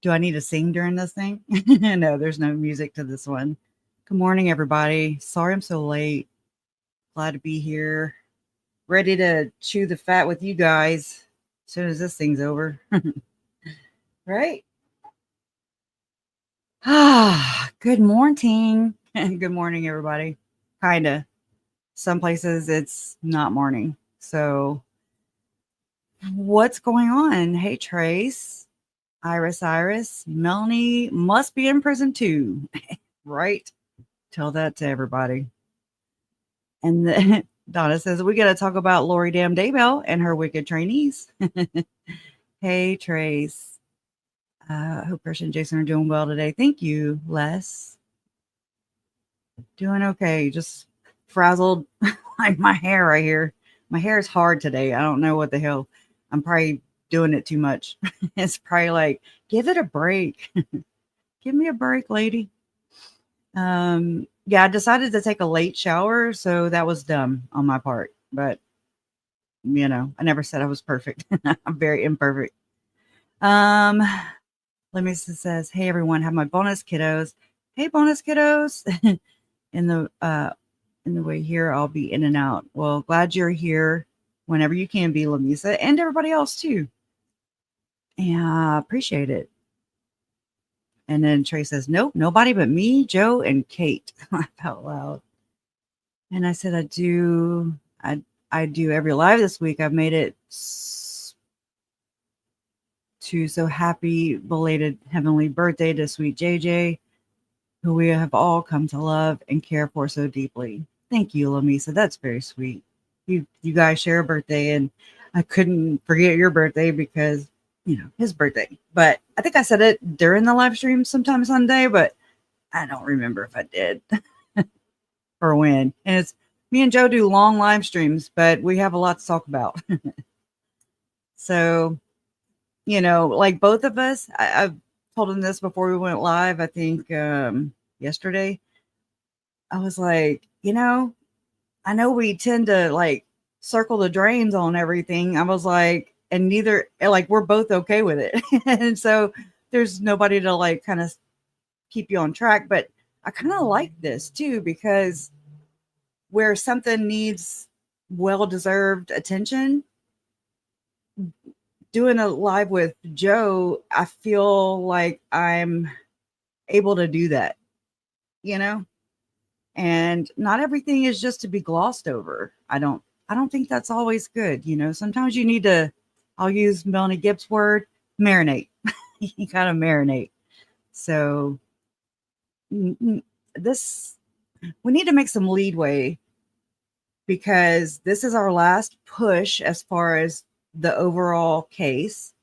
Do I need to sing during this thing? No, there's no music to this one. Good morning, everybody. Sorry I'm so late. Glad to be here. Ready to chew the fat with you guys as soon as this thing's over. Right? Good morning. Good morning, everybody. Kinda. Some places it's not morning. So, what's going on? Hey, Trace, Iris. Melanie must be in prison too, right? Tell that to everybody. And then Donna says, we got to talk about Lori Daybell and her wicked trainees. Hey, Trace. Hope Christian and Jason are doing well today. Thank you, Les. Doing okay. Just frazzled like my hair right here. My hair is hard today. I don't know what the hell. I'm probably doing it too much. It's probably like, give it a break. Give me a break, lady. Yeah, I decided to take a late shower, so that was dumb on my part. But I never said I was perfect. I'm very imperfect. Lemisa says, "Hey everyone, have my bonus kiddos. Hey bonus kiddos." in the way here, I'll be in and out. Well, glad you're here whenever you can be, Lemisa, and everybody else too. Yeah, appreciate it. And then Trey says, "Nope, nobody but me, Joe, and Kate." Laugh out loud. And I said, I do every live this week. I've made it to so happy belated heavenly birthday to sweet JJ, who we have all come to love and care for so deeply. Thank you, Lamisa. That's very sweet. You guys share a birthday, and I couldn't forget your birthday because his birthday. But I think I said it during the live stream sometime Sunday, but I don't remember if I did or when. And it's me and Joe do long live streams, but we have a lot to talk about. So, like both of us, I've told him this before we went live, I think yesterday. I was like, I know we tend to like circle the drains on everything. I was like, and neither, like, we're both okay with it. And so there's nobody to like kind of keep you on track. But I kind of like this too, because where something needs well-deserved attention, doing a live with Joe, I feel like I'm able to do that, and not everything is just to be glossed over. I don't think that's always good. Sometimes you need to, I'll use Melanie Gibbs' word, marinate. You gotta marinate. So this, we need to make some leadway, because this is our last push as far as the overall case,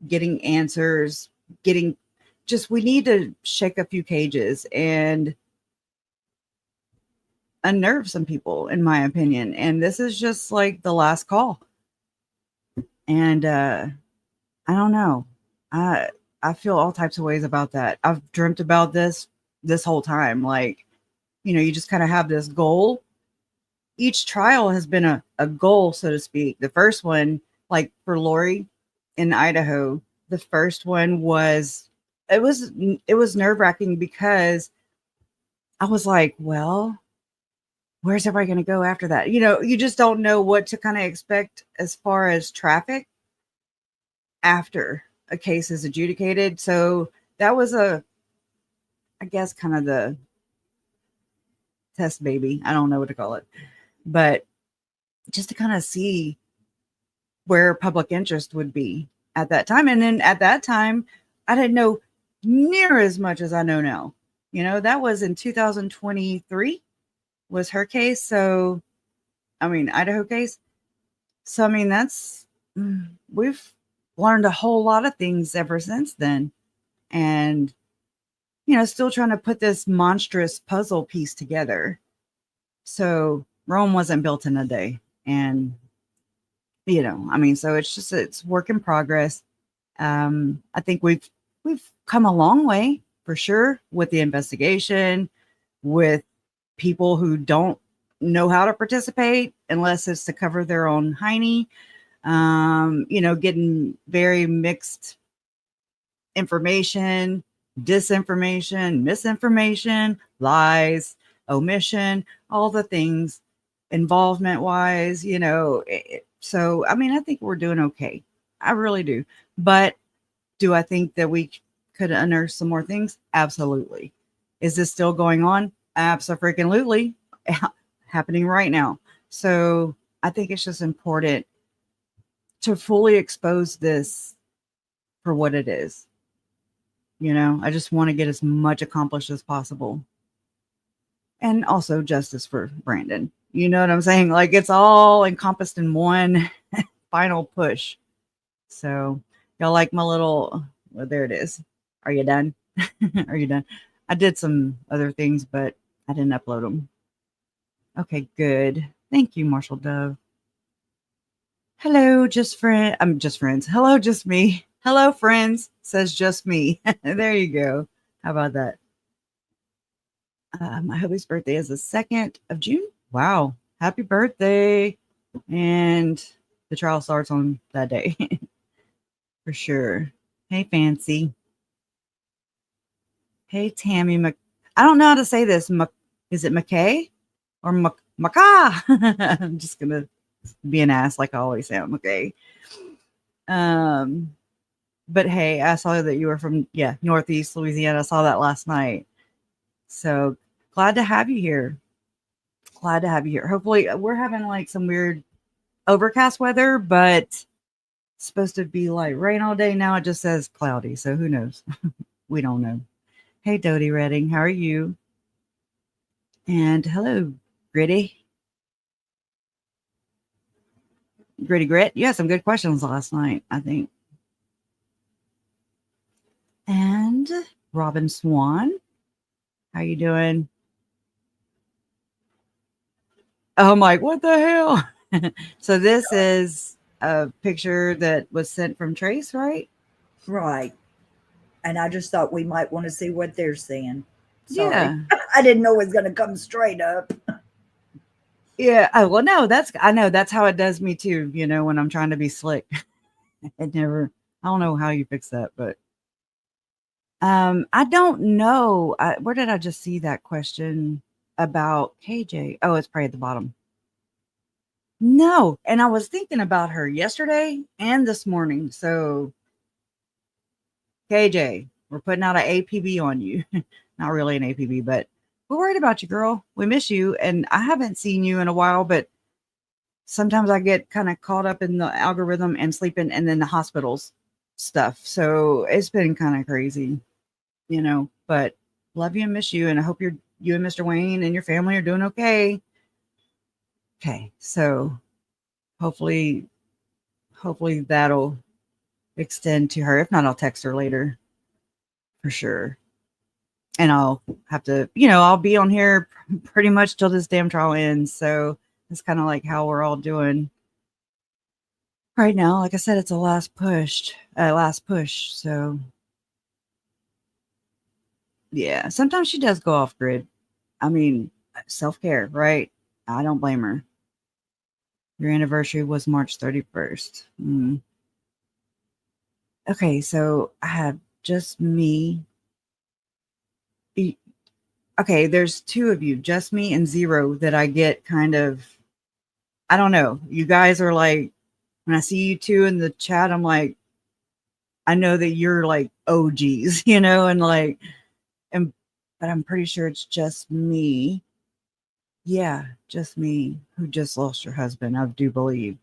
getting answers, we need to shake a few cages and unnerve some people, in my opinion. And this is just like the last call. And I don't know. I feel all types of ways about that. I've dreamt about this whole time. Like, you just kind of have this goal. Each trial has been a goal, so to speak. The first one, like for Lori in Idaho, the first one was, it was nerve-wracking, because I was like, well, where's everybody going to go after that? You just don't know what to kind of expect as far as traffic after a case is adjudicated. So that was I guess, kind of the test baby. I don't know what to call it, but just to kind of see where public interest would be at that time. And then at that time, I didn't know near as much as I know now. That was in 2023 was her case. So, Idaho case. So, we've learned a whole lot of things ever since then. And, still trying to put this monstrous puzzle piece together. So Rome wasn't built in a day. And, so it's work in progress. I think we've come a long way, for sure, with the investigation, with people who don't know how to participate unless it's to cover their own hiney. Getting very mixed information, disinformation, misinformation, lies, omission, all the things, involvement wise, so, I mean, I think we're doing okay. I really do. But do I think that we could unearth some more things? Absolutely. Is this still going on? Absolutely. Happening right now. So I think it's just important to fully expose this for what it is. I just want to get as much accomplished as possible. And also justice for Brandon. You know what I'm saying? Like, it's all encompassed in one final push. So y'all like my little, well, there it is. Are you done? Are you done? I did some other things, but I didn't upload them. Okay, good. Thank you, Marshall Dove. Hello, just friend. I'm just friends. Hello, just me. Hello, friends, says just me. There you go. How about that? My hubby's birthday is the 2nd of June. Wow. Happy birthday. And the trial starts on that day. For sure. Hey, Fancy. Hey, Tammy. I don't know how to say this. Is it McKay or Maca? I'm just going to be an ass like I always am. Okay. But hey, I saw that you were from, Northeast Louisiana. I saw that last night. So glad to have you here. Glad to have you here. Hopefully, we're having like some weird overcast weather, but it's supposed to be like rain all day. Now it just says cloudy. So who knows? We don't know. Hey, Dodie Redding, how are you? And hello, Gritty. Gritty Grit. You had some good questions last night, I think. And Robin Swan, how you doing? Oh, I'm like, what the hell? So this is a picture that was sent from Trace, right? Right. And I just thought we might want to see what they're saying. Sorry. Yeah. I didn't know it was going to come straight up. Yeah. Oh, well, no, I know that's how it does me too, when I'm trying to be slick. I don't know how you fix that, but I don't know. Where did I just see that question about KJ? Oh, it's probably at the bottom. No, and I was thinking about her yesterday and this morning. So, KJ, we're putting out an APB on you. Not really an APB, but we're worried about you, girl. We miss you, and I haven't seen you in a while, but sometimes I get kind of caught up in the algorithm and sleeping and then the hospitals stuff. So, it's been kind of crazy, but love you and miss you, and I hope you and Mr. Wayne and your family are doing okay. Okay, so hopefully that'll extend to her. If not, I'll text her later for sure. And I'll have to, I'll be on here pretty much till this damn trial ends. So it's kind of like how we're all doing right now. Like I said, it's a last push. So yeah, sometimes she does go off grid. I mean, self-care, right? I don't blame her. Your anniversary was March 31st. Okay, so I have just me. Okay, there's two of you, just me and Zero, that I get kind of, I don't know. You guys are like, when I see you two in the chat, I'm like, I know that you're like OGs, and like, but I'm pretty sure it's just me. Yeah, just me who just lost your husband, I do believe.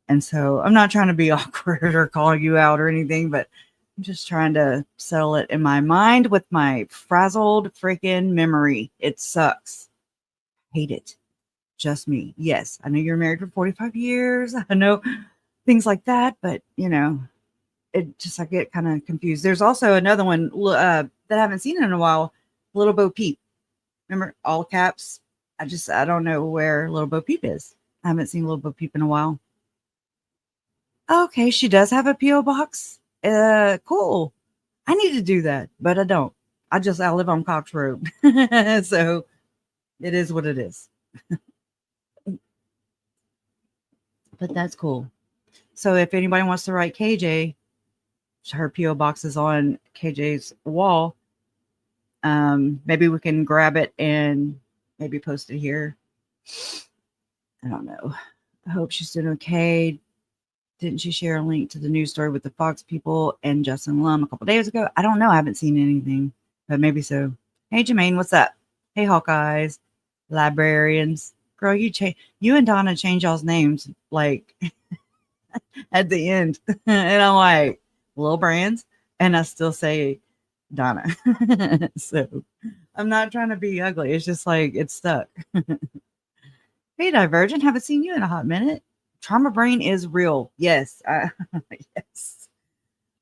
And so I'm not trying to be awkward or call you out or anything, but I'm just trying to settle it in my mind with my frazzled freaking memory. It sucks. Hate it. Just me. Yes, I know you're married for 45 years. I know things like that, but it just, I get kind of confused. There's also another one that I haven't seen in a while, Little Bo Peep. Remember, all caps? I don't know where Little Bo Peep is. I haven't seen Little Bo Peep in a while. Okay, she does have a P.O. box. Cool. I need to do that, but I don't. I live on Cox Road. So it is what it is. But that's cool. So if anybody wants to write KJ, her PO box is on KJ's wall. Maybe we can grab it and maybe post it here. I don't know. I hope she's doing okay. Didn't she share a link to the news story with the Fox people and Justin Lum a couple days ago? I don't know. I haven't seen anything, but maybe so. Hey, Jermaine, what's up? Hey, Hawkeyes, librarians. Girl, you and Donna change y'all's names like at the end. And I'm like, Lil Brands. And I still say Donna. So I'm not trying to be ugly. It's just like it's stuck. Hey, Divergent, haven't seen you in a hot minute. Trauma brain is real. Yes. Yes.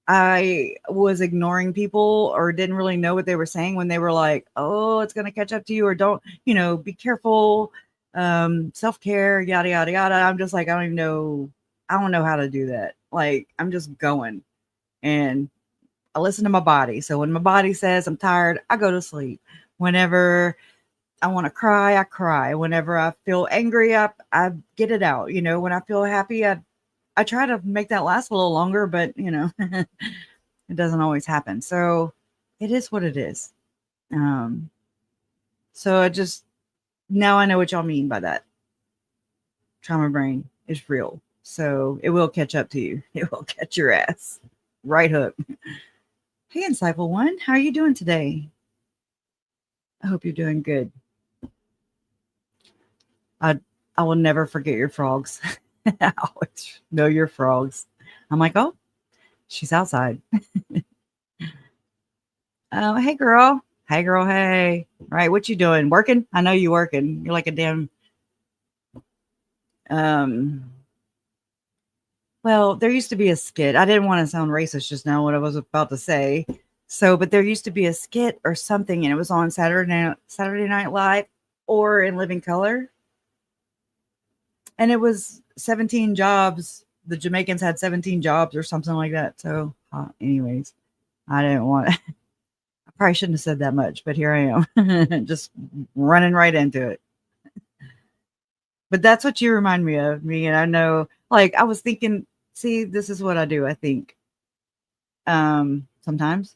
I was ignoring people or didn't really know what they were saying when they were like, oh, it's going to catch up to you, or don't, be careful. Self-care, yada, yada, yada. I'm just like, I don't know how to do that. Like, I'm just going and I listen to my body. So when my body says I'm tired, I go to sleep. Whenever I want to cry, I cry. Whenever I feel angry, I get it out. When I feel happy, I try to make that last a little longer, but it doesn't always happen. So it is what it is. So now I know what y'all mean by that. Trauma brain is real. So it will catch up to you. It will catch your ass. Right hook. Hey, Insightful One, how are you doing today? I hope you're doing good. I will never forget your frogs. I always know your frogs. I'm like, oh, she's outside. Hey, girl. Hey, girl. Hey. All right, what you doing? Working? I know you working. You're like a damn. Well, there used to be a skit. I didn't want to sound racist just now, what I was about to say. So, but there used to be a skit or something, and it was on Saturday Night Live or in Living Color. And it was 17 jobs. The Jamaicans had 17 jobs or something like that. So, anyways, I didn't want to. I probably shouldn't have said that much, but here I am. Just running right into it. But that's what you remind me of, me. And I know, like, I was thinking, see, this is what I do, I think. Sometimes.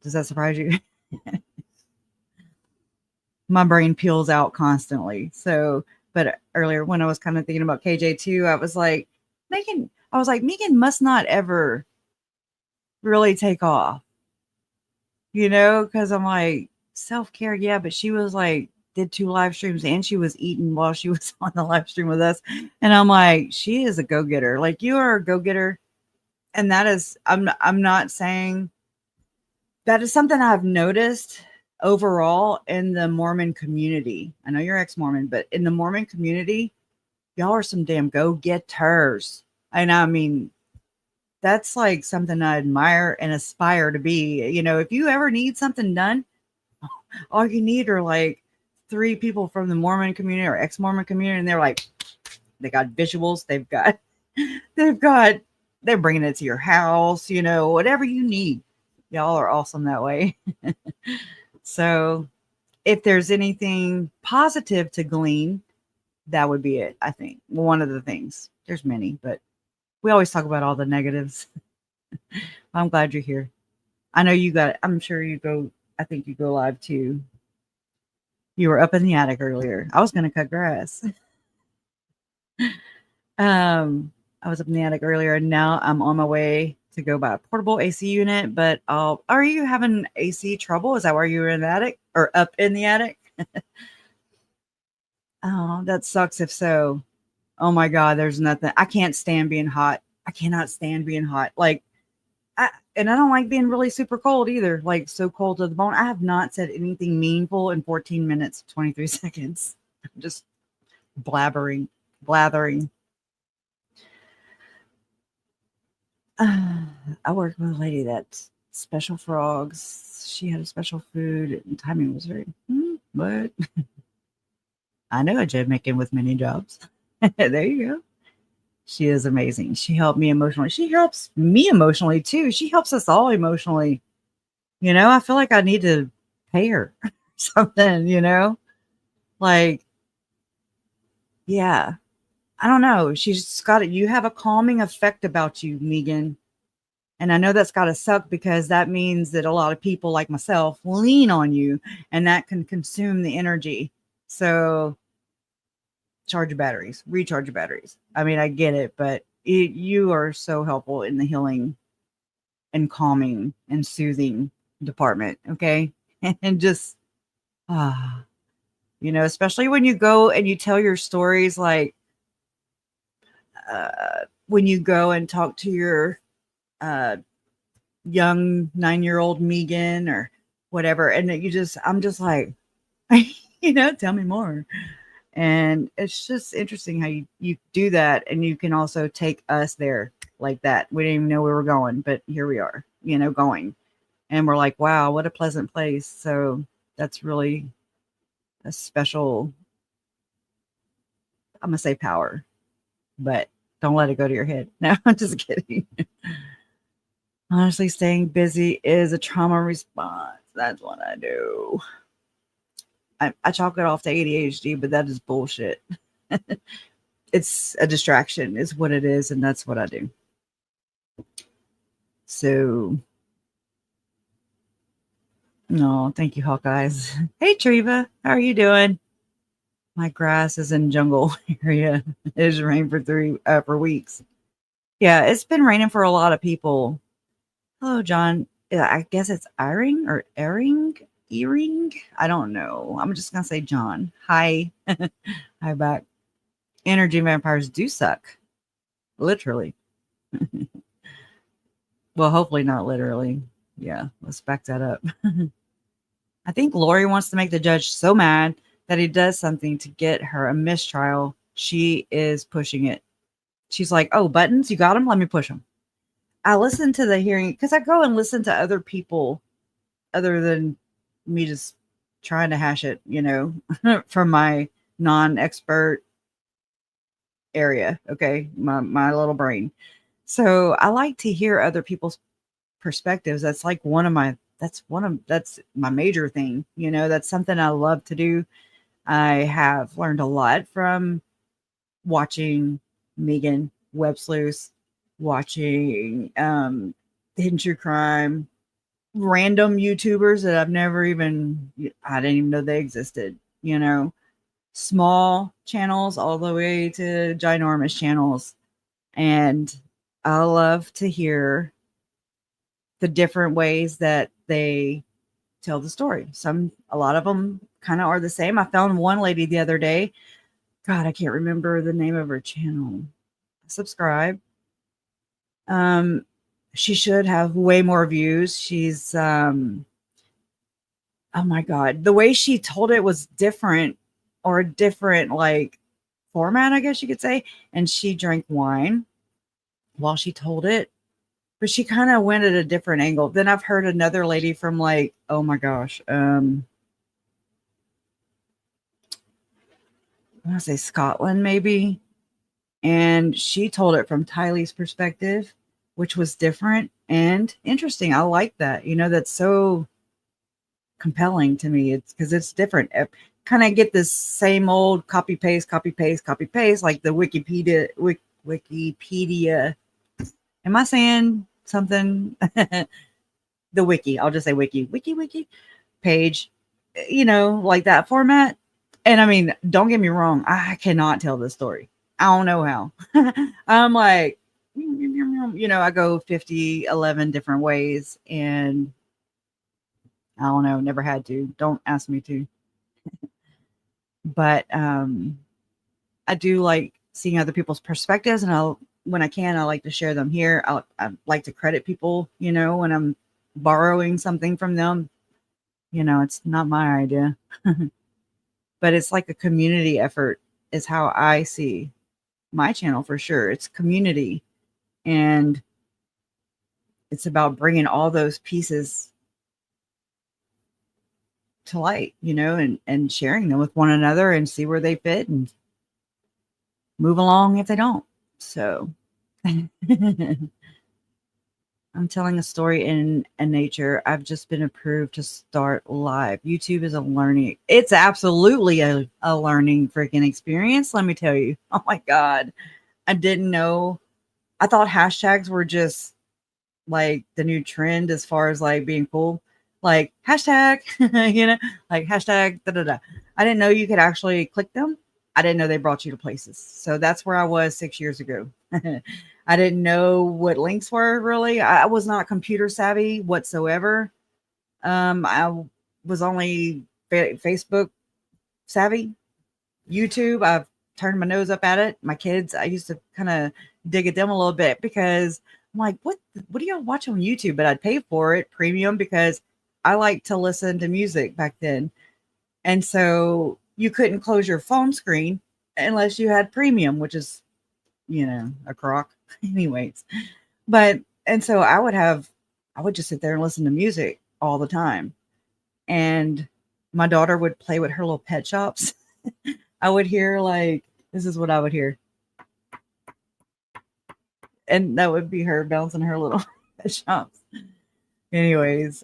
Does that surprise you? My brain peels out constantly. So, but earlier when I was kind of thinking about KJ too, I was like, Megan must not ever really take off, because I'm like, self-care, yeah, but she was like, did 2 live streams and she was eating while she was on the live stream with us. And I'm like, she is a go-getter. Like, you are a go-getter. And that is, I'm not saying that is something I've noticed overall in the Mormon community. I know you're ex-Mormon, but in the Mormon community, y'all are some damn go-getters. And I mean, that's like something I admire and aspire to be. If you ever need something done, all you need are like 3 people from the Mormon community or ex-Mormon community, and they're like, they got visuals, they're bringing it to your house, whatever you need. Y'all are awesome that way. So if there's anything positive to glean, that would be it, I think. One of the things. There's many, but we always talk about all the negatives. I'm glad you're here. I know I'm sure I think you go live too. You were up in the attic earlier. I was going to cut grass. I was up in the attic earlier, and now I'm on my way to go buy a portable AC unit. But are you having AC trouble? Is that why you were in the attic or up in the attic? Oh, that sucks if so. Oh my God, there's nothing. I can't stand being hot. I cannot stand being hot. Like, and I don't like being really super cold either. Like, so cold to the bone. I have not said anything meaningful in 14 minutes, 23 seconds. I'm just blathering. I worked with a lady that's special frogs. She had a special food, and timing was very, but I know a Jamaican with many jobs. There you go. She is amazing. She helped me emotionally. She helps me emotionally too. She helps us all emotionally. I feel like I need to pay her something, like, yeah. I don't know. She's got it. You have a calming effect about you, Megan. And I know that's got to suck because that means that a lot of people like myself lean on you and that can consume the energy. So charge your batteries, recharge your batteries. I mean, I get it, but you are so helpful in the healing and calming and soothing department. Okay. And just, especially when you go and you tell your stories, like when you go and talk to your young 9-year-old Megan or whatever. And I'm just like, tell me more. And it's just interesting how you do that. And you can also take us there like that. We didn't even know we were going, but here we are, going. And we're like, wow, what a pleasant place. So that's really a special, I'm going to say power, but don't let it go to your head. No, I'm just kidding. Honestly, staying busy is a trauma response. That's what I do. I chalk it off to ADHD, but that is bullshit. It's a distraction is what it is, and that's what I do. So, no, thank you, Hawkeyes. Hey, Treva, how are you doing? My grass is in jungle area. It has rained for weeks. Yeah, it's been raining for a lot of people. Hello, John. I guess it's Earing or Earing. I don't know. I'm just gonna say John. Hi. Hi back. Energy vampires do suck. Literally. Well, hopefully not literally. Yeah, let's back that up. I think Lori wants to make the judge so mad that he does something to get her a mistrial. She is pushing it. She's like, oh, buttons, you got them? Let me push them. I listen to the hearing because I go and listen to other people other than me just trying to hash it, from my non-expert area. Okay. My little brain. So I like to hear other people's perspectives. That's my major thing. That's something I love to do. I have learned a lot from watching Megan Web Sleuths, watching Hidden True Crime, random YouTubers that I didn't even know they existed, small channels all the way to ginormous channels. And I love to hear the different ways that they tell the story. A lot of them kind of are the same. I found one lady the other day. God, I can't remember the name of her channel. Subscribe. She should have way more views. She's oh my God, the way she told it was different, or a different like format, I guess you could say. And she drank wine while she told it, but she kind of went at a different angle. Then I've heard another lady from like, oh my gosh, I want to say Scotland maybe. And she told it from Tylee's perspective, which was different and interesting. I like that. That's so compelling to me. It's because it's different. Kind of get this same old copy paste, like the Wikipedia. Am I saying something? The wiki. I'll just say wiki page. Like that format. And I mean, don't get me wrong. I cannot tell this story. I don't know how. I'm like, I go 11 different ways, and I don't know, never had to. Don't ask me to. But I do like seeing other people's perspectives, and when I can, I like to share them here. I like to credit people, when I'm borrowing something from them. It's not my idea. But it's like a community effort is how I see my channel for sure. It's community, and it's about bringing all those pieces to light, and sharing them with one another and see where they fit and move along if they don't. So I'm telling a story in a nature. I've just been approved to start live. YouTube is a learning. It's absolutely a learning freaking experience. Let me tell you. Oh my God. I didn't know. I thought hashtags were just like the new trend as far as like being cool. Like hashtag, like hashtag da da da. I didn't know you could actually click them. I didn't know they brought you to places. So that's where I was 6 years ago. I didn't know what links were really. I was not computer savvy whatsoever. I was only Facebook savvy. YouTube, I've turned my nose up at it. My kids, I used to kind of dig at them a little bit because I'm like, what do y'all watch on YouTube? But I'd pay for it premium because I like to listen to music back then. And so you couldn't close your phone screen unless you had premium, which is, a crock. Anyways. But and so I would just sit there and listen to music all the time. And my daughter would play with her little pet shops. I would hear like this is what I would hear. And that would be her bouncing her little pet shops. Anyways,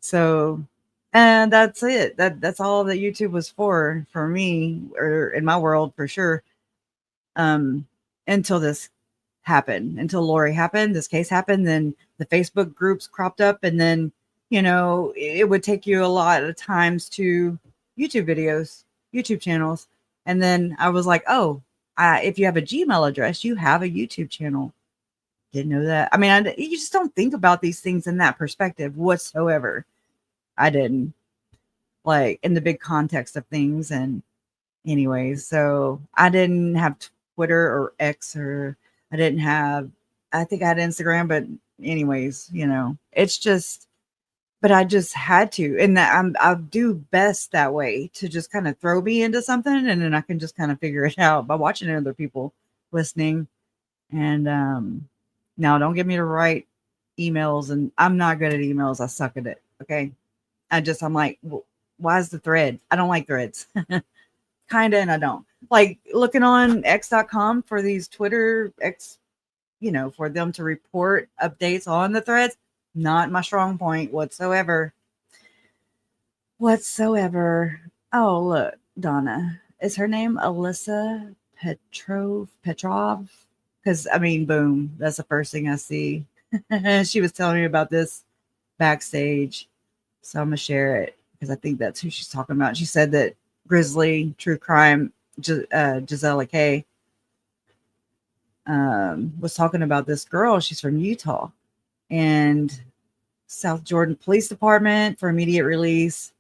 so and that's it. That's all that YouTube was for me or in my world for sure. Until this happened, until Lori happened, this case happened, then the Facebook groups cropped up, and then it would take you a lot of times to YouTube videos, YouTube channels, and then I was like, oh, if you have a Gmail address, you have a YouTube channel. Didn't know that. I mean, you just don't think about these things in that perspective whatsoever. I didn't, like, in the big context of things. And anyways, so I didn't have Twitter or X, or I think I had Instagram, but anyways, it's just, but I just had to, and that I'll do best that way, to just kind of throw me into something, and then I can just kind of figure it out by watching other people listening. And now don't get me to write emails, and I'm not good at emails. I suck at it. Okay. I'm like, why is the thread? I don't like threads. Kind of, and I don't like looking on x.com for these Twitter X, for them to report updates on the threads. Not my strong point whatsoever. Oh, look, Donna. Is her name Alyssa Petrov? Because, I mean, boom, that's the first thing I see. She was telling me about this backstage. So I'm going to share it because I think that's who she's talking about. She said that Grizzly True Crime, Gisela K, was talking about this girl. She's from Utah, and South Jordan Police Department for immediate release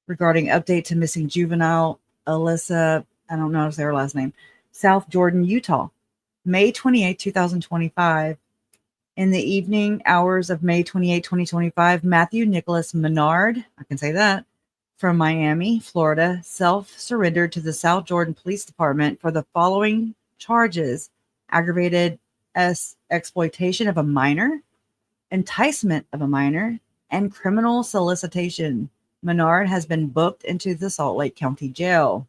regarding update to missing juvenile Alyssa. I don't know if it's her last name. South Jordan, Utah, May 28, 2025. In the evening hours of May 28, 2025, Matthew Nicholas Menard, I can say that, from Miami, Florida, self-surrendered to the South Jordan Police Department for the following charges: aggravated exploitation of a minor, enticement of a minor, and criminal solicitation. Menard has been booked into the Salt Lake County Jail.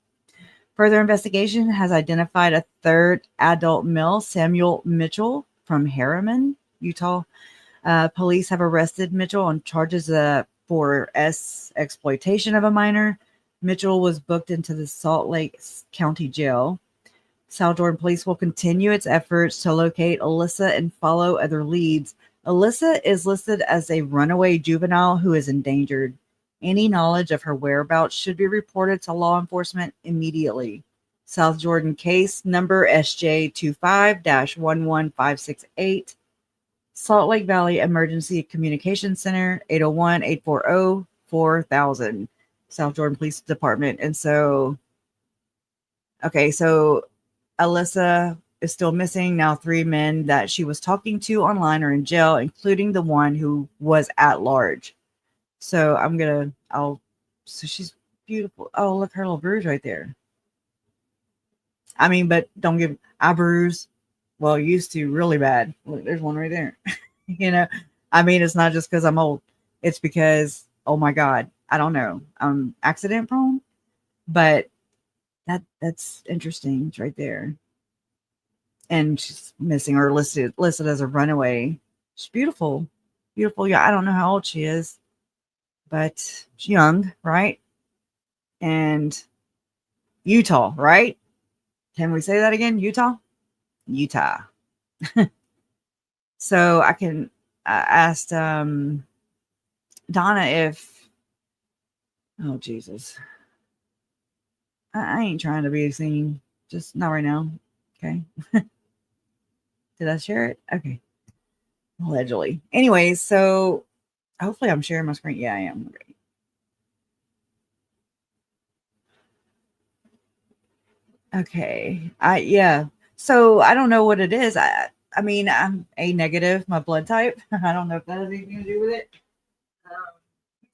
Further investigation has identified a third adult male, Samuel Mitchell, from Harriman, Utah. Police have arrested Mitchell on charges for exploitation of a minor. Mitchell was booked into the Salt Lake County Jail. South Jordan Police will continue its efforts to locate Alyssa and follow other leads. Alyssa is listed as a runaway juvenile who is endangered. Any knowledge of her whereabouts should be reported to law enforcement immediately. South Jordan case number SJ25-11568. Salt Lake Valley Emergency Communication Center, 801-840-4000. South Jordan Police Department. And so, okay, so Alyssa is still missing. Now 3 men that she was talking to online are in jail, including the one who was at large. So so she's beautiful. Oh, look, her little bruise right there. I mean, but don't give, I bruise. Well, used to really bad. Look, there's one right there. I mean, it's not just because I'm old. It's because, oh my God, I don't know. I'm accident prone, but that's interesting. It's right there. And she's missing, or listed as a runaway She's beautiful. Beautiful. Yeah, I don't know how old she is, but she's young, right? And Utah, right? Can we say that again? Utah? Utah. So I asked Donna if, oh, Jesus. I ain't trying to be a scene. Just not right now. Okay. Did I share it? Okay. Allegedly. Anyways, so hopefully I'm sharing my screen. Yeah, I am. Okay. Yeah. So I don't know what it is. I mean, I'm A negative, my blood type. I don't know if that has anything to do with it.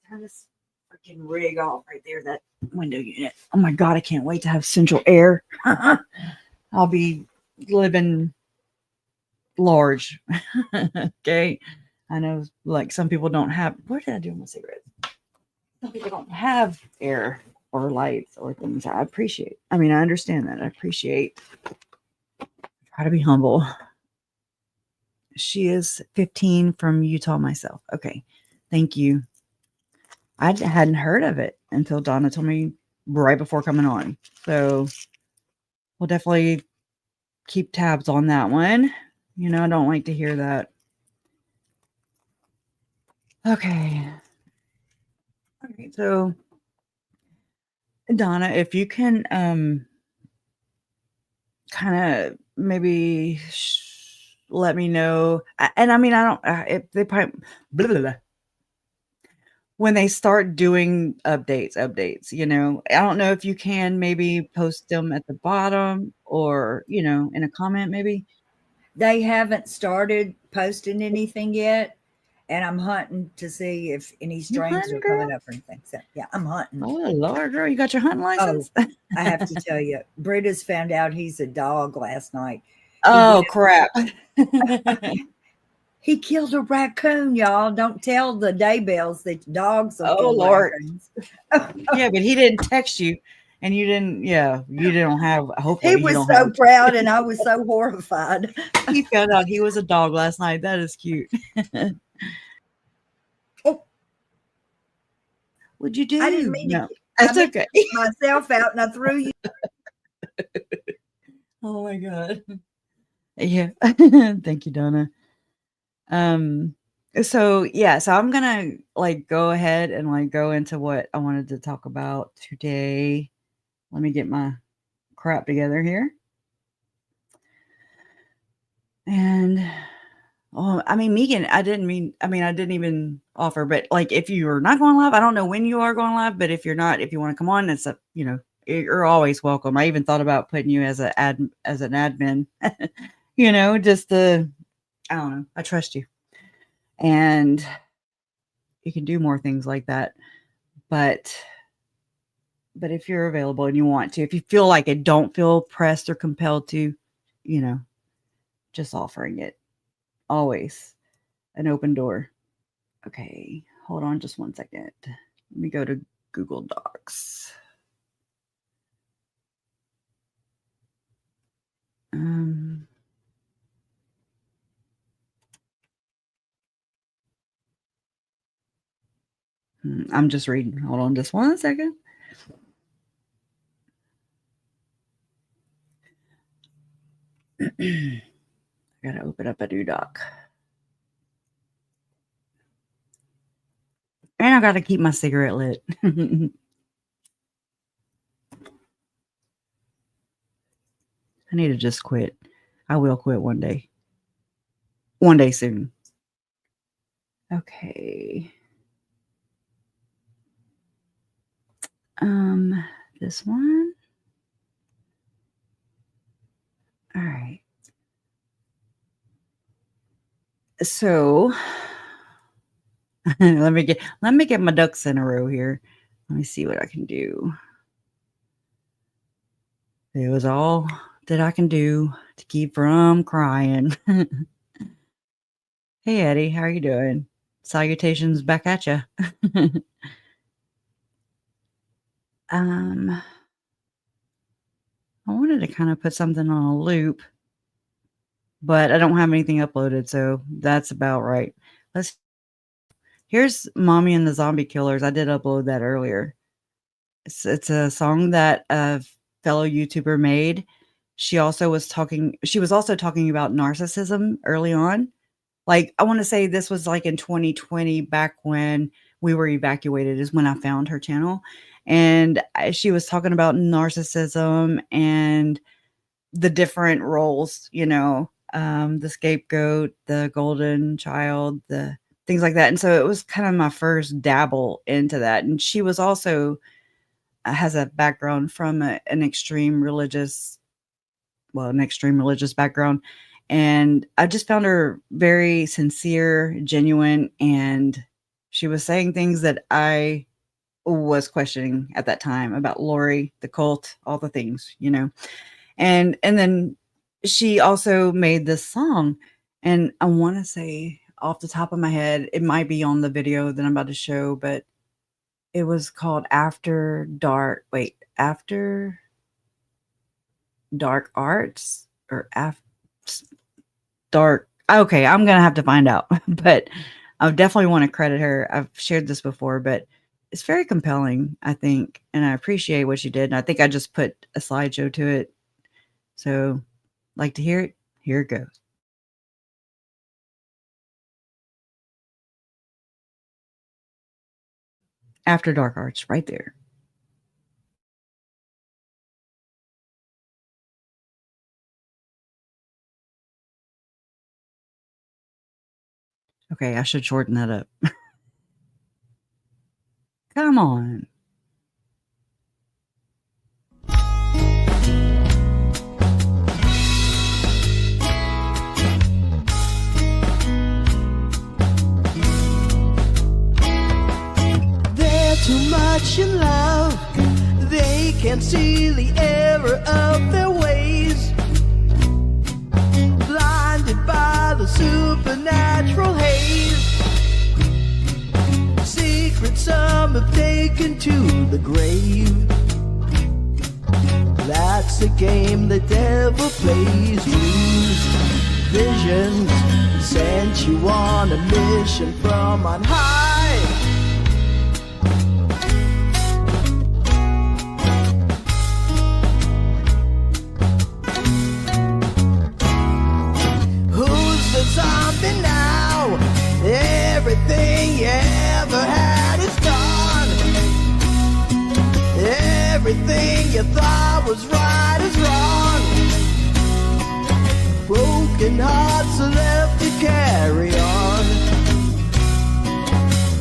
Turn this freaking rig off right there, that window unit. Oh my God, I can't wait to have central air. I'll be living large. Okay. I know, like, some people don't have, where did I do my cigarettes? Some people don't have air or lights or things. I appreciate. I mean, I understand that. I appreciate. Try to be humble. She is 15 from Utah myself. Okay. Thank you. I hadn't heard of it until Donna told me right before coming on. So we'll definitely keep tabs on that one. You know, I don't like to hear that. Okay. Okay. So Donna, if you can kind of maybe let me know. And I mean, I don't, if they probably, blah, blah, blah. When they start doing updates, you know, I don't know if you can maybe post them at the bottom or, you know, in a comment maybe. They haven't started posting anything yet, and I'm hunting to see if any You strains hunting, are girl? coming up or anything. So yeah, I'm hunting. Oh Lord, girl, you got your hunting license? I have to tell you, Britta's found out he's a dog last night. Oh crap. He killed a raccoon, y'all. Don't tell the Daybells that dogs will Oh kill Lord. raccoons. Yeah, but he didn't text you and you didn't, you don't have, He hopefully you was don't so have. proud, and I was so horrified. He found out he was a dog last night. That is cute. Oh, What'd you I didn't do? mean to. No, I that's meant to okay. get myself out, and I threw you. Oh my God. Yeah. Thank you, Donna. So yeah, so I'm gonna like go ahead and like go into what I wanted to talk about today. Let me get my crap together here. And I mean, Megan, I didn't even offer, but like if you're not going live, I don't know when you are going live, but if you're not, if you want to come on, it's you're always welcome. I even thought about putting you as an admin, just to, I don't know, I trust you. And you can do more things like that. But if you're available and you want to, if you feel like it, don't feel pressed or compelled to, just offering it. Always an open door. Okay, hold on just one second. Let me go to Google Docs. I'm just reading. Hold on just one second. I gotta open up a new doc. And I gotta keep my cigarette lit. I need to just quit. I will quit one day. One day soon. Okay. This one. All right. So let me get my ducks in a row here. Let me see what I can do. It was all that I can do to keep from crying. Hey Eddie, how are you doing? Salutations back at you. I wanted to kind of put something on a loop, but I don't have anything uploaded, so that's about right. Here's Mommy and the Zombie Killers. I did upload that earlier. It's a song that a fellow YouTuber made. She was also talking about narcissism early on. Like, I want to say this was like in 2020, back when we were evacuated, is when I found her channel. And she was talking about narcissism and the different roles, the scapegoat, the golden child, the things like that. And so it was kind of my first dabble into that. And she was also has a background from an extreme religious background. And I just found her very sincere, genuine, and she was saying things that I was questioning at that time about Lori, the cult, all the things, And then she also made this song, and I want to say off the top of my head, it might be on the video that I'm about to show, but it was called After Dark Arts or Dark. Okay, I'm going to have to find out, but I definitely want to credit her. I've shared this before, but it's very compelling, I think, and I appreciate what she did. And I think I just put a slideshow to it. So, like to hear it? Here it goes. After Dark Arts, right there. Okay, I should shorten that up. Come on. Too much in love, they can't see the error of their ways. Blinded by the supernatural haze, secrets some have taken to the grave. That's the game the devil plays. Use visions, sent you on a mission from on high. Zombie now, everything you ever had is gone. Everything you thought was right is wrong. Broken hearts are left to carry on.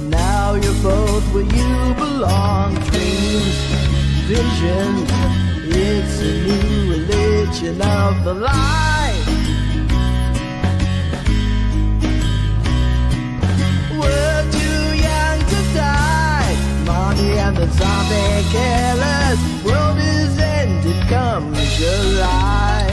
Now you're both where you belong. Dreams, visions, it's a new religion of the lie. And the zombie killers, world is ended come July.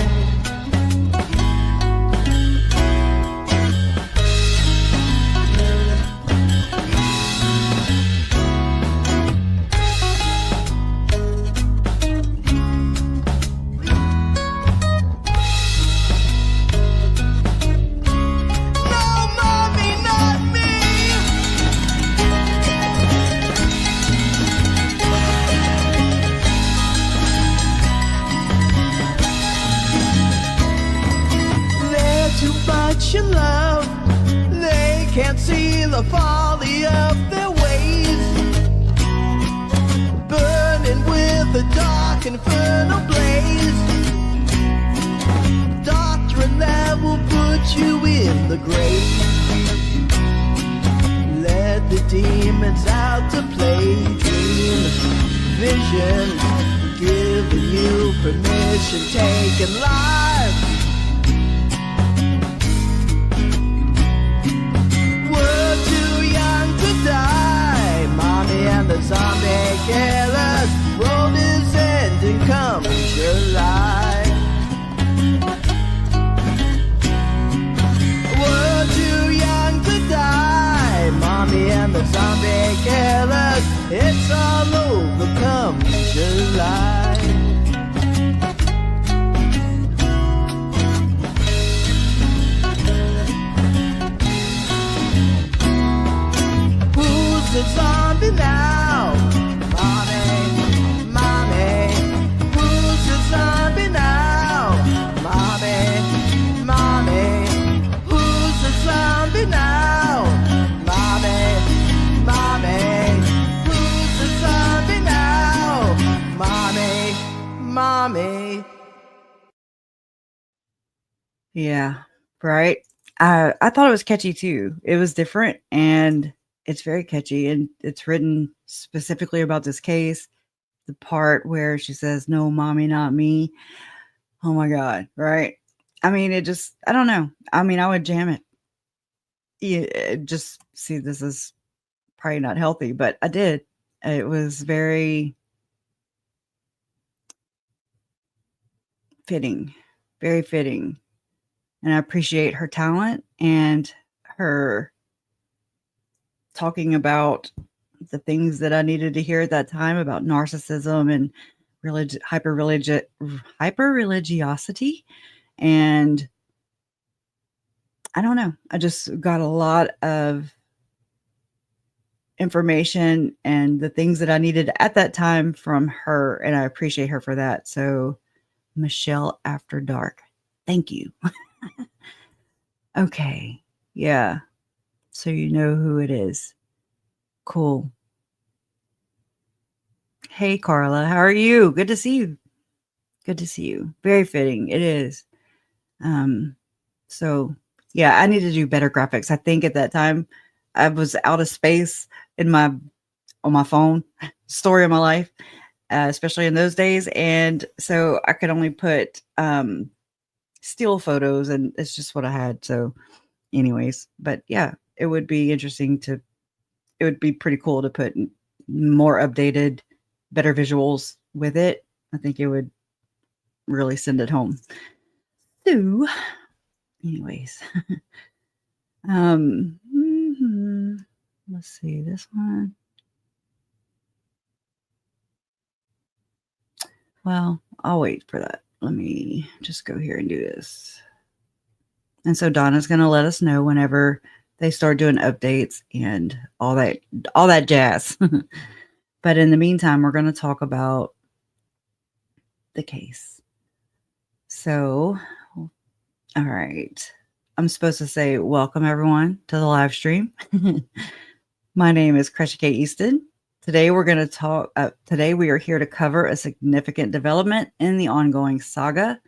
In love, they can't see the folly of their ways. Burning with a dark infernal blaze, doctrine that will put you in the grave. Let the demons out to play. Dreams, visions, giving you permission, taking life. And the zombie killers, world is ending come July. We're too young to die, Mommy and the zombie killers, it's all over come July. Yeah, right. I thought it was catchy too. It was different and it's very catchy and it's written specifically about this case. The part where she says, "No, mommy, not me." Oh my God, right? I mean, I don't know. I mean, I would jam it. Yeah, just see, this is probably not healthy, but I did. It was very fitting, very fitting. And I appreciate her talent and her talking about the things that I needed to hear at that time about narcissism and hyper religiosity. And I don't know. I just got a lot of information and the things that I needed at that time from her. And I appreciate her for that. So, Michelle After Dark, thank you. Okay. Yeah. So you know who it is. Cool. Hey, Carla. How are you? Good to see you. Good to see you. Very fitting. It is. So yeah, I need to do better graphics. I think at that time I was out of space on my phone. Story of my life, especially in those days. And so I could only put still photos, and it's just what I had. So anyways, but yeah, it would be it would be pretty cool to put more updated, better visuals with it. I think it would really send it home. So anyways, let's see this one. Well, I'll wait for that. Let me just go here and do this. And so Donna's going to let us know whenever they start doing updates and all that jazz. But in the meantime, we're going to talk about the case. So, all right. I'm supposed to say welcome everyone to the live stream. My name is Cresha K. Easton. Today we're going to talk. Today we are here to cover a significant development in the ongoing saga,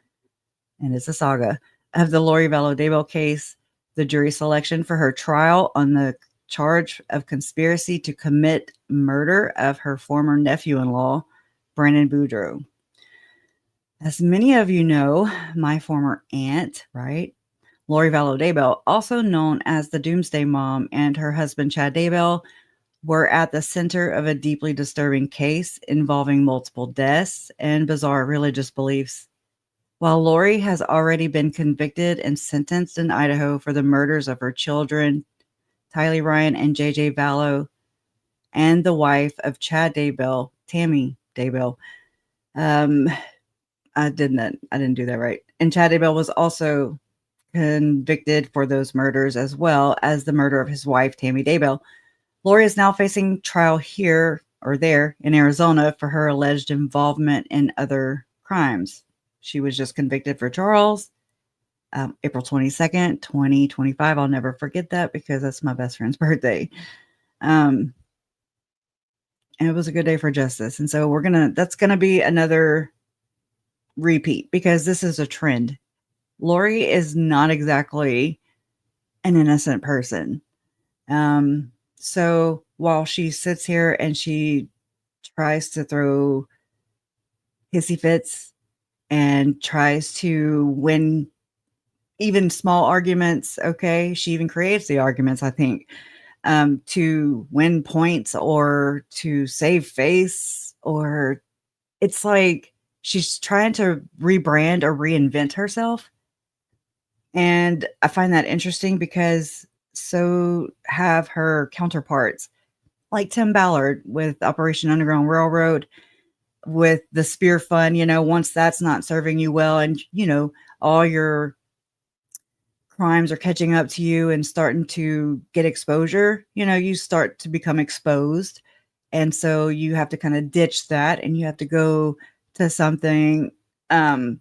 and it's a saga of the Lori Vallow Daybell case. The jury selection for her trial on the charge of conspiracy to commit murder of her former nephew-in-law, Brandon Boudreaux. As many of you know, my former aunt, right, Lori Vallow Daybell, also known as the Doomsday Mom, and her husband, Chad Daybell, were at the center of a deeply disturbing case involving multiple deaths and bizarre religious beliefs. While Lori has already been convicted and sentenced in Idaho for the murders of her children, Tylee, Ryan, and JJ Vallow, and the wife of Chad Daybell, Tammy Daybell, I didn't do that right. And Chad Daybell was also convicted for those murders, as well as the murder of his wife, Tammy Daybell. Lori is now facing trial here or there in Arizona for her alleged involvement in other crimes. She was just convicted for Charles, April 22nd, 2025. I'll never forget that because that's my best friend's birthday. And it was a good day for justice. And so that's going to be another repeat because this is a trend. Lori is not exactly an innocent person. So while she sits here and she tries to throw hissy fits and tries to win even small arguments, okay, she even creates the arguments, I think, to win points or to save face, or it's like she's trying to rebrand or reinvent herself. And I find that interesting because so have her counterparts, like Tim Ballard with Operation Underground Railroad, with the Spear Fund. Once that's not serving you well and, all your crimes are catching up to you and starting to get exposure, you start to become exposed. And so you have to kind of ditch that and you have to go to something, rebrand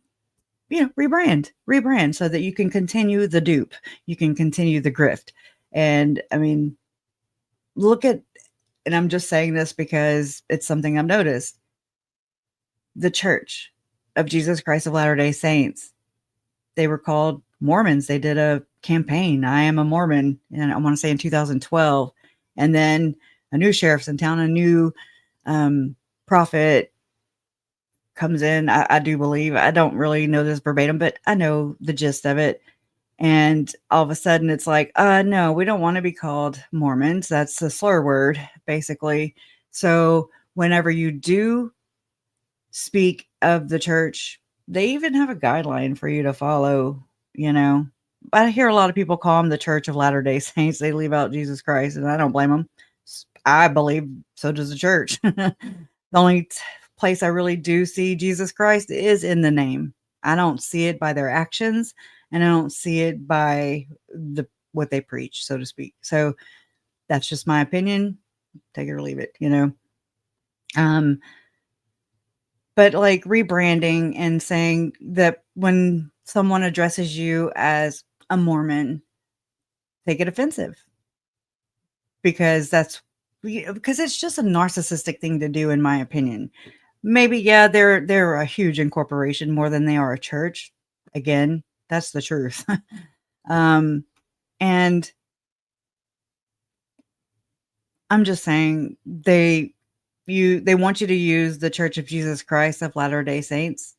so that you can continue the dupe, you can continue the grift. And I mean, and I'm just saying this because it's something I've noticed. The Church of Jesus Christ of Latter-day Saints, they were called Mormons. They did a campaign, I am a Mormon, and I want to say in 2012. And then a new sheriff's in town, a new prophet comes in. I do believe, I don't really know this verbatim, but I know the gist of it. And all of a sudden it's like, no, we don't want to be called Mormons. That's a slur word, basically. So whenever you do speak of the church, they even have a guideline for you to follow, you know. I hear a lot of people call them the Church of Latter-day Saints. They leave out Jesus Christ, and I don't blame them. I believe so does the church. The only place I really do see Jesus Christ is in the name. I don't see it by their actions, and I don't see it by what they preach, so to speak. So that's just my opinion. Take it or leave it, you know. But like rebranding and saying that when someone addresses you as a Mormon, take it offensive, because it's just a narcissistic thing to do, in my opinion. Maybe, yeah, they're a huge incorporation, more than they are a church. Again, that's the truth. And I'm just saying they want you to use the Church of Jesus Christ of Latter-day Saints,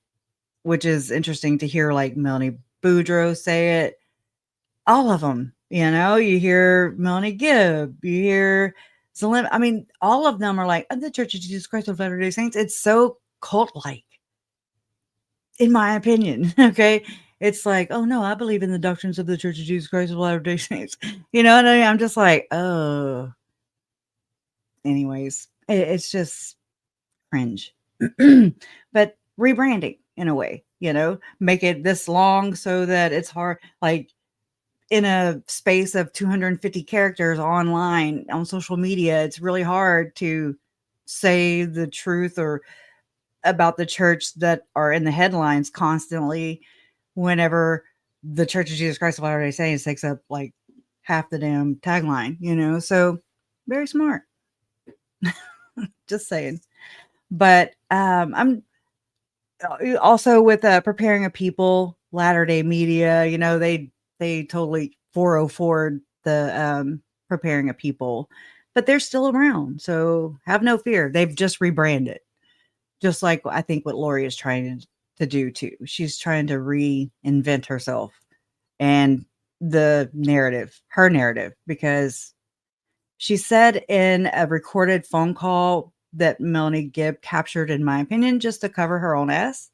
which is interesting to hear, like Melani Boudreaux say it. All of them, you know, you hear Melanie Gibb, you hear Zelim. I mean, all of them are like, the Church of Jesus Christ of Latter-day Saints. It's so cult-like, in my opinion. Okay. It's like, oh no, I believe in the doctrines of the Church of Jesus Christ of Latter-day Saints. You know what I mean? I'm just like, oh. Anyways, it's just cringe. But rebranding in a way, you know, make it this long so that it's hard, like in a space of 250 characters online on social media, it's really hard to say the truth or about the church that are in the headlines constantly, whenever the Church of Jesus Christ of Latter-day Saints takes up like half the damn tagline, you know. So very smart. Just saying. But I'm also with preparing a people, Latter-day Media, you know, they totally 404 the preparing a people, but they're still around, so have no fear. They've just rebranded, just like I think what Lori is trying to do too. She's trying to reinvent herself and her narrative, because she said in a recorded phone call that Melanie Gibb captured, in my opinion, just to cover her own ass.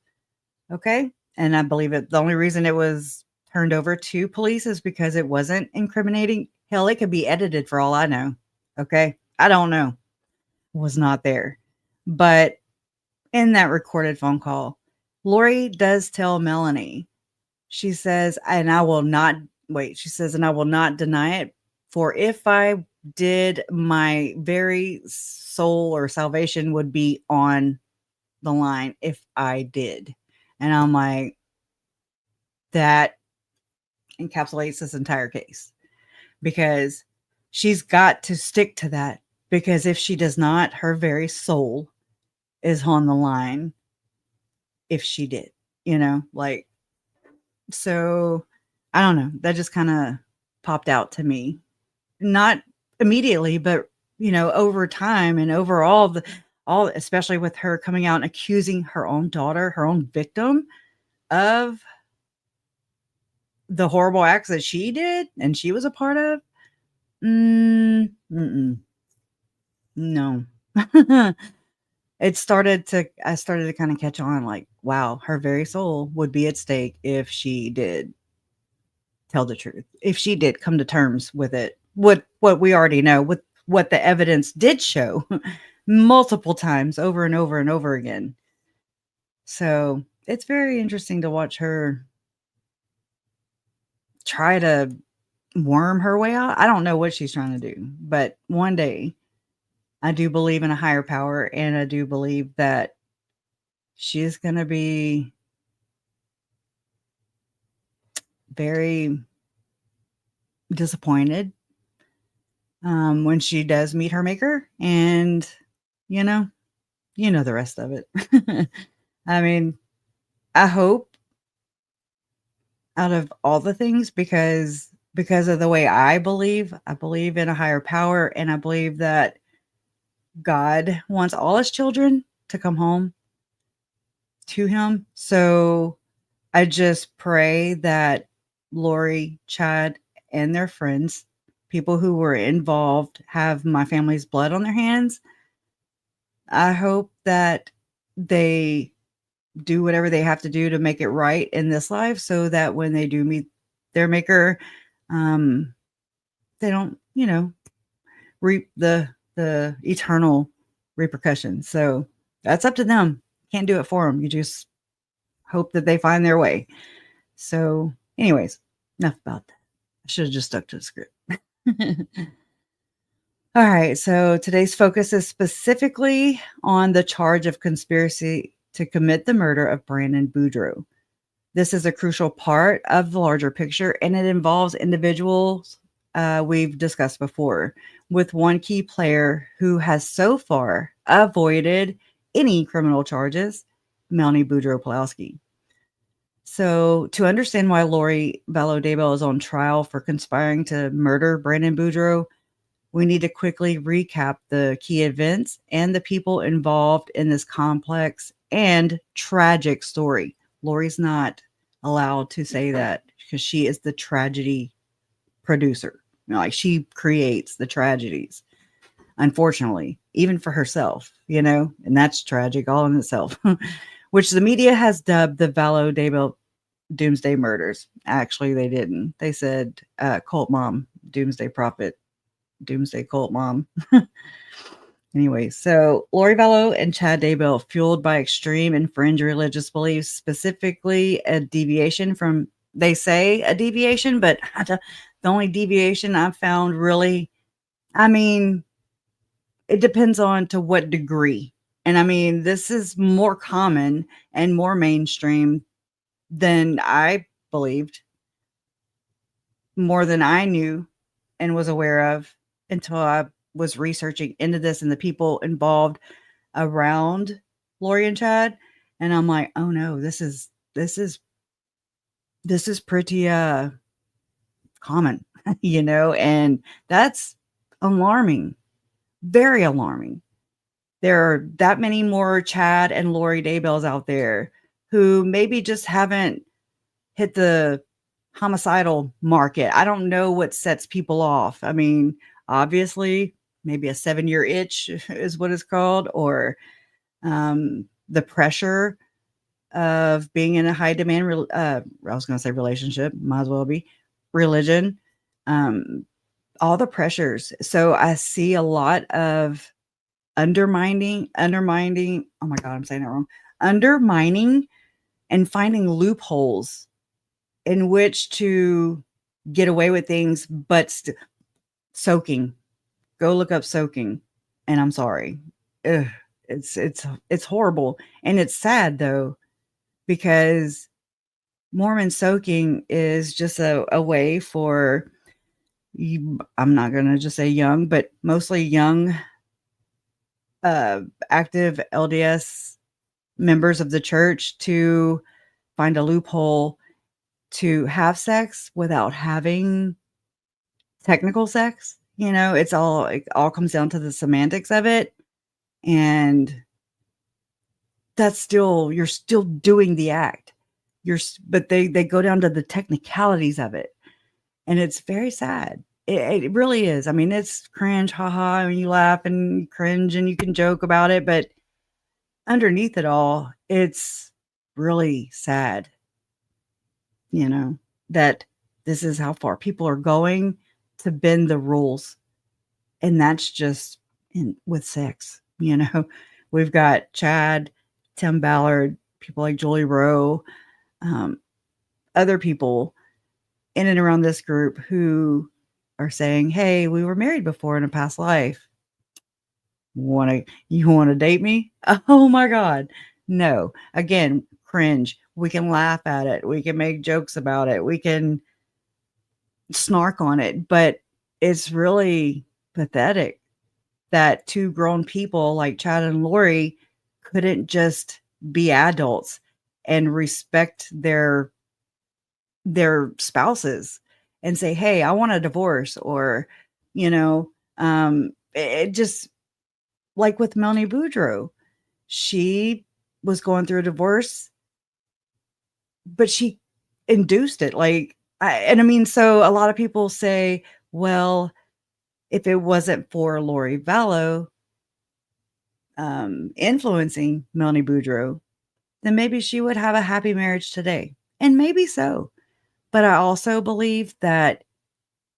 Okay. And I believe it. The only reason it was turned over to police is because it wasn't incriminating. Hell, it could be edited for all I know. Okay. I don't know. Was not there. But in that recorded phone call, Lori does tell Melanie, she says, and I will not deny it. For if I did, my very soul or salvation would be on the line if I did. And I'm like, that encapsulates this entire case, because she's got to stick to that, because if she does not, her very soul is on the line if she did, you know, like, so I don't know. That just kind of popped out to me. Not immediately, but you know, over time and overall, especially with her coming out and accusing her own daughter, her own victim, of the horrible acts that she did and she was a part of. No. I started to kind of catch on, like, wow, her very soul would be at stake if she did tell the truth, if she did come to terms with it, what we already know, with what the evidence did show multiple times, over and over and over again. So it's very interesting to watch her try to worm her way out. I don't know what she's trying to do, but one day I do believe in a higher power, and I do believe that she's going to be very disappointed when she does meet her maker, and you know the rest of it. I mean, I hope out of all the things because of the way I believe in a higher power, and I believe that God wants all his children to come home to him. So I just pray that Lori, Chad, and their friends, people who were involved, have my family's blood on their hands. I hope that they do whatever they have to do to make it right in this life so that when they do meet their maker, they don't, reap the eternal repercussions. So that's up to them. Can't do it for them. You just hope that they find their way. So anyways, enough about that. I should have just stuck to the script. All right. So today's focus is specifically on the charge of conspiracy to commit the murder of Brandon Boudreaux. This is a crucial part of the larger picture, and it involves individuals we've discussed before, with one key player who has so far avoided any criminal charges, Melani Boudreaux Pawlowski. So to understand why Lori Vallow Daybell is on trial for conspiring to murder Brandon Boudreaux, we need to quickly recap the key events and the people involved in this complex and tragic story. Lori's not allowed to say that because she is the tragedy producer. Like, she creates the tragedies, unfortunately, even for herself, and that's tragic all in itself, which the media has dubbed the Vallow Daybell Doomsday Murders. Actually, they didn't. They said cult mom, doomsday prophet, doomsday cult mom. Anyway, so Lori Vallow and Chad Daybell, fueled by extreme and fringe religious beliefs, specifically a deviation from, they say a deviation, but the only deviation I've found really, it depends on to what degree. And this is more common and more mainstream than I believed, more than I knew and was aware of until I was researching into this and the people involved around Lori and Chad. And I'm like, oh no, this is pretty common, and that's alarming, very alarming. There are that many more Chad and Lori Daybells out there who maybe just haven't hit the homicidal market. I don't know what sets people off. Obviously, maybe a 7-year itch is what it's called, or the pressure of being in a high demand, I was going to say relationship, might as well be religion, all the pressures. So I see a lot of undermining, oh my God, I'm saying that wrong. Undermining and finding loopholes in which to get away with things, but soaking. Go look up soaking. And I'm sorry. Ugh, it's horrible. And it's sad though, because Mormon soaking is just a way for, I'm not going to just say young, but mostly young, active LDS members of the church to find a loophole to have sex without having technical sex. It all comes down to the semantics of it. And you're still doing the act. But they go down to the technicalities of it. And it's very sad. It really is. It's cringe, haha, and you laugh and you cringe and you can joke about it. But underneath it all, it's really sad, that this is how far people are going to bend the rules. And that's just with sex, We've got Chad, Tim Ballard, people like Julie Rowe, other people in and around this group who are saying, hey, we were married before in a past life. You want to date me? Oh my God. No. Again, cringe. We can laugh at it. We can make jokes about it. We can snark on it, but it's really pathetic that two grown people like Chad and Lori couldn't just be adults and respect their their spouses and say, hey, I want a divorce, or, you know, it just, like with Melani Boudreaux, she was going through a divorce, but she induced it. So a lot of people say, well, if it wasn't for Lori Vallow influencing Melani Boudreaux, then maybe she would have a happy marriage today. And maybe so. But I also believe that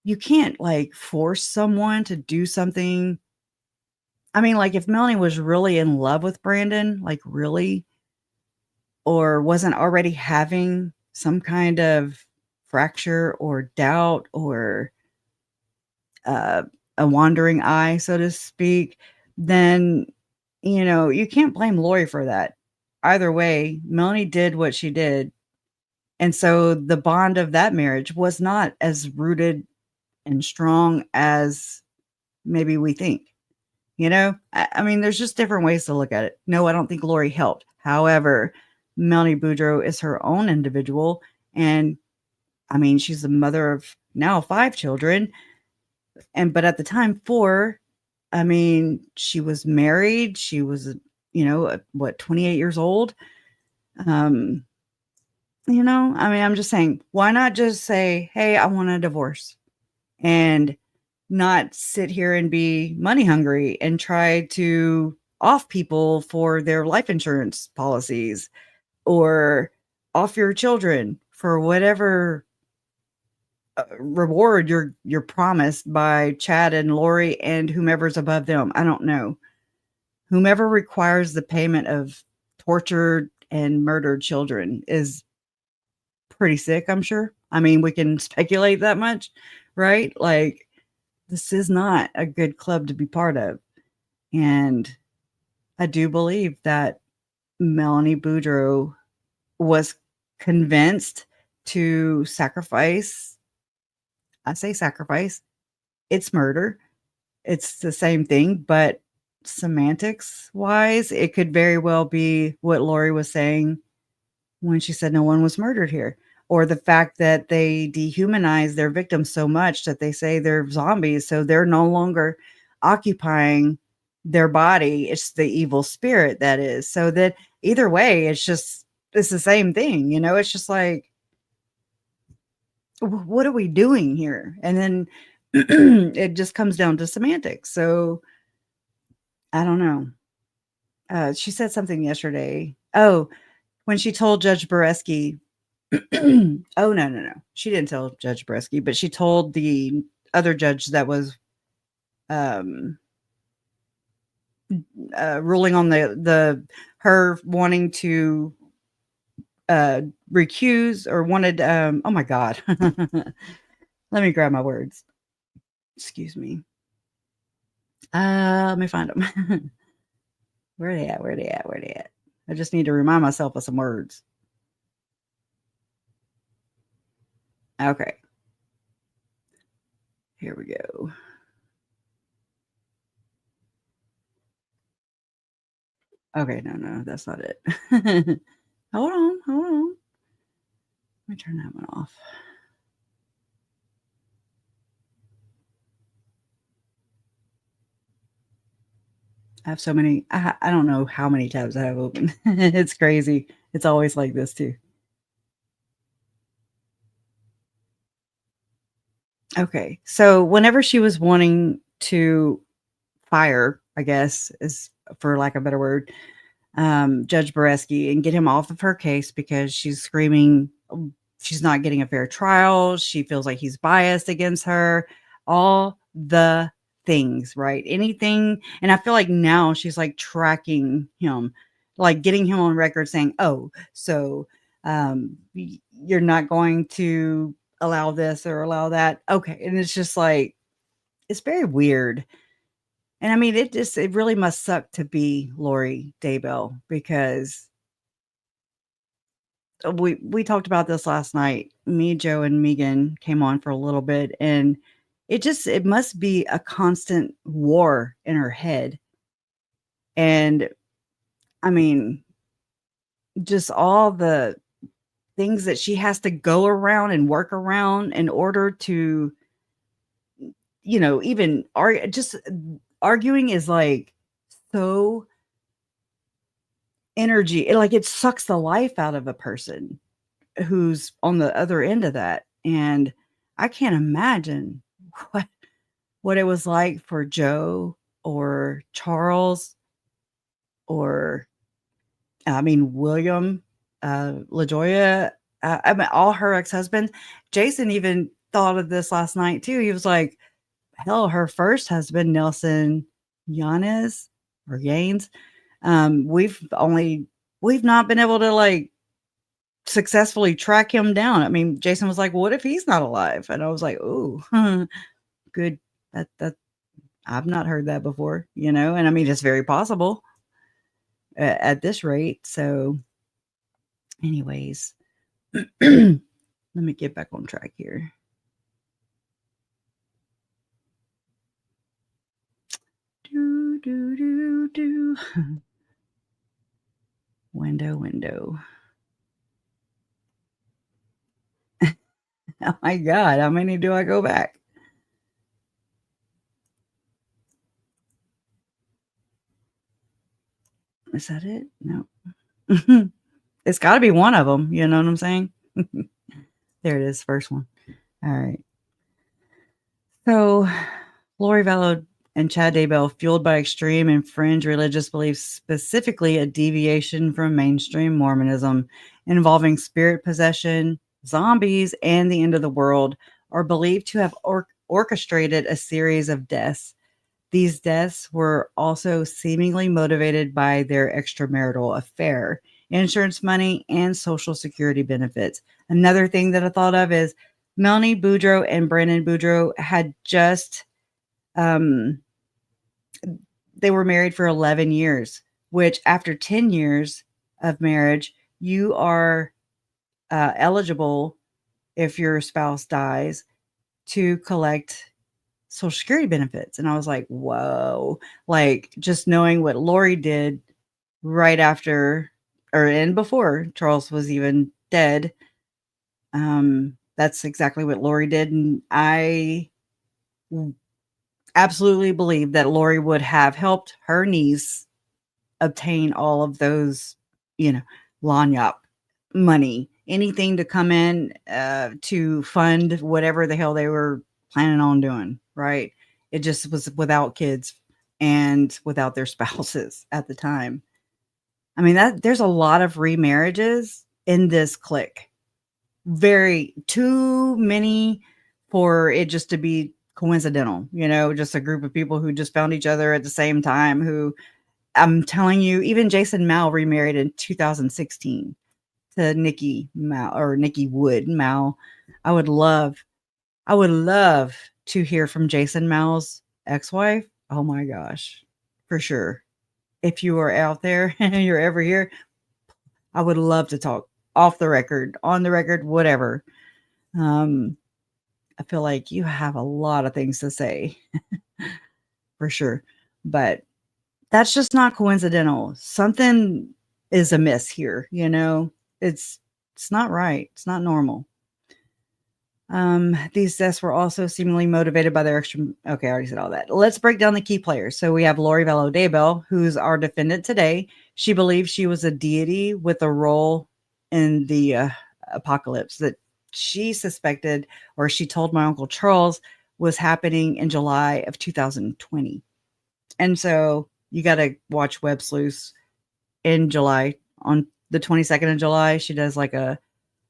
you can't like force someone to do something. I mean, like if Melanie was really in love with Brandon, like really, or wasn't already having some kind of fracture or doubt or a wandering eye, so to speak, then, you know, you can't blame Lori for that. Either way, Melanie did what she did. And so the bond of that marriage was not as rooted and strong as maybe we think. You know, I mean, there's just different ways to look at it. No, I don't think Lori helped. However, Melani Boudreaux is her own individual. And I mean, she's the mother of now 5 children. But at the time, 4. I mean, she was married. She was, 28 years old. I'm just saying, why not just say, hey, I want a divorce, and not sit here and be money hungry and try to off people for their life insurance policies, or off your children for whatever reward you're promised by Chad and Lori and whomever's above them. I don't know. Whomever requires the payment of tortured and murdered children is pretty sick, I'm sure. I mean, we can speculate that much, right? Like, this is not a good club to be part of. And I do believe that Melani Boudreaux was convinced to sacrifice. I say sacrifice. It's murder. It's the same thing, but semantics wise, it could very well be what Lori was saying when she said no one was murdered here. Or the fact that they dehumanize their victims so much that they say they're zombies, so they're no longer occupying their body. It's the evil spirit that is. So that either way, it's the same thing. It's just like, what are we doing here? And then it just comes down to semantics. So I don't know. She said something yesterday. Oh, when she told Judge Boreski, oh, no. She didn't tell Judge Boreski, but she told the other judge that was ruling on her wanting to recuse, or wanted, oh my God. Let me grab my words. Excuse me. Let me find them. Where are they at? I just need to remind myself of some words. Okay. Here we go. Okay, no, that's not it. Hold on. Let me turn that one off. I have so many. I don't know how many tabs I have open. It's crazy. It's always like this too. Okay, so whenever she was wanting to fire, I guess, is for lack of a better word, Judge Boreski, and get him off of her case because she's screaming she's not getting a fair trial. She feels like he's biased against her. All the things, right? Anything. And I feel like now she's like tracking him, like getting him on record saying, oh, so you're not going to allow this or allow that. Okay. And it's just like, it's very weird. And I mean, it really must suck to be Lori Daybell, because we talked about this last night. Me, Joe, and Megan came on for a little bit, and it must be a constant war in her head. And I mean, just all the things that she has to go around and work around in order to, even just arguing is like so energy. It sucks the life out of a person who's on the other end of that. And I can't imagine what it was like for Joe or Charles or William, LaJoya, all her ex-husbands. Jason even thought of this last night too. He was like, hell, her first husband, Nelson Yanez or Gaines, we've not been able to successfully track him down. Jason was like, what if he's not alive? And I was like, ooh, good. That I've not heard that before, and it's very possible at this rate. So anyways, let me get back on track here. Do. Window. Oh my God, how many do I go back? Is that it? No. It's got to be one of them. You know what I'm saying? There it is. First one. All right. So Lori Vallow and Chad Daybell, fueled by extreme and fringe religious beliefs, specifically a deviation from mainstream Mormonism involving spirit possession, zombies, and the end of the world, are believed to have orchestrated a series of deaths. These deaths were also seemingly motivated by their extramarital affair, insurance money, and Social Security benefits. Another thing that I thought of is Melani Boudreaux and Brandon Boudreaux had just, they were married for 11 years, which after 10 years of marriage, you are eligible, if your spouse dies, to collect Social Security benefits. And I was like, whoa, just knowing what Lori did right after and before Charles was even dead. That's exactly what Lori did. And I absolutely believe that Lori would have helped her niece obtain all of those, lanyap money, anything to come in to fund whatever the hell they were planning on doing. Right. It just was without kids and without their spouses at the time. There's a lot of remarriages in this clique. Very too many for it just to be coincidental, just a group of people who just found each other at the same time, who I'm telling you, even Jason Mal remarried in 2016 to Nikki Mal or Nikki Wood Mal. I would love to hear from Jason Mal's ex-wife. Oh my gosh, for sure. If you are out there and you're ever here, I would love to talk off the record, on the record, whatever. I feel like you have a lot of things to say for sure, but that's just not coincidental. Something is amiss here. It's not right. It's not normal. These deaths were also seemingly motivated by their extra. Okay, I already said all that. Let's break down the key players. So we have Lori Vallow Daybell, who's our defendant today. She believes she was a deity with a role in the apocalypse that she suspected, or she told my Uncle Charles, was happening in July of 2020. And so you got to watch Web Sleuths in July. On the 22nd of July, she does a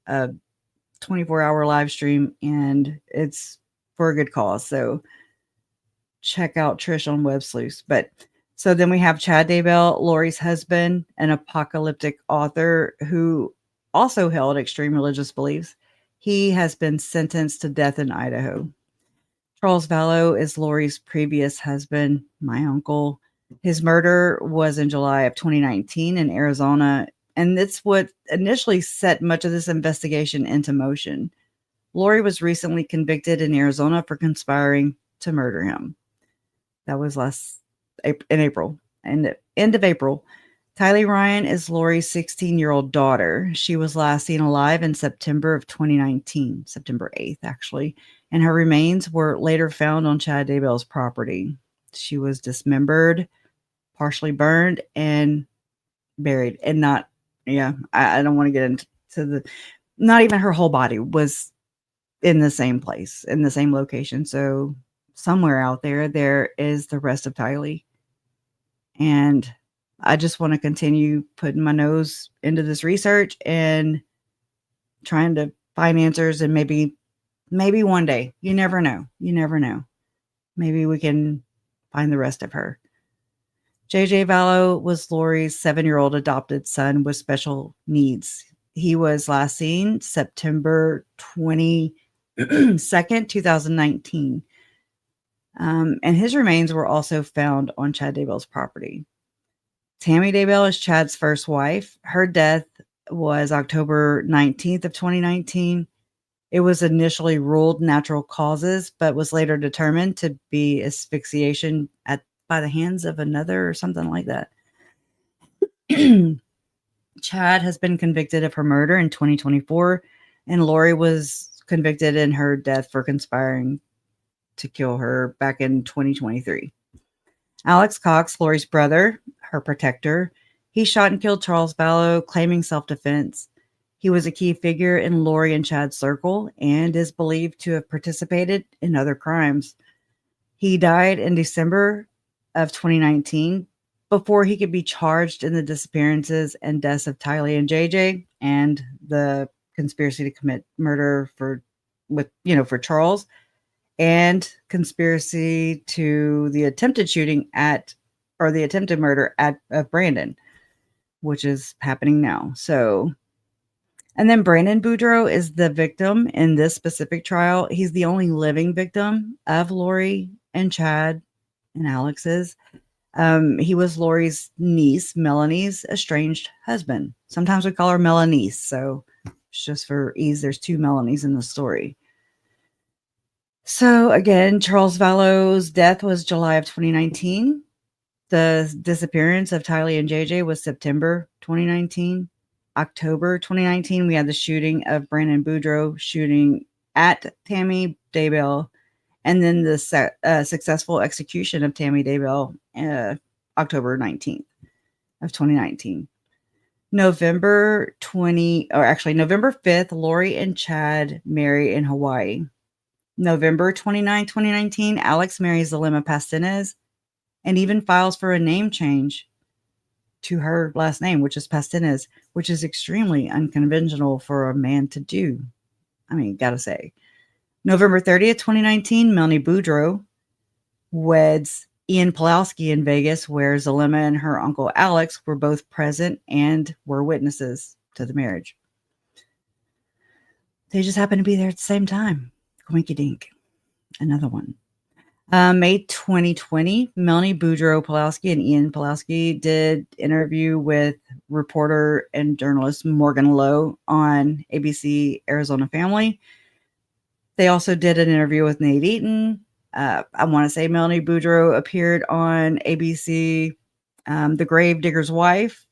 24-hour live stream, and it's for a good cause. So check out Trish on Web Sleuths. But so then we have Chad Daybell, Lori's husband, an apocalyptic author who also held extreme religious beliefs. He has been sentenced to death in Idaho. Charles Vallow is Lori's previous husband, my uncle. His murder was in July of 2019 in Arizona, and it's what initially set much of this investigation into motion. Lori was recently convicted in Arizona for conspiring to murder him. That was in April, and the end of April. Tylee Ryan is Lori's 16-year-old daughter. She was last seen alive in September of 2019, September 8th, actually, and her remains were later found on Chad Daybell's property. She was dismembered, partially burned, and buried. And I don't want to get into not even her whole body was in the same place, in the same location. So somewhere out there is the rest of Tylee. And I just want to continue putting my nose into this research and trying to find answers. And maybe one day, you never know. Maybe we can find the rest of her. JJ Vallow was Lori's 7-year-old adopted son with special needs. He was last seen September 22nd, 2019. And his remains were also found on Chad Daybell's property. Tammy Daybell is Chad's first wife. Her death was October 19th of 2019. It was initially ruled natural causes, but was later determined to be asphyxiation by the hands of another or something like that. Chad has been convicted of her murder in 2024, and Lori was convicted in her death for conspiring to kill her back in 2023. Alex Cox, Lori's brother, her protector, he shot and killed Charles Vallow, claiming self-defense. He was a key figure in Lori and Chad's circle and is believed to have participated in other crimes. He died in December of 2019 before he could be charged in the disappearances and deaths of Tylee and JJ and the conspiracy to commit murder for Charles, and conspiracy to the attempted shooting the attempted murder of Brandon, which is happening now. So, and then Brandon Boudreaux is the victim in this specific trial. He's the only living victim of Lori and Chad and Alex's. He was Lori's niece, Melanie's estranged husband. Sometimes we call her Melanie. So it's just for ease, there's 2 Melanies in the story. So again, Charles Vallow's death was July of 2019. The disappearance of Tylee and JJ was September 2019. October 2019, we had the shooting of Brandon Boudreaux shooting at Tammy Daybell, and then the successful execution of Tammy Daybell October 19th of 2019. November 5th, Lori and Chad marry in Hawaii. November 29, 2019, Alex marries Alyssa Pastinez and even files for a name change to her last name, which is Pastinez, which is extremely unconventional for a man to do. I mean, gotta say. November 30th, 2019, Melani Boudreaux weds Ian Pawlowski in Vegas, where Zalema and her uncle Alex were both present and were witnesses to the marriage. They just happened to be there at the same time. Winky dink. Another one. May 2020, Melani Boudreaux Pawlowski and Ian Pawlowski did interview with reporter and journalist Morgan Lowe on ABC Arizona Family. They also did an interview with Nate Eaton. I want to say Melani Boudreaux appeared on ABC, The Grave Digger's Wife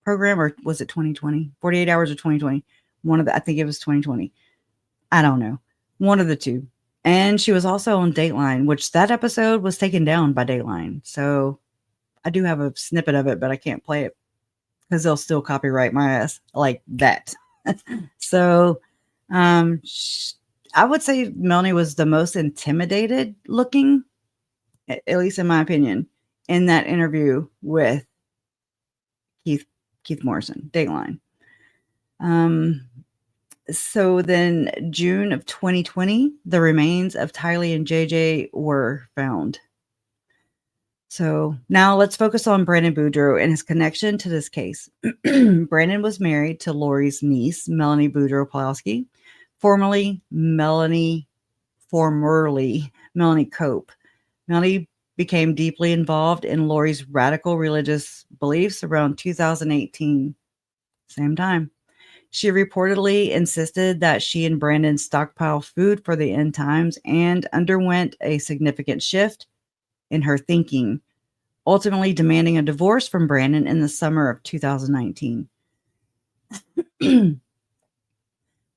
program, or was it 2020? 48 Hours or 2020? I think it was 2020. I don't know. One of the two. And she was also on Dateline, which that episode was taken down by Dateline. So I do have a snippet of it, but I can't play it because they'll still copyright my ass like that. So I would say Melanie was the most intimidated looking, at least in my opinion, in that interview with Keith Morrison, Dateline. So then June of 2020, the remains of Tylee and JJ were found. So now let's focus on Brandon Boudreaux and his connection to this case. Brandon was married to Lori's niece, Melani Boudreaux Pawlowski, formerly Melanie Cope. Melanie became deeply involved in Lori's radical religious beliefs around 2018. Same time. She reportedly insisted that she and Brandon stockpile food for the end times and underwent a significant shift in her thinking ultimately demanding a divorce from Brandon in the summer of 2019.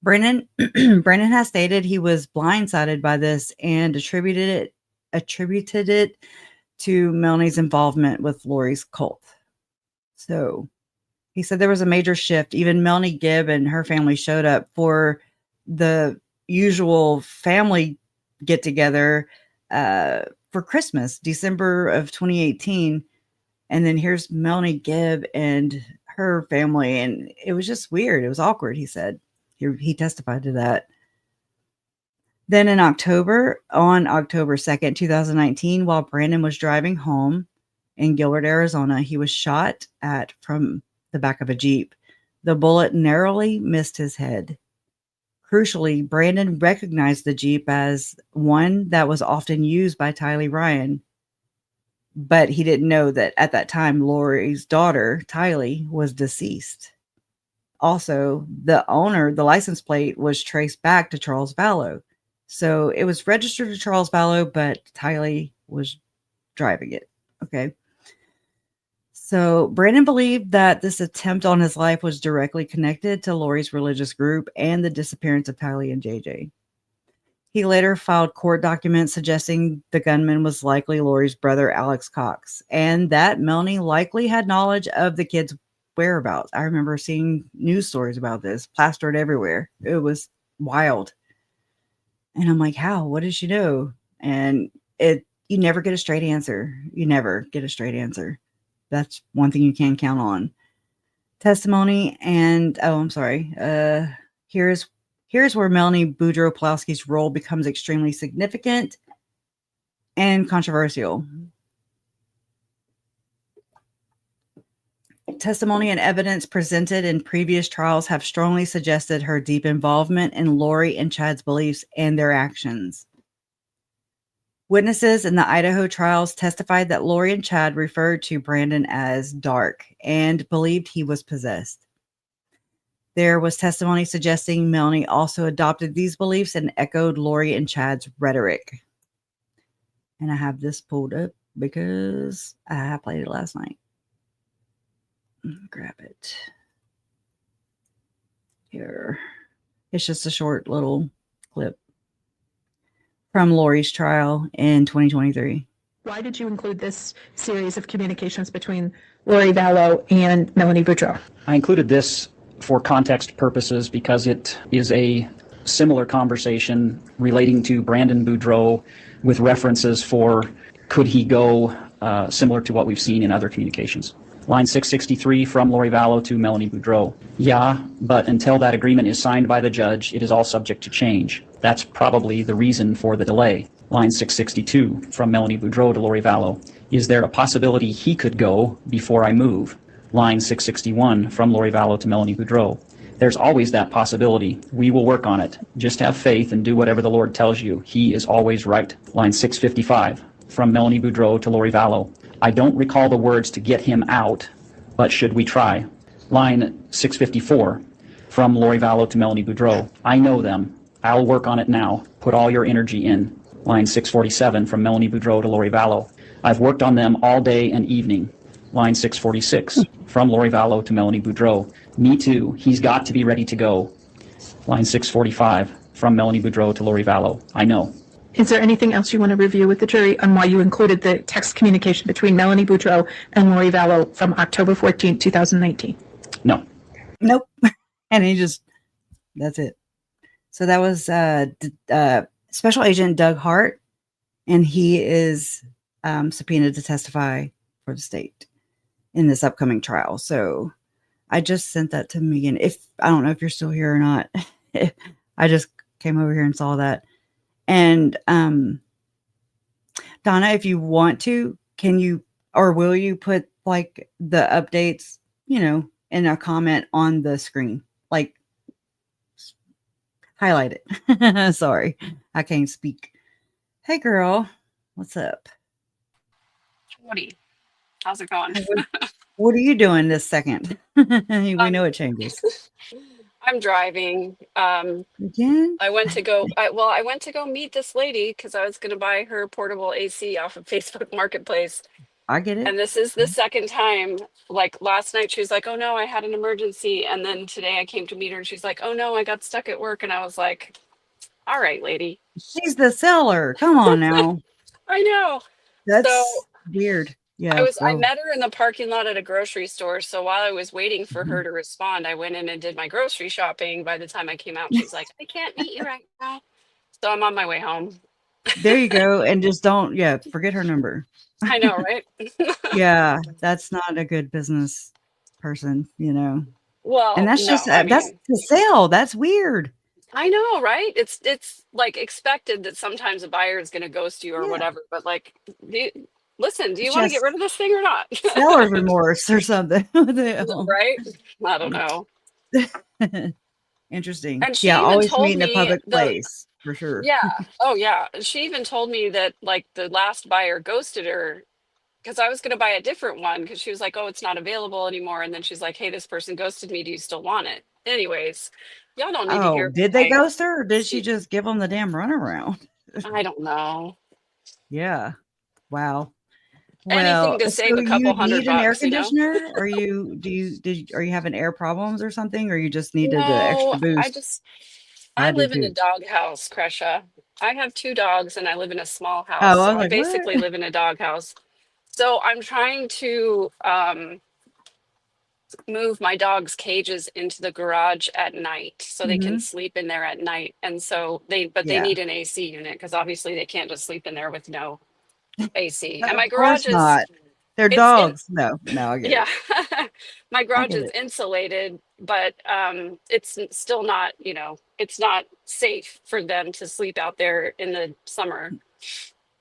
Brandon has stated he was blindsided by this and attributed it to Melani's involvement with Lori's cult. So he said there was a major shift. Even Melanie Gibb and her family showed up for the usual family get together for Christmas, December of 2018. And then here's Melanie Gibb and her family. And it was just weird. It was awkward, he said. He testified to that. Then on October 2nd, 2019, while Brandon was driving home in Gilbert, Arizona, he was shot at from the back of a Jeep. The bullet narrowly missed his head. Crucially, Brandon recognized the Jeep as one that was often used by Tylee Ryan, but he didn't know that at that time, Lori's daughter, Tylee, was deceased. Also, the license plate was traced back to Charles Vallow. So it was registered to Charles Vallow, but Tylee was driving it. Okay. So Brandon believed that this attempt on his life was directly connected to Lori's religious group and the disappearance of Tylee and JJ. He later filed court documents suggesting the gunman was likely Lori's brother, Alex Cox, and that Melanie likely had knowledge of the kids' whereabouts. I remember seeing news stories about this plastered everywhere. It was wild. And I'm like, how? What did she know? And you never get a straight answer. You never get a straight answer. That's one thing you can count on. Testimony and here's where Melani Boudreaux Pawlowski's role becomes extremely significant and controversial. Testimony and evidence presented in previous trials have strongly suggested her deep involvement in Lori and Chad's beliefs and their actions. Witnesses in the Idaho trials testified that Lori and Chad referred to Brandon as dark and believed he was possessed. There was testimony suggesting Melanie also adopted these beliefs and echoed Lori and Chad's rhetoric. And I have this pulled up because I played it last night. Grab it. Here. It's just a short little clip from Lori's trial in 2023. Why did you include this series of communications between Lori Vallow and Melani Boudreaux? I included this for context purposes because it is a similar conversation relating to Brandon Boudreaux with references for could he go similar to what we've seen in other communications. Line 663 from Lori Vallow to Melani Boudreaux. Yeah, but until that agreement is signed by the judge, it is all subject to change. That's probably the reason for the delay. Line 662 from Melani Boudreaux to Lori Vallow. Is there a possibility he could go before I move? Line 661 from Lori Vallow to Melani Boudreaux. There's always that possibility. We will work on it. Just have faith and do whatever the Lord tells you. He is always right. Line 655 from Melani Boudreaux to Lori Vallow. I don't recall the words to get him out, but should we try? Line 654 from Lori Vallow to Melani Boudreaux. I know them. I'll work on it now. Put all your energy in. Line 647 from Melani Boudreaux to Lori Vallow. I've worked on them all day and evening. Line 646 from Lori Vallow to Melani Boudreaux. Me too. He's got to be ready to go. Line 645 from Melani Boudreaux to Lori Vallow. I know. Is there anything else you want to review with the jury on why you included the text communication between Melani Boudreaux and Lori Vallow from October 14, 2019? No. Nope. And that's it. So that was Special Agent Doug Hart, and he is subpoenaed to testify for the state in this upcoming trial. So I just sent that to Megan. I don't know if you're still here or not. I just came over here and saw that. And Donna, if you want to, can you or will you put like the updates, in a comment on the screen? Like highlight it. Sorry, I can't speak. Hey girl, what's up? Woody, how's it going? What are you doing this second? We know it changes. I'm driving. Again? I went to go meet this lady because I was going to buy her portable AC off of Facebook Marketplace. I get it. And this is the second time. Like last night, she was like, "Oh no, I had an emergency." And then today I came to meet her and she's like, "Oh no, I got stuck at work." And I was like, "All right, lady." She's the seller. Come on now. I know. So That's weird. Yeah. I Well, met her in the parking lot at a grocery store. So while I was waiting for her to respond, I went in and did my grocery shopping. By the time I came out, she's like, "I can't meet you right now." So I'm on my way home. there you go. And just don't, forget her number. I know, right? Yeah. That's not a good business person, And Well, that's no, just, I that's mean, the sale. That's weird. I know, right? It's like expected that sometimes a buyer is going to ghost you or Yeah. whatever. But like, listen, do you It's want to get just rid of this thing or not? seller's remorse or something. What the hell? Right? I don't know. Interesting. And Yeah. she even Always meet told in a me public place for sure. yeah, oh yeah. She even told me that like the last buyer ghosted her because I was going to buy a different one because she was like, "Oh, it's not available anymore." And then she's like, "Hey, this person ghosted me. Do you still want it?" Anyways, y'all don't need to Oh, hear did they my. ghost her or did she just give them the damn runaround? I don't know. Yeah. Wow. Anything Well, to so save a you couple need an air $100, you know? conditioner? Or are you having air problems or something? Or you just needed the extra No, boost? I I do live in a too. dog house, Kresha. I have two dogs and I live in a small house. Oh, I So was I like, what? basically live in a dog house. So I'm trying to move my dog's cages into the garage at night so they can Hmm. sleep in there at night. And so they Yeah. need an AC unit because obviously they can't just sleep in there with no AC. And my Of garage course is not. They're it's in dogs. No, no, I get yeah. it. My I garage get is it. insulated, but it's still not, it's not safe for them to sleep out there in the summer.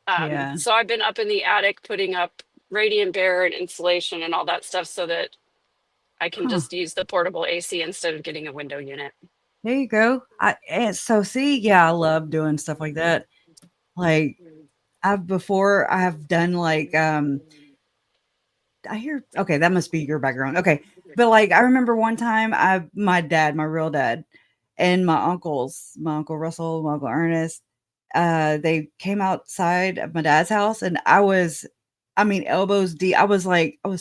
Yeah. So I've been up in the attic putting up radiant bear and insulation and all that stuff so that I can Huh. just use the portable AC instead of getting a window unit. There you go. And so see, yeah, I love doing stuff like that. Like I have done like I hear okay, that must be your background. Okay. But like I remember one time my dad, my real dad, and my uncles, my Uncle Russell, my Uncle Ernest, they came outside of my dad's house and I mean elbows deep. I was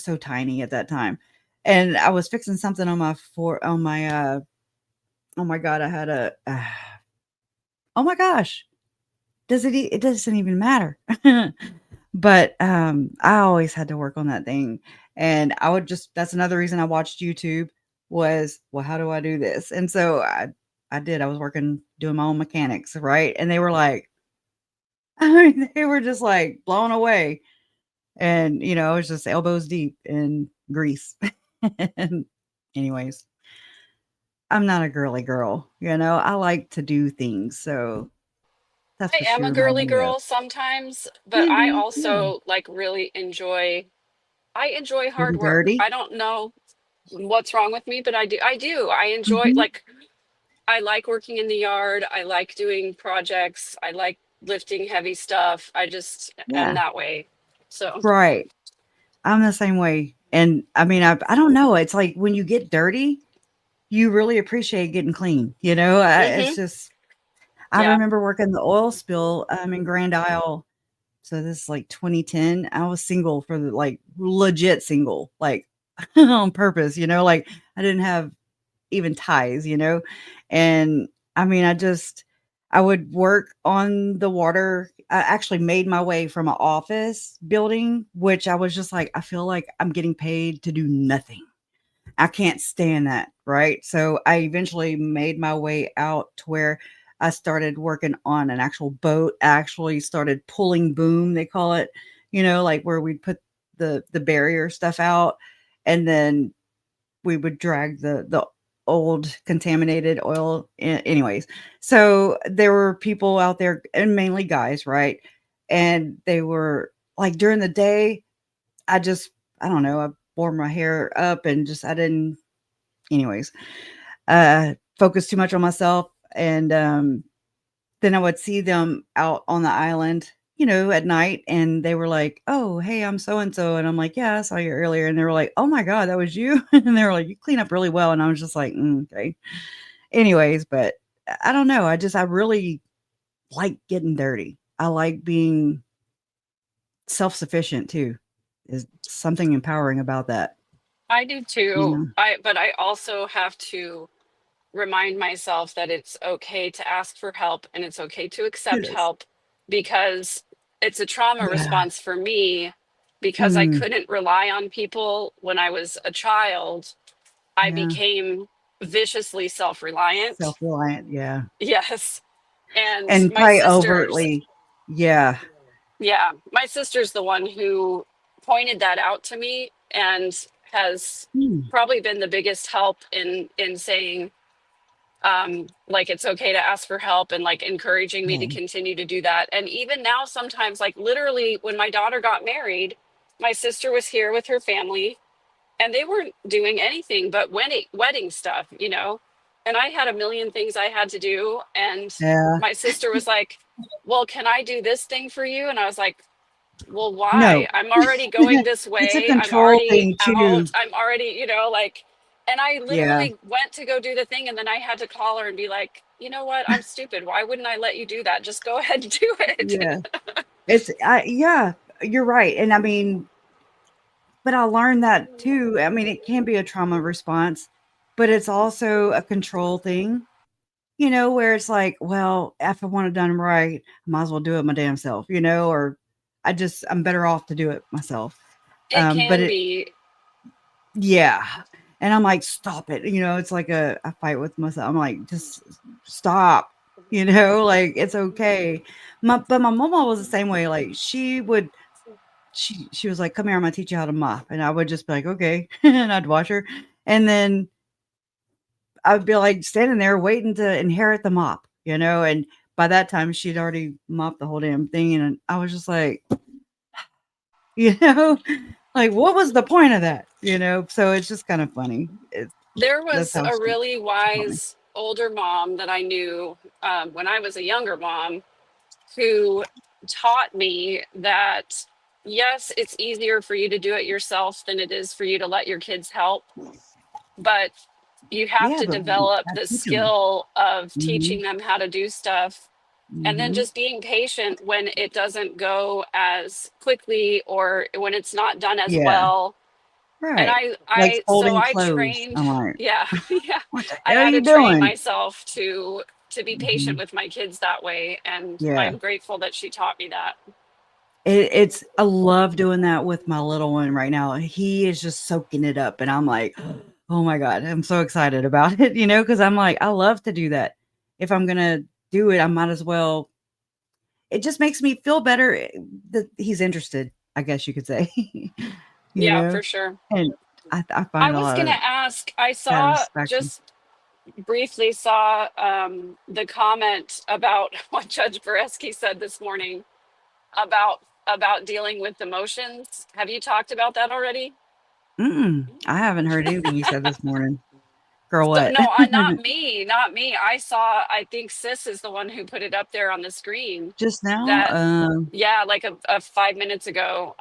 so tiny at that time. And I was fixing something on my oh my god, I had a oh my gosh. It doesn't even matter. But, I always had to work on that thing, and I would just that's another reason I watched YouTube was, "Well, how do I do this?" And so I did, I was working doing my own mechanics, right? And they were like I mean, they were just, like, blown away, and, it was just elbows deep in grease. And anyways, I'm not a girly girl, I like to do things, so that's I for am a sure my girly way up. girl sometimes, but I Maybe, yeah. also like really I enjoy hard Getting work. dirty? I don't know what's wrong with me, but I do. I do. I enjoy Mhm. like I like working in the yard. I like doing projects. I like lifting heavy stuff. I just am Yeah. that way. So, Right. I'm the same way. And I mean, I don't know. It's like when you get dirty, you really appreciate getting clean. It's hmm just, I yeah. remember working the oil spill in Grand Isle. So this is like 2010. I was single for the like legit single, like on purpose, like I didn't have even ties, and I mean, I would work on the water. I actually made my way from an office building, which I was just like, I feel like I'm getting paid to do nothing. I can't stand that, right? So I eventually made my way out to where I started working on an actual boat. I actually started pulling boom, they call it, like where we'd put the barrier stuff out, and then we would drag the old contaminated oil anyways. So there were people out there and mainly guys, right? And they were like during the day, I just I don't know, I wore my hair up and just I didn't anyways, focus too much on myself. And then I would see them out on the island, at night, and they were like, "Oh, hey, I'm so and so," and I'm like, "Yeah, I saw you earlier," and they were like, "Oh my god, that was you," and they were like, "You clean up really well," and I was just like, "Okay." Anyways, but I don't know. I really like getting dirty. I like being self sufficient too. is something empowering about that. I do too. You know? But I also have to remind myself that it's okay to ask for help and it's okay to accept Yes. help, because it's a trauma Yeah. response for me, because I Mm, couldn't rely on people when I was a child. I yeah. became viciously self-reliant. Self-reliant. Yeah. Yes. And And my probably sisters, overtly. Yeah. yeah, my sister's the one who pointed that out to me and has Mm, probably been the biggest help in saying, like, it's okay to ask for help, and like encouraging me to yeah. continue to do that. And even now, sometimes, like literally when my daughter got married, my sister was here with her family and they weren't doing anything but wedding stuff, you know, and I had a million things I had to do. And Yeah. my sister was like, well, can I do this thing for you? And I was like, well, No. why? I'm already going this It's a way. I'm control already thing too. out. I'm already, you know, like, and I Yeah. literally went to go do the thing. And then I had to call her and be like, you know what? I'm stupid. Why wouldn't I let you do that? Just go ahead and do Yeah. it. Yeah, you're right. And I mean, but I learned that too. I mean, it can be a trauma response, but it's also a control thing, where it's like, well, if I want it done right, I might as well do it my damn self, or I'm better off to do it myself. It But can be. yeah. And I'm like, stop it. It's like a fight with myself. I'm like, just stop, like it's okay. But my mama was the same way. Like she was like, come here, I'm gonna teach you how to mop. And I would just be like, okay. And I'd watch her. And then I'd be like standing there waiting to inherit the mop, and by that time she'd already mopped the whole damn thing. And I was just like, you know, like what was the point of that? So it's just kind of funny. There That's was how a she really taught me. wise older mom that I knew when I was a younger mom, who taught me that yes, it's easier for you to do it yourself than it is for you to let your kids help, but you have Yeah, to but we develop gotta the teach 'em. skill of Mhm, teaching them how to do stuff, and then mhm. just being patient when it doesn't go as quickly or when it's not done as Yeah, well. And right. I Like I so folding I clothes. trained, I'm like, yeah, yeah. what the I hell are had to you train doing? myself to be patient Mhm. with my kids that way, and Yeah. I'm grateful that she taught me that. I love doing that with my little one right now. He is just soaking it up, and I'm like, oh my God, I'm so excited about it, because I'm like, I love to do that. If I'm gonna do it, I might as well. It just makes me feel better that he's interested, I guess you could say, you Yeah, know, for sure. and I I find a was lot gonna of ask, I saw satisfaction. just briefly saw the comment about what Judge Bareski said this morning about dealing with emotions. Have you talked about that already? I haven't heard anything you said this morning. Girl, So, what? no, not me, not me. I saw, I think Sis is the one who put it up there on the screen Just now? that, yeah, like a 5 minutes ago,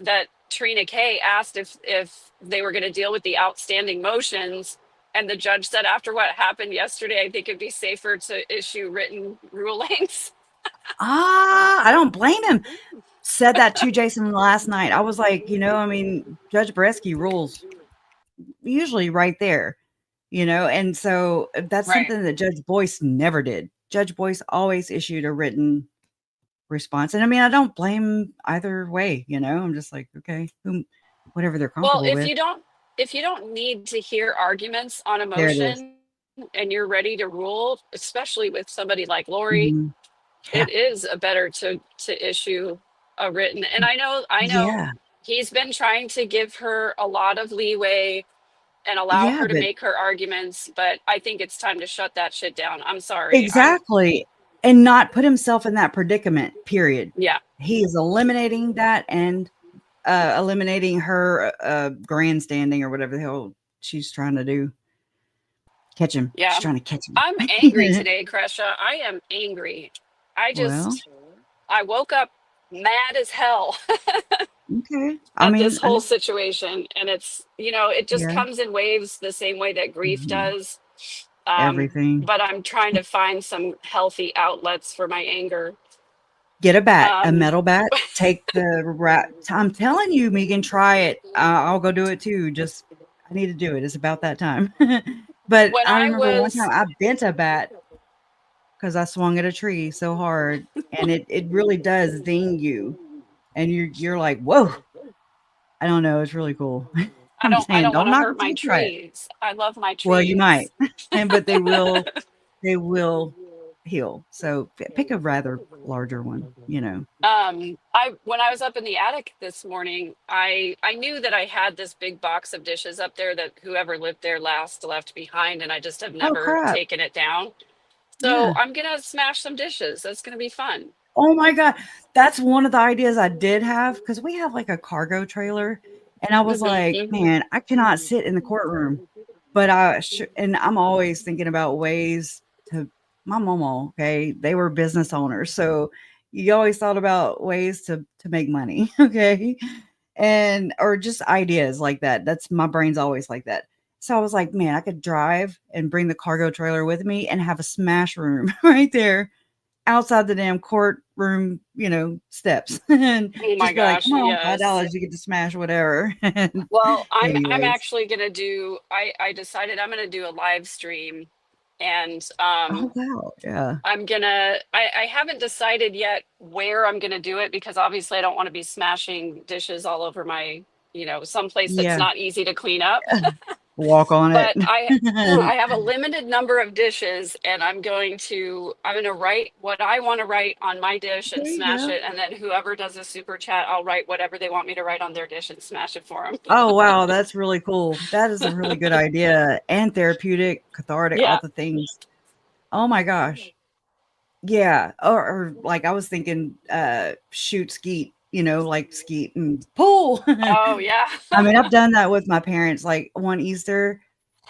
that Trina K asked if they were going to deal with the outstanding motions. And the judge said, after what happened yesterday, I think it'd be safer to issue written rulings. I don't blame him. Said that to Jason last night. I was like, I mean, Judge Bresky rules usually right there, and so that's Right. something that Judge Boyce never did. Judge Boyce always issued a written response. And I mean, I don't blame either way, I'm just like, okay, whatever they're Well, comfortable with. if you don't need to hear arguments on There it is. emotion and you're ready to rule, especially with somebody like Lori, Mhm. Yeah. it is a better to issue a written. And I know Yeah. he's been trying to give her a lot of leeway and allow Yeah, her to but make her arguments, but I think it's time to shut that shit down. I'm sorry. exactly. And not put himself in that predicament, period. Yeah. He is eliminating that and eliminating her grandstanding or whatever the hell she's trying to do. Catch him. Yeah. She's trying to catch I'm angry him. today, Kresha. I am angry. I Well, just I woke up mad as hell okay. I at mean, this whole situation, and it's, it just yeah. comes in waves the same way that grief Mhm. does. Everything. But I'm trying to find some healthy outlets for my anger. Get a bat, a um metal bat. take the rat. I'm telling you, Megan, try it. I'll go do it too. Just I need to do it. It's about that time. But When I I remember one was time I bent a bat because I swung at a tree so hard, and it really does ding you, and you're like, whoa. I don't know. It's really cool. I I'm don't I saying, don't want don't to knock hurt it till my you try it. trees. I love my Well, you might, trees. and but they will heal. So pick a rather larger one. You know. I when I was up in the attic this morning, I knew that I had this big box of dishes up there that whoever lived there last left behind, and I just have Oh never crap! taken it down. So Yeah. I'm gonna smash some dishes. That's gonna be fun. Oh my god, that's one of the ideas I did have because we have like a cargo trailer, and I was like, Hmm. man, I cannot sit in the courtroom, but and I'm always thinking about ways to. My mama, okay, they were business owners, so you always thought about ways to make money, okay, and or just ideas like that. That's my brain's always like that. So I was like, man, I could drive and bring the cargo trailer with me and have a smash room right there outside the damn courtroom, steps and Oh my just be like, gosh, come on, yes. $5, you get to smash whatever. And Well, I'm anyways, actually gonna do. I decided I'm gonna do a live stream, and oh wow, yeah, I'm gonna. I haven't decided yet where I'm gonna do it because obviously I don't want to be smashing dishes all over my, someplace that's yeah, not easy to clean up. walk on it. But I have a limited number of dishes, and I'm going to write what I want to write on my dish and There you smash go. it, and then whoever does a super chat, I'll write whatever they want me to write on their dish and smash it for them. Oh wow, that's really cool. That is a really good idea, and therapeutic, cathartic, all Yeah. the things. Oh my gosh. Yeah, or like I was thinking, shoot skeet, like skeet and pull. Oh yeah. I mean, I've done that with my parents. Like one Easter,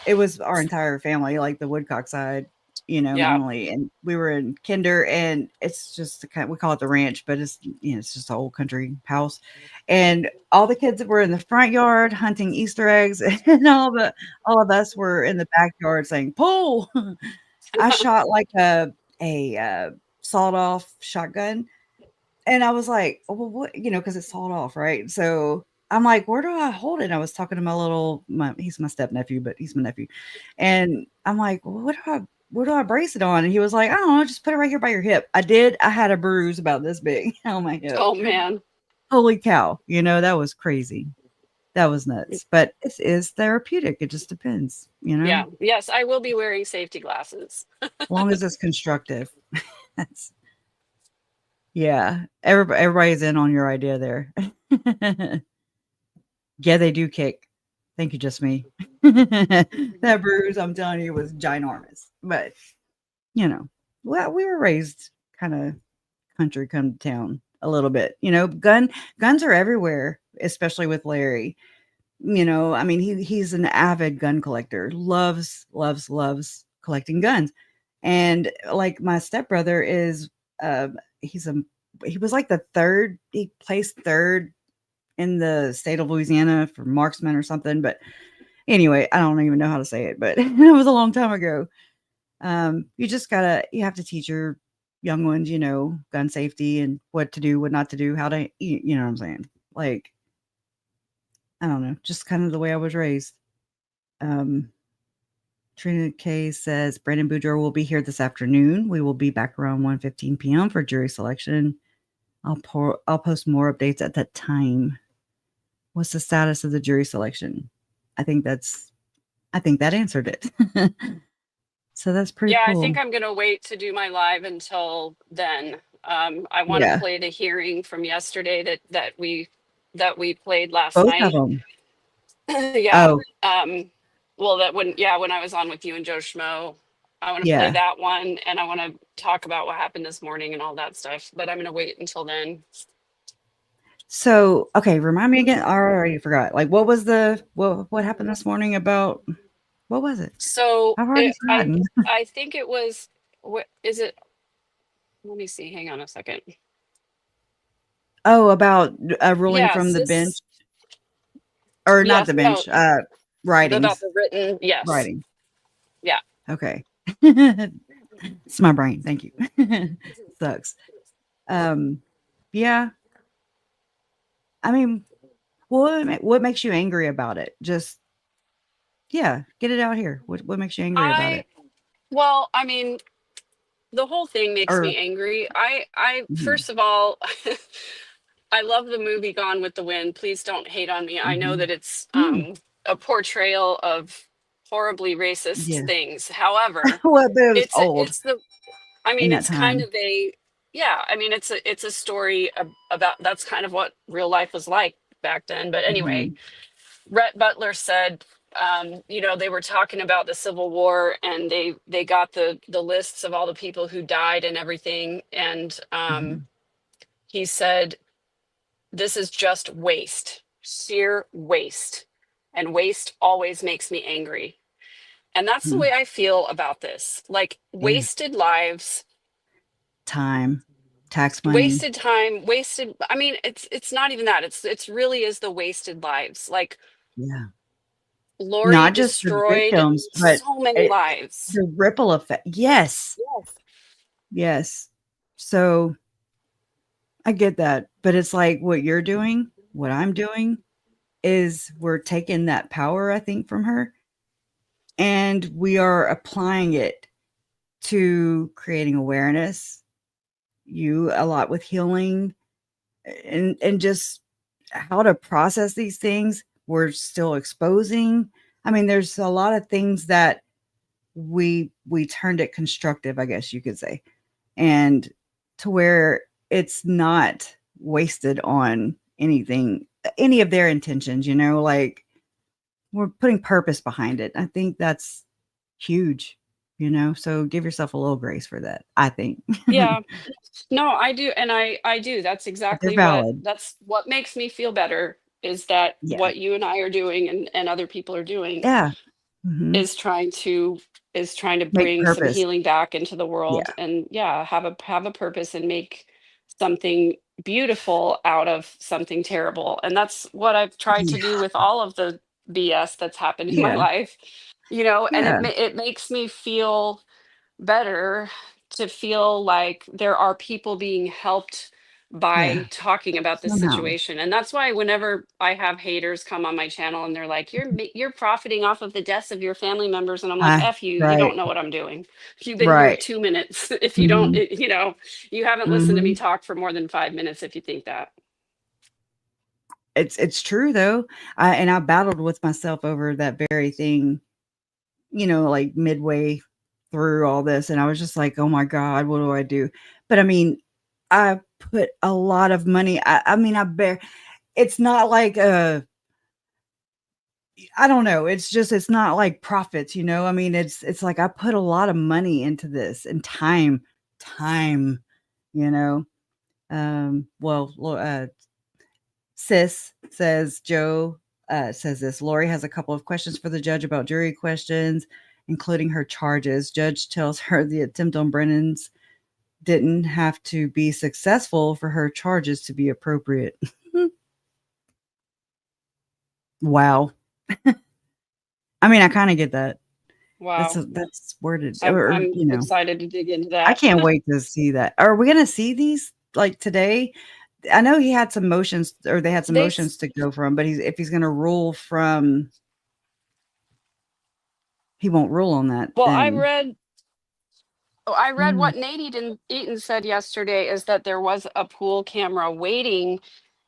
it was our entire family, like the Woodcock side, Yeah. mainly. And we were in kinder, and it's just we call it the ranch, but it's just an old country house. And all the kids that were in the front yard hunting Easter eggs, and all of us were in the backyard saying, pull. I shot like a sawed off shotgun, and I was like, "Oh, well, what?" Because it's sawed off, right? So I'm like, "Where do I hold it?" And I was talking to he's my step nephew, but he's my nephew, and I'm like, well, where do I brace it on? And he was like, I don't know, just put it right here by your hip. I did. I had a bruise about this big on my hip. Oh man. Holy cow! That was crazy. That was nuts. But it is therapeutic. It just depends, Yeah. Yes, I will be wearing safety glasses. as long as it's constructive. That's Yeah, everybody's in on your idea there. Yeah, they do kick. Thank you, just me. That bruise, I'm telling you, was ginormous. But well, we were raised kind of country come to town a little bit. Guns are everywhere, especially with Larry. I mean, he's an avid gun collector, loves, loves, loves collecting guns. And like my stepbrother is, he's he was like he placed third in the state of Louisiana for marksman or something. But anyway, I don't even know how to say it, but it was a long time ago. You have to teach your young ones, gun safety and what to do, what not to do, how to, you know what I'm saying? Like, I don't know, just kind of the way I was raised. Trina K says Brandon Boudreaux will be here this afternoon. We will be back around 1:15 p.m. for jury selection. I'll post more updates at that time. What's the status of the jury selection? I think that answered it. So that's pretty Yeah, I cool. think I'm gonna wait to do my live until then. I want to Yeah. play the hearing from yesterday that we played last Both night. of them. Yeah. Oh, Well, when I was on with you and Joe Schmo, I want to play yeah. that one, and I want to talk about what happened this morning and all that stuff. But I'm gonna wait until then. So, okay, remind me again. I already forgot. Like, what was what happened this morning about? What was it? So I've already forgotten. I think it was. What is it? Let me see. Hang on a second. Oh, about a ruling Yes, from the bench, or not the no, bench? Writings. about the written. Yes. Writing. Yeah. Okay. It's my brain. Thank you. Sucks. Yeah. I mean, what makes you angry about it? Just, yeah, get it out here. What makes you angry about it? Well, I mean, the whole thing makes Or me angry. I mhm, first of all, I love the movie Gone with the Wind. Please don't hate on me. I know mhm. that it's Mm, a portrayal of horribly racist yeah. things. However, Well, but it was old it's the I in mean, that it's kind time. of a yeah, I mean it's a story about that's kind of what real life was like back then. But anyway, Mhm, Rhett Butler said you know, they were talking about the Civil War and they got the lists of all the people who died and everything and mhm, he said this is just waste, sheer waste. And waste always makes me angry. And that's the mhm. way I feel about this. Like Yeah. wasted lives, Time, tax money. wasted time, wasted I mean it's not even that. It's really is the wasted lives. Like Yeah. Lori Not just the destroyed victims, but so many it lives. the ripple effect. Yes. Yes. Yes. So, I get that, but it's like what you're doing, what I'm doing is we're taking that power, I think, from her, and we are applying it to creating awareness, you a lot with healing and just how to process these things. We're still exposing. I mean, there's a lot of things that we turned it constructive, I guess you could say, and to where it's not wasted on anything, any of their intentions, like we're putting purpose behind it. I think that's huge, so give yourself a little grace for that, I think. Yeah. No, I do, and I do. But they're valid. That's what makes me feel better is that Yeah. what you and I are doing and other people are doing Yeah. Mhm. is trying to Make bring some purpose. healing back into the world Yeah. and yeah, have a purpose and make something beautiful out of something terrible. And that's what I've tried to do Yeah. with all of the BS that's happened in my Yeah. life. You know, and Yeah. it makes me feel better to feel like there are people being helped Yeah. by talking about this Somehow. situation. And that's why whenever I have haters come on my channel and they're like, you're profiting off of the deaths of your family members. And I'm like, F you, you don't Right. know what I'm doing. If you've been here Right. 2 minutes, if you don't, Mhm. you know, you haven't listened to me Mhm. talk for more than 5 minutes if you think that. It's true though. I battled with myself over that very thing, like midway through all this, and I was just like, "Oh my god, what do I do?" But I mean, I put a lot of money. I mean, it's not like I don't know. It's not like profits, I mean, it's like I put a lot of money into this and time, you know. Well, Sis says Joe says this. Lori has a couple of questions for the judge about jury questions, including her charges. Judge tells her the attempt on Brennan's didn't have to be successful for her charges to be appropriate. Wow. I mean, I kind of get that. Wow. That's worded, I'm or excited to dig into I that. can't wait to see that. Are we gonna see these like today? I know he had some motions, or they had some They motions to go from, but if he's gonna rule from, he won't rule on that well, then. I read Mm, what Nate Eaton said yesterday is that there was a pool camera waiting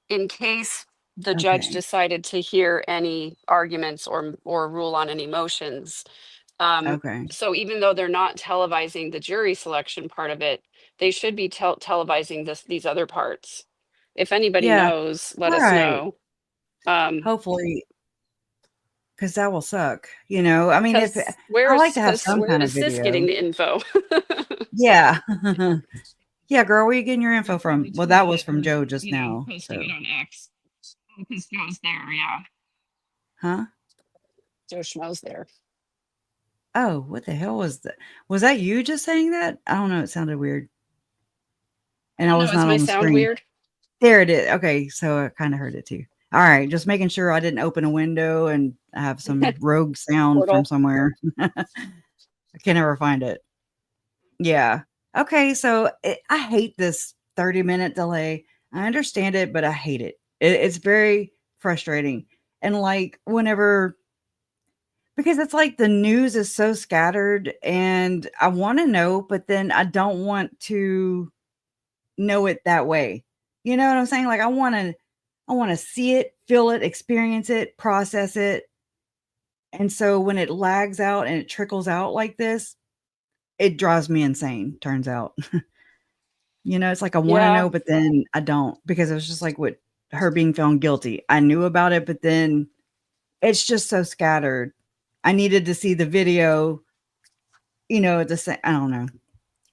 in case the judge okay, decided to hear any arguments or rule on any motions. okay. So even though they're not televising the jury selection part of it, they should be televising these other parts. If anybody Yeah, knows, let us right. know. Um, Hopefully, because that will suck, I mean, if because I like to have some where kind of is sis getting video. the info? Yeah. Yeah, girl, where you getting your info from? Probably Well, that tweeting was it from and, Joe just now, posting so. it on X. Because Joe's there, yeah. Huh? Joe Schmo's there. Oh, what the hell was that? Was that you just saying that? I don't know, it sounded weird, and I I don't know. was Is not my on the sound screen. weird? There it is. Okay, so I kinda heard it too. Alright, just making sure I didn't open a window and have some rogue sound from Portal. somewhere. I can never find it. Yeah. Okay, so I hate this 30-minute delay. I understand it, but I hate it. It's very frustrating. And like whenever, because it's like the news is so scattered and I want to know, but then I don't want to know it that way. You know what I'm saying? Like I want to see it, feel it, experience it, process it. And so when it lags out and it trickles out like this, it drives me insane, turns out. It's like I want to Yeah. know, but then I don't, because it was just like with her being found guilty. I knew about it, but then it's just so scattered. I needed to see the video, at the same, I don't know.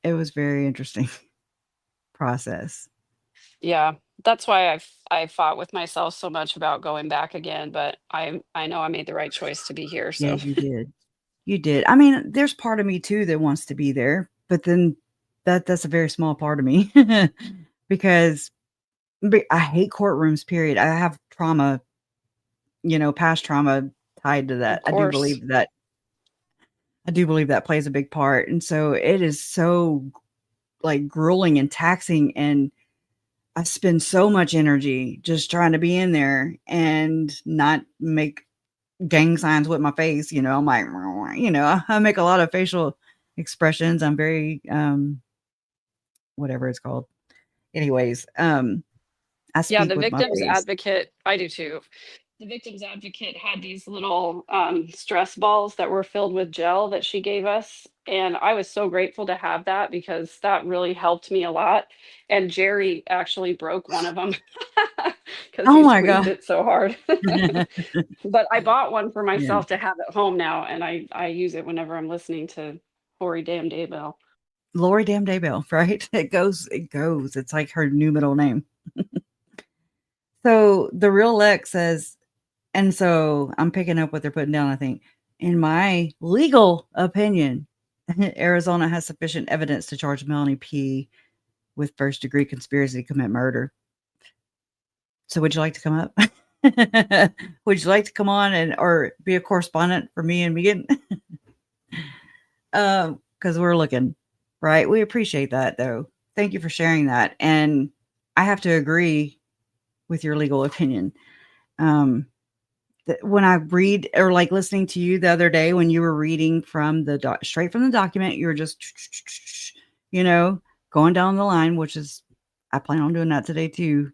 It was very interesting process. Yeah. That's why I fought with myself so much about going back again, but I know I made the right choice to be here. Yeah, So you did. You did. I mean, there's part of me too that wants to be there, but then that's a very small part of me because I hate courtrooms, period. I have trauma, past trauma tied to of that. I do course. believe that. I do believe that plays a big part. And so it is so like grueling and taxing. And I spend so much energy just trying to be in there and not make gang signs with my face. I'm like, I make a lot of facial expressions. I'm very, whatever it's called. Anyways, I Yeah, speak the with my victim's face. advocate, I do too. The victim's advocate had these little stress balls that were filled with gel that she gave us. And I was so grateful to have that because that really helped me a lot. And Jerry actually broke one of them because Oh he my squeezed God. it so hard. But I bought one for Yeah. myself to have at home now. And I use it whenever I'm listening to Lori Daybell. Lori Daybell, right? It goes. It's like her new middle name. So the real Lex says, and so I'm picking up what they're putting down, I think. In my legal opinion, Arizona has sufficient evidence to charge Melani P with first degree conspiracy to commit murder. So would you like to come up? Would you like to come on or be a correspondent for me and Megan? Because we're looking, right? We appreciate that though. Thank you for sharing that. And I have to agree with your legal opinion. When I read or like listening to you the other day when you were reading from straight from the document, you were just, going down the line, which is, I plan on doing that today too.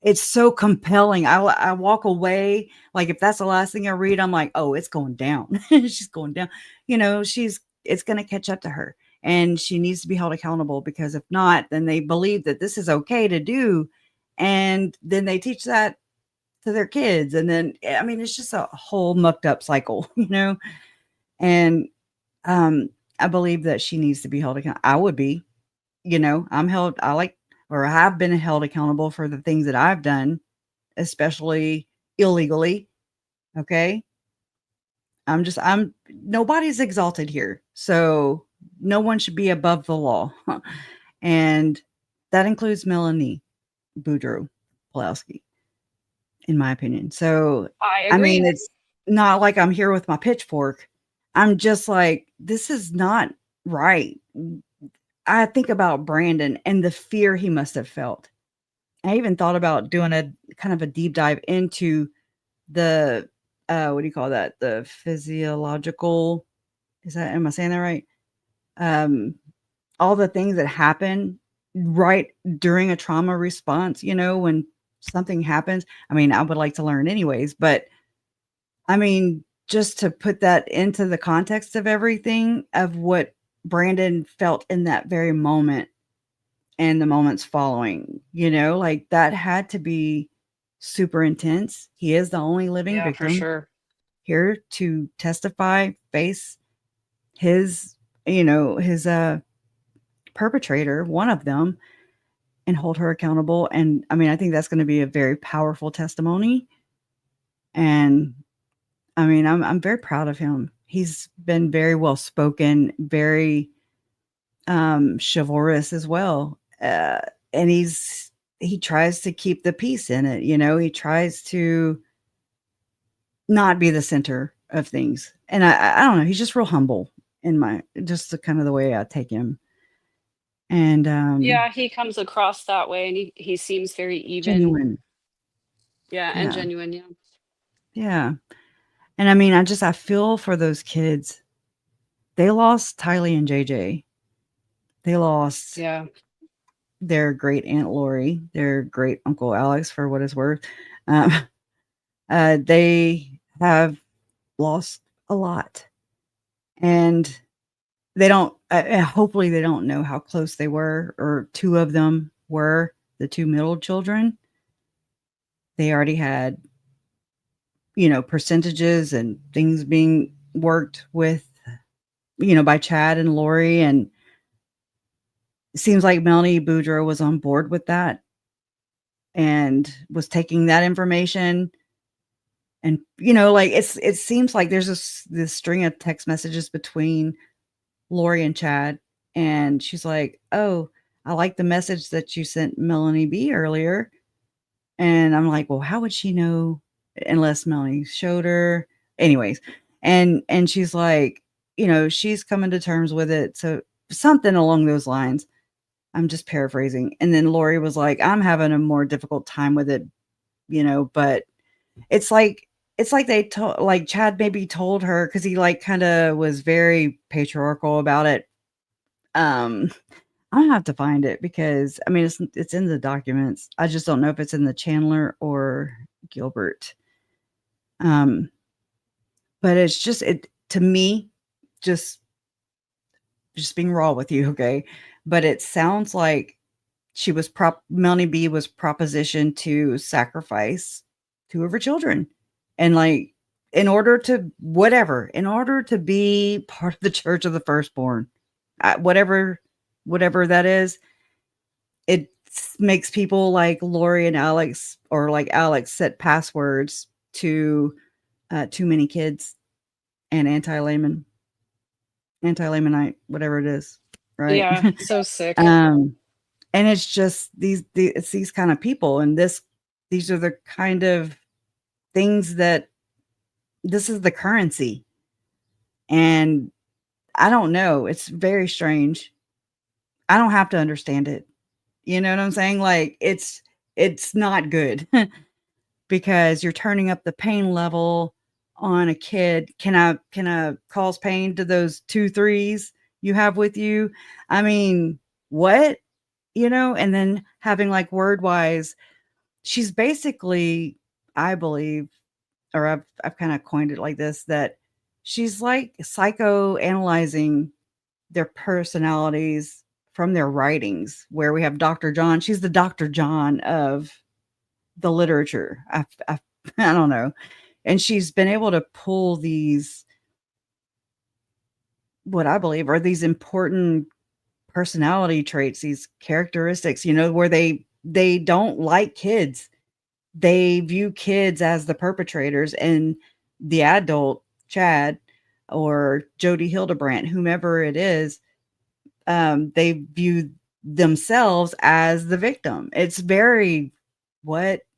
It's so compelling. I walk away. Like if that's the last thing I read, I'm like, oh, it's going down. She's going down. It's going to catch up to her and she needs to be held accountable because if not, then they believe that this is okay to do. And then they teach that to their kids. And then, I mean, it's just a whole mucked up cycle, and, I believe that she needs to be held accountable. I would be, I have been held accountable for the things that I've done, especially illegally. Okay. Nobody's exalted here. So no one should be above the law. And that includes Melani Boudreaux Pawlowski, in my opinion. So, I I mean, agree. it's not like I'm here with my pitchfork. I'm just like, this is not right. I think about Brandon and the fear he must have felt. I even thought about doing a kind of a deep dive into the, what do you call that? The physiological, am I saying that right? All the things that happen right during a trauma response, when something happens. I mean, I would like to learn anyways, but I mean, just to put that into the context of everything of what Brandon felt in that very moment and the moments following, like that had to be super intense. He is the only living Yeah, for victim sure. here to testify, face his perpetrator, one of them, and hold her accountable. And I mean, I think that's going to be a very powerful testimony. And I mean, I'm very proud of him. He's been very well spoken, very chivalrous as well. And he tries to keep the peace in it, he tries to not be the center of things. And I don't know, he's just real humble just the kind of the way I take him. And Yeah, he comes across that way, and he seems very even. genuine. Yeah, and Yeah. genuine. Yeah. Yeah. And I mean, I feel for those kids. They lost Tylee and JJ. They lost Yeah. their great Aunt Lori, their great Uncle Alex, for what it's worth. Um, they have lost a lot. And they don't, hopefully, they don't know how close they were, or two of them were the two middle children. They already had, percentages and things being worked with, by Chad and Lori. And it seems like Melani Boudreaux was on board with that and was taking that information. And, like it seems like there's this string of text messages between Lori and Chad. And she's like, "Oh, I like the message that you sent Melanie B earlier." And I'm like, "Well, how would she know unless Melanie showed her?" Anyways, and she's like, she's coming to terms with it. So something along those lines. I'm just paraphrasing. And then Lori was like, "I'm having a more difficult time with it, but it's like they told, like Chad maybe told her, because he like kind of was very patriarchal about it. I have to find it, because I mean it's in the documents. I just don't know if it's in the Chandler or Gilbert. But it's just it to me, just being raw with you, okay? But it sounds like Melanie B was propositioned to sacrifice two of her children, and like in order to be part of the Church of the Firstborn, whatever that is. It makes people like Lori and Alex, or like Alex, set passwords to too many kids and anti-Lamanite, whatever it is, right? Yeah. So sick. And it's just it's these kind of people, and these are the kind of things that this is the currency. And I don't know. It's very strange. I don't have to understand it. You know what I'm saying? Like it's not good because you're turning up the pain level on a kid. Can I cause pain to those 2 3s you have with you? I mean, what? And then having like word wise, she's basically, I believe, or I've kind of coined it like this, that she's like psychoanalyzing their personalities from their writings, where we have Dr. John. She's the Dr. John of the literature. I don't know. And she's been able to pull these, what I believe are these important personality traits, these characteristics, where they don't like kids. They view kids as the perpetrators, and the adult, Chad or Jody Hildebrandt, whomever it is, they view themselves as the victim. It's very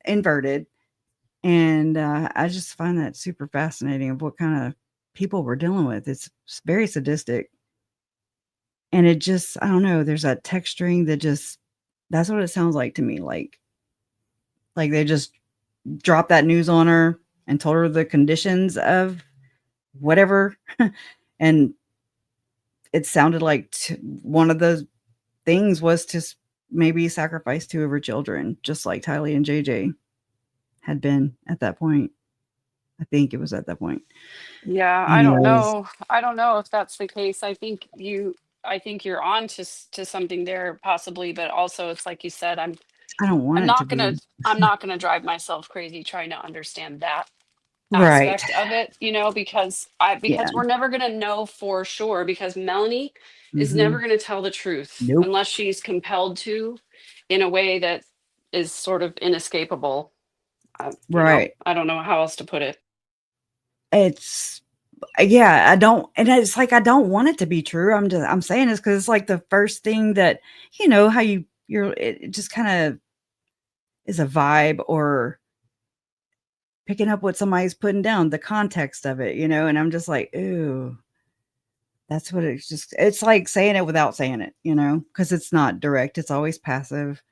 inverted. And I just find that super fascinating of what kind of people we're dealing with. It's very sadistic. And it just, I don't know, there's that text string that that's what it sounds like to me. Like they just dropped that news on her and told her the conditions of whatever. And it sounded like one of those things was to maybe sacrifice 2 of her children, just like Tylee and JJ had been at that point. I think it was at that point. Yeah, I don't Anyways, know. I don't know if that's the case. I think you're on to something there possibly, but also it's like you said, I don't want I'm it to not be. gonna I'm not gonna drive myself crazy trying to understand that Right. aspect of it, because Yeah. we're never gonna know for sure, because Melanie is never Mhm. gonna tell the truth Nope. unless she's compelled to, in a way that is sort of inescapable. Right. I don't know how else to put it. It's yeah, I don't, and it's like I don't want it to be true. I'm saying this because it's like the first thing that, how it just kind of is a vibe, or picking up what somebody's putting down, the context of it, and I'm just like, ooh, That's what it's like saying it without saying it, because it's not direct. It's always passive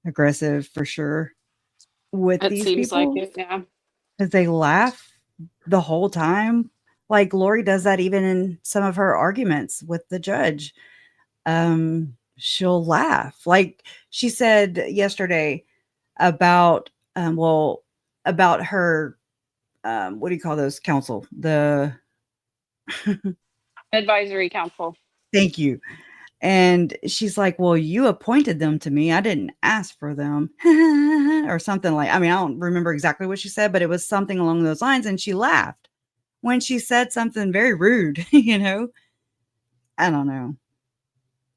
aggressive for sure with It these seems like people it, yeah. because they laugh the whole time. Like Lori does that even in some of her arguments with the judge. She'll laugh. Like she said yesterday about, about her, what do you call those counsel? Advisory council. Thank you. And she's like, well, you appointed them to me. I didn't ask for them or something I don't remember exactly what she said, but it was something along those lines. And she laughed when she said something very rude, I don't know.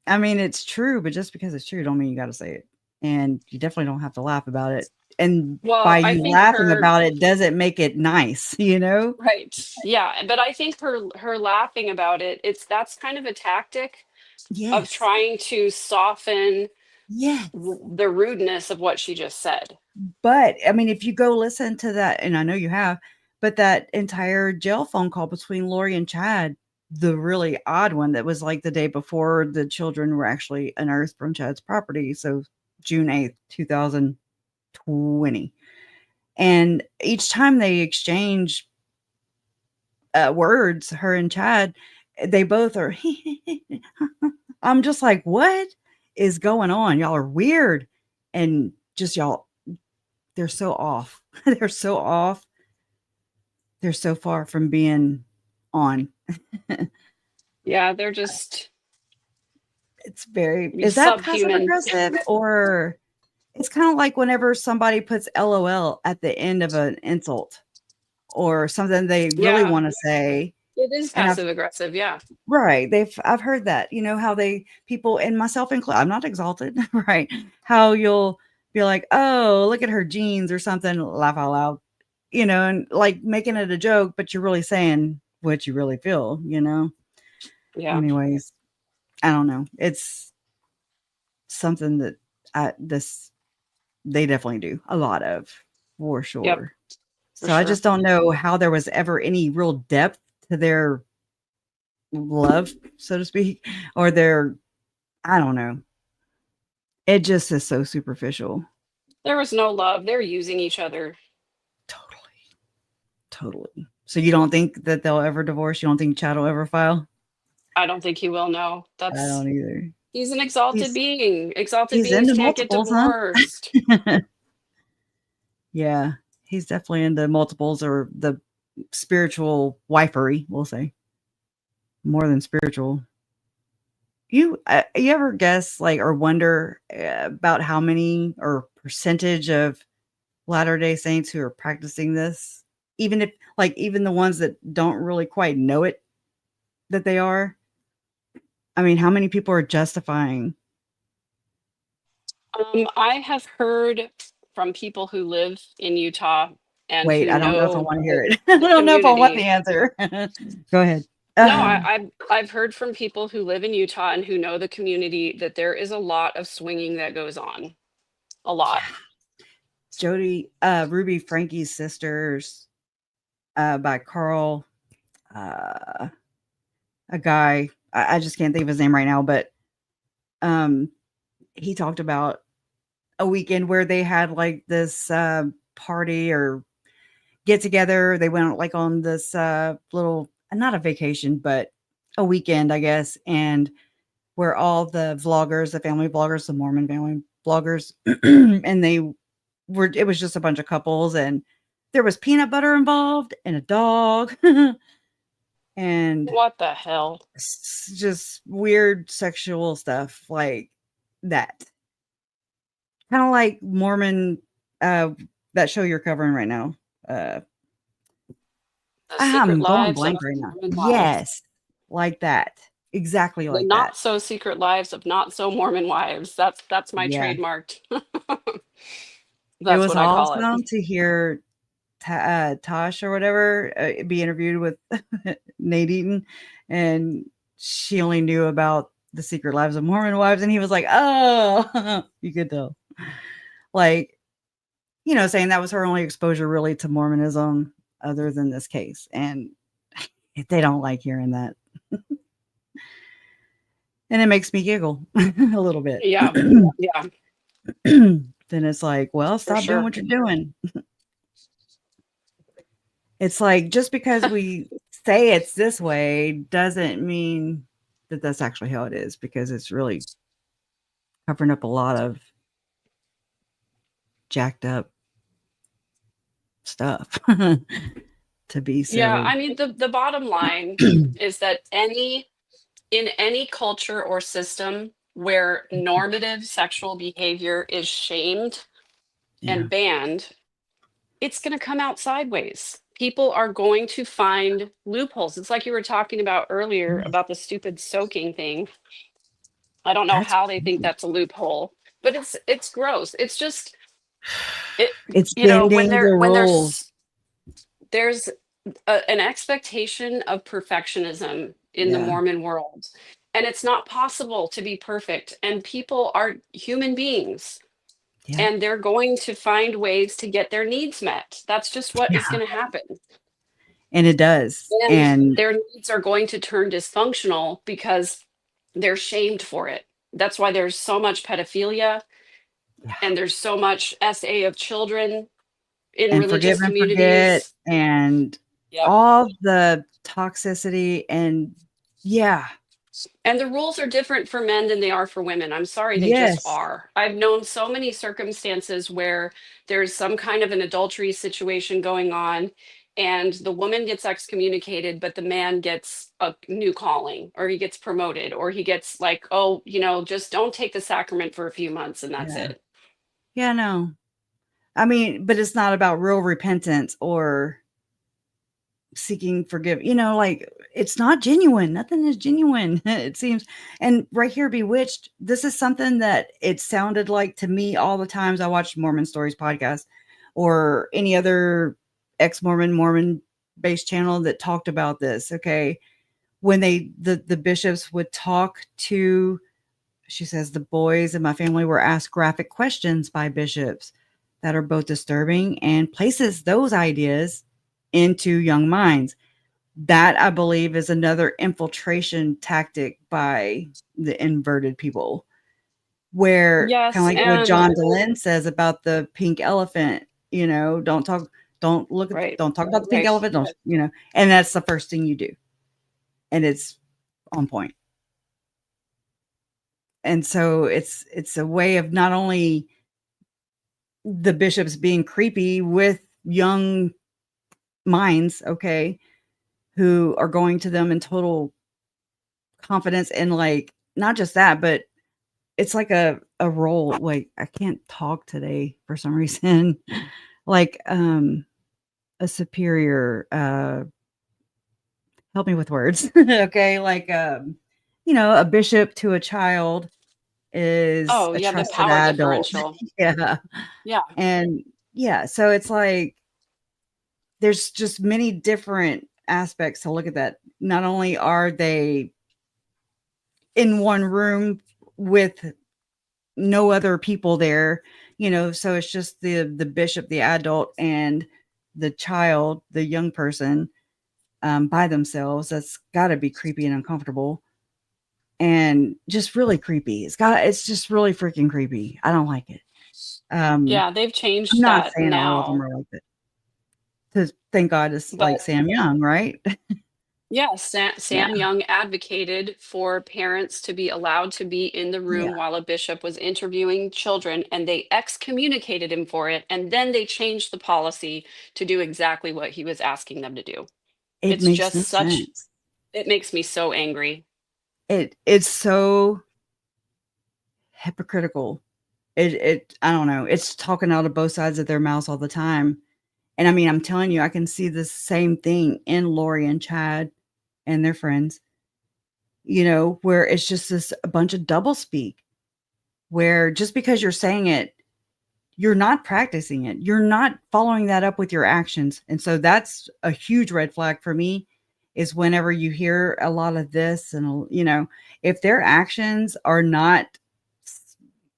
I mean, it's true, but just because it's true don't mean you got to say it. And you definitely don't have to laugh about it. And Well, by I you think laughing about it doesn't make it nice, right. Yeah. But I think her laughing about it, that's kind of a tactic of Yes. trying to soften Yes. the rudeness of what she just said. But I mean, if you go listen to that, and I know you have, but that entire jail phone call between Lori and Chad, the really odd one that was like the day before the children were actually unearthed from Chad's property. So June 8th, 2020. And each time they exchange words, her and Chad, they both are, I'm just like, what is going on? Y'all are weird. And just y'all, they're so off. They're so off. They're so far from being on. Yeah, they're just. It's very, is that passive subhuman. aggressive, or it's kind of like whenever somebody puts LOL at the end of an insult or something they really Yeah. want to say. It is passive aggressive, yeah. Right. I've heard that, how people, and myself included, I'm not exalted, right? How you'll be like, oh, look at her jeans or something, laugh out loud, and like making it a joke, but you're really saying what you really feel, Yeah. Anyways, I don't know. It's something that they definitely do a lot of, for sure. Yep, so I just don't know how there was ever any real depth to their love, so to speak, or I don't know. It just is so superficial. There was no love. They're using each other. Totally. So you don't think that they'll ever divorce? You don't think Chad will ever file? I don't think he will. No, I don't either. He's an exalted being. Exalted he's beings into can't get multiples, huh? divorced. Yeah, he's definitely into multiples, or the spiritual wifery, we'll say. More than spiritual. You ever guess, or wonder about how many or percentage of Latter-day Saints who are practicing this, even if even the ones that don't really quite know it, that they are? I mean, how many people are justifying? I have heard from people who live in Utah and Wait, who I don't know if I know want to hear it. I don't know if I want the answer. Go ahead. No, I've heard from people who live in Utah and who know the community that there is a lot of swinging that goes on. A lot. Jody, Ruby Frankie's Sisters, by Carl, a guy, I just can't think of his name right now, but he talked about a weekend where they had this party or get together. They went on this little, not a vacation, but a weekend, I guess, and where all the vloggers, the family vloggers, the Mormon family vloggers, and it was just a bunch of couples, and there was peanut butter involved and a dog. And what the hell? Just weird sexual stuff like that. Kind of like Mormon, that show you're covering right now. I'm going blank right now. Yes, like that. Exactly like the that. Not so secret lives of not so Mormon wives. That's my trademarked. That's it was what awesome to hear Tosh or whatever be interviewed with Nate Eaton, and she only knew about the secret lives of Mormon wives, and he was like, oh, you could tell, saying that was her only exposure really to Mormonism other than this case, and they don't like hearing that. And it makes me giggle a little bit. Yeah. Yeah, Then it's like, well, for stop doing sure. what you're doing. It's like, just because we say it's this way doesn't mean that that's actually how it is, because it's really covering up a lot of jacked up stuff to be so. Yeah, I mean, the bottom line is that in any culture or system where normative sexual behavior is shamed Yeah. and banned, it's going to come out sideways. People are going to find loopholes. It's like you were talking about earlier about the stupid soaking thing. I don't know That's how they think crazy. that's a loophole, but it's gross. It's just It's you know, when bending the rules. there's an expectation of perfectionism in the Yeah. Mormon world, and it's not possible to be perfect. And people are human beings, Yeah. and they're going to find ways to get their needs met. That's just what is Yeah. going to happen. And it does. And And their needs are going to turn dysfunctional because they're shamed for it. That's why there's so much pedophilia yeah. and there's so much SA of children in And religious forgive and forget, communities. and Yep. all the toxicity, and yeah. And the rules are different for men than they are for women. I'm sorry, they just Yes. are. I've known so many circumstances where there's some kind of an adultery situation going on, and the woman gets excommunicated, but the man gets a new calling, or he gets promoted, or he gets like, oh, you know, just don't take the sacrament for a few months and that's Yeah. it. Yeah, no. I mean, but it's not about real repentance or seeking forgiveness. You know, like, it's not genuine. Nothing is genuine, it seems. And right here, Bewitched, this is something that it sounded like to me all the times I watched Mormon Stories podcast or any other Mormon based channel that talked about this. Okay. When the bishops would talk to, she says, the boys in my family were asked graphic questions by bishops that are both disturbing and places those ideas into young minds. That, I believe, is another infiltration tactic by the inverted people, where kind Yes, of like what and John Dehlin says about the pink elephant, you know, don't talk about the pink right. elephant, don't, you know, and that's the first thing you do. And it's on point. And so it's a way of not only the bishops being creepy with young minds, okay, who are going to them in total confidence, and like, not just that, but it's like a role. Like, I can't talk today for some reason. Like, a superior, help me with words. Okay. Like, you know, a bishop to a child is oh a yeah, the trusted power adult. differential. Yeah. Yeah. And yeah, so it's like, there's just many different aspects to look at that. Not only are they in one room with no other people there, you know, so it's just the bishop, the adult, and the child, the young person, by themselves. That's got to be creepy and uncomfortable, and just really creepy. It's just really freaking creepy. I don't like it. Yeah, they've I'm changed not that saying all of them now. are like that. To thank God it's like But Sam Young, right? yeah, Yeah. Sam Young advocated for parents to be allowed to be in the room Yeah. while a bishop was interviewing children, and they excommunicated him for it. And then they changed the policy to do exactly what he was asking them to do. It It's makes just no such, sense. it makes me so angry. It's so hypocritical. I don't know. It's talking out of both sides of their mouths all the time. And I mean, I'm telling you, I can see the same thing in Lori and Chad and their friends, you know, where it's just a bunch of double speak, where just because you're saying it, you're not practicing it. You're not following that up with your actions. And so that's a huge red flag for me, is whenever you hear a lot of this, and, you know, if their actions are not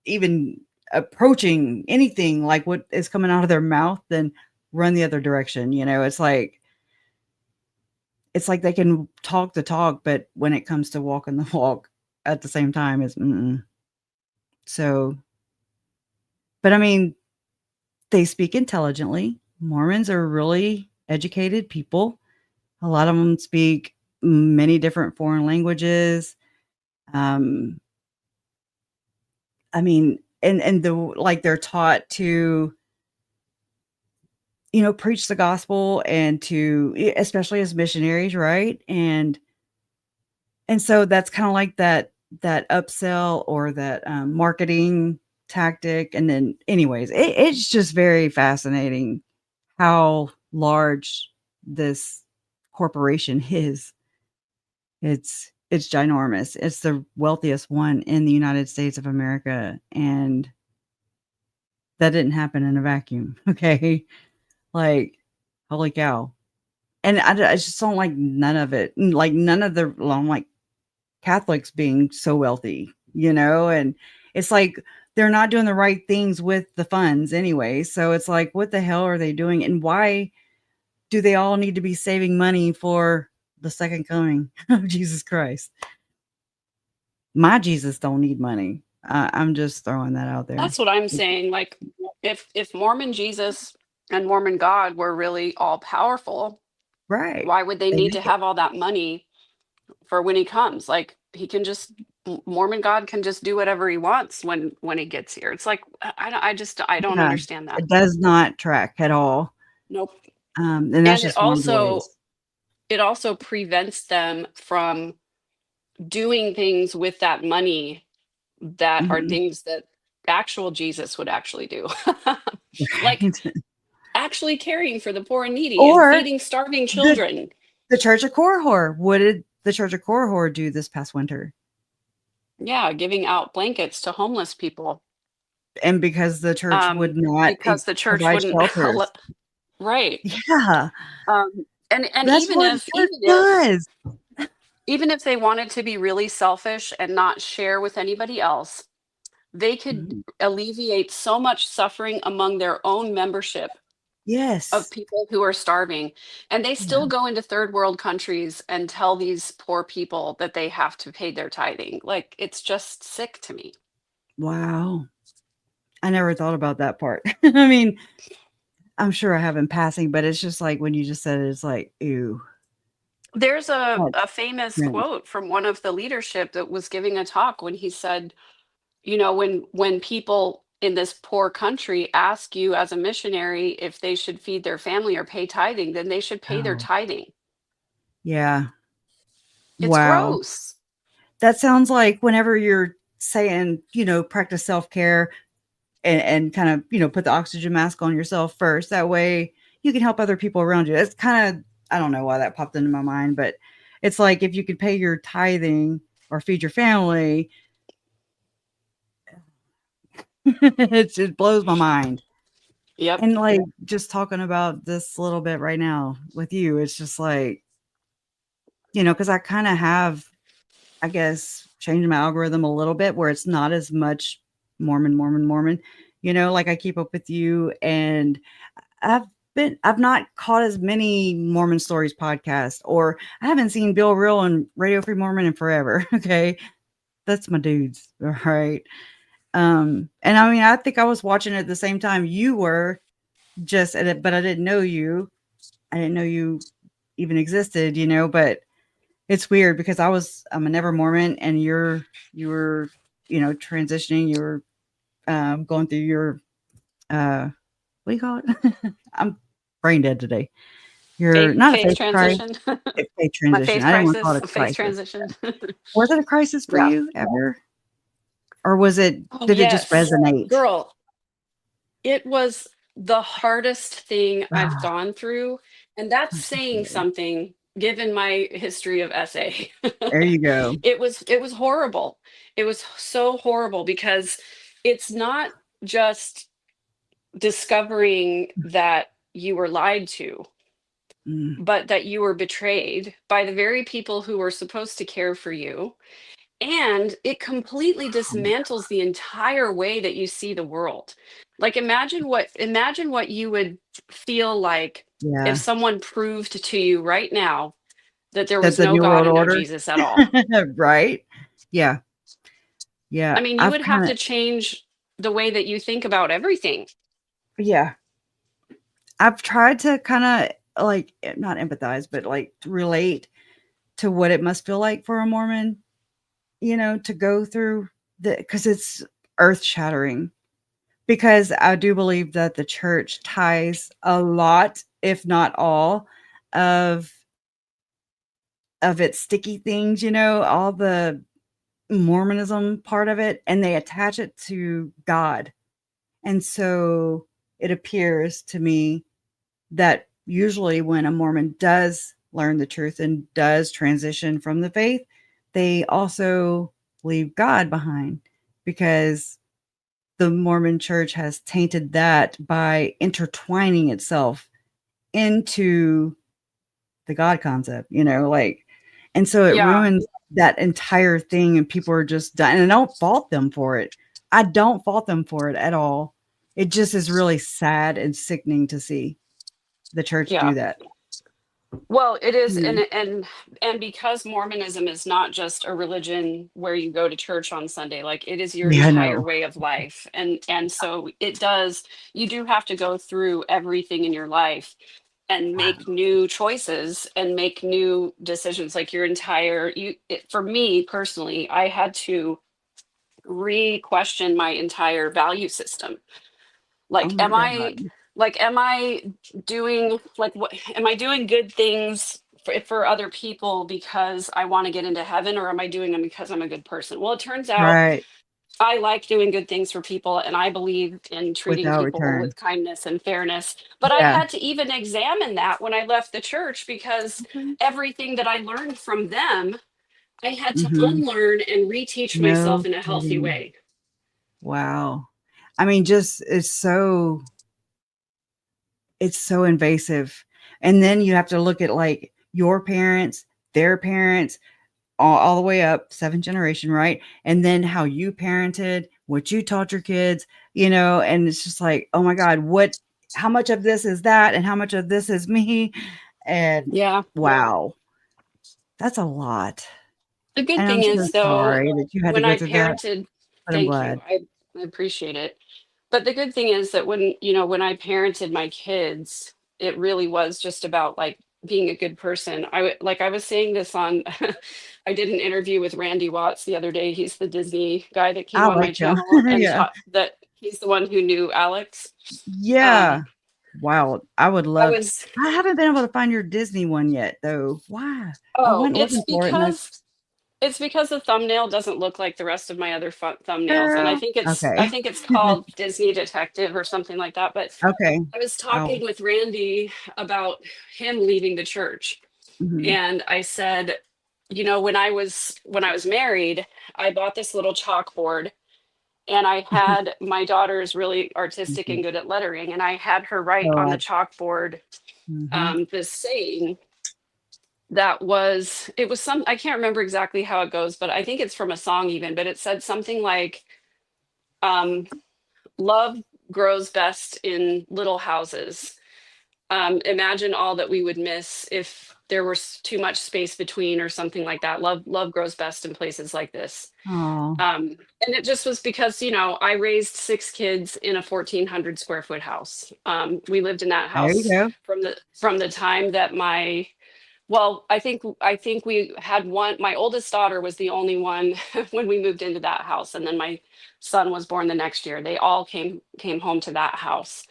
even approaching anything like what is coming out of their mouth, then run the other direction. You know, it's like they can talk the talk, but when it comes to walking the walk, at the same time is so. But I mean, they speak intelligently. Mormons are really educated people. A lot of them speak many different foreign languages. I mean, and they're taught to, preach the gospel and to, especially as missionaries, right? And so that's kind of like that upsell or that marketing tactic. And then anyways, it's just very fascinating how large this corporation is. It's ginormous. It's the wealthiest one in the United States of America, and that didn't happen in a vacuum. Okay, like holy cow! And I just don't like none of it. Like none of the like Catholics being so wealthy, and it's like they're not doing the right things with the funds anyway. So it's like, what the hell are they doing? And why do they all need to be saving money for the second coming of Jesus Christ? My Jesus don't need money. I'm just throwing that out there. That's what I'm saying. Like, if Mormon Jesus and Mormon God were really all powerful, Right. why would they need to have all that money for when he comes? Like, Mormon God can just do whatever he wants when he gets here. It's like, I don't understand that. It does not track at all. Nope. And that's just one of the ways. It also prevents them from doing things with that money that are things that actual Jesus would actually do. Like actually caring for the poor and needy or and feeding starving children. The Church of Korihor. What did the Church of Korihor do this past winter? Yeah, giving out blankets to homeless people. And because the church would not, because the church wouldn't, right? Yeah. And that's even if they wanted to be really selfish and not share with anybody else, they could alleviate so much suffering among their own membership. Yes. Of people who are starving, and they still go into third world countries and tell these poor people that they have to pay their tithing. Like, it's just sick to me. Wow. I never thought about that part. I mean, I'm sure I have in passing, but it's just like when you just said it, it's like, ew. There's a famous quote from one of the leadership that was giving a talk when he said, when people in this poor country ask you as a missionary if they should feed their family or pay tithing, then they should pay their tithing. Yeah. It's gross. That sounds like whenever you're saying, practice self-care and kind of, put the oxygen mask on yourself first. That way you can help other people around you. That's kind of, I don't know why that popped into my mind, but it's like if you could pay your tithing or feed your family, it blows my mind. Yep. And like just talking about this a little bit right now with you, it's just like, because I kind of have, I guess, changed my algorithm a little bit where it's not as much Mormon, like I keep up with you, and I've not caught as many Mormon Stories podcasts, or I haven't seen Bill Real and Radio Free Mormon in forever. Okay. That's my dudes. All right. And I mean, I think I was watching it at the same time you were, but I didn't know you. I didn't know you even existed, but it's weird because I'm a never Mormon, and you were, transitioning, you were going through your, what do you call it? I'm brain dead today. You're not a faith transition. Faith transition. My faith I didn't want crisis. to call it a Faith crisis. transition. Was it a crisis for you ever? Or was it, did it just resonate? Girl, it was the hardest thing I've gone through. And that's saying something given my history of SA. There you go. It was horrible. It was so horrible because it's not just discovering that you were lied to, but that you were betrayed by the very people who were supposed to care for you. And it completely dismantles the entire way that you see the world. Like, imagine what you would feel like if someone proved to you right now that there was no God and no Jesus at all. Right? Yeah. Yeah. I mean, you I've would have kind to of, change the way that you think about everything. yeah. I've tried to kind of like not empathize, but like relate to what it must feel like for a Mormon, to go through because it's earth shattering. Because I do believe that the church ties a lot, if not all, of its sticky things, all the Mormonism part of it, and they attach it to God. And so it appears to me that usually when a Mormon does learn the truth and does transition from the faith, they also leave God behind because the Mormon church has tainted that by intertwining itself into the God concept, and so it Yeah. ruins that entire thing and people are just done. And I don't fault them for it. I don't fault them for it at all. It just is really sad and sickening to see the church Yeah. do that. Well, it is, Mm. and because Mormonism is not just a religion where you go to church on Sunday, like it is your Yeah, entire no. way of life. And so it does, you do have to go through everything in your life and make new choices and make new decisions. Like your entire, for me personally, I had to re-question my entire value system. Oh Like, my God. am I doing like what am I doing good things for other people because I want to get into heaven, or am I doing them because I'm a good person? Well, it turns out Right. I like doing good things for people and I believe in treating Without people return. with kindness and fairness. But I Yeah. had to even examine that when I left the church because everything that I learned from them, I had to Mm-hmm. unlearn and reteach myself No in a healthy kidding. way. Wow. I mean, just it's so invasive. And then you have to look at like your parents, their parents, all the way up, seventh generation, right? And then how you parented, what you taught your kids, and it's just like, oh my God, how much of this is that? And how much of this is me? And Yeah. wow, that's a lot. The good And I'm thing so is, though, sorry that you had to when go I through that, parented, but I'm thank you. glad. I appreciate it. But the good thing is that when I parented my kids, it really was just about like being a good person. I was saying this on, I did an interview with Randy Watts the other day. He's the Disney guy that came I on my like him. channel and Yeah. taught that he's the one who knew Alex. Yeah. Um, Wow. I would I love was, I haven't been able to find your Disney one yet, though. Why? I oh, went looking for it and it's because the thumbnail doesn't look like the rest of my other thumbnails, and girl. I Okay. think it's called Disney Detective or something like that. But Okay. I was Oh. talking with Randy about him leaving the church, Mhm. and I said, when I was married, I bought this little chalkboard, and I had my daughter's really artistic Mhm. and good at lettering, and I had her write So on I the chalkboard mhm. this saying it was some, I can't remember exactly how it goes, but I think it's from a song even, but it said something like, um, love grows best in little houses. Imagine all that we would miss if there was too much space between, or something like that. Love grows best in places like this. Oh, And it just was because, I raised 6 kids in a 1,400 square foot house. We lived in that there you house go. from the time that well, I think we had one. My oldest daughter was the only one when we moved into that house, and then my son was born the next year. They all came home to that house.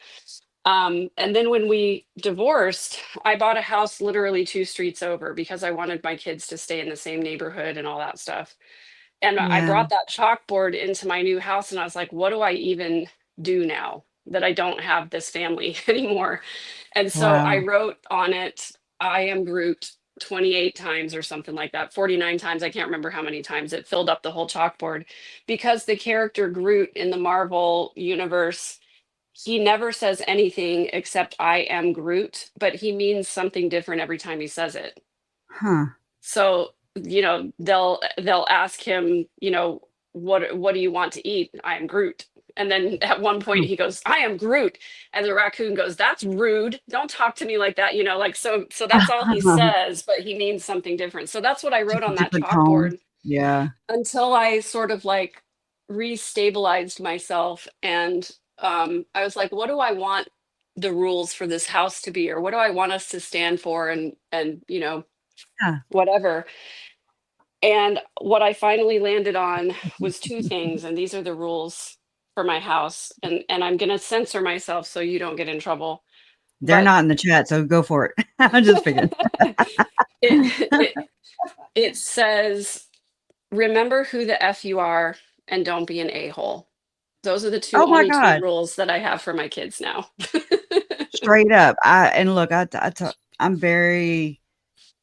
And then when we divorced, I bought a house literally 2 streets over because I wanted my kids to stay in the same neighborhood and all that stuff. And I Yeah. brought that chalkboard into my new house, and I was like, what do I even do now that I don't have this family anymore? And so I Wow. wrote on it, I am Groot 28 times or something like that, 49 times. I can't remember how many times. It filled up the whole chalkboard because the character Groot in the Marvel universe, he never says anything except I am Groot, but he means something different every time he says it. Huh. So, they'll ask him, what do you want to eat? I am Groot. And then at one point Huh. he goes, I am Groot. And the raccoon goes, that's rude. Don't talk to me like that. Like, so that's all he says, but he means something different. So that's what I wrote Just a on that different tone. chalkboard Yeah. until I sort of like restabilized myself, and I was like, what do I want the rules for this house to be, or what do I want us to stand for, and Yeah. whatever. And what I finally landed on was two things, and these are the rules for my house. And I'm gonna censor myself so you don't get in trouble. They're But not in the chat, so go for it. I'm just figuring. it says, remember who the F you are and don't be an a-hole. Those are the Oh my only two God. rules that I have for my kids now. Straight up. I'm very,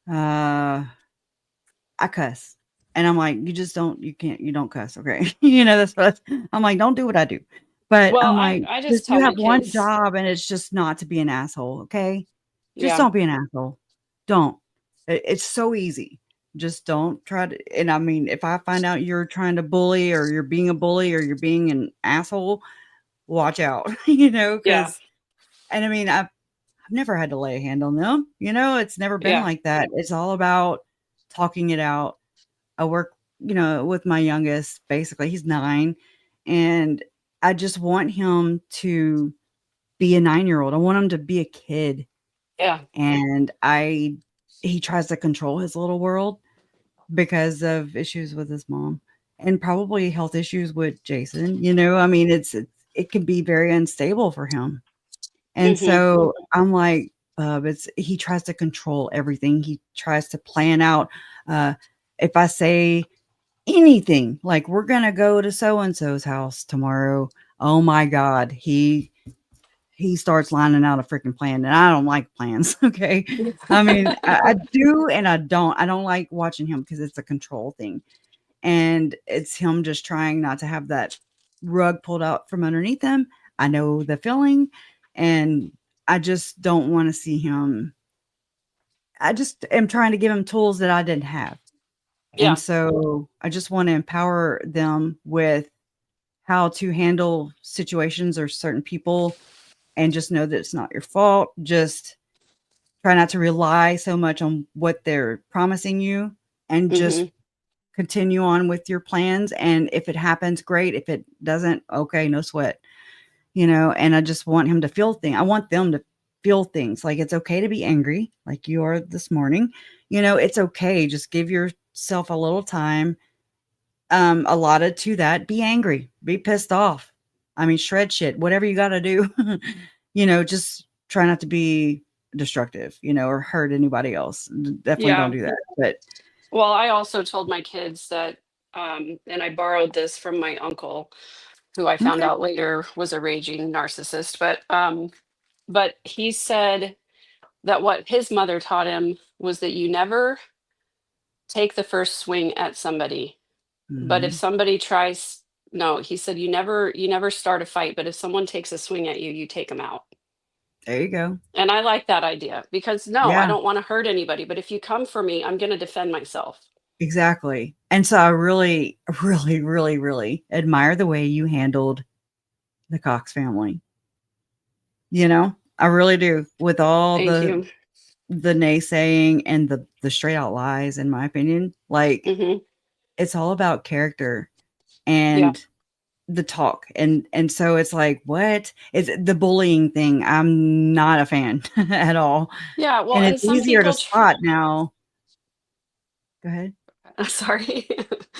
I cuss. And I'm like, you don't cuss. Okay. That's what I'm like, don't do what I do. But Well, I'm like, I just just tell you my have one kids, job and it's just not to be an asshole. Okay. Just yeah, don't be an asshole. Don't. It's so easy. Just don't try to. And I mean, if I find out you're trying to bully or you're being a bully or you're being an asshole, watch out, yeah, because, and I mean, I've never had to lay a hand on them. It's never been yeah, like that. It's all about talking it out. I work, with my youngest, basically, he's 9, and I just want him to be a 9-year-old. I want him to be a kid. yeah, And he tries to control his little world because of issues with his mom and probably health issues with Jason. I mean, it can be very unstable for him. And hmm, so I'm like, he tries to control everything. He tries to plan out, if I say anything like we're going to go to so-and-so's house tomorrow. Oh my God. He starts lining out a freaking plan, and I don't like plans. Okay. I mean, I do, and I don't. I don't like watching him because it's a control thing. And it's him just trying not to have that rug pulled out from underneath him. I know the feeling, and I just don't want to see him. I just am trying to give him tools that I didn't have. And yeah, so I just want to empower them with how to handle situations or certain people, and just know that it's not your fault. Just try not to rely so much on what they're promising you, and hmm, just continue on with your plans. And if it happens, great. If it doesn't, okay, no sweat. And I just want him to feel things. I want them to feel things. Like, it's okay to be angry, like you are this morning. It's okay. Just give yourself a little time allotted to that. Be angry, be pissed off. I mean, shred shit, whatever you got to do. Just try not to be destructive, or hurt anybody else. Definitely don't yeah. do that. But Well, I also told my kids that, and I borrowed this from my uncle, who I found okay. out later was a raging narcissist. But he said that what his mother taught him was that you never take the first swing at somebody. But if Mhm. somebody tries, no, he said you never start a fight, but if someone takes a swing at you, you take them out. There you go. And I like that idea because no, I Yeah, don't want to hurt anybody, but if you come for me, I'm going to defend myself. exactly. And so I really, really, really, really admire the way you handled the Cox family. I really do, with all Thank the you. naysaying and the straight out lies, in my opinion. Like, Hmm. it's all about character Yeah. and the talk. And so it's like, what is the bullying thing? I'm not a fan at all. Yeah. Well, And and it's some easier to people, spot now. Go ahead. sorry.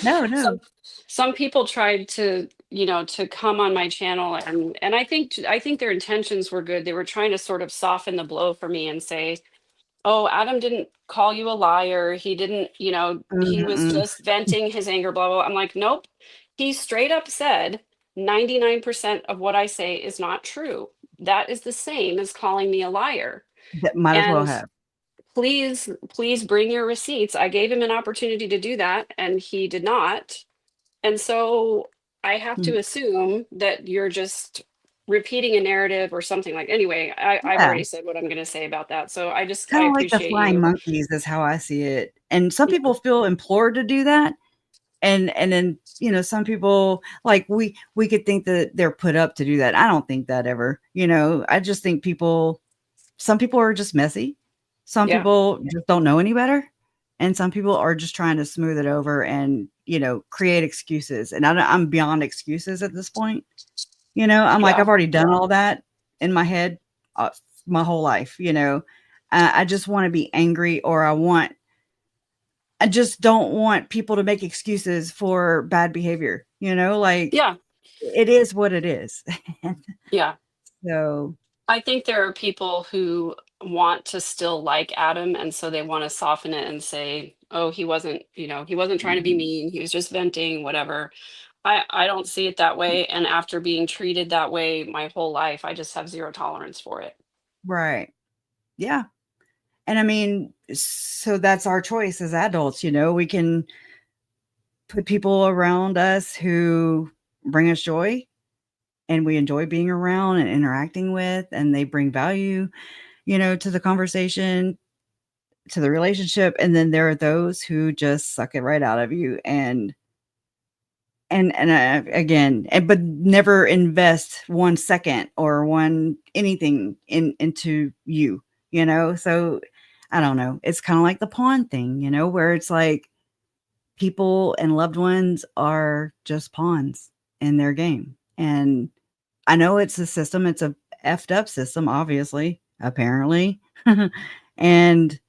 No, some no. some people tried to, to come on my channel, and I think their intentions were good. They were trying to sort of soften the blow for me and say, oh, Adam didn't call you a liar. He didn't, he was Mm-mm. just venting his anger, blah, blah, blah. I'm like, nope. He straight up said 99% of what I say is not true. That is the same as calling me a liar. That might as well And have. please bring your receipts. I gave him an opportunity to do that and he did not. And so I have to Mm. assume that you're just repeating a narrative or something. Like, anyway, I've Yeah. already said what I'm going to say about that. So I Kind of like the appreciate flying you. monkeys is how I see it. And some Yeah. people feel implored to do that. And then, some people, like, we could think that they're put up to do that. I don't think that ever. I just think some people are just messy. Some Yeah. people just don't know any better. And some people are just trying to smooth it over and create excuses. And I'm beyond excuses at this point. I'm like, I've already done all that in my head my whole life. I just want to be angry, or I just don't want people to make excuses for bad behavior, like Yeah. it is what it is. Yeah. So I think there are people who want to still like Adam, and so they want to soften it and say, "Oh, he wasn't trying to be mean. He was just venting, whatever." I don't see it that way, and after being treated that way my whole life, I just have zero tolerance for it. right. Yeah. And I mean, so that's our choice as adults, we can put people around us who bring us joy and we enjoy being around and interacting with, and they bring value, to the conversation, to the relationship. And then there are those who just suck it right out of you but never invest 1 second or anything into you, so I don't know. It's kind of like the pawn thing, where it's like people and loved ones are just pawns in their game. And I know it's a system. It's a effed up system, obviously, apparently. And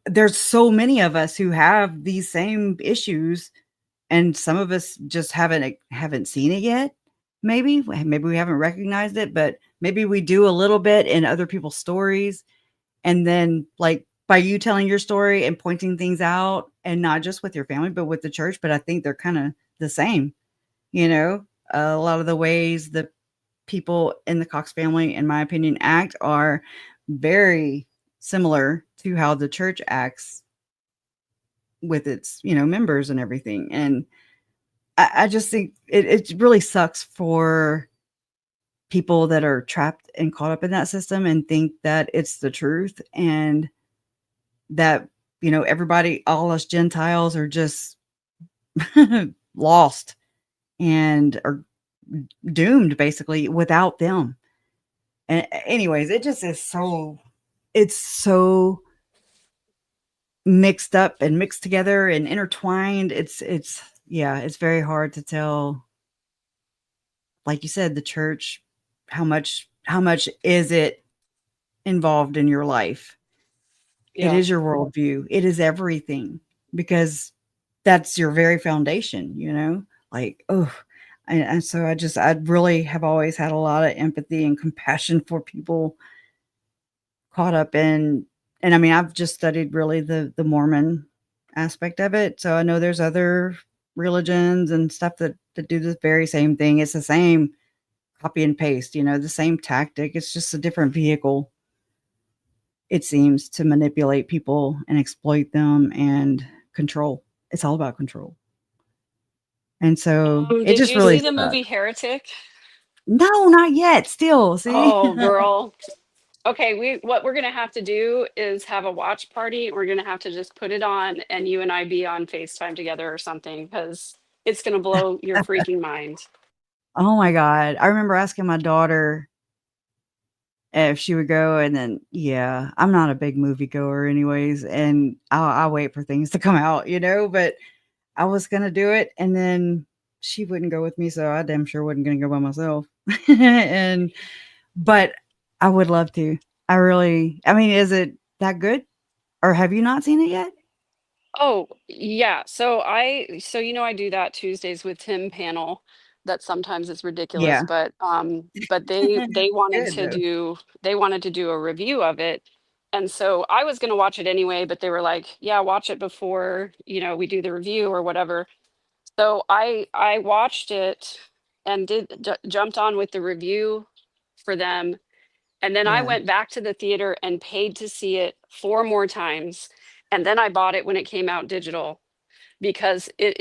there's so many of us who have these same issues, and some of us just haven't seen it yet. Maybe we haven't recognized it, but maybe we do a little bit in other people's stories. And then, like, by you telling your story and pointing things out, and not just with your family, but with the church. But I think they're kind of the same, a lot of the ways that people in the Cox family, in my opinion, act are very similar to how the church acts with its, members and everything. And I just think it really sucks for people that are trapped and caught up in that system and think that it's the truth, and that, everybody, all us Gentiles, are just lost and are doomed basically without them. And anyways, it just is it's so mixed up and mixed together and intertwined. It's very hard to tell, like you said, the church, how much is it involved in your life. It Yeah. is your worldview. It is everything, because that's your very foundation, like, oh, and so I really have always had a lot of empathy and compassion for people caught up in, and I mean, I've just studied really the Mormon aspect of it. So I know there's other religions and stuff that do the very same thing. It's the same copy and paste, the same tactic. It's just a different vehicle, it seems, to manipulate people and exploit them and control. It's all about control. And so it Did just you really see the sucks. movie Heretic? No, not yet. Still, see? Oh, girl. Okay, what we're gonna have to do is have a watch party. We're gonna have to just put it on, and you and I be on FaceTime together or something, because it's gonna blow your freaking mind. Oh my God. I remember asking my daughter if she would go, and then, yeah, I'm not a big movie goer anyways, and I'll wait for things to come out, but I was going to do it, and then she wouldn't go with me. So I damn sure wasn't going to go by myself. But I would love to. I mean, is it that good, or have you not seen it yet? Oh, yeah. So I do that Tuesdays with Tim panel. That sometimes it's ridiculous, Yeah. but they wanted Good to though. do a review of it. And so I was going to watch it anyway, but they were like, "Yeah, watch it before, we do the review or whatever." So I watched it and jumped on with the review for them. And then I Yeah. went back to the theater and paid to see it 4 more times. And then I bought it when it came out digital, because it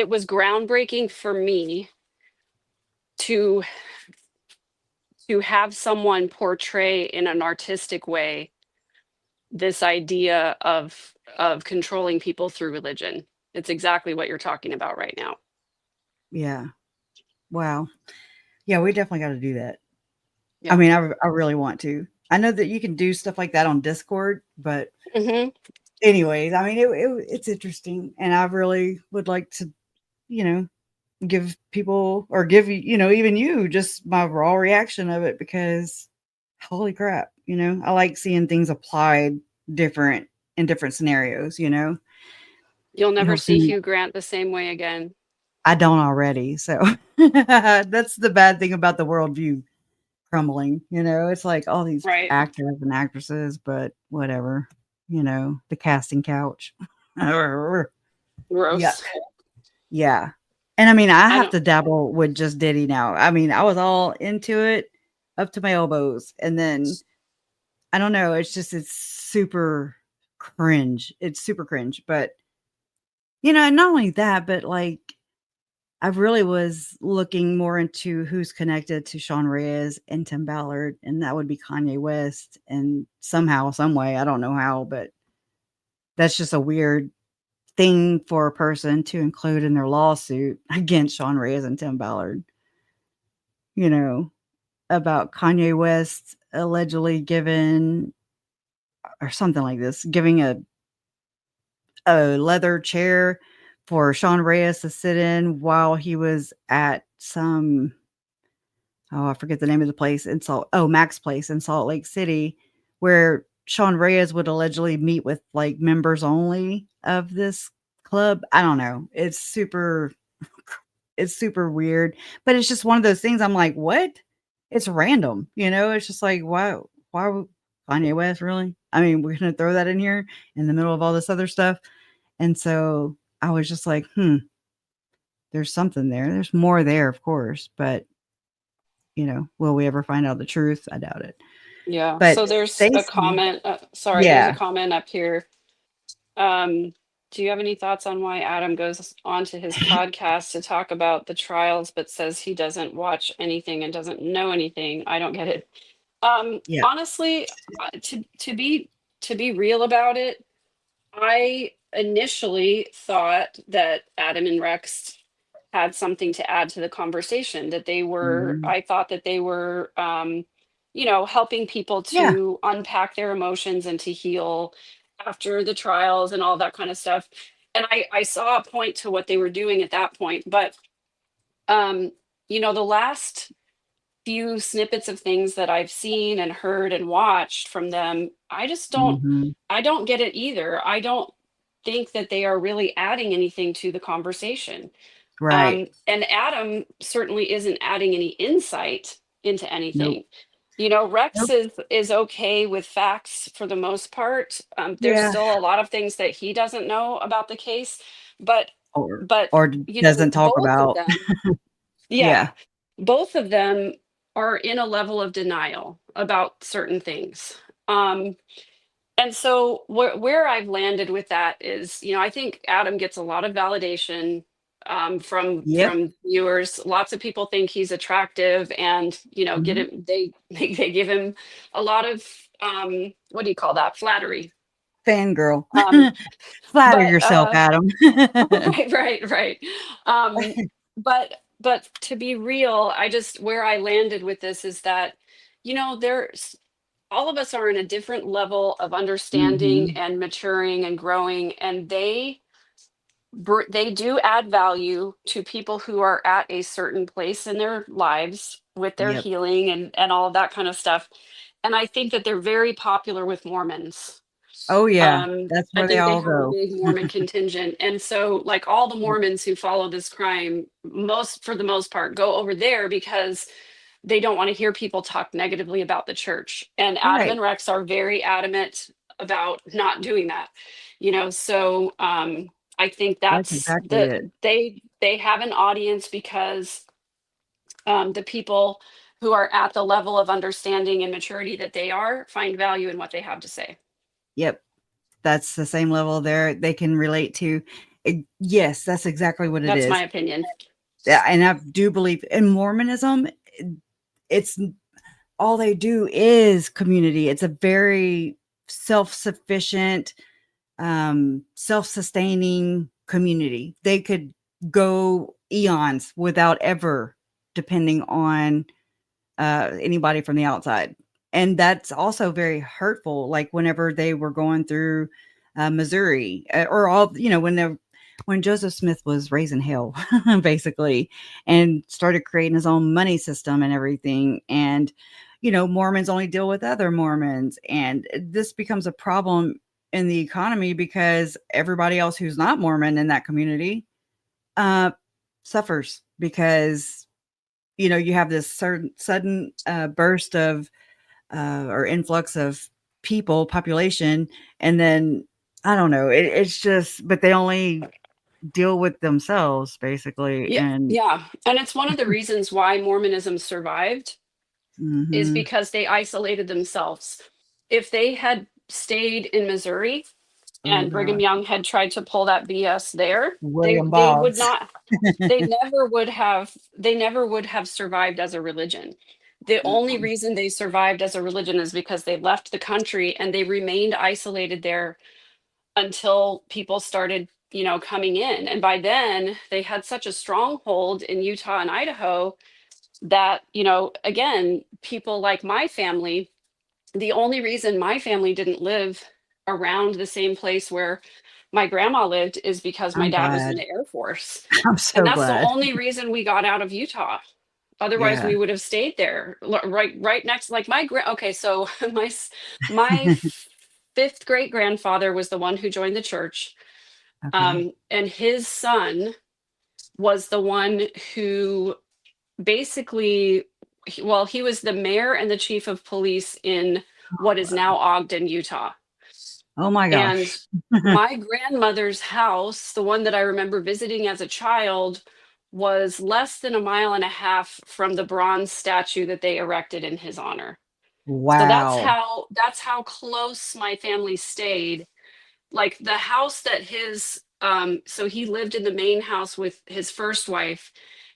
was groundbreaking for me to have someone portray in an artistic way this idea of controlling people through religion. It's exactly what you're talking about right now. Yeah. Wow. Yeah, we definitely got to do that. Yeah. I mean, I really want to. I know that you can do stuff like that on Discord, but hmm anyways, I mean, it's interesting, and I really would like to, you know, give people or give even you just my raw reaction of it because holy crap, I like seeing things applied different in different scenarios. You'll It never helps see me. Hugh Grant the same way again. I don't already, so that's the bad thing about the worldview crumbling. It's like all these Right. actors and actresses, but whatever. The casting couch. Yeah. Gross. Yeah. And I mean, I I have don't. to dabble with just Diddy now. I mean, I was all into it up to my elbows. And then I don't know, it's super cringe. It's super cringe. But and not only that, but like I really was looking more into who's connected to Sean Reyes and Tim Ballard, and that would be Kanye West. And somehow, some way, I don't know how, but that's just a weird thing for a person to include in their lawsuit against Sean Reyes and Tim Ballard, about Kanye West allegedly giving or something like this, giving a leather chair for Sean Reyes to sit in while he was at some I forget the name of the place in Mac's Place in Salt Lake City, where Sean Reyes would allegedly meet with like members only of this club. I don't know. It's super weird, but it's just one of those things I'm like, what? It's random, it's just like, why would Kanye West really? I mean, we're going to throw that in here in the middle of all this other stuff. And so I was just like, there's something there. There's more there, of course, but will we ever find out the truth? I doubt it. Yeah. But So there's a Stacey, comment. Sorry, there's a yeah. comment up here. Do you have any thoughts on why Adam goes onto his podcast to talk about the trials, but says he doesn't watch anything and doesn't know anything? I don't get it. Yeah. Honestly, to be real about it, I initially thought that Adam and Rex had something to add to the conversation, that they were, Mhm. I thought that they were, helping people Yeah. to unpack their emotions and to heal after the trials and all that kind of stuff. And I saw a point to what they were doing at that point. But, the last few snippets of things that I've seen and heard and watched from them, Mhm. I don't get it either. I don't think that they are really adding anything to the conversation. Right. And Adam certainly isn't adding any insight into Nope. anything. Rex Nope. is okay with facts for the most part. There's Yeah. still a lot of things that he doesn't know about the case, but Or but doesn't talk both of about. them, Yeah. yeah, both of them are in a level of denial about certain things. Um, and so where I've landed with that is, I think Adam gets a lot of validation Yep. from viewers. Lots of people think he's attractive, and get Mhm. him. They give him a lot of what do you call that? Flattery. Fangirl. Um, Flatter but yourself, Adam. right. But to be real, where I landed with this is that there's all of us are in a different level of understanding Mhm. and maturing and growing, and they do add value to people who are at a certain place in their lives with their Yep. healing and all of that kind of stuff. And I think that they're very popular with Mormons. Oh, yeah. That's I where they think they all have a go. big Mormon contingent. And so like all the Mormons who follow this crime, for the most part, go over there because they don't want to hear people talk negatively about the church. And Adam Right. and Rex are very adamant about not doing that. So I think That's that's exactly it. they have an audience because the people who are at the level of understanding and maturity that they are find value in what they have to say. Yep. That's the same level there they can relate to. Yes, that's exactly what it That's my is. opinion. Yeah, and I do believe in Mormonism, it's all they do is community. It's a very self-sufficient, self-sustaining community. They could go eons without ever depending on anybody from the outside. And that's also very hurtful. Like whenever they were going through Missouri, or all, when Joseph Smith was raising hell, basically, and started creating his own money system and everything. And, Mormons only deal with other Mormons. And this becomes a problem in the economy because everybody else who's not Mormon in that community suffers because, you have this sudden burst of or influx of population. And then, I don't know, it's just, but they only deal with themselves basically. Yeah, And yeah. And it's one of the reasons why Mormonism survived is mhm, because they isolated themselves. If they had stayed in Missouri oh and Brigham god, Young had tried to pull that BS there, William they would Boggs. not, they never would have survived as a religion. The only reason they survived as a religion is because they left the country and they remained isolated there until people started, coming in. And by then they had such a stronghold in Utah and Idaho that, again, people like my family, the only reason my family didn't live around the same place where my grandma lived is because my I'm dad was in glad. the Air Force. I'm And so that's the glad. only reason we got out of Utah. Otherwise, Yeah. we would have stayed there, right next. Like okay, so my fifth great grandfather was the one who joined the church, Okay. and his son was the one who basically, he was the mayor and the chief of police in what is now Ogden, Utah. Oh my And gosh. my grandmother's house, the one that I remember visiting as a child, was less than a mile and a half from the bronze statue that they erected in his honor. So Wow. that's how close my family stayed. Like the house that so he lived in the main house with his first wife,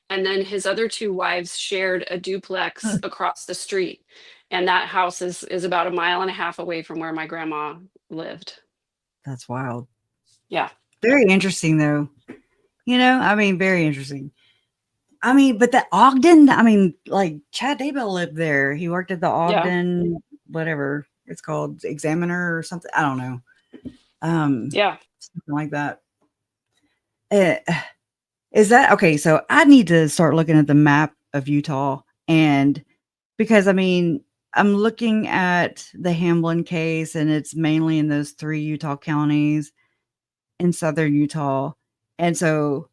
and then his other two wives shared a duplex across the street. And that house is about a mile and a half away from where my grandma lived. That's wild. Yeah. Very interesting though. Very interesting. But the Ogden, like Chad Daybell lived there. He worked at the Yeah. Ogden, whatever it's called, Examiner or something. I don't know. Yeah. Something like that. Uh, is that okay? So I need to start looking at the map of Utah, and because I'm looking at the Hamlin case, and it's mainly in those 3 Utah counties in southern Utah, and so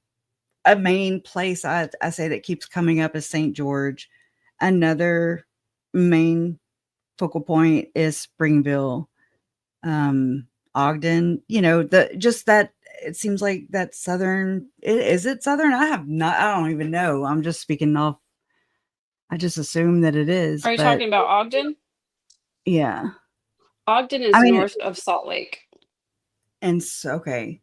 a main place I say that keeps coming up is St. George. Another main focal point is Springville, Ogden. That it seems like that southern. Is it southern? I don't even know. I'm just speaking off. I just assume that it is, Are you but talking about Ogden? yeah. Ogden I is mean, north of Salt Lake. okay,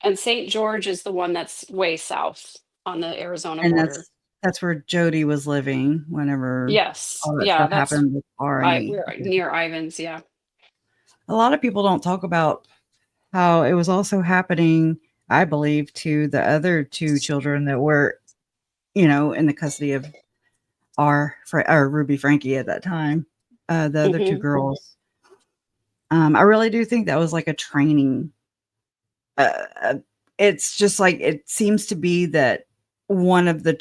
And St. George is the one that's way south on the Arizona and border. that's where Jody was living whenever Yes. all that Yeah, stuff that's happened with RNA. we're near Ivans. Yeah. A lot of people don't talk about how it was also happening, I believe, to the other 2 children that were, in the custody of or Ruby Frankie at that time. The other 2 Hmm. girls. I really do think that was like a training. It's just like it seems to be that one of the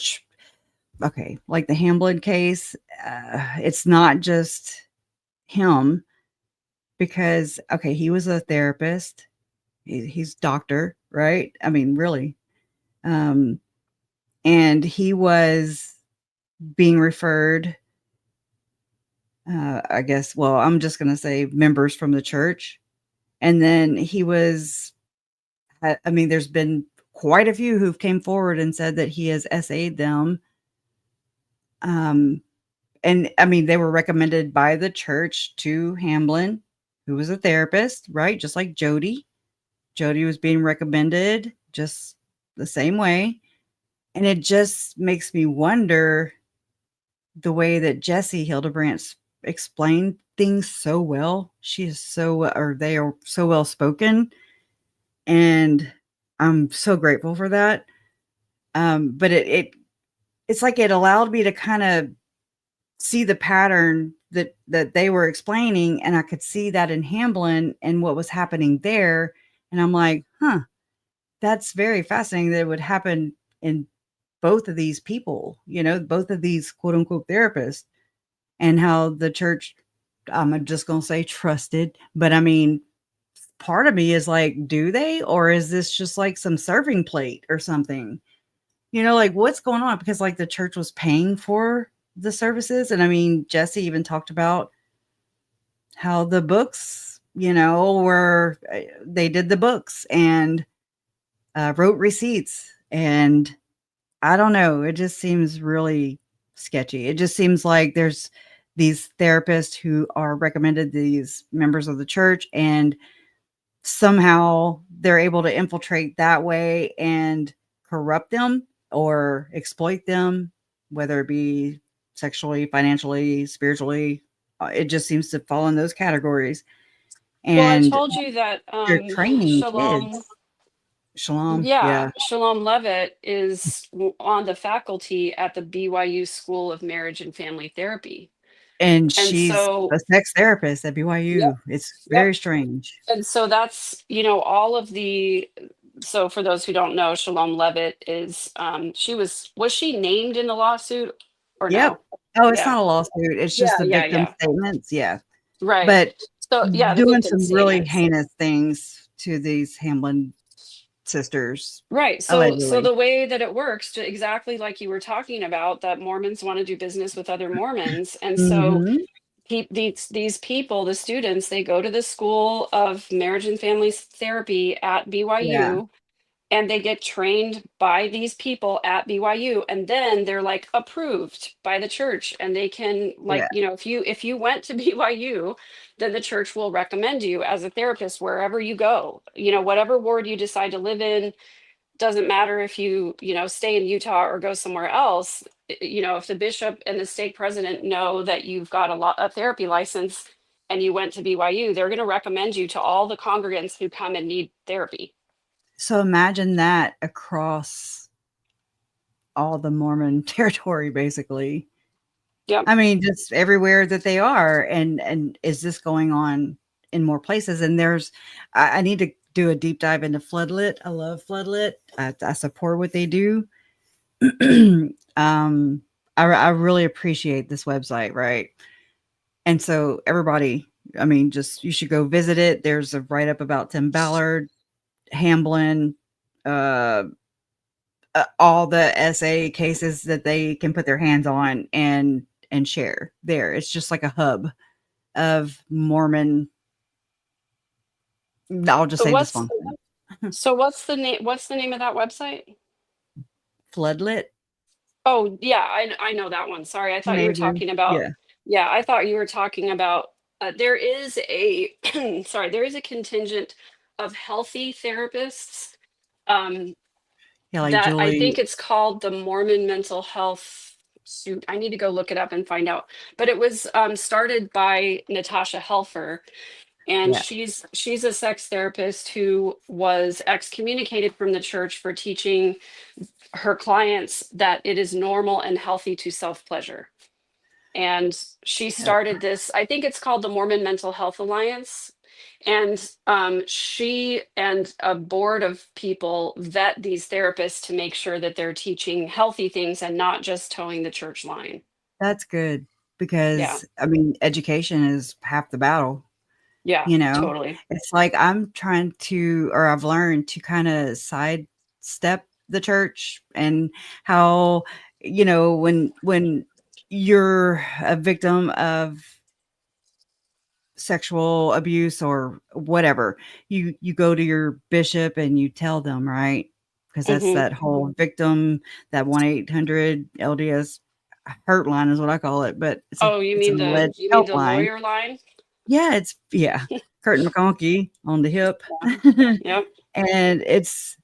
like the Hamblin case, it's not just him because he was a therapist. He's doctor, right? Really. And he was being referred, I guess, well, I'm just going to say members from the church. And then there's been quite a few who've came forward and said that he has SA'd them. And they were recommended by the church to Hamblin, who was a therapist, right? Just like Jody. Jody was being recommended just the same way. And it just makes me wonder the way that Jessie Hildebrandt explained things so well. They are so well spoken. And I'm so grateful for that. But it's like it allowed me to kind of see the pattern that they were explaining, and I could see that in Hamblin and what was happening there. And I'm like, that's very fascinating that it would happen in both of these people, both of these quote unquote therapists, and how the church, I'm just going to say trusted, but I mean, part of me is like, do they, or is this just like some serving plate or something? Like what's going on? Because like the church was paying for the services. And I mean, Jesse even talked about how the books, were, they did the books and wrote receipts. And I don't know. It just seems really sketchy. It just seems like there's these therapists who are recommended these members of the church, and somehow they're able to infiltrate that way and corrupt them or exploit them, whether it be sexually, financially, spiritually. It just seems to fall in those categories. Well, I And told you that they're training Shalom, kids. Shalom. yeah, Yeah. Shalom Levitt is on the faculty at the BYU School of Marriage and Family Therapy. And And she's so, a sex therapist at BYU. yep, It's yep. very strange. And so that's, all of so for those who don't know, Shalom Levitt is, was she named in the lawsuit or Yep. no? Oh, it's Yeah. not a lawsuit. It's Yeah, just the yeah, victim yeah. statements. Yeah. Right. But So yeah, the doing victim some really statements. heinous things to these Hamlin sisters. Right. So Allegedly. the way that it works, exactly like you were talking about, that Mormons want to do business with other Mormons. And so Mhm. these people, the students, they go to the School of Marriage and Family Therapy at Yeah. BYU, and they get trained by these people at BYU, and then they're like approved by the church, and they can Yeah. if you went to BYU, then the church will recommend you as a therapist wherever you go. Whatever ward you decide to live in, doesn't matter if you stay in Utah or go somewhere else. If the bishop and the stake president know that you've got a therapy license and you went to BYU, they're going to recommend you to all the congregants who come and need therapy. So imagine that across all the Mormon territory, basically. Yep. I mean, just everywhere that they are. And is this going on in more places? And I need to do a deep dive into Floodlit. I love Floodlit. I support what they do. I really appreciate this website, right? And so everybody, I mean, you should go visit it. There's a write-up about Tim Ballard, Hamblin, all the SA cases that they can put their hands on and share there. It's just like a hub of Mormon. I'll just say dysfunction. So what's the name of that website? Floodlit. Oh yeah, I know that one. Sorry, I thought you were talking about. Yeah, I thought you were talking about. There is a there is a contingent of healthy therapists. Like that Julie. I think it's called the Mormon Mental Health. Shoot, I need to go look it up and find out. But it was started by Natasha Helfer. And she's a sex therapist who was excommunicated from the church for teaching her clients that it is normal and healthy to self-pleasure. And she started this, I think it's called the Mormon Mental Health Alliance. And she and a board of people vet these therapists to make sure that they're teaching healthy things and not just towing the church line. That's good because, I mean, education is half the battle. Yeah, totally. It's like I've learned to kind of sidestep the church and how, when you're a victim of sexual abuse or whatever, you go to your bishop and you tell them, right? Because that's that whole victim, that 1-800 LDS hurt line is what I call it. But you mean the lawyer line? Yeah, Curtin McConkie on the hip. Yep. And it's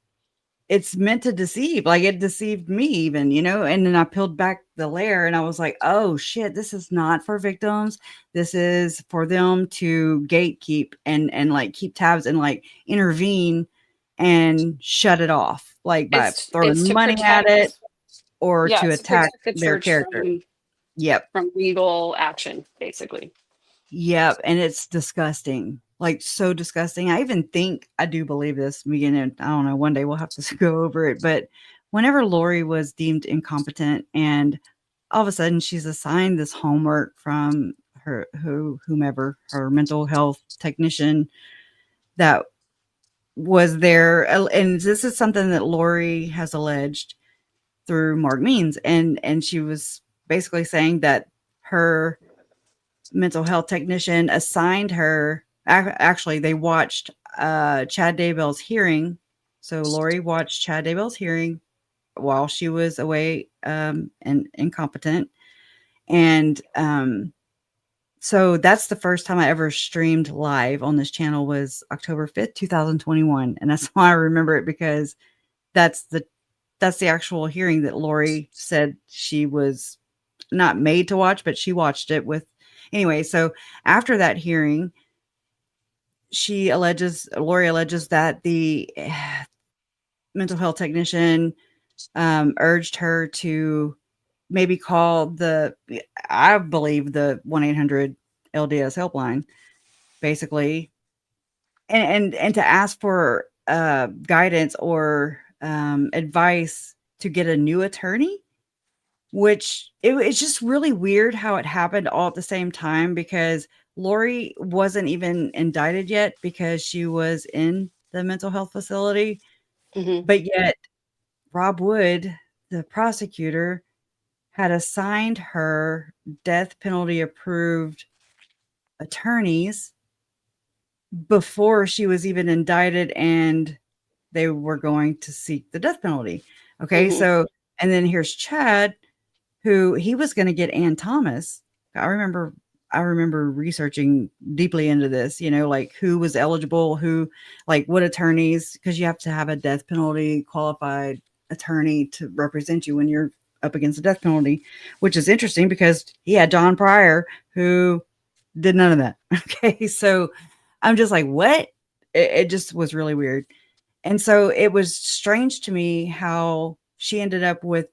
meant to deceive. Like it deceived me even, and then I peeled back the layer and I was like, oh shit, this is not for victims. This is for them to gatekeep and like keep tabs and like intervene and shut it off, like by throwing money at it or to attack their character. Yep. from legal action, basically. Yep. And it's disgusting. Like, so disgusting. I do believe this beginning. I don't know. One day we'll have to go over it. But whenever Lori was deemed incompetent and all of a sudden she's assigned this homework from whomever, her mental health technician that was there. And this is something that Lori has alleged through Mark Means. And she was basically saying that her mental health technician assigned her. Actually, they watched Chad Daybell's hearing. So Lori watched Chad Daybell's hearing while she was away and incompetent. And so that's the first time I ever streamed live on this channel was October 5th, 2021. And that's why I remember it, because that's the actual hearing that Lori said she was not made to watch, but she watched it with. Anyway, so after that hearing, Lori alleges that the mental health technician urged her to maybe call I believe the 1-800 LDS helpline, basically, and to ask for guidance or advice to get a new attorney, which it's just really weird how it happened all at the same time, because Lori wasn't even indicted yet because she was in the mental health facility. Mm-hmm. But yet Rob Wood, the prosecutor, had assigned her death penalty approved attorneys before she was even indicted, and they were going to seek the death penalty. Okay. Mm-hmm. So, and then here's Chad, who he was going to get Ann Thomas. I remember researching deeply into this, like who was eligible, what attorneys, because you have to have a death penalty qualified attorney to represent you when you're up against the death penalty, which is interesting because he had John Pryor, who did none of that. Okay. So I'm just like, what? It just was really weird. And so it was strange to me how she ended up with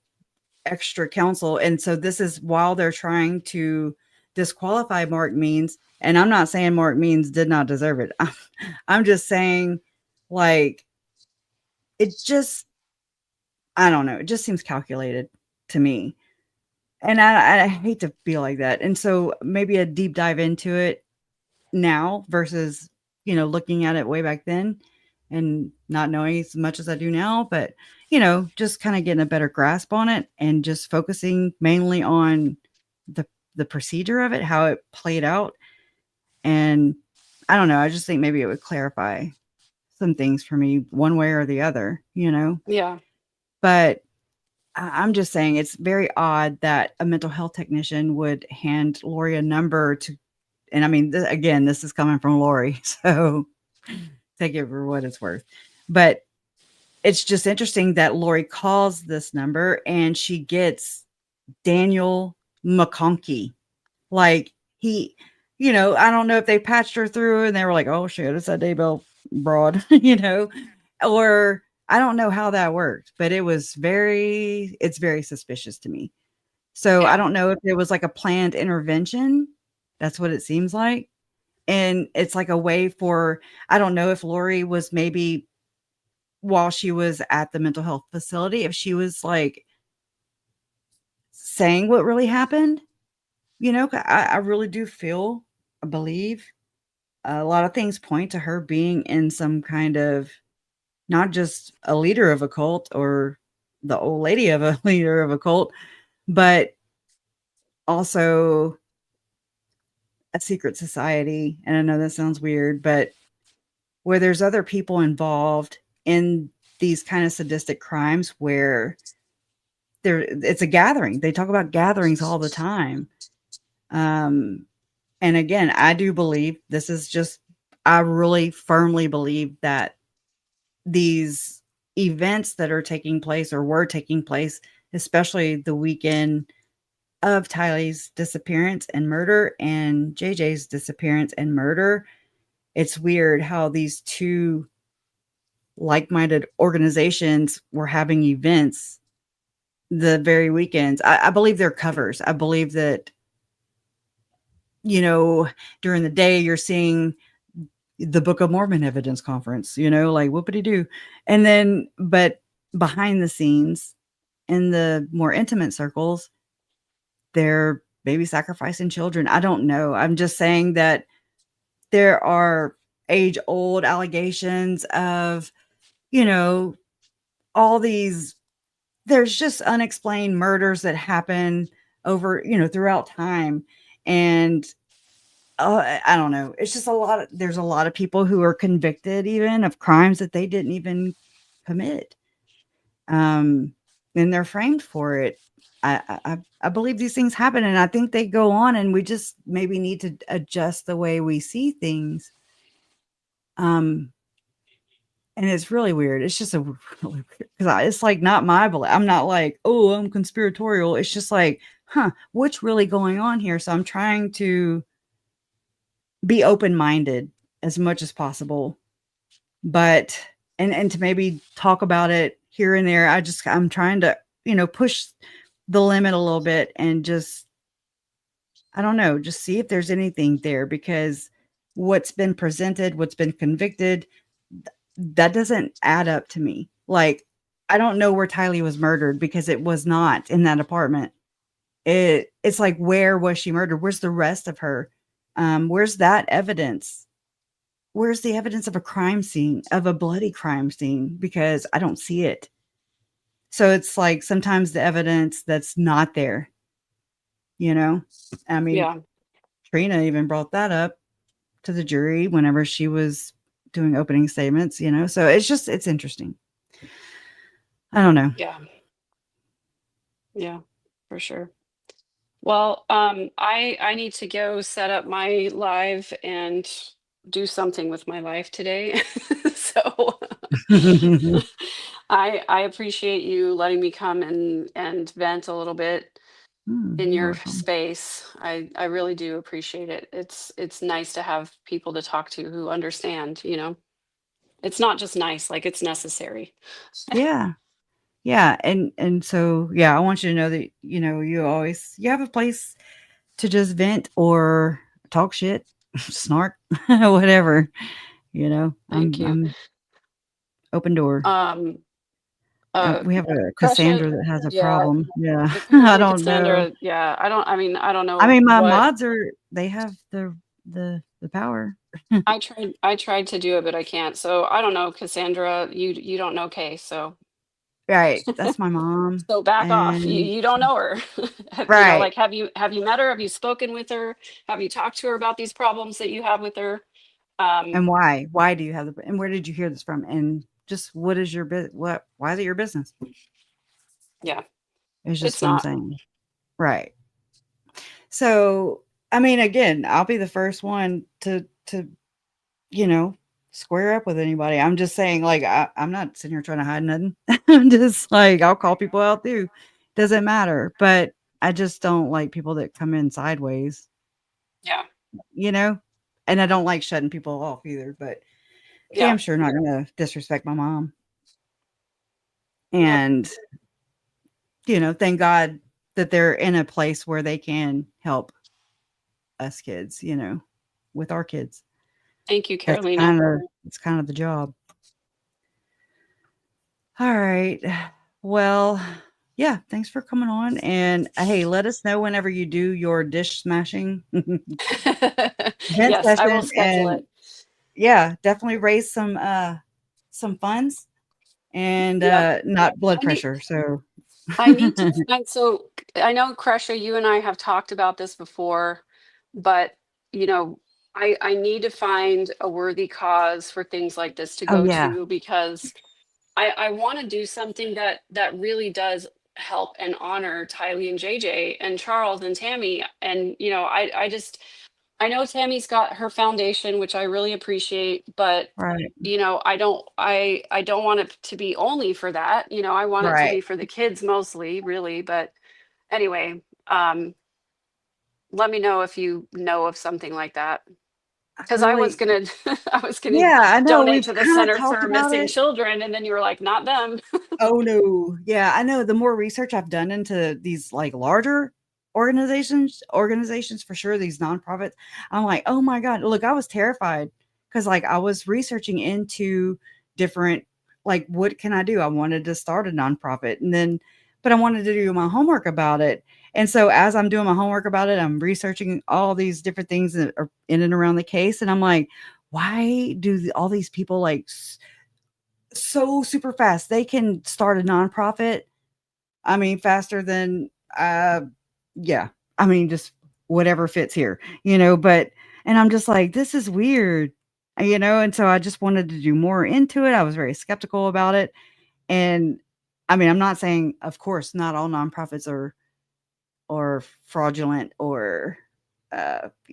extra counsel. And so this is while they're trying to disqualify Mark Means. And I'm not saying Mark Means did not deserve it. I'm just saying, like, it just, I don't know. It just seems calculated to me. And I hate to feel like that. And so maybe a deep dive into it now versus, looking at it way back then and not knowing as much as I do now, but, just kind of getting a better grasp on it and just focusing mainly on the procedure of it, how it played out. And I don't know. I just think maybe it would clarify some things for me one way or the other, Yeah. But I'm just saying it's very odd that a mental health technician would hand Lori a number to, and I mean, again, this is coming from Lori, so take it for what it's worth. But it's just interesting that Lori calls this number and she gets Daniel McConkey. Like he, I don't know if they patched her through and they were like, oh shit, it's that Daybell broad, or I don't know how that worked, but it's very suspicious to me. So Yeah. I don't know if it was like a planned intervention. That's what it seems like. And it's like a way for, I don't know if Lori was maybe while she was at the mental health facility, if she was like saying what really happened, I really do believe a lot of things point to her being in some kind of, not just a leader of a cult or the old lady of a leader of a cult, but also a secret society. And I know that sounds weird, but where there's other people involved in these kind of sadistic crimes where it's a gathering. They talk about gatherings all the time. And again, I do believe I really firmly believe that these events that are taking place or were taking place, especially the weekend of Tylee's disappearance and murder and JJ's disappearance and murder, it's weird how these two like-minded organizations were having events the very weekends. I believe they're covers. I believe that, during the day you're seeing the Book of Mormon evidence conference, like whoopity doo. And then, but behind the scenes in the more intimate circles, they're baby sacrificing children. I don't know. I'm just saying that there are age old allegations of, all these, there's just unexplained murders that happen over, throughout time. And I don't know. It's just there's a lot of people who are convicted even of crimes that they didn't even commit. And they're framed for it. I believe these things happen, and I think they go on, and we just maybe need to adjust the way we see things. And it's really weird. It's just really weird because it's like not my belief. I'm not like, oh, I'm conspiratorial. It's just like, what's really going on here? So I'm trying to be open-minded as much as possible, but and to maybe talk about it here and there. I'm trying to, push the limit a little bit and just, I don't know, just see if there's anything there, because what's been presented, what's been convicted, that doesn't add up to me. Like, I don't know where Tylee was murdered because it was not in that apartment. It's like, where was she murdered? Where's the rest of her? Where's that evidence? Where's the evidence of a crime scene, of a bloody crime scene? Because I don't see it. So it's like sometimes the evidence that's not there, I mean, Yeah. Trina even brought that up to the jury whenever she was doing opening statements, so it's interesting. I don't know. Yeah, for sure. Well, I need to go set up my live and do something with my life today. So I appreciate you letting me come and vent a little bit in You're your welcome. space. I really do appreciate it. It's nice to have people to talk to who understand, It's not just nice, like it's necessary. Yeah. Yeah. And so, yeah, I want you to know that, you have a place to just vent or talk shit, snark, whatever, Thank you. I'm open door. We have a Crusher, Cassandra that has a yeah, problem. Yeah. I apparently don't know. Cassandra, yeah, I don't know I mean, my what. mods they have the power. I tried to do it, but I can't. So I don't know, Cassandra, you don't know Kay, so Right. That's my mom. so back off. And You don't know her. right. Like have you met her? Have you spoken with her? Have you talked to her about these problems that you have with her? And why? Why do you have and where did you hear this from? And just what is your why is it your business? Yeah. It's just It's what I'm not. saying. Right. So, I mean, again, I'll be the first one to square up with anybody. I'm just saying, like, I'm not sitting here trying to hide nothing. I'm just like, I'll call people out too. Doesn't matter. But I just don't like people that come in sideways, Yeah. and I don't like shutting people off either, but Yeah. damn sure not going to disrespect my mom. Yep. And, thank God that they're in a place where they can help us kids, with our kids. Thank you, That's Carolina. it's kind of the job. All right. Well, yeah, thanks for coming on. And hey, let us know whenever you do your dish smashing event Yes, I will session. schedule And it. yeah, definitely raise some funds and Yeah. not blood I need pressure. So I need to find, so I know Kresha, you and I have talked about this before, but you know, I need to find a worthy cause for things like this to oh go yeah. to, because I want to do something that really does help and honor Tylee and JJ and Charles and Tammy. And I know Tammy's got her foundation, which I really appreciate, but Right. I don't want it to be only for that. I want it to Right. be for the kids mostly, really. But anyway, let me know if you know of something like that. I Because I was really gonna I was gonna yeah, I know donate we've to the kind of Center talked for about Missing it. Children, and then you were like, not them. Oh no. Yeah, I know the more research I've done into these like larger organizations for sure, these nonprofits, I'm like, oh my God. Look, I was terrified because like I was researching into different like what can I do? I wanted to start a nonprofit and then but I wanted to do my homework about it. And so as I'm doing my homework about it, I'm researching all these different things that are in and around the case. And I'm like, why do all these people like so super fast? They can start a nonprofit. I mean, faster than, yeah. I mean, just whatever fits here, but, and I'm just like, this is weird, and so I just wanted to do more into it. I was very skeptical about it. And I mean, I'm not saying, of course, not all nonprofits or fraudulent or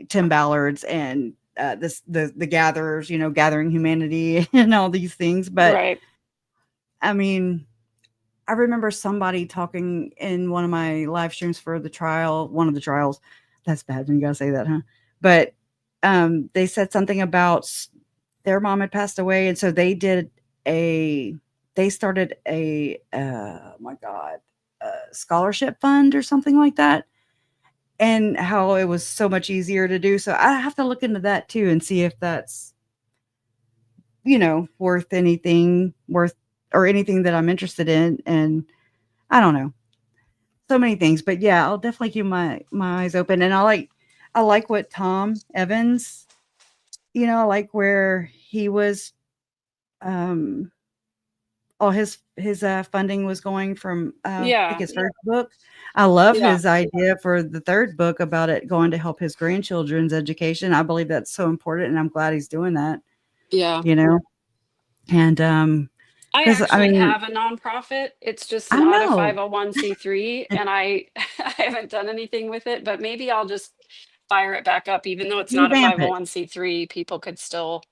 Tim Ballard's and the gatherers, gathering humanity and all these things. But Right. I mean, I remember somebody talking in one of my live streams for one of the trials. That's bad when you gotta say that, huh? But they said something about their mom had passed away, and so they started a oh my God, scholarship fund or something like that, and how it was so much easier to do. So I have to look into that too and see if that's worth anything or anything that I'm interested in. And I don't know. So many things, but yeah, I'll definitely keep my eyes open. And I like what Tom Evans, I like where he was, all his funding was going from, I think Yeah. his first book. I love Yeah. his idea for the third book about it going to help his grandchildren's education. I believe that's so important, and I'm glad he's doing that. Yeah. And I because I actually mean, have a nonprofit. It's just I not a know 501c3, and I I haven't done anything with it, but maybe I'll just fire it back up. Even though it's not a revamp it. 501c3, people could still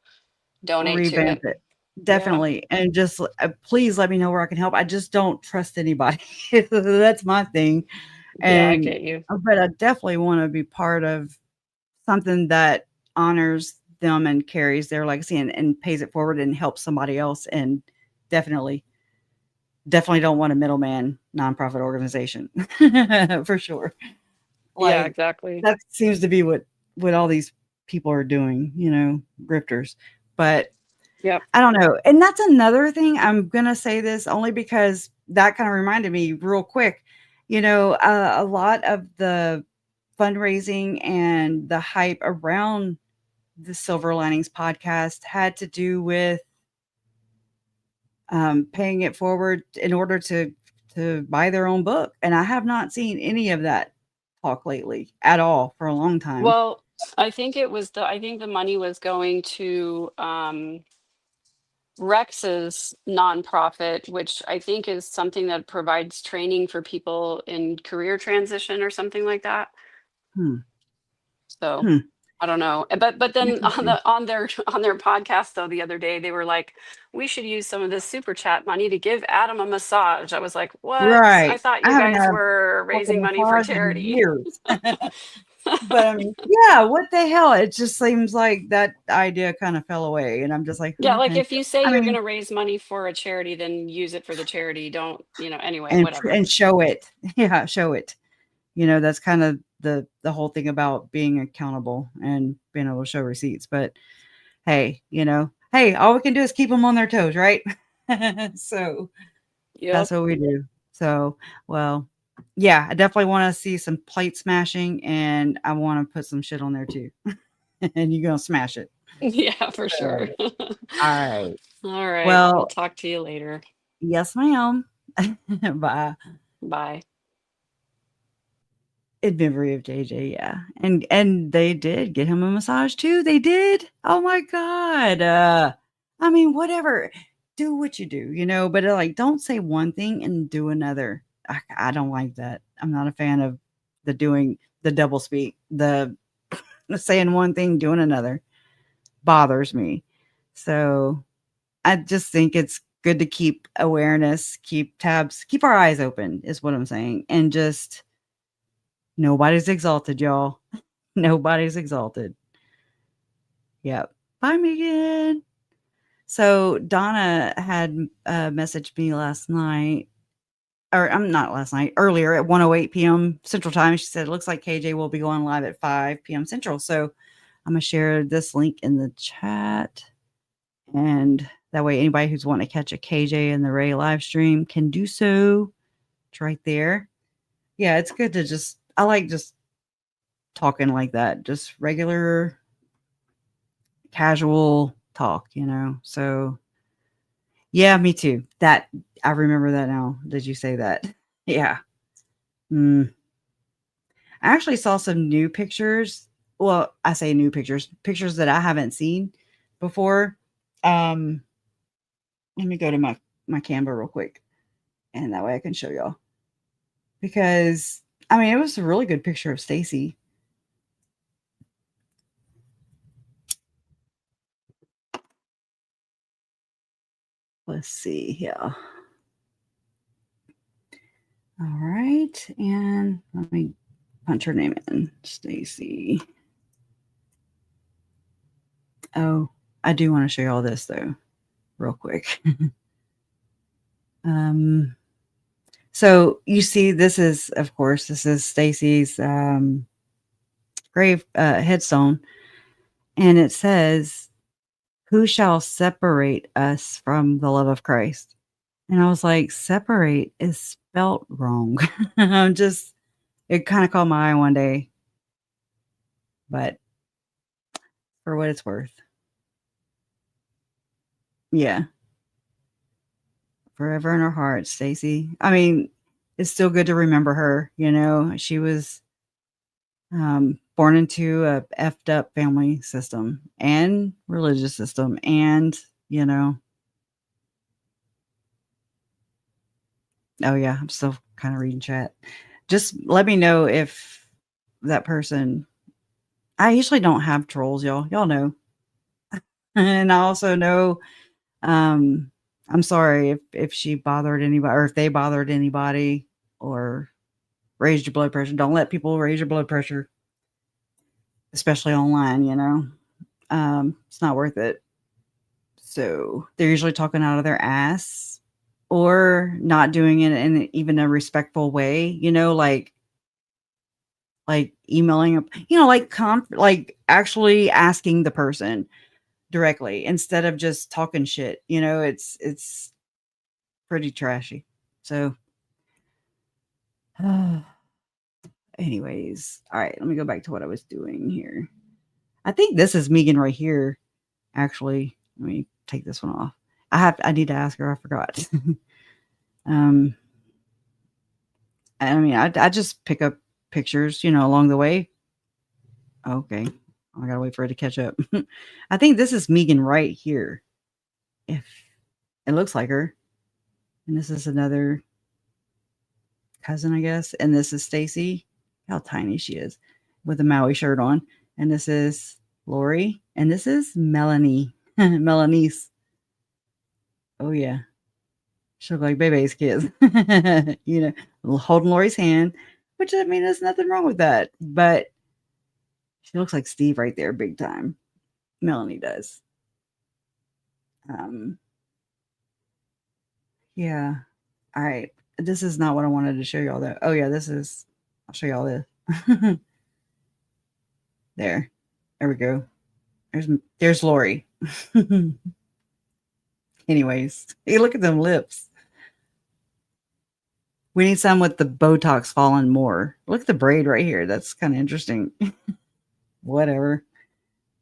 donate to Revamp it. it. Yeah. Definitely. And just please let me know where I can help. I just don't trust anybody. That's my thing. Yeah, I And get you. but I definitely want to be part of something that honors them and carries their legacy and pays it forward and helps somebody else. And definitely don't want a middleman nonprofit organization for sure. Yeah, Like exactly. that seems to be what all these people are doing, grifters. But Yep. I don't know. And that's another thing. I'm going to say this only because that kind of reminded me real quick. A lot of the fundraising and the hype around the Silver Linings podcast had to do with paying it forward in order to buy their own book. And I have not seen any of that talk lately at all for a long time. Well, I think the money was going to Rex's nonprofit, which I think is something that provides training for people in career transition or something like that. Hmm. So Hmm. I don't know. But then Interesting. on their podcast though the other day they were like, we should use some of this super chat money to give Adam a massage. I was like, what? I Right. thought I you haven't guys had were a raising money for massage in charity. years. But I mean, yeah, what the hell? It just seems like that idea kind of fell away. And I'm just like, Yeah, like okay. if you say I you're going mean, to raise money for a charity, then use it for the charity. Don't, anyway, and whatever. show it. Yeah, show it. That's kind of the whole thing about being accountable and being able to show receipts. But hey, hey, all we can do is keep them on their toes, right? So Yep. that's what we do. So, well, yeah, I definitely want to see some plate smashing, and I want to put some shit on there too. And you're gonna smash it. Yeah, for So, sure. all right. All right. I'll Well, talk to you later. yes, ma'am. Bye. Bye. In memory of JJ, yeah. And they did get him a massage too. They did. Oh my God. I mean, whatever. Do what you do, but like don't say one thing and do another. I don't like that. I'm not a fan of the double speak, the saying one thing, doing another. Bothers me. So I just think it's good to keep awareness, keep tabs, keep our eyes open, is what I'm saying. And just nobody's exalted, y'all. Nobody's exalted. Yep. Bye, Megan. So Donna had messaged me last night, or I'm not last night, earlier at 1:08 p.m. Central Time. She said, it looks like KJ will be going live at 5 p.m. Central. So I'm going to share this link in the chat. And that way, anybody who's wanting to catch a KJ and the Ray live stream can do so. It's right there. Yeah, it's good to I like just talking like that, just regular, casual talk, So, yeah, me too. I remember that now. Did you say that? Yeah. I actually saw some new pictures. Well, I say new pictures that I haven't seen before. Let me go to my Canva real quick, and that way I can show y'all. Because it was a really good picture of Stacy. Let's see here. All right, and let me punch her name in, Stacy. Oh, I do want to show you all this though, real quick. So you see, this is Stacy's grave headstone, and it says, "Who shall separate us from the love of Christ?" And I was like, "Separate is spelt wrong." It kind of caught my eye one day, but for what it's worth, yeah. Forever in her heart, Stacy. It's still good to remember her. She was born into a effed up family system and religious system, and oh yeah, I'm still kind of reading chat. Just let me know if that person. I usually don't have trolls, y'all. Y'all know, and I also know. I'm sorry if she bothered anybody, or if they bothered anybody, or raised your blood pressure. Don't let people raise your blood pressure, especially online. It's not worth it. So they're usually talking out of their ass, or not doing it in even a respectful way. Like emailing, like actually asking the person directly instead of just talking shit. It's pretty trashy. So, anyways, all right, let me go back to what I was doing here. I think this is Megan right here. Actually, let me take this one off. I need to ask her. I forgot. I just pick up pictures, along the way. Okay. I gotta wait for it to catch up. I think this is Megan right here. If it looks like her. And this is another cousin, I guess. And this is Stacy. How tiny she is with a Maui shirt on. And this is Lori. And this is Melani. Melanice. Oh, yeah. She look like Bebe's kids. Holding Lori's hand, which, there's nothing wrong with that. But she looks like Steve right there, big time. Melanie does. Yeah. All right. This is not what I wanted to show y'all though. Oh yeah, I'll show y'all this. There we go. There's Lori. Anyways, hey, look at them lips. We need some with the Botox falling more. Look at the braid right here. That's kind of interesting. Whatever.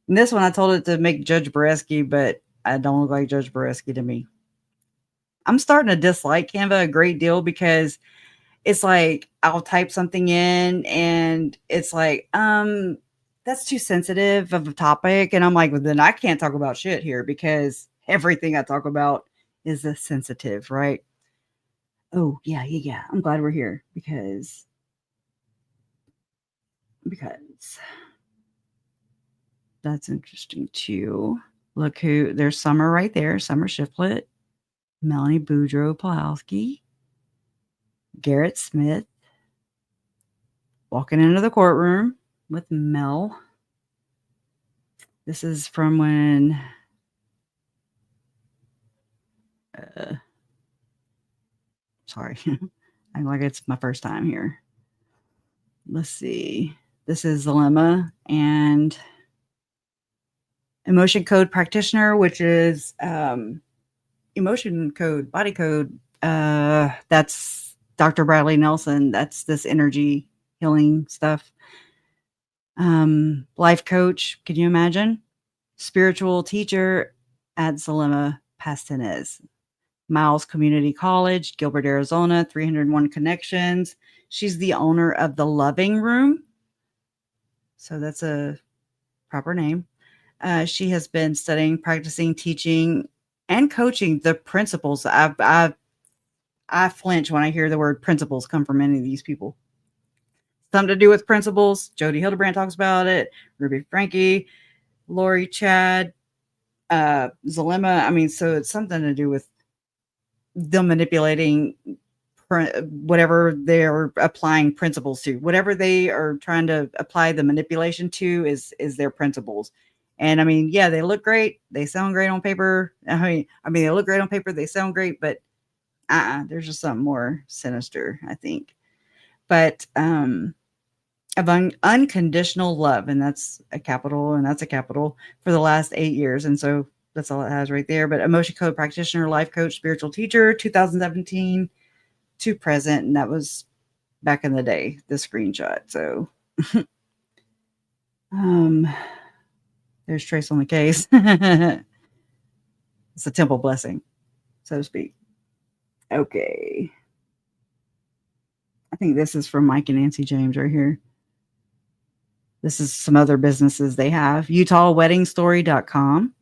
And this one, I told it to make Judge Bareski, but I don't look like Judge Bareski to me. I'm starting to dislike Canva a great deal because it's like I'll type something in and it's like, that's too sensitive of a topic. And I'm like, well, then I can't talk about shit here because everything I talk about is a sensitive, right? Oh, yeah. I'm glad we're here because that's interesting too. Look there's Summer right there. Summer Shiflett, Melani Boudreaux Pawlowski, Garrett Smith, walking into the courtroom with Mel. This is from when Sorry. I'm like it's my first time here. Let's see. This is Dilemma and Emotion Code Practitioner, which is emotion code, body code. That's Dr. Bradley Nelson. That's this energy healing stuff. Life coach. Can you imagine? Spiritual teacher at Dilemma Pastenes. Miles Community College, Gilbert, Arizona, 301 connections. She's the owner of the Loving Room. So that's a proper name. She has been studying, practicing, teaching, and coaching the principles. I flinch when I hear the word principles come from any of these people. Something to do with principles. Jody Hildebrand talks about it. Ruby Frankie, Lori, Chad, Zalema. I mean, so it's something to do with them manipulating whatever they're applying principles to. Whatever they are trying to apply the manipulation to is their principles. And I mean, yeah, they look great. They sound great on paper. I mean, they look great on paper. They sound great, but there's just something more sinister, I think. But of unconditional love, and that's a capital, and that's a capital, for the last 8 years. And so that's all it has right there. But emotion code practitioner, life coach, spiritual teacher, 2017 to present. And that was back in the day, the screenshot. So there's Trace on the case. It's a temple blessing, so to speak. Okay. I think this is from Mike and Nancy James right here. This is some other businesses they have. UtahWeddingStory.com.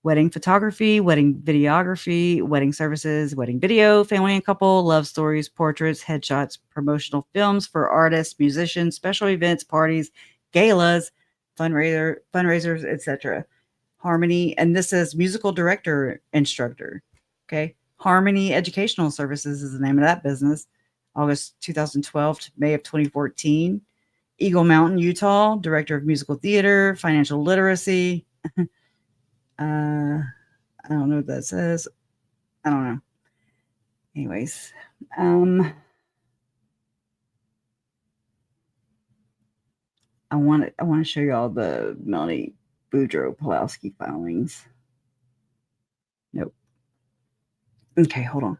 Wedding photography, wedding videography, wedding services, wedding video, family and couple, love stories, portraits, headshots, promotional films for artists, musicians, special events, parties, galas, fundraisers, etc. Harmony, and this is musical director instructor. Okay. Harmony Educational Services is the name of that business. August 2012 to May of 2014. Eagle Mountain, Utah, director of musical theater, financial literacy. I don't know what that says. I don't know. Anyways, I want to show you all the Melani Boudreaux Pawlowski filings. Nope. Okay, hold on.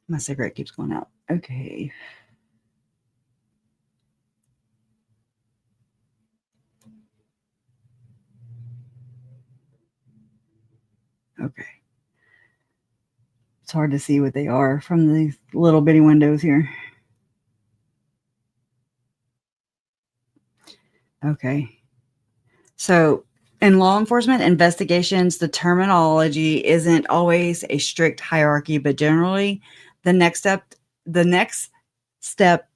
My cigarette keeps going out. Okay. Okay. It's hard to see what they are from these little bitty windows here. Okay. So in law enforcement investigations, the terminology isn't always a strict hierarchy, but generally the next step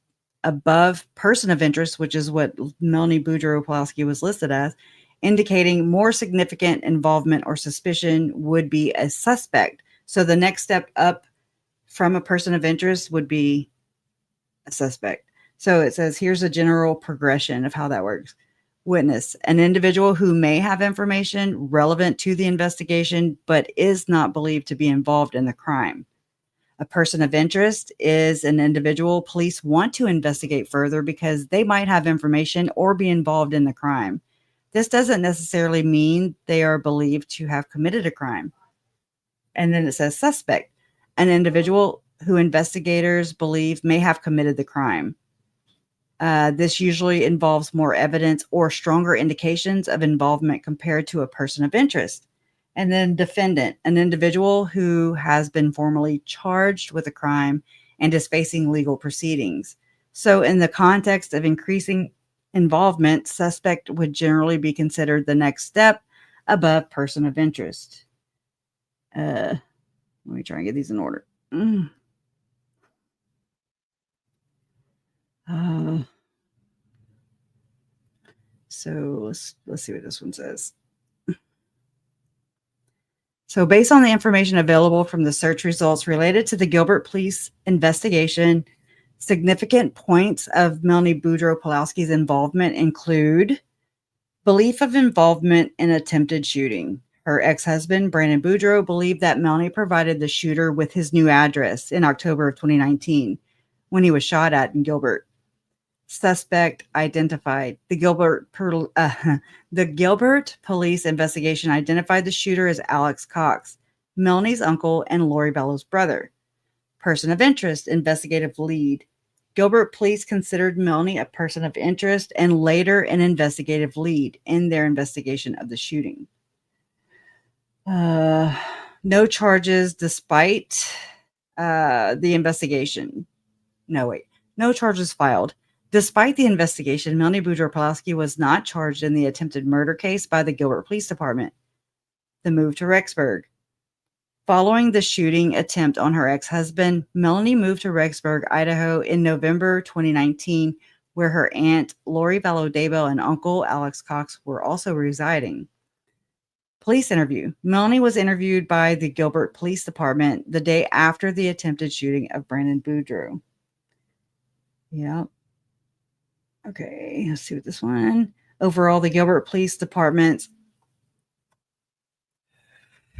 above person of interest, which is what Melani Boudreaux Pawlowski was listed as, indicating more significant involvement or suspicion, would be a suspect. So the next step up from a person of interest would be a suspect. So it says, here's a general progression of how that works. Witness, an individual who may have information relevant to the investigation, but is not believed to be involved in the crime. A person of interest is an individual police want to investigate further because they might have information or be involved in the crime. This doesn't necessarily mean they are believed to have committed a crime. And then it says suspect, an individual who investigators believe may have committed the crime. This usually involves more evidence or stronger indications of involvement compared to a person of interest. And then defendant, an individual who has been formally charged with a crime and is facing legal proceedings. So in the context of increasing involvement, suspect would generally be considered the next step above person of interest. Let me try and get these in order. So let's see what this one says. So based on the information available from the search results related to the Gilbert police investigation, significant points of Melani Boudreaux Pawlowski's involvement include Belief of involvement in attempted shooting. Her ex-husband, Brandon Boudreaux, believed that Melani provided the shooter with his new address in October of 2019 when he was shot at in Gilbert. Suspect identified. The Gilbert police investigation identified the shooter as Alex Cox, Melani's uncle and Lori Vallow's brother. Person of interest, investigative lead. Gilbert police considered Melani a person of interest and later an investigative lead in their investigation of the shooting. No charges despite the investigation. No charges filed. Despite the investigation, Melani Boudreaux Pawlowski was not charged in the attempted murder case by the Gilbert Police Department. The move to Rexburg. Following the shooting attempt on her ex-husband, Melani moved to Rexburg, Idaho in November 2019, where her aunt, Lori Vallow Daybell, and uncle, Alex Cox, were also residing. Police interview. Melani was interviewed by the Gilbert Police Department the day after the attempted shooting of Brandon Boudreaux. Yep. Okay, let's see what this one. Overall, the Gilbert Police Department's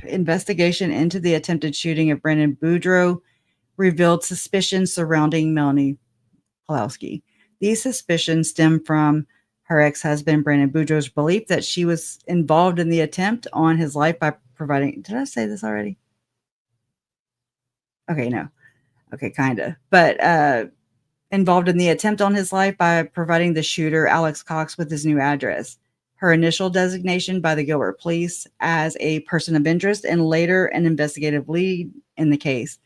investigation into the attempted shooting of Brandon Boudreaux revealed suspicions surrounding Melani Pawlowski. These suspicions stem from her ex-husband, Brandon Boudreaux's belief that she was involved in the attempt on his life by providing... Did I say this already? Okay, no. Okay, kind of. But involved in the attempt on his life by providing the shooter, Alex Cox, with his new address. Her initial designation by the Gilbert Police as a person of interest and later an investigative lead in the case.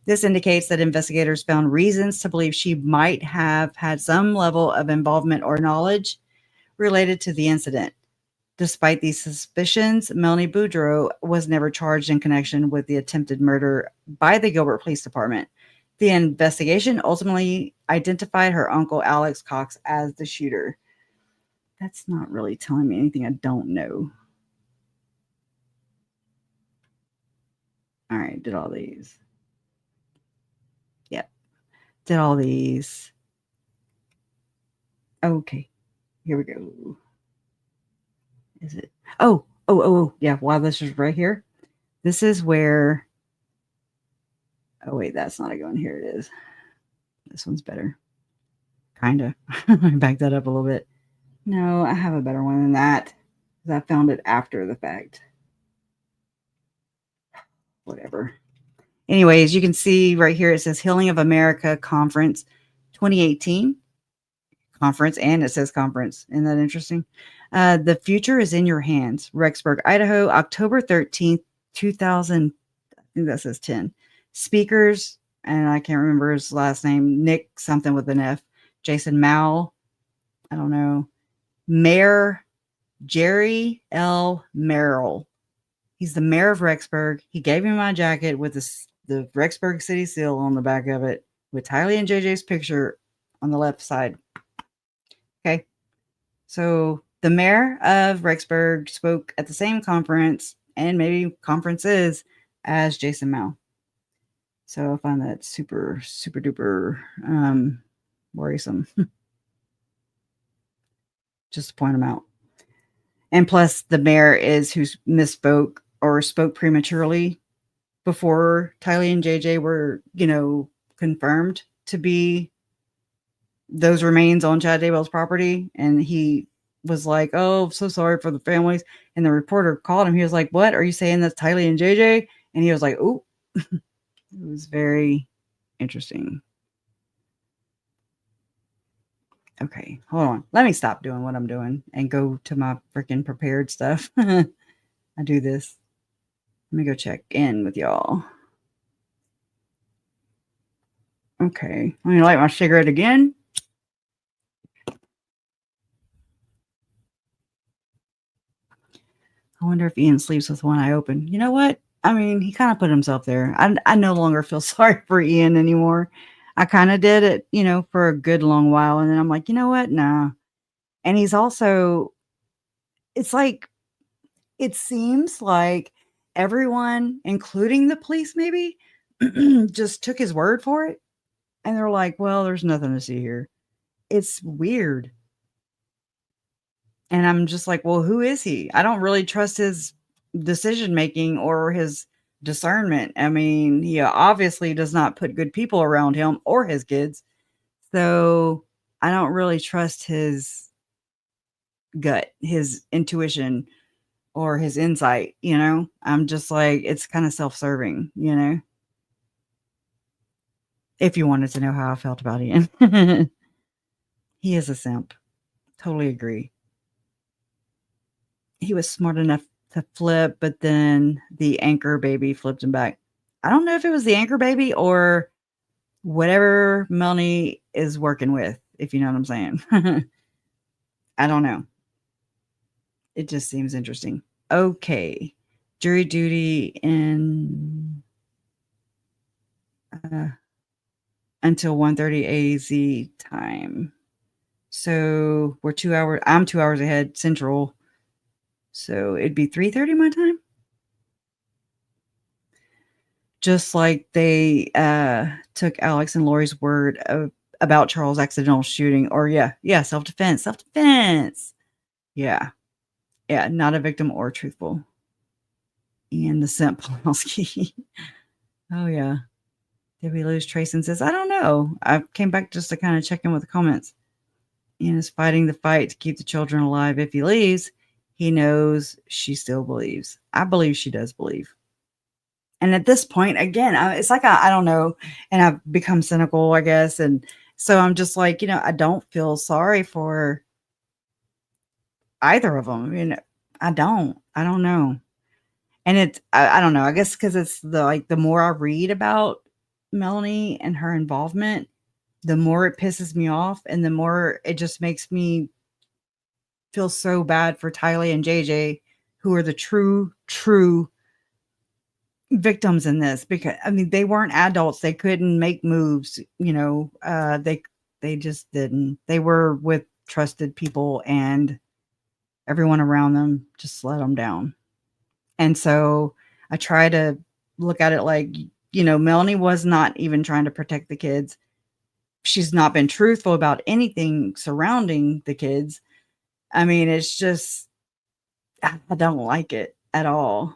This indicates that investigators found reasons to believe she might have had some level of involvement or knowledge related to the incident. Despite these suspicions, Melani Boudreaux was never charged in connection with the attempted murder by the Gilbert Police Department. The investigation ultimately identified her uncle, Alex Cox, as the shooter. That's not really telling me anything I don't know. All right, did all these. Yep, did all these. Okay, here we go. Is it? Oh, yeah, wow, this is right here. This is where... Oh, wait, that's not a good one. Here it is. This one's better. Kind of. Back that up a little bit. No, I have a better one than that. Because I found it after the fact. Whatever. Anyways, you can see right here, it says Healing of America Conference 2018. Conference, and it says conference. Isn't that interesting? The future is in your hands. Rexburg, Idaho, October 13th, 2000. I think that says 10. Speakers, and I can't remember his last name, Nick something with an F, Jason Mao, I don't know, Mayor Jerry L. Merrill. He's the mayor of Rexburg. He gave me my jacket with the Rexburg city seal on the back of it with Tylee and JJ's picture on the left side. Okay. So the mayor of Rexburg spoke at the same conference and maybe conferences as Jason Mao. So I find that super, super duper worrisome. Just to point them out. And plus, the mayor is who misspoke or spoke prematurely before Tylee and JJ were, confirmed to be those remains on Chad Daybell's property. And he was like, oh, so sorry for the families. And the reporter called him. He was like, what? Are you saying that's Tylee and JJ? And he was like, oh. It was very interesting. Okay, hold on. Let me stop doing what I'm doing and go to my freaking prepared stuff. I do this. Let me go check in with y'all. Okay, let me light my cigarette again. I wonder if Ian sleeps with one eye open. You know what? I mean, he kind of put himself there. I no longer feel sorry for Ian anymore. I kind of did it, for a good long while. And then I'm like, you know what? Nah. And he's also, it's like, it seems like everyone, including the police maybe, just took his word for it. And they're like, well, there's nothing to see here. It's weird. And I'm just like, well, who is he? I don't really trust his decision making or his discernment. I mean, he obviously does not put good people around him or his kids. So I don't really trust his gut, his intuition, or his insight. I'm just like, it's kind of self-serving, if you wanted to know how I felt about Ian. He is a simp. Totally agree. He was smart enough to flip, but then the anchor baby flipped him back. I don't know if it was the anchor baby or whatever Melanie is working with, if you know what I'm saying. I don't know. It just seems interesting. Okay. Jury duty until 1:30 AZ time. So we're 2 hours. I'm 2 hours ahead Central. So it'd be 3:30 my time. Just like they took Alex and Lori's word about Charles' accidental shooting, or self-defense. Yeah, not a victim or truthful. And the simp Pawlowski. Oh yeah. Did we lose Trace and says, I don't know. I came back just to kind of check in with the comments. Ian is fighting the fight to keep the children alive. If he leaves, he knows she still believes. I believe she does believe. And at this point, again, it's like, I don't know. And I've become cynical, I guess. And so I'm just like, I don't feel sorry for either of them. I don't know. And I don't know. I guess because it's the more I read about Melanie and her involvement, the more it pisses me off, and the more it just makes me feel so bad for Tylee and JJ, who are the true victims in this. Because they weren't adults; they couldn't make moves. They just didn't. They were with trusted people, and everyone around them just let them down. And so I try to look at it like, Melanie was not even trying to protect the kids. She's not been truthful about anything surrounding the kids. It's just, I don't like it at all.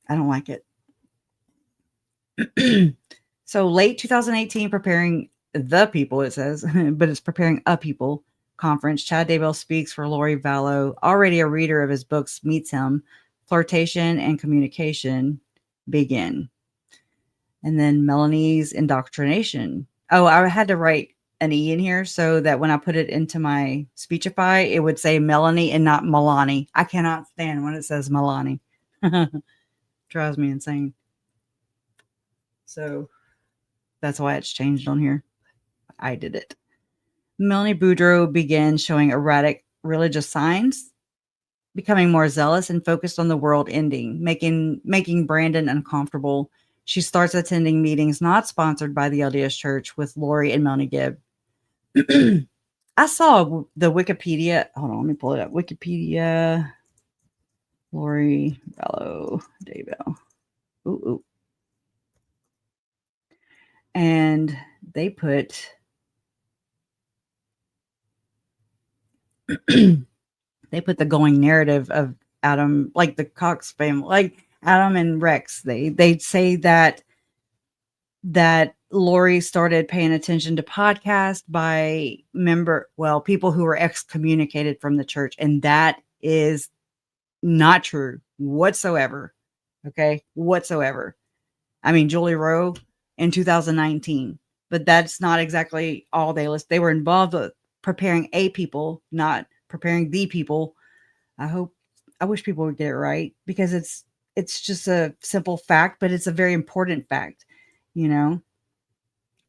I don't like it. So late 2018, preparing the people, it says, but it's preparing a people conference. Chad Daybell speaks for Lori Vallow. Already a reader of his books meets him. Flirtation and communication begin. And then Melanie's indoctrination. Oh, I had to write an E in here so that when I put it into my Speechify, it would say Melanie and not Melani. I cannot stand when it says Melani. Drives me insane. So that's why it's changed on here. I did it. Melani Boudreaux began showing erratic religious signs, becoming more zealous and focused on the world ending, making Brandon uncomfortable. She starts attending meetings not sponsored by the LDS Church with Lori and Melanie Gibb. I saw the Wikipedia. Hold on, let me pull it up. Wikipedia. Lori Vallow Daybell. Ooh. And they put the going narrative of Adam, like the Cox family, like Adam and Rex. They say that Lori started paying attention to podcasts by people who were excommunicated from the church, and that is not true whatsoever. Okay, whatsoever. Julie Rowe in 2019, but that's not exactly all they list. They were involved with preparing a people, not preparing the people. I wish people would get it right, because it's just a simple fact, but it's a very important fact,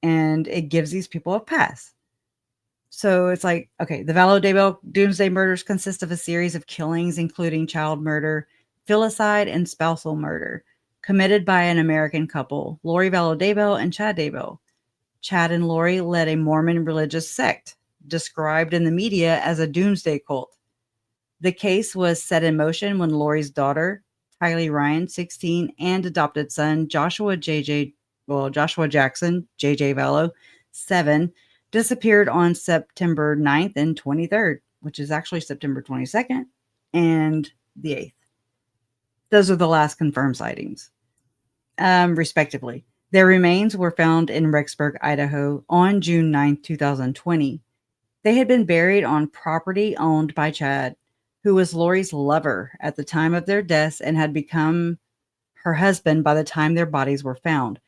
and it gives these people a pass. So it's like, okay, the Vallow Daybell doomsday murders consist of a series of killings, including child murder, filicide, and spousal murder, committed by an American couple, Lori Vallow Daybell and Chad Daybell. Chad and Lori led a Mormon religious sect, described in the media as a doomsday cult. The case was set in motion when Lori's daughter, Tylee Ryan, 16, and adopted son, Joshua Jackson, JJ Vallow, 7, disappeared on September 9th and 23rd. which is actually September 22nd, and the 8th. Those are the last confirmed sightings, respectively. Their remains were found in Rexburg, Idaho on June 9, 2020. They had been buried on property owned by Chad, who was Lori's lover at the time of their deaths and had become her husband by the time their bodies were found.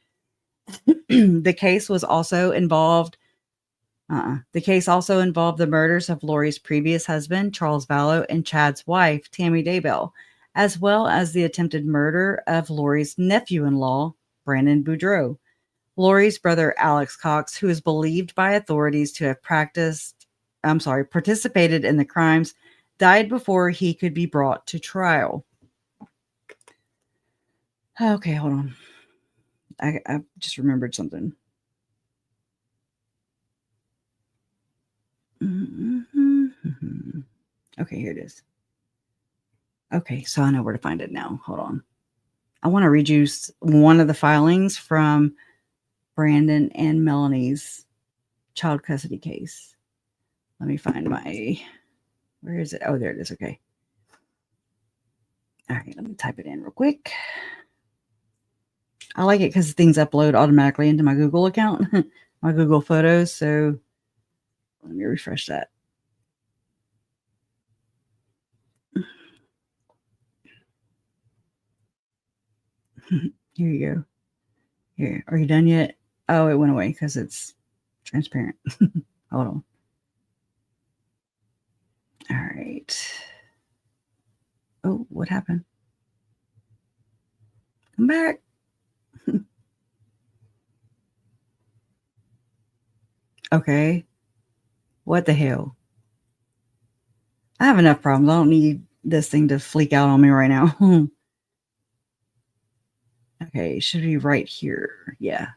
The case also involved the murders of Lori's previous husband, Charles Vallow, and Chad's wife, Tammy Daybell, as well as the attempted murder of Lori's nephew-in-law, Brandon Boudreaux. Lori's brother, Alex Cox, who is believed by authorities to have participated in the crimes, died before he could be brought to trial. Okay, hold on. I just remembered something. Okay, here it is. Okay, so I know where to find it now. Hold on. I want to read you one of the filings from Brandon and Melani's child custody case. Let me find where is it? Oh, there it is. Okay. All right, let me type it in real quick. I like it because things upload automatically into my Google account, my Google Photos. So let me refresh that. Here you go. Here, are you done yet? Oh, it went away because it's transparent. Hold on. All right. Oh, what happened? Come back. Okay. What the hell? I have enough problems. I don't need this thing to fleek out on me right now. Okay, it should be right here. Yeah.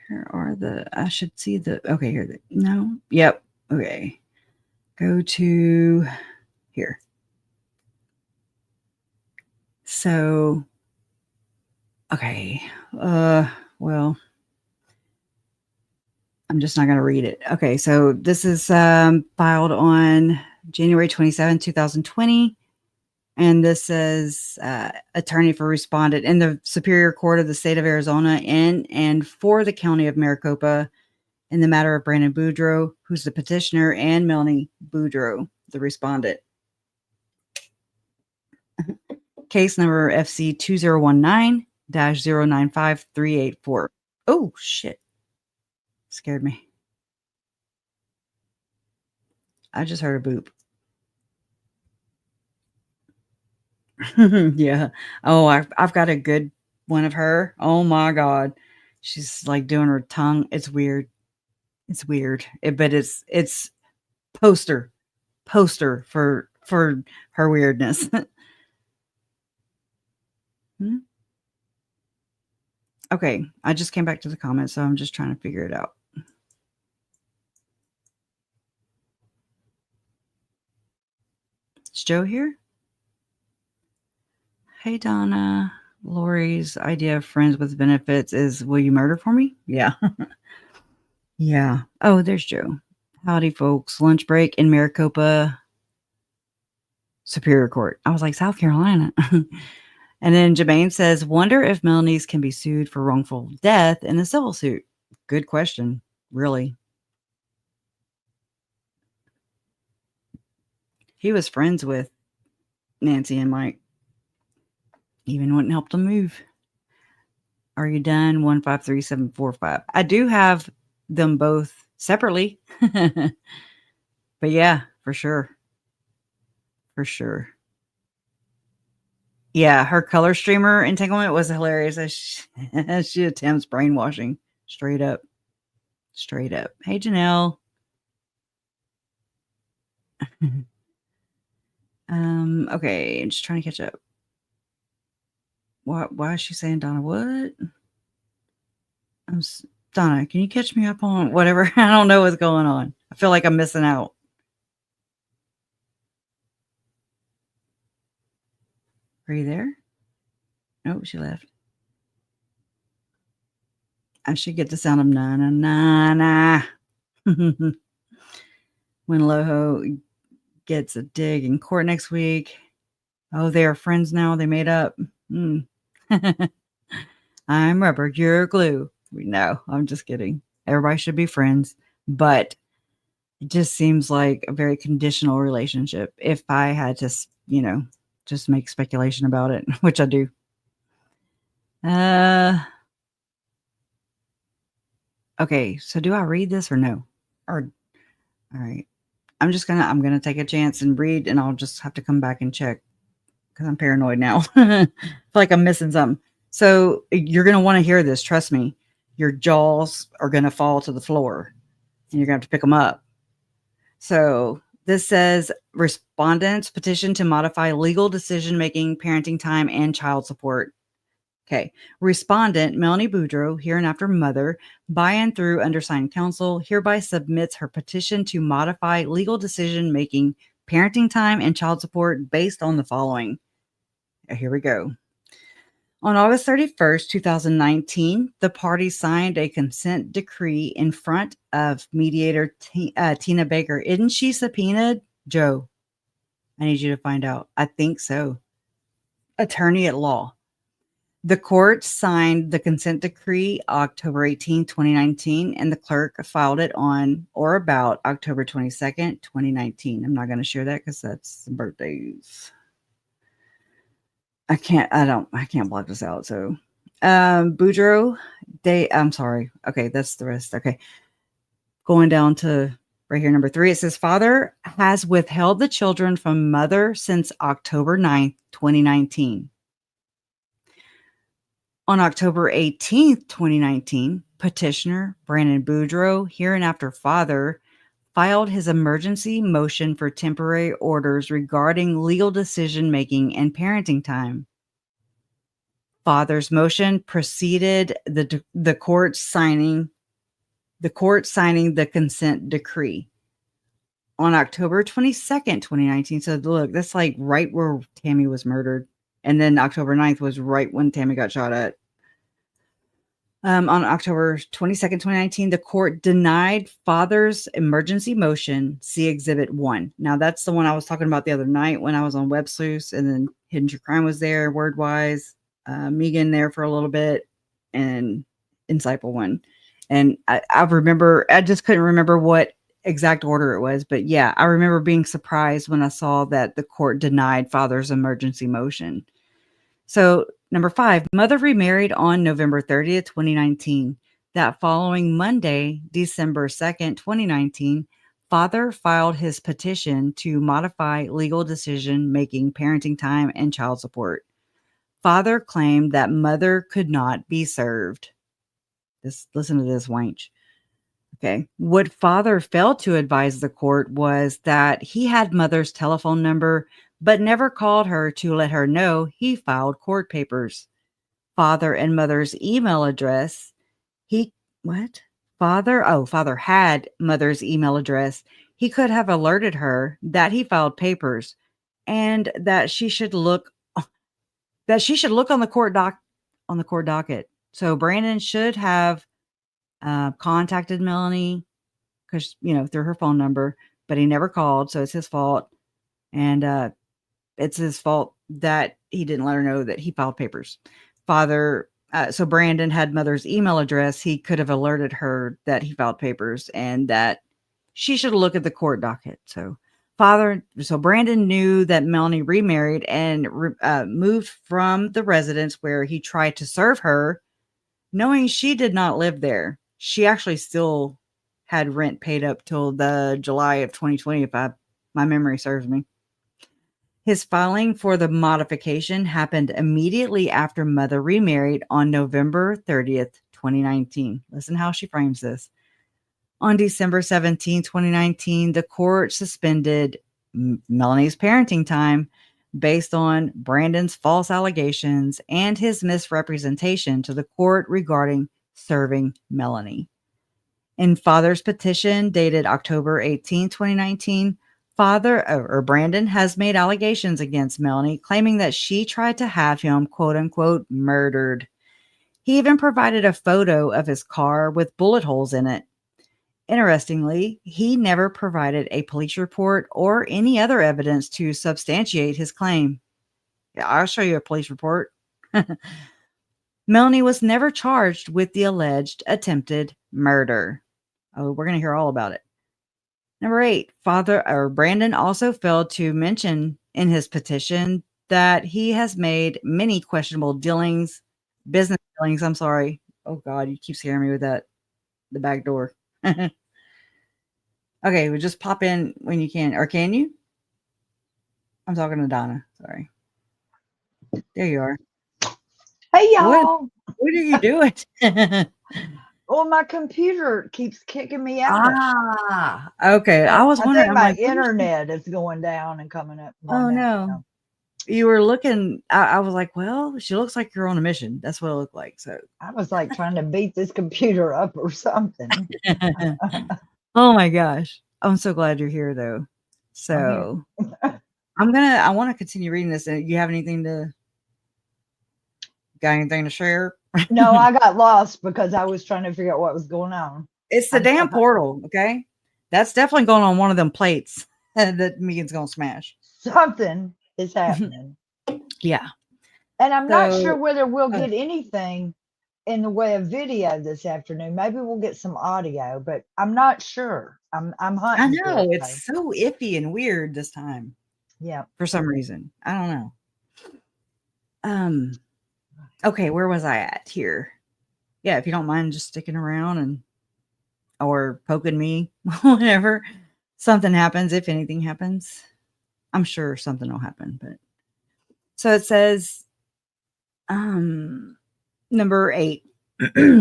Where are I should see okay, here. No. Yep. Okay. Go to here. So, okay. Well, I'm just not going to read it. Okay. So this is filed on January 27, 2020. And this says attorney for respondent in the Superior Court of the state of Arizona in and for the county of Maricopa in the matter of Brandon Boudreaux, who's the petitioner, and Melani Boudreaux, the respondent. Case number FC 2019-095384. Oh, shit. Scared me. I just heard a boop. Yeah. Oh, I've got a good one of her. Oh my God. She's like doing her tongue. It's weird. It's weird. But it's poster for her weirdness. Okay. I just came back to the comments, so I'm just trying to figure it out. Is Joe here? Hey, Donna. Lori's idea of friends with benefits is, will you murder for me? Yeah. Yeah. Oh, there's Joe. Howdy, folks. Lunch break in Maricopa Superior Court. I was like, South Carolina. And then Jermaine says, wonder if Melani's can be sued for wrongful death in a civil suit. Good question. Really. He was friends with Nancy and Mike. Even wouldn't help them move. Are you done? 153745. I do have them both separately. But yeah, for sure. For sure. Yeah, her color streamer entanglement was hilarious as she attempts brainwashing. Straight up. Straight up. Hey, Janelle. Okay, I'm just trying to catch up. Why is she saying Donna? What? Donna, can you catch me up on whatever? I don't know what's going on. I feel like I'm missing out. Are you there? Nope, she left. I should get the sound of na na na na. When Loho gets a dig in court next week. Oh, they are friends now. They made up. I'm rubber, you're glue. No, I'm just kidding. Everybody should be friends, but it just seems like a very conditional relationship. If I had to, just make speculation about it, which I do. Okay, so do I read this or no? Or all right. I'm gonna take a chance and read, and I'll just have to come back and check because I'm paranoid now. I feel like I'm missing something. So you're gonna want to hear this. Trust me. Your jaws are gonna fall to the floor, and you're gonna have to pick them up. So this says respondents petition to modify legal decision-making, parenting time, and child support. Okay. Respondent Melani Boudreaux, hereinafter mother, by and through undersigned counsel, hereby submits her petition to modify legal decision-making, parenting time, and child support based on the following. Here we go. On August 31st, 2019, the parties signed a consent decree in front of mediator Tina Baker. Isn't she subpoenaed? Joe, I need you to find out. I think so. Attorney at law. The court signed the consent decree October 18, 2019, and the clerk filed it on or about October 22nd, 2019. I'm not going to share that because that's the birthdays. I can't block this out. So, Boudreaux, I'm sorry. Okay, that's the rest. Okay. Going down to right here, number 3, it says, father has withheld the children from mother since October 9th, 2019. On October 18th, 2019, petitioner Brandon Boudreaux, hereinafter father, filed his emergency motion for temporary orders regarding legal decision-making and parenting time. Father's motion preceded the court signing the consent decree on October 22nd, 2019. So look, that's like right where Tammy was murdered. And then October 9th was right when Tammy got shot at. On October 22nd, 2019, the court denied father's emergency motion, see Exhibit 1. Now, that's the one I was talking about the other night when I was on Web Sleuths, and then Hidden True Crime was there, Wordwise, Megan there for a little bit, and Insightful One. And I remember, I just couldn't remember what exact order it was, but yeah, I remember being surprised when I saw that the court denied father's emergency motion. So, number 5, mother remarried on November 30th, 2019. That following Monday, December 2nd, 2019, father filed his petition to modify legal decision-making, parenting time, and child support. Father claimed that mother could not be served. Listen to this, wench. Okay. What father failed to advise the court was that he had mother's telephone number, but never called her to let her know he filed court papers. Father and mother's email address. Father had mother's email address. He could have alerted her that he filed papers and that she should look on the court docket. So Brandon should have contacted Melani because, through her phone number, but he never called. So it's his fault. And it's his fault that he didn't let her know that he filed papers. So Brandon had mother's email address. He could have alerted her that he filed papers and that she should look at the court docket. So Brandon knew that Melani remarried and moved from the residence where he tried to serve her, knowing she did not live there. She actually still had rent paid up till the July of 2020, if my memory serves me. His filing for the modification happened immediately after mother remarried on November 30th, 2019. Listen how she frames this. On December 17, 2019, the court suspended Melani's parenting time based on Brandon's false allegations and his misrepresentation to the court regarding serving Melani. In father's petition dated October 18, 2019, Brandon has made allegations against Melani, claiming that she tried to have him, quote unquote, murdered. He even provided a photo of his car with bullet holes in it. Interestingly, he never provided a police report or any other evidence to substantiate his claim. Yeah, I'll show you a police report. Melani was never charged with the alleged attempted murder. Oh, we're going to hear all about it. Number 8, Brandon also failed to mention in his petition that he has made many questionable business dealings. I'm sorry. Oh God, you keep scaring me with that. The back door. Okay, well, just pop in when you can. Or can you? I'm talking to Donna. Sorry. There you are. Hey, y'all. What are you doing? Well, my computer keeps kicking me out. Okay. I was wondering. I think my internet is going down and coming up. Oh, no. You were looking. I was like, well, she looks like you're on a mission. That's what it looked like. So I was like trying to beat this computer up or something. Oh my gosh. I'm so glad you're here though. So I want to continue reading this. You have got anything to share? No, I got lost because I was trying to figure out what was going on. It's the damn portal. Okay. That's definitely going on one of them plates that Megan's going to smash. Something is happening. Yeah. And I'm not sure whether we'll get anything in the way of video this afternoon. Maybe we'll get some audio, but I'm not sure. I'm hunting. I know it's so iffy and weird this time. Yeah. For some reason. I don't know. Okay, where was I at here? Yeah, if you don't mind just sticking around or poking me, whatever. Something happens, if anything happens. I'm sure something will happen, but so it says number 8.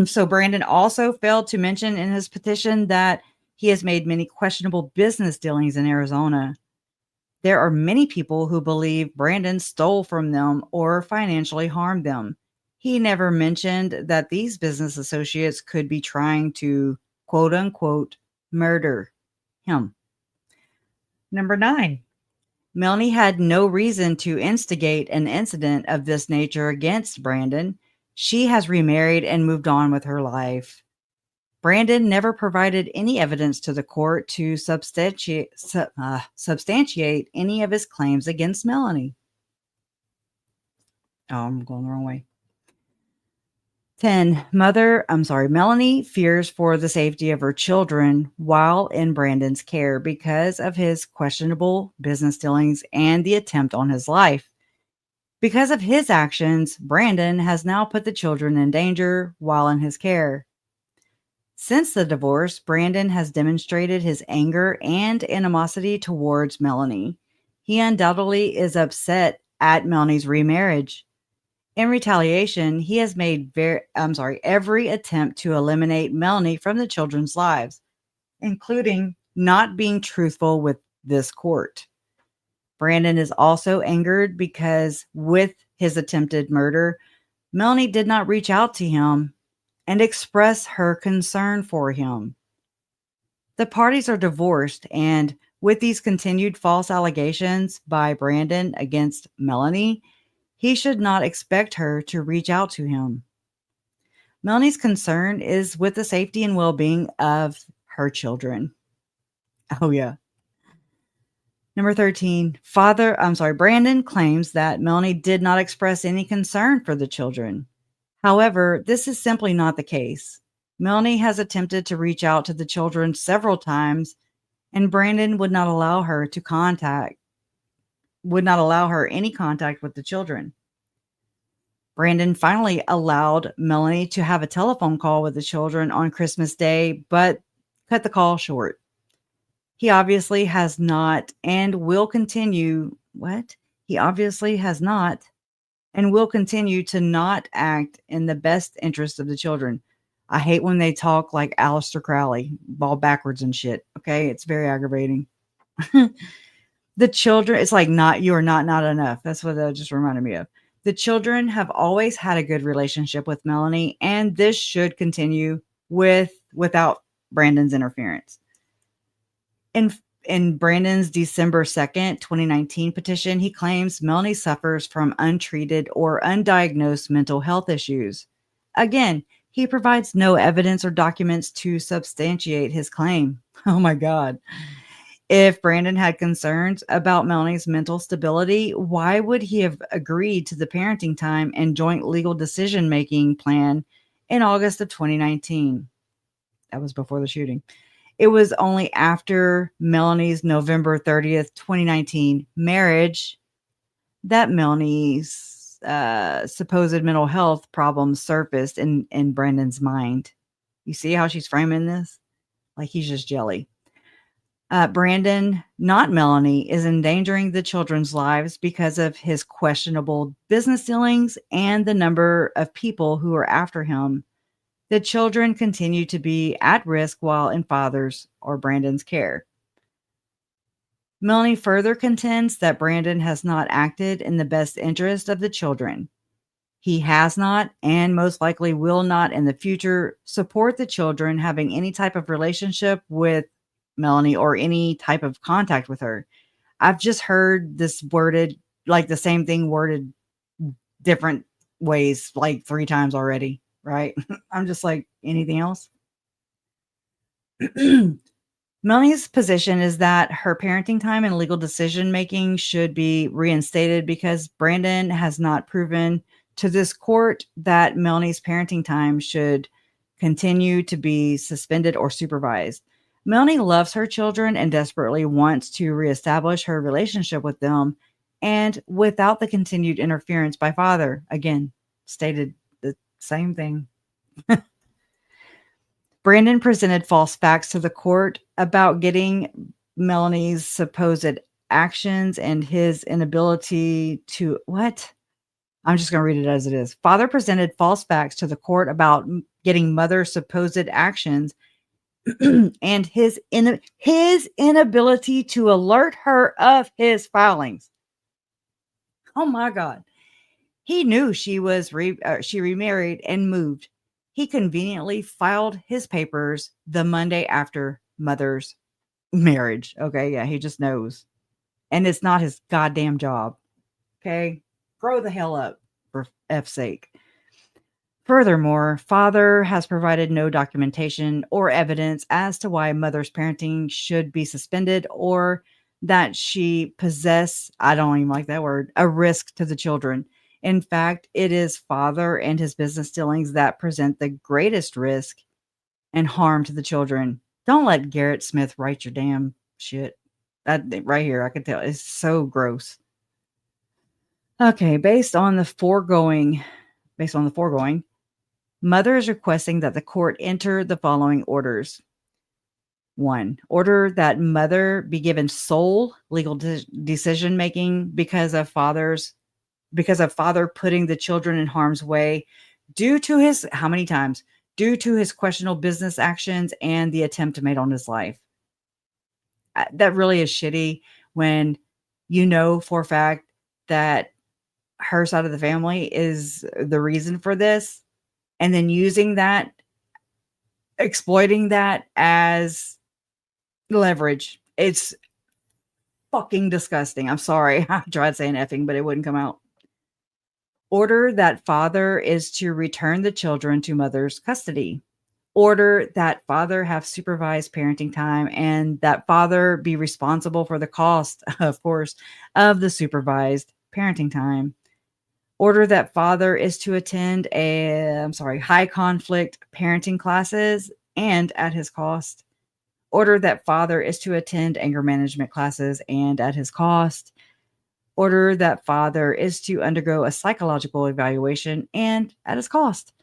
So Brandon also failed to mention in his petition that he has made many questionable business dealings in Arizona. There are many people who believe Brandon stole from them or financially harmed them. He never mentioned that these business associates could be trying to, quote unquote, murder him. Number 9. Melani had no reason to instigate an incident of this nature against Brandon. She has remarried and moved on with her life. Brandon never provided any evidence to the court to substantiate any of his claims against Melani. Oh, I'm going the wrong way. 10. Melani fears for the safety of her children while in Brandon's care because of his questionable business dealings and the attempt on his life. Because of his actions, Brandon has now put the children in danger while in his care. Since the divorce, Brandon has demonstrated his anger and animosity towards Melani. He undoubtedly is upset at Melani's remarriage. In retaliation, he has made every attempt to eliminate Melani from the children's lives, including not being truthful with this court. Brandon is also angered because with his attempted murder, Melani did not reach out to him and express her concern for him. The parties are divorced, and with these continued false allegations by Brandon against Melani, he should not expect her to reach out to him. Melani's concern is with the safety and well-being of her children. Oh, yeah. Number 13, Brandon claims that Melani did not express any concern for the children. However, this is simply not the case. Melani has attempted to reach out to the children several times, and Brandon would not allow her any contact with the children. Brandon finally allowed Melani to have a telephone call with the children on Christmas Day, but cut the call short. He obviously has not and will continue. He obviously has not and will continue to not act in the best interest of the children. I hate when they talk like Aleister Crowley, ball backwards and shit. Okay. It's very aggravating. The children, it's like you are not enough. That's what that just reminded me of. The children have always had a good relationship with Melani, and this should continue without Brandon's interference. In Brandon's December 2nd, 2019 petition, he claims Melani suffers from untreated or undiagnosed mental health issues. Again, he provides no evidence or documents to substantiate his claim. Oh my God. If Brandon had concerns about Melani's mental stability, why would he have agreed to the parenting time and joint legal decision-making plan in August of 2019? That was before the shooting. It was only after Melani's November 30th, 2019 marriage that Melani's supposed mental health problems surfaced in Brandon's mind. You see how she's framing this? Like he's just jelly. Brandon, not Melani, is endangering the children's lives because of his questionable business dealings and the number of people who are after him. The children continue to be at risk while in father's or Brandon's care. Melani further contends that Brandon has not acted in the best interest of the children. He has not, and most likely will not in the future, support the children having any type of relationship with Melani or any type of contact with her. I've just heard this worded, like the same thing worded different ways, like 3 times already. Right? I'm just like, anything else? Melani's position is that her parenting time and legal decision making should be reinstated because Brandon has not proven to this court that Melani's parenting time should continue to be suspended or supervised. Melani loves her children and desperately wants to reestablish her relationship with them, and without the continued interference by father. Again, stated the same thing. Brandon presented false facts to the court about getting Melani's supposed actions and his inability to what? I'm just going to read it as it is. Father presented false facts to the court about getting mother's supposed actions and his inability to alert her of his filings. Oh my God. He knew she was she remarried and moved. He conveniently filed his papers the Monday after mother's marriage. Okay, yeah, he just knows. And it's not his goddamn job. Okay? Grow the hell up, for F's sake. Furthermore, father has provided no documentation or evidence as to why mother's parenting should be suspended or that she possess, I don't even like that word, a risk to the children. In fact, it is father and his business dealings that present the greatest risk and harm to the children. Don't let Garrett Smith write your damn shit. That right here, I can tell it's so gross. Okay, based on the foregoing, mother is requesting that the court enter the following orders. 1, order that mother be given sole legal decision making because of father putting the children in harm's way due to his, how many times? Due to his questionable business actions and the attempt made on his life. That really is shitty when you know for a fact that her side of the family is the reason for this, and then using that, exploiting that as leverage. It's fucking disgusting. I'm sorry. I tried saying effing, but it wouldn't come out. Order that father is to return the children to mother's custody. Order that father have supervised parenting time and that father be responsible for the cost, of course, of the supervised parenting time. Order that father is to attend high conflict parenting classes and at his cost. Order that father is to attend anger management classes and at his cost. Order that father is to undergo a psychological evaluation and at his cost.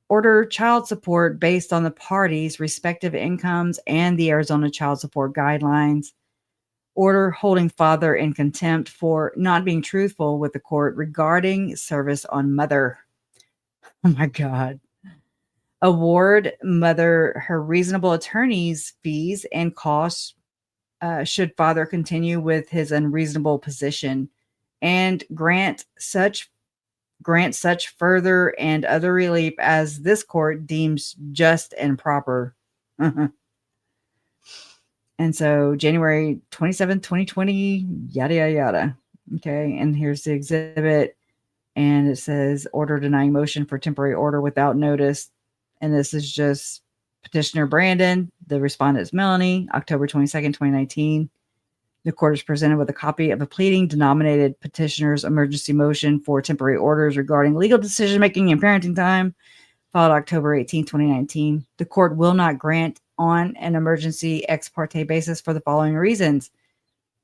Order child support based on the parties' respective incomes and the Arizona child support guidelines. Order holding father in contempt for not being truthful with the court regarding service on mother. Oh my God. Award mother her reasonable attorney's fees and costs should father continue with his unreasonable position, and grant such further and other relief as this court deems just and proper. And so January 27th, 2020, yada, yada, yada. Okay. And here's the exhibit. And it says order denying motion for temporary order without notice. And this is just petitioner Brandon. The respondent is Melani, October 22nd, 2019. The court is presented with a copy of a pleading denominated petitioner's emergency motion for temporary orders regarding legal decision-making and parenting time, filed October 18, 2019. The court will not grant on an emergency ex parte basis for the following reasons.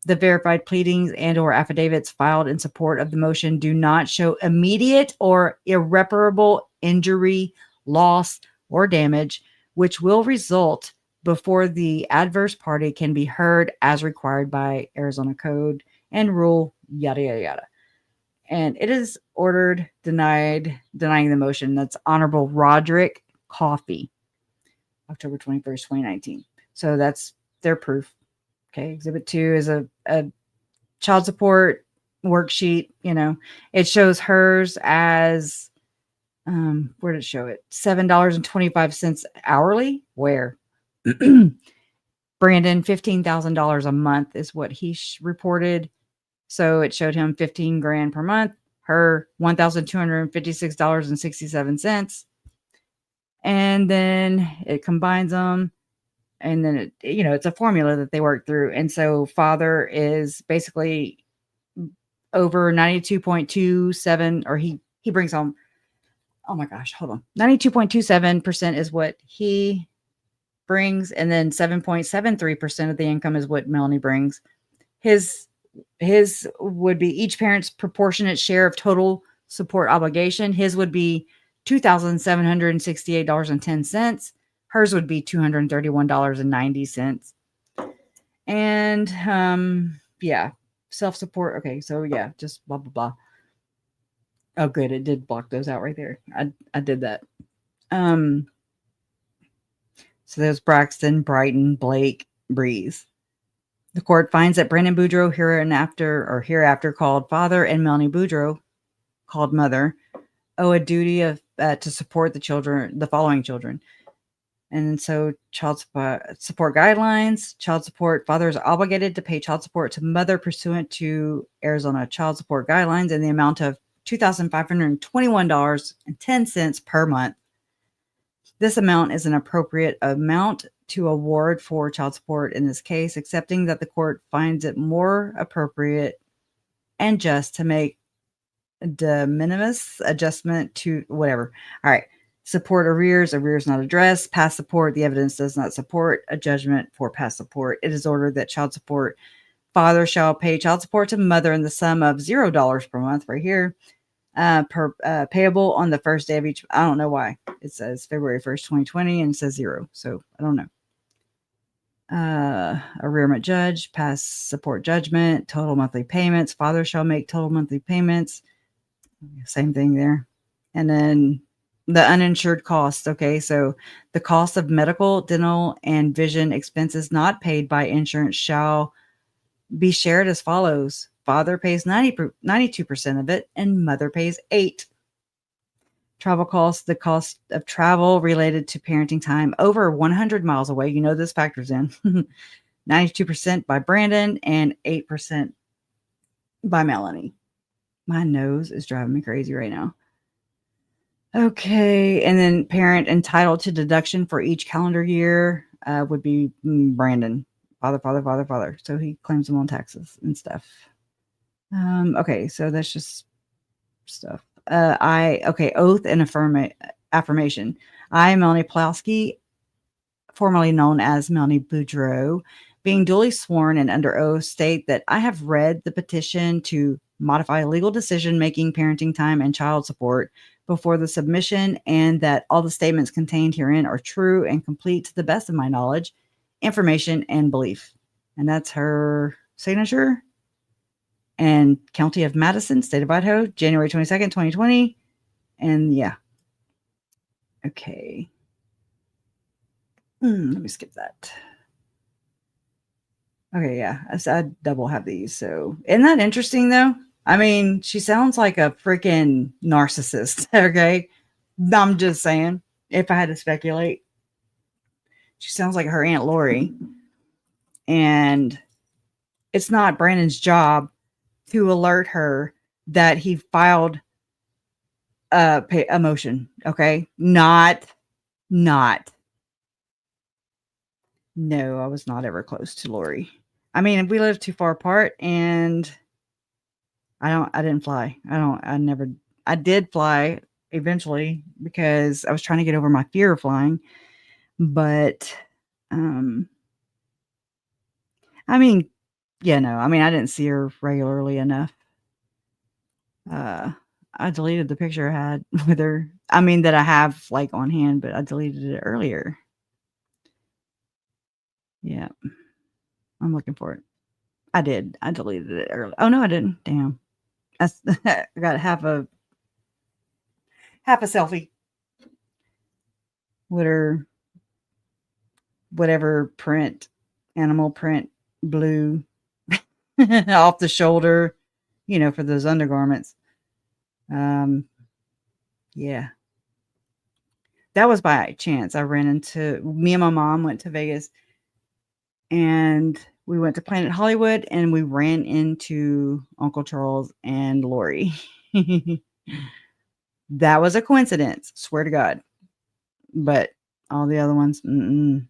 The verified pleadings and or affidavits filed in support of the motion do not show immediate or irreparable injury, loss, or damage, which will result before the adverse party can be heard as required by Arizona Code and Rule, yada, yada, yada. And it is ordered denying the motion. That's Honorable Roderick Coffey, October 21st, 2019. So that's their proof. Okay. Exhibit 2 is a child support worksheet. You know, it shows hers as, where did it show it? $7.25 hourly. Where? Brandon, $15,000 a month is what he reported. So it showed him $15,000 per month. Her $1,256.67. And then it combines them. And then it, you know, it's a formula that they work through. And so father is basically over 92.27, or he brings home, oh my gosh, hold on. 92.27% is what he brings. And then 7.73% of the income is what Melani brings. His would be each parent's proportionate share of total support obligation. His would be $2,768.10. Hers would be $231.90. And yeah, self-support. Okay, so yeah, just blah blah blah. Oh, good, it did block those out right there. I did that. So there's Braxton, Brighton, Blake, Breeze. The court finds that Brandon Boudreaux hereafter called father and Melani Boudreaux, called mother, owe a duty of to support the following children. And so child support guidelines, child support, father is obligated to pay child support to mother pursuant to Arizona child support guidelines in the amount of $2,521.10 per month. This amount is an appropriate amount to award for child support in this case, accepting that the court finds it more appropriate and just to make de minimis adjustment to whatever. All right. Support arrears not addressed. Past support, the evidence does not support a judgment for past support. It is ordered that child support, father shall pay child support to mother in the sum of $0 per month right here, payable on the first day of each. I don't know why it says February 1st, 2020, and it says 0. So I don't know. Arrearment judge, past support judgment, total monthly payments. Father shall make total monthly payments. Same thing there. And then the uninsured cost. Okay, so the cost of medical, dental, and vision expenses not paid by insurance shall be shared as follows. Father pays 92% of it, and mother pays 8%. Travel costs, the cost of travel related to parenting time over 100 miles away. You know this factors in. 92% by Brandon and 8% by Melani. My nose is driving me crazy right now. Okay, and then parent entitled to deduction for each calendar year would be Brandon. Father. So he claims them on taxes and stuff. Okay, so that's just stuff. Oath and affirmation. I, Melani Pawlowski, formerly known as Melani Boudreaux, being duly sworn and under oath, state that I have read the petition to modify legal decision-making, parenting time, and child support before the submission, and that all the statements contained herein are true and complete to the best of my knowledge, information, and belief. And that's her signature. And County of Madison, State of Idaho, January 22nd, 2020. And yeah. Okay. Let me skip that. Okay, yeah. I double have these. So isn't that interesting though? I mean, she sounds like a freaking narcissist. Okay. I'm just saying, if I had to speculate, she sounds like her Aunt Lori. And it's not Brandon's job to alert her that he filed a motion. Okay. Not. No, I was not ever close to Lori. I mean, we lived too far apart, and I didn't fly. I did fly eventually because I was trying to get over my fear of flying. But, I mean, yeah, no, I mean, I didn't see her regularly enough. I deleted the picture I had with her. I mean, that I have like on hand, but I deleted it earlier. Yeah. I'm looking for it. I did. I deleted it early. Oh no, I didn't. Damn. I got half a selfie with her whatever print, animal print, blue off the shoulder, for those undergarments. Yeah. That was by chance. Me and my mom went to Vegas, and we went to Planet Hollywood, and we ran into Uncle Charles and Lori. That was a coincidence, swear to God. But all the other ones, me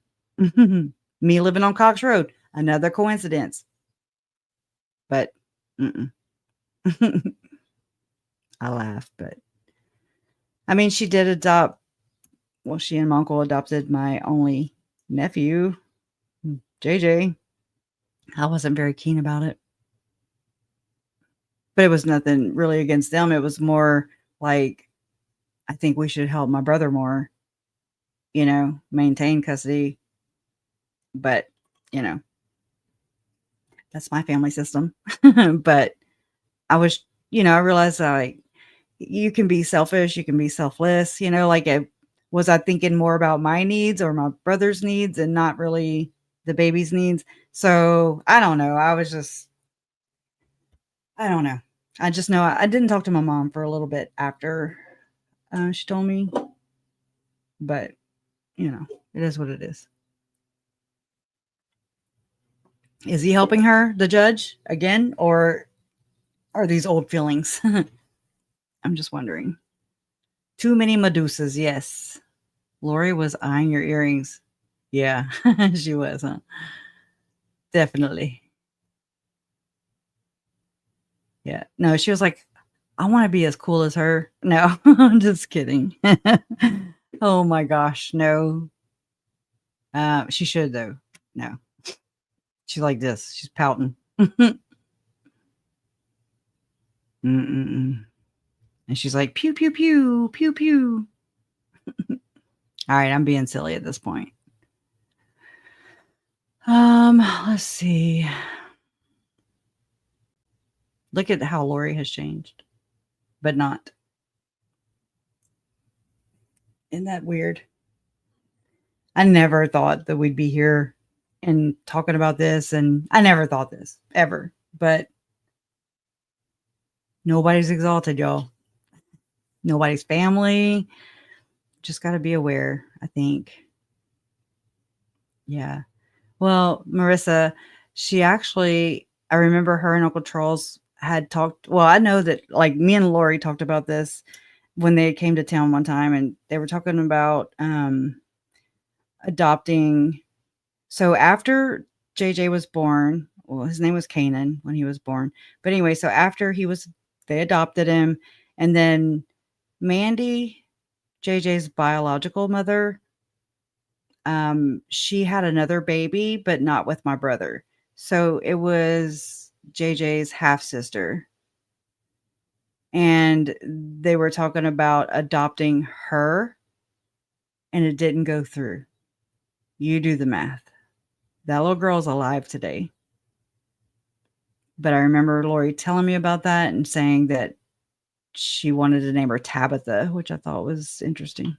living on Cox Road, another coincidence. But I laugh, but I mean, she did adopt. Well, she and my uncle adopted my only nephew, JJ. I wasn't very keen about it, but it was nothing really against them. It was more like, I think we should help my brother more, maintain custody. But, that's my family system. But I was, I realized like you can be selfish, you can be selfless, was I thinking more about my needs or my brother's needs and not really the baby's needs? So I don't know. I don't know. I just know I didn't talk to my mom for a little bit after she told me, but it is what it is. Is he helping her, the judge, again, or are these old feelings? I'm just wondering. Too many Medusas, yes. Lori was eyeing your earrings. Yeah, she was, huh? Definitely. Yeah. No, she was like, I want to be as cool as her. No, I'm just kidding. Oh my gosh, no. She should though. No. She's like this. She's pouting. Mm-mm-mm. And she's like, pew, pew, pew, pew, pew. All right, I'm being silly at this point. Let's see. Look at how Lori has changed, but not. Isn't that weird? I never thought that we'd be here and talking about this, and I never thought this ever, but nobody's exalted, y'all. Nobody's family. Just got to be aware, I think. Yeah. Well, Marissa, I remember her and Uncle Charles had talked. Well, I know that like me and Lori talked about this when they came to town one time, and they were talking about adopting. So after JJ was born, well, his name was Canaan when he was born. But anyway, so after they adopted him, and then Mandy, JJ's biological mother, she had another baby, but not with my brother. So it was JJ's half sister. And they were talking about adopting her, and it didn't go through. You do the math. That little girl's alive today. But I remember Lori telling me about that and saying that she wanted to name her Tabitha, which I thought was interesting.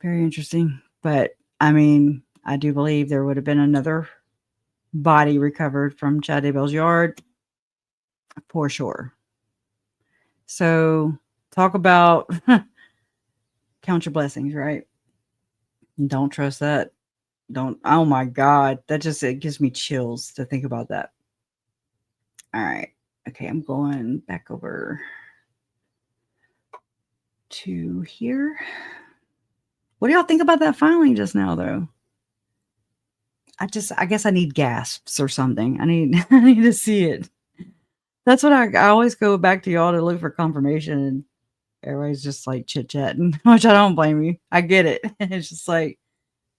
Very interesting. But I mean, I do believe there would have been another body recovered from Chad Daybell's yard for sure. So talk about count your blessings, right? Don't trust that don't. Oh my God. It gives me chills to think about that. All right. Okay. I'm going back over to here. What do y'all think about that filing just now, though? I guess I need gasps or something. I need to see it. That's what I always go back to y'all to look for confirmation, and everybody's just like chit chatting, which I don't blame you. I get it. It's just like,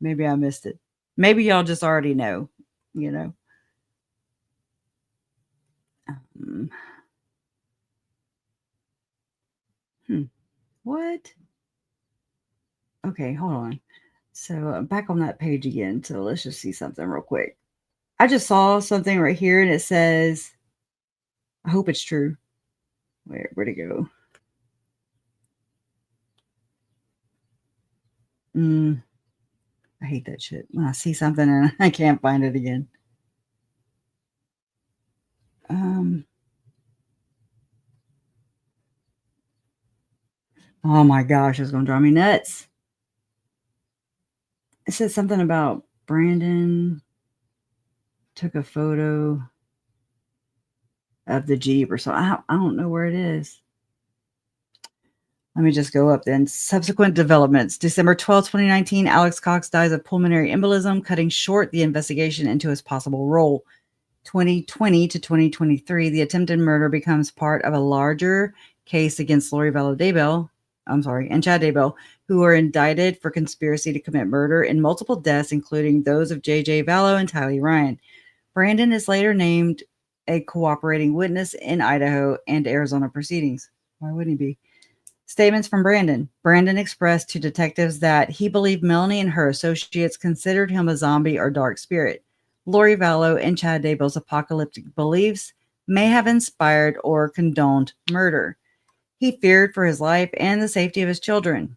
maybe I missed it. Maybe y'all just already know, you know. What? Okay, hold on. So back on that page again. So let's just see something real quick. I just saw something right here, and it says, I hope it's true. Where'd it go? I hate that shit when I see something and I can't find it again. Oh my gosh, it's gonna drive me nuts. It said something about Brandon took a photo of the Jeep or so. I don't know where it is. Let me just go up then. Subsequent developments. December 12, 2019, Alex Cox dies of pulmonary embolism, cutting short the investigation into his possible role. 2020 to 2023, the attempted murder becomes part of a larger case against Lori Vallow Daybell, and Chad Daybell, who were indicted for conspiracy to commit murder in multiple deaths, including those of J.J. Vallow and Tylee Ryan. Brandon is later named a cooperating witness in Idaho and Arizona proceedings. Why wouldn't he be? Statements from Brandon. Brandon expressed to detectives that he believed Melani and her associates considered him a zombie or dark spirit. Lori Vallow and Chad Daybell's apocalyptic beliefs may have inspired or condoned murder. He feared for his life and the safety of his children.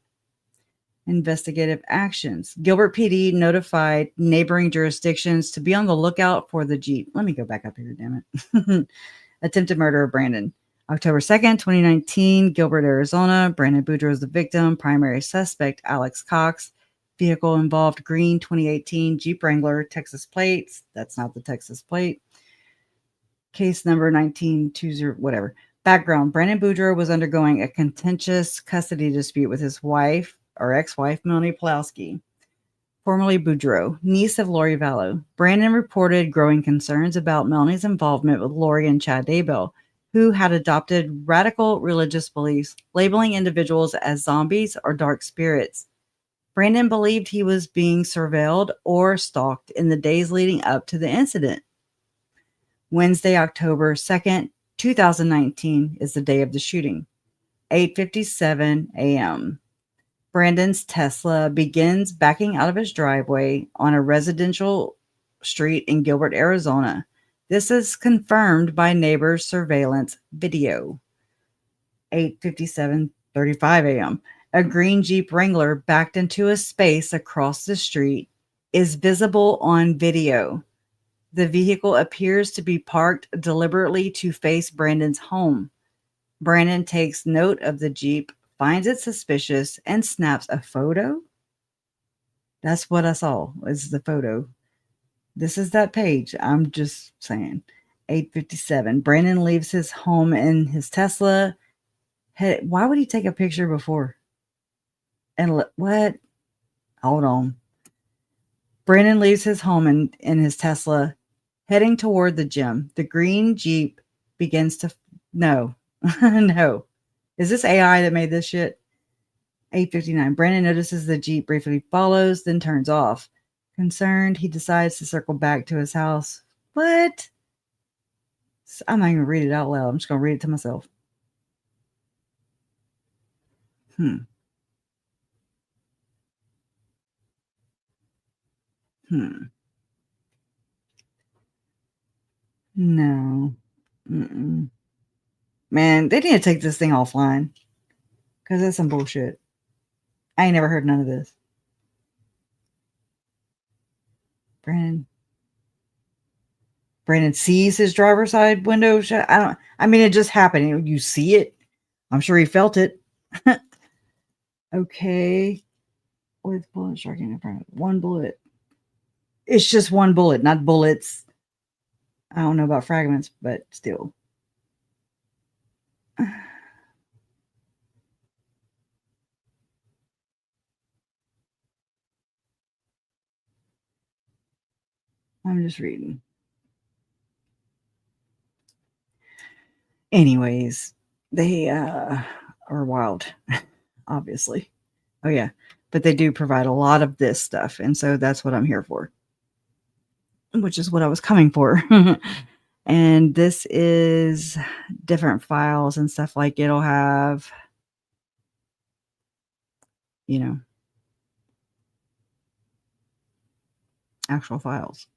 Investigative actions. Gilbert PD notified neighboring jurisdictions to be on the lookout for the Jeep. Let me go back up here, damn it. Attempted murder of Brandon. October 2nd, 2019, Gilbert, Arizona. Brandon Boudreaux is the victim. Primary suspect, Alex Cox. Vehicle involved green 2018 Jeep Wrangler, Texas plates. That's not the Texas plate. Case number 1920, whatever. Background. Brandon Boudreaux was undergoing a contentious custody dispute with his wife, or ex-wife, Melani Pawlowski, formerly Boudreaux, niece of Lori Vallow. Brandon reported growing concerns about Melani's involvement with Lori and Chad Daybell, who had adopted radical religious beliefs, labeling individuals as zombies or dark spirits. Brandon believed he was being surveilled or stalked in the days leading up to the incident. Wednesday, October 2nd, 2019 is the day of the shooting. 8:57 a.m. Brandon's Tesla begins backing out of his driveway on a residential street in Gilbert, Arizona. This is confirmed by neighbors' surveillance video. 8:57:35 a.m. A green Jeep Wrangler backed into a space across the street is visible on video. The vehicle appears to be parked deliberately to face Brandon's home. Brandon takes note of the Jeep, finds it suspicious, and snaps a photo. That's what I saw, is the photo. This is that page. I'm just saying. 8:57. Brandon leaves his home in his Tesla. Why would he take a picture before? And what? Hold on. Brandon leaves his home in his Tesla, heading toward the gym. The green Jeep begins to... No. No. Is this AI that made this shit? 8:59. Brandon notices the Jeep briefly follows, then turns off. Concerned, he decides to circle back to his house. What? I'm not even going to read it out loud. I'm just going to read it to myself. No. Mm-mm. Man, they need to take this thing offline. Because that's some bullshit. I ain't never heard none of this. Brandon sees his driver's side window shut. I mean, it just happened. You see it. I'm sure he felt it. Okay. With bullet striking in front of one bullet. It's just one bullet, not bullets. I don't know about fragments, but still. I'm just reading. Anyways, they are wild, obviously. Oh, yeah. But they do provide a lot of this stuff. And so that's what I'm here for, which is what I was coming for. And this is different files and stuff. Like it'll have, actual files.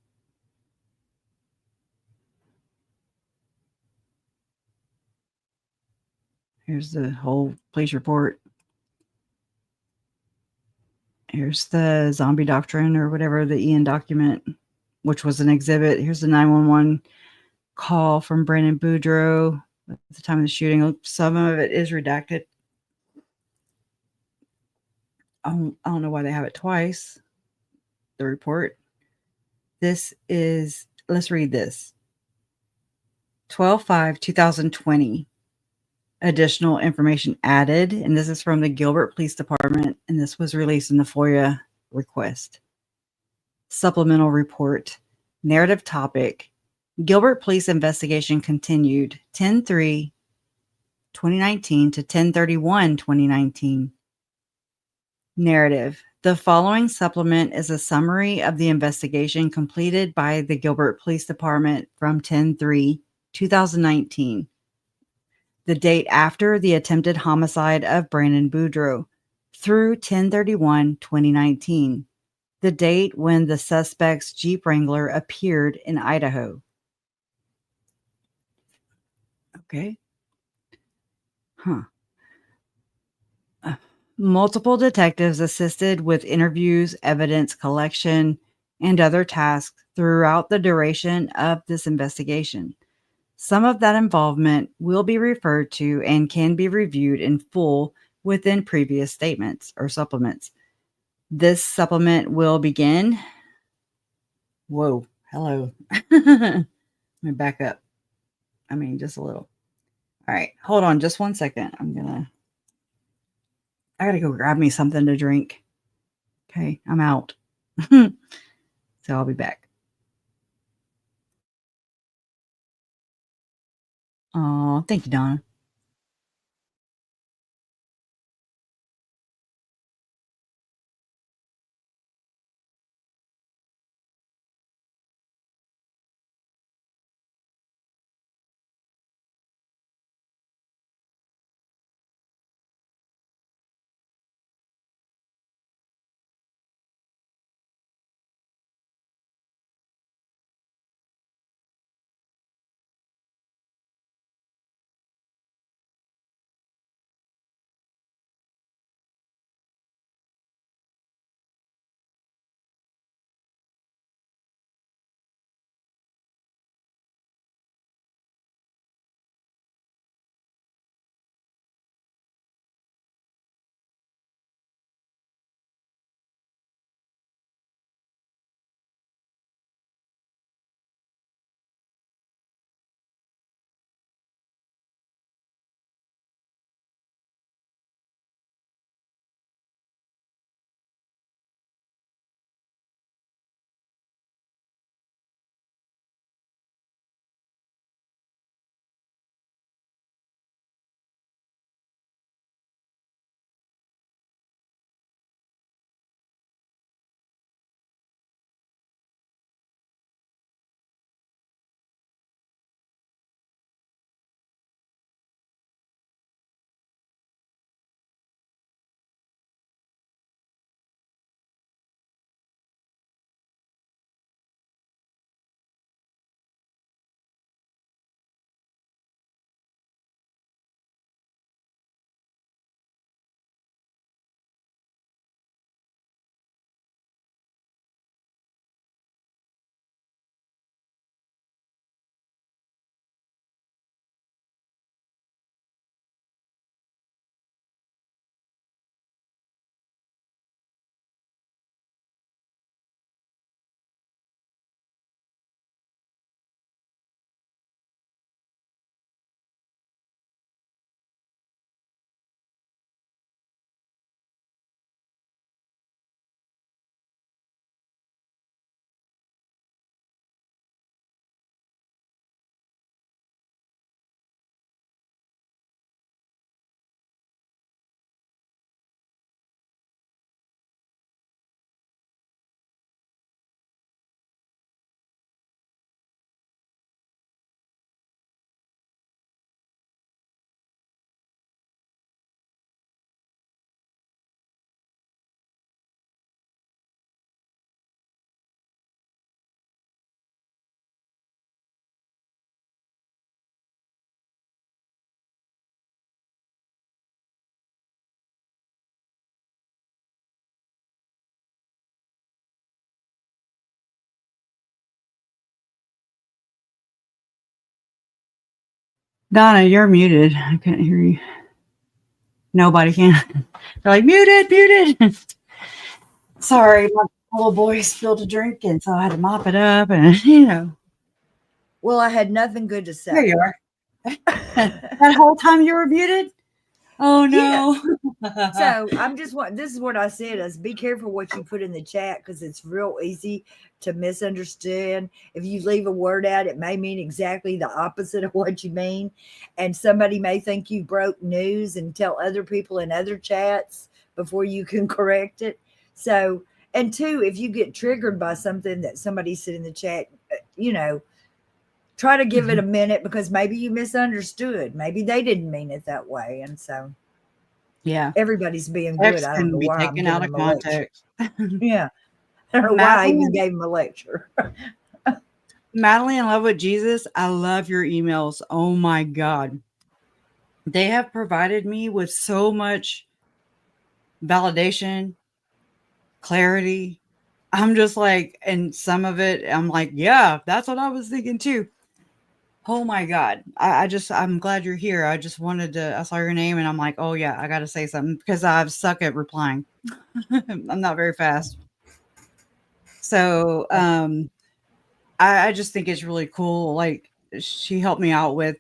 Here's the whole police report. Here's the zombie doctrine or whatever, the Ian document, which was an exhibit. Here's the 911 call from Brandon Boudreaux at the time of the shooting. Some of it is redacted. I don't know why they have it twice. The report. This is, let's read this. 12/5/2020. Additional information added, and this is from the Gilbert Police Department, and this was released in the FOIA request. Supplemental report. Narrative topic. Gilbert Police investigation continued 10/3/2019 to 10/31/2019. Narrative. The following supplement is a summary of the investigation completed by the Gilbert Police Department from 10/3/2019. The date after the attempted homicide of Brandon Boudreaux through 10/31/2019, the date when the suspect's Jeep Wrangler appeared in Idaho. Okay. Multiple detectives assisted with interviews, evidence collection, and other tasks throughout the duration of this investigation. Some of that involvement will be referred to and can be reviewed in full within previous statements or supplements. This supplement will begin. Whoa, hello. Let me back up. Just a little. All right, hold on just one second. I gotta go grab me something to drink. Okay, I'm out. So I'll be back. Oh, thank you, Donna. Donna, you're muted. I can't hear you. Nobody can. They're like, muted. Sorry, my little boy spilled a drink, and so I had to mop it up, and Well, I had nothing good to say. There you are. That whole time you were muted? Oh no. Yeah. So I'm just this is what I said is be careful what you put in the chat because it's real easy to misunderstand. If you leave a word out, it may mean exactly the opposite of what you mean. And somebody may think you broke news and tell other people in other chats before you can correct it. So, and two, if you get triggered by something that somebody said in the chat, try to give it a minute because maybe you misunderstood. Maybe they didn't mean it that way. And so everybody's being good. Text I don't know be why I'm taken giving out of them a lecture. context. Yeah. I don't know why I even gave him a lecture. Madly in Love with Jesus. I love your emails. Oh my God. They have provided me with so much validation, clarity. I'm just like, and some of it, I'm like, yeah, that's what I was thinking too. Oh my God. I'm glad you're here. I just wanted to, I saw your name and I'm like, oh yeah, I got to say something because I've suck at replying. I'm not very fast. So, I just think it's really cool. Like she helped me out with,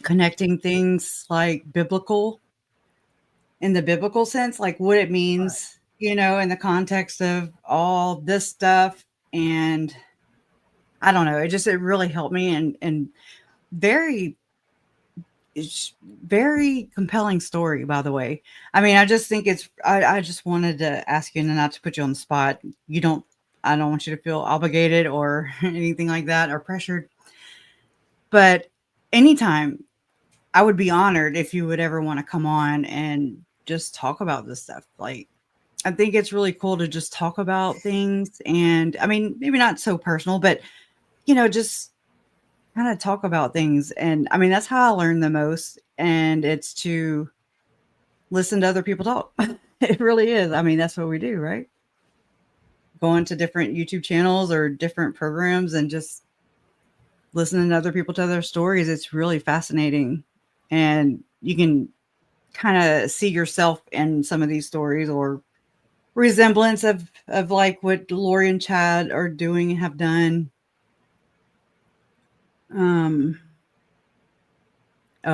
connecting things like biblical in the biblical sense, like what it means, in the context of all this stuff. And I don't know, it really helped me and it's very compelling story, by the way. I mean, I just think I just wanted to ask you, and not to put you on the spot. I don't want you to feel obligated or anything like that or pressured. But anytime, I would be honored if you would ever want to come on and just talk about this stuff. Like, I think it's really cool to just talk about things. And I mean, maybe not so personal, but, just kind of talk about things. And I mean, that's how I learn the most. And it's to listen to other people talk. It really is. I mean, that's what we do, right? Go into different YouTube channels or different programs and just listening to other people tell their stories. It's really fascinating. And you can kind of see yourself in some of these stories or resemblance of like what Lori and Chad are doing and have done. Oh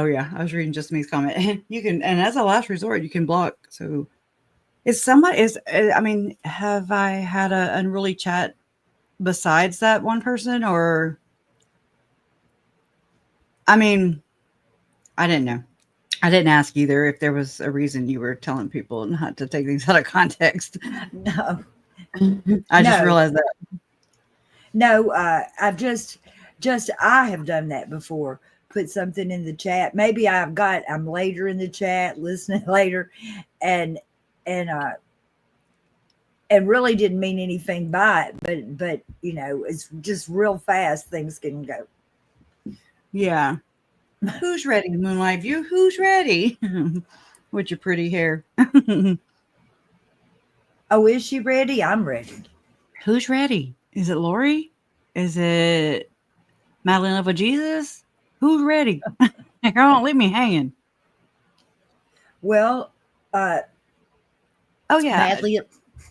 yeah, I was reading just me's comment. You can, and as a last resort, you can block. So have I had an unruly chat besides that one person, or I mean, I didn't know. I didn't ask either if there was a reason you were telling people not to take things out of context. No. I just realized that. No, I've just I have done that before. Put something in the chat. Maybe I'm later in the chat, listening later, and really didn't mean anything by it, but it's just real fast. Things can go. Yeah. Who's ready, Moonlight View? Who's ready? With your pretty hair. Oh, is she ready? I'm ready. Who's ready? Is it Lori? Is it Madly in Love with Jesus? Who's ready? Don't leave me hanging. Well, oh yeah.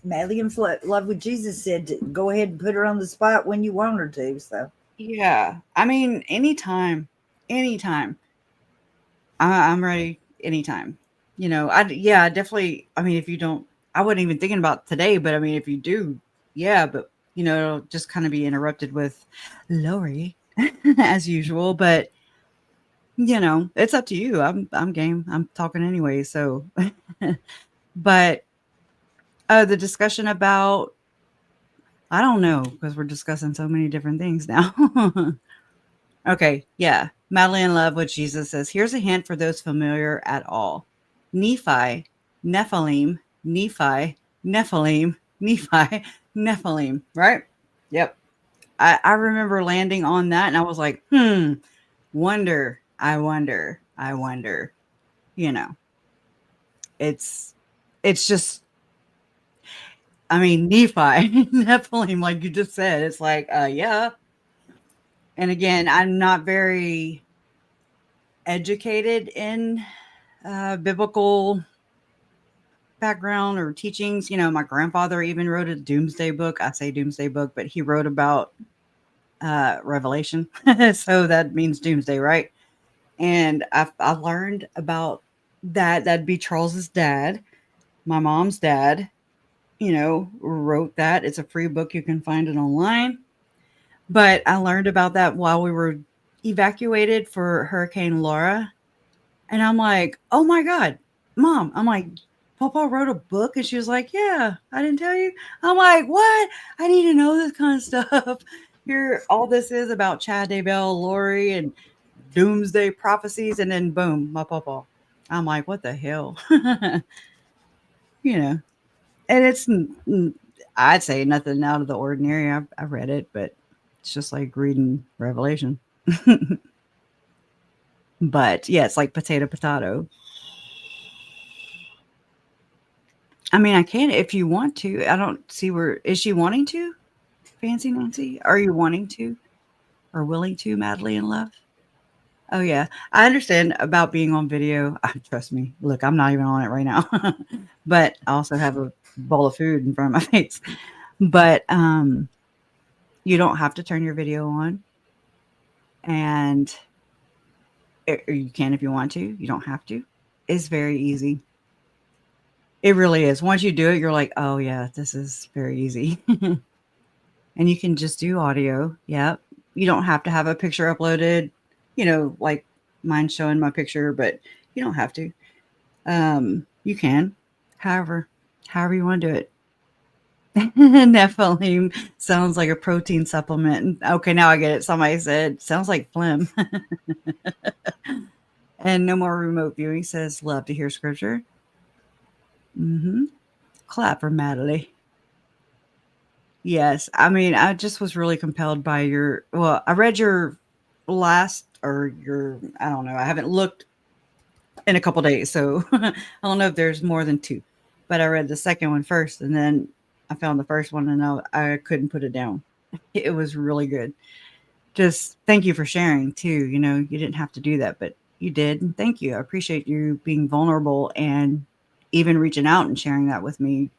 Madly in Love with Jesus said to go ahead and put her on the spot when you want her to. So yeah, I mean, anytime. I'm ready anytime. I definitely. I mean, if you don't, I wasn't even thinking about today, but I mean, if you do, yeah, but it'll just kind of be interrupted with Lori as usual. But it's up to you. I'm game. I'm talking anyway. So, but the discussion about, I don't know, because we're discussing so many different things now. Okay, yeah. Madly in Love with Jesus says, here's a hint for those familiar at all. Nephi, Nephilim, right? Yep. I remember landing on that and I was like, I wonder. It's just, I mean, Nephi, Nephilim, like you just said, it's like, yeah. And again, I'm not very educated in biblical background or teachings. You know, my grandfather even wrote a doomsday book. I say doomsday book, but he wrote about Revelation. So that means doomsday, right? And I learned about that. That'd be Charles's dad. My mom's dad, you know, wrote that. It's a free book. You can find it online. But I learned about that while we were evacuated for Hurricane Laura. And I'm like, oh my God, Mom. I'm like, Papa wrote a book. And she was like, yeah, I didn't tell you. I'm like, what? I need to know this kind of stuff. Here, all this is about Chad Daybell, Lori, and doomsday prophecies. And then boom, my Papa. I'm like, what the hell? You know, and it's, I'd say nothing out of the ordinary. I read it, but it's just like reading Revelation. But yeah, it's like potato. I mean, I can if you want to. I don't see where is she wanting to? Fancy Nancy? Are you wanting to or willing to, madly in love? Oh yeah. I understand about being on video. Trust me. Look, I'm not even on it right now. But I also have a bowl of food in front of my face. But you don't have to turn your video on. And you can if you want to. You don't have to. It's very easy. It really is. Once you do it, you're like, oh yeah, this is very easy. And you can just do audio. Yep. You don't have to have a picture uploaded, you know, like mine showing my picture, but you don't have to. You can, however you want to do it. Nephilim sounds like a protein supplement. Okay, now I get it. Somebody said, sounds like phlegm. And no more remote viewing says, love to hear scripture. Clap for Madeline. Yes. I mean, I just was really compelled by I read your last or I don't know. I haven't looked in a couple days. So I don't know if there's more than 2, but I read the second one first and then I found the first one and I couldn't put it down. It was really good. Just thank you for sharing too. You know, you didn't have to do that, but you did. And thank you. I appreciate you being vulnerable and even reaching out and sharing that with me.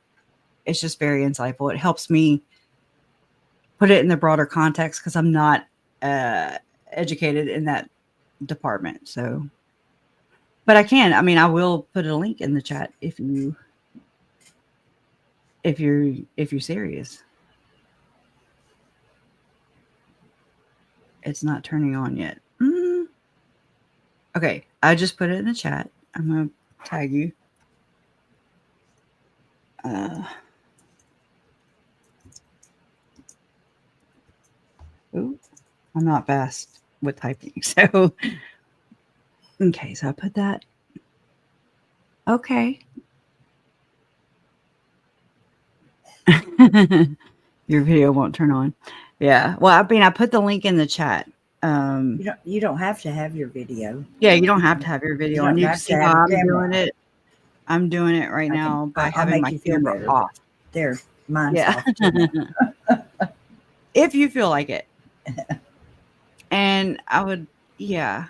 It's just very insightful. It helps me put it in the broader context because I'm not educated in that department. So, but I can. I mean, I will put a link in the chat if you're serious. It's not turning on yet. Okay, I just put it in the chat. I'm gonna tag you. Ooh, I'm not fast with typing, so okay. So I put that. Okay. Your video won't turn on. Yeah. Well, I mean, I put the link in the chat. You don't have to have your video. Yeah, you don't have to have your video on. You can see how I'm doing it. I'm doing it right now by having my camera off. There, mine's Yeah. off. If you feel like it. And I would, yeah.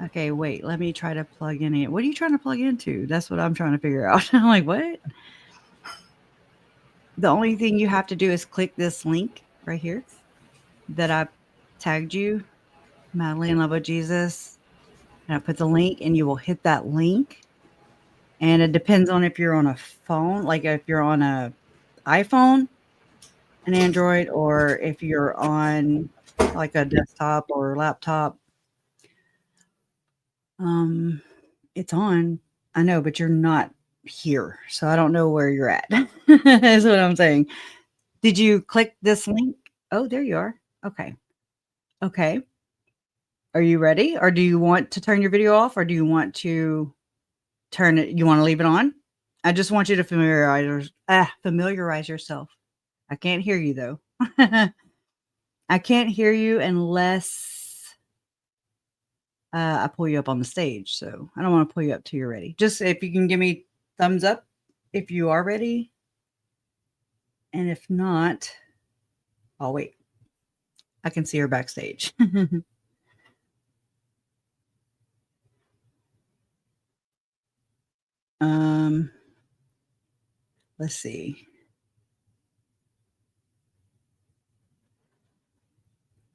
Okay, wait. Let me try to plug in it. What are you trying to plug into? That's what I'm trying to figure out. I'm like, what? The only thing you have to do is click this link right here that I tagged you, Madly in Love with Jesus. And I put the link and you will hit that link. And it depends on if you're on a phone, like if you're on a iPhone, an Android, or if you're on like a desktop or laptop. It's on. I know, but you're not here. So I don't know where you're at. That's what I'm saying. Did you click this link? Oh, there you are. Okay. Okay. Are you ready? Or do you want to turn your video off? Or do you want to turn it? You want to leave it on? I just want you to familiarize yourself. I can't hear you though. I can't hear you unless I pull you up on the stage. So I don't want to pull you up till you're ready. Just if you can give me thumbs up if you are ready. And if not, I'll wait. I can see her backstage. Let's see.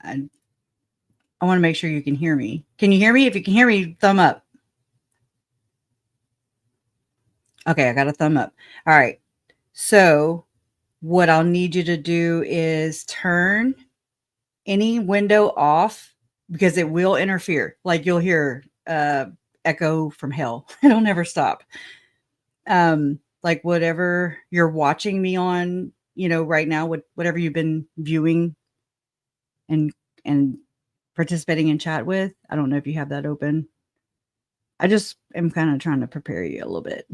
I want to make sure you can hear me. Can you hear me? If you can hear me, thumb up. Okay, I got a thumb up. All right. So what I'll need you to do is turn any window off because it will interfere. Like you'll hear echo from hell. It'll never stop. Like whatever you're watching me on, right now, whatever you've been viewing and participating in chat with. I don't know if you have that open. I just am kind of trying to prepare you a little bit.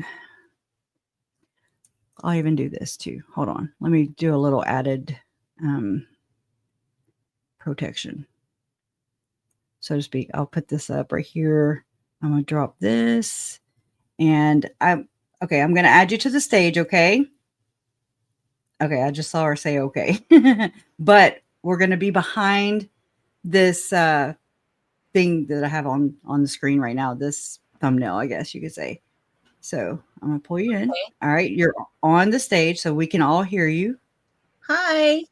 I'll even do this too. Hold on. Let me do a little added protection, so to speak. I'll put this up right here. I'm going to drop this and I'm going to add you to the stage. Okay. Okay. I just saw her say, okay, but we're going to be behind this thing that I have on the screen right now. This thumbnail, I guess you could say. So I'm going to pull you in. Okay. All right. You're on the stage so we can all hear you. Hi.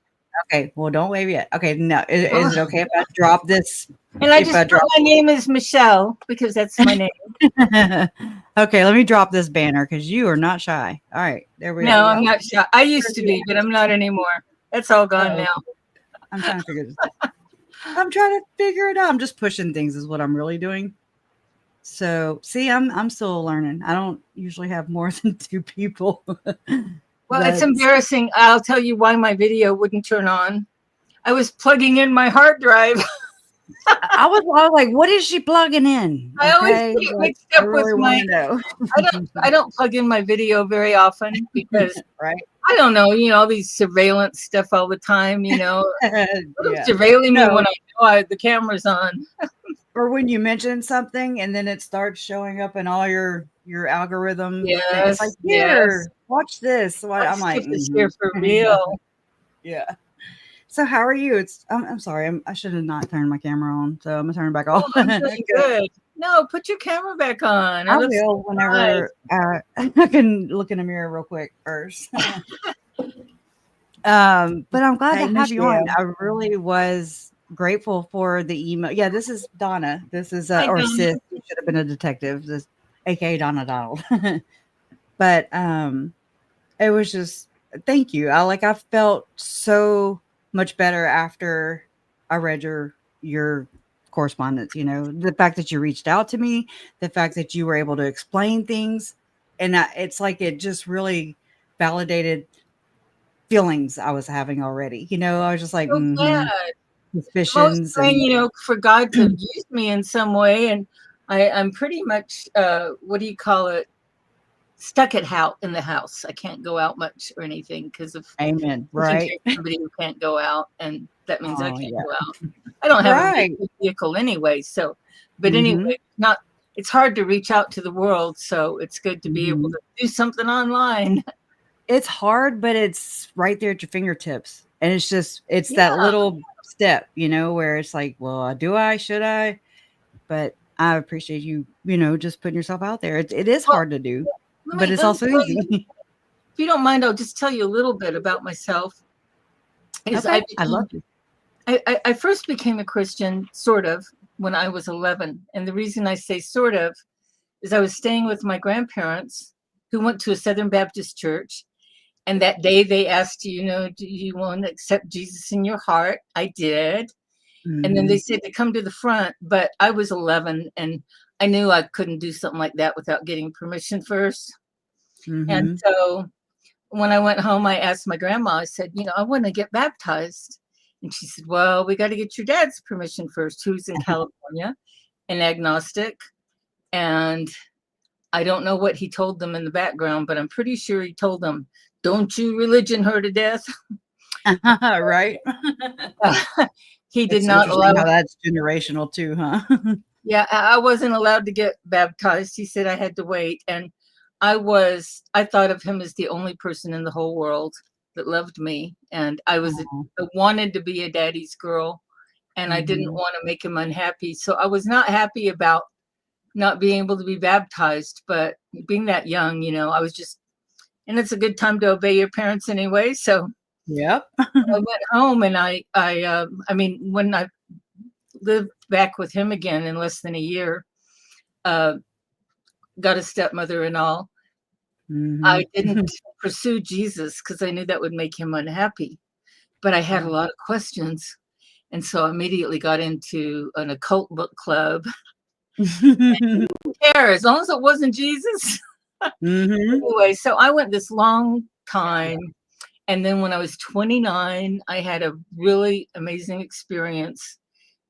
Okay. Well, don't wave yet. Okay. No. Is it okay if I drop this? And I just put my name is Michelle because that's my name. Okay. Let me drop this banner because you are not shy. All right. There we go. No, I'm not shy. I used to be, but I'm not anymore. That's all gone now. I'm trying to figure this out. I'm trying to figure it out. I'm just pushing things is what I'm really doing. So see, I'm still learning. I don't usually have more than 2 people. Well, it's embarrassing. I'll tell you why my video wouldn't turn on. I was plugging in my hard drive. I was like, what is she plugging in? I always get mixed up with my. I don't plug in my video very often because right. I don't know, all these surveillance stuff all the time, Yeah. surveilling me when I know the camera's on. Or when you mention something and then it starts showing up in all your algorithm. Yes, it's like, here, watch this. I'm like, here for real. Yeah. So how are you? I'm sorry. I should have not turned my camera on. So I'm gonna turn it back off. I'm doing good. No, put your camera back on. I will whenever I can look in the mirror real quick first. But I'm glad to have you on. I really was grateful for the email. Yeah, this is Donna. This is or Sis. You should have been a detective. This, aka Donna Donald. But it was just thank you. I felt so much better after I read your correspondence. The fact that you reached out to me, the fact that you were able to explain things, and it's like it just really validated feelings I was having already. I was just like suspicions. And, for God to use me in some way, and I'm pretty much what do you call it? Stuck in the house. I can't go out much or anything because of Amen. Right. Somebody who can't go out, and that means I can't go out. I don't have a vehicle anyway, so. But anyway, it's hard to reach out to the world, so it's good to be able to do something online. It's hard, but it's right there at your fingertips, and it's that little step, where it's like, well, should I? But I appreciate you, just putting yourself out there. It is hard to do. But it's also easy. If you don't mind, I'll just tell you a little bit about myself. Okay. I love you. I first became a Christian, sort of, when I was 11. And the reason I say sort of is I was staying with my grandparents who went to a Southern Baptist church. And that day they asked, do you want to accept Jesus in your heart? I did. And then they said to come to the front. But I was 11 and I knew I couldn't do something like that without getting permission first. And so when I went home, I asked my grandma, I said, I want to get baptized. And she said, well, we got to get your dad's permission first, who's in California, an agnostic. And I don't know what he told them in the background, but I'm pretty sure he told them, don't you religion her to death. Right. He did not allow. How that's generational too, huh? Yeah, I wasn't allowed to get baptized. He said I had to wait. And I thought of him as the only person in the whole world that loved me. And I wanted to be a daddy's girl, and I didn't want to make him unhappy. So I was not happy about not being able to be baptized. But being that young, I was just, and it's a good time to obey your parents anyway. So Yep. I went home, and I mean, when I lived back with him again in less than a year, got a stepmother and all. Mhm. I didn't pursue Jesus because I knew that would make him unhappy. But I had a lot of questions. And so I immediately got into an occult book club. Who cares? As long as it wasn't Jesus. Anyway, so I went this long time. And then when I was 29, I had a really amazing experience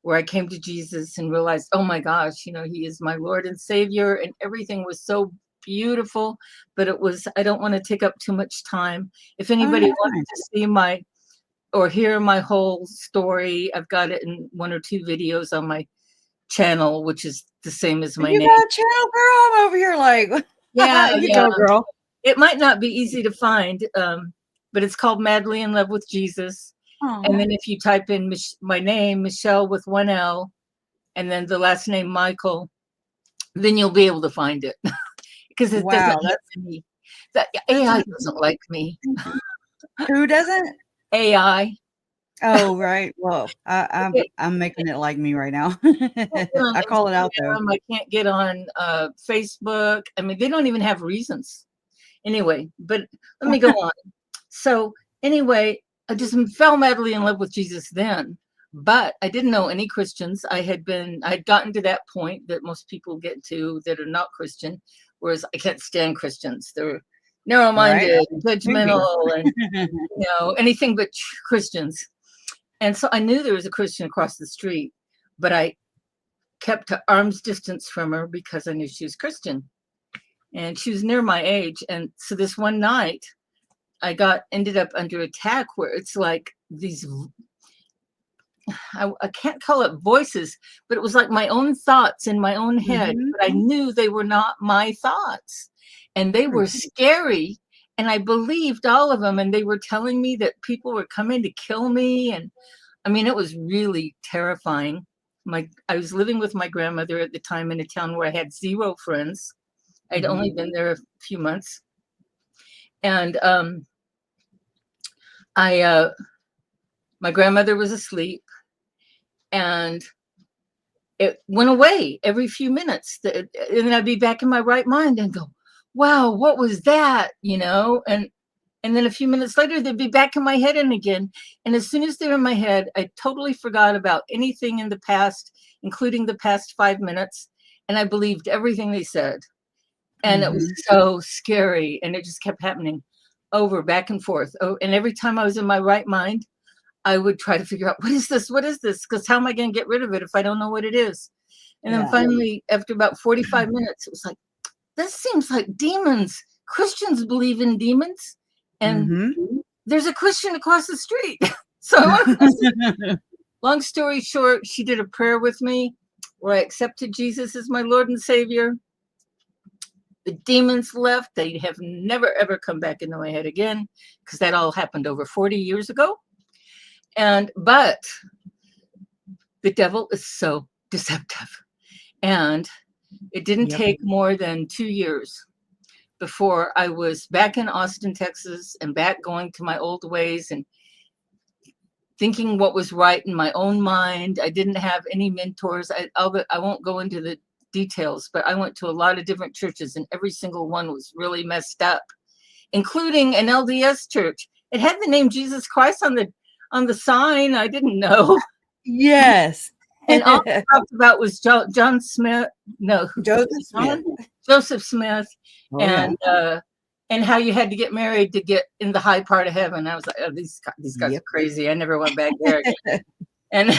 where I came to Jesus and realized, oh my gosh, he is my Lord and Savior. And everything was so beautiful. But I don't want to take up too much time. If anybody wants to see or hear my whole story, I've got it in 1 or 2 videos on my channel, which is the same as my name. You got a channel, girl? I'm over here like, yeah, you go, girl. It might not be easy to find, but it's called Madly in Love with Jesus. Aww. And then if you type in my name, Michelle with 1 L, and then the last name Michael, then you'll be able to find it. Because it doesn't like me. AI doesn't like me. Who doesn't? AI. Oh, right. Well, I'm making it like me right now. I call it out though. I can't get on Facebook. I mean, they don't even have reasons. Anyway, but let me go on. So anyway, I just fell madly in love with Jesus then, but I didn't know any Christians. I'd gotten to that point that most people get to that are not Christian, whereas I can't stand Christians. They're narrow-minded, judgmental, and anything but Christians. And so I knew there was a Christian across the street, but I kept to arm's distance from her because I knew she was Christian. And she was near my age. And so this one night, I ended up under attack where it's like these, I can't call it voices, but it was like my own thoughts in my own head. But I knew they were not my thoughts. And they were scary. And I believed all of them. And they were telling me that people were coming to kill me. And I mean, it was really terrifying. I was living with my grandmother at the time in a town where I had 0 friends. I'd only been there a few months. And my grandmother was asleep. And it went away every few minutes. And then I'd be back in my right mind and go, wow, what was that? And then a few minutes later, they'd be back in my head and again. And as soon as they're in my head, I totally forgot about anything in the past, including the past 5 minutes. And I believed everything they said. And it was so scary. And it just kept happening over, back and forth. Oh, and every time I was in my right mind, I would try to figure out, what is this? What is this? Because how am I going to get rid of it if I don't know what it is? And then finally, after about 45 minutes, it was like, this seems like demons. Christians believe in demons. And there's a Christian across the street. So long story short, she did a prayer with me where I accepted Jesus as my Lord and Savior. The demons left. They have never, ever come back into my head again, because that all happened over 40 years ago. But the devil is so deceptive. And it didn't take more than 2 years before I was back in Austin, Texas, and back going to my old ways and thinking what was right in my own mind. I didn't have any mentors. I won't go into the details, but I went to a lot of different churches, and every single one was really messed up, including an LDS church. It had the name Jesus Christ on the sign. I didn't know. Yes. And all I talked about was John Smith. No, Joseph Smith. Oh, and how you had to get married to get in the high part of heaven. I was like, oh, these guys are crazy. I never went back there again.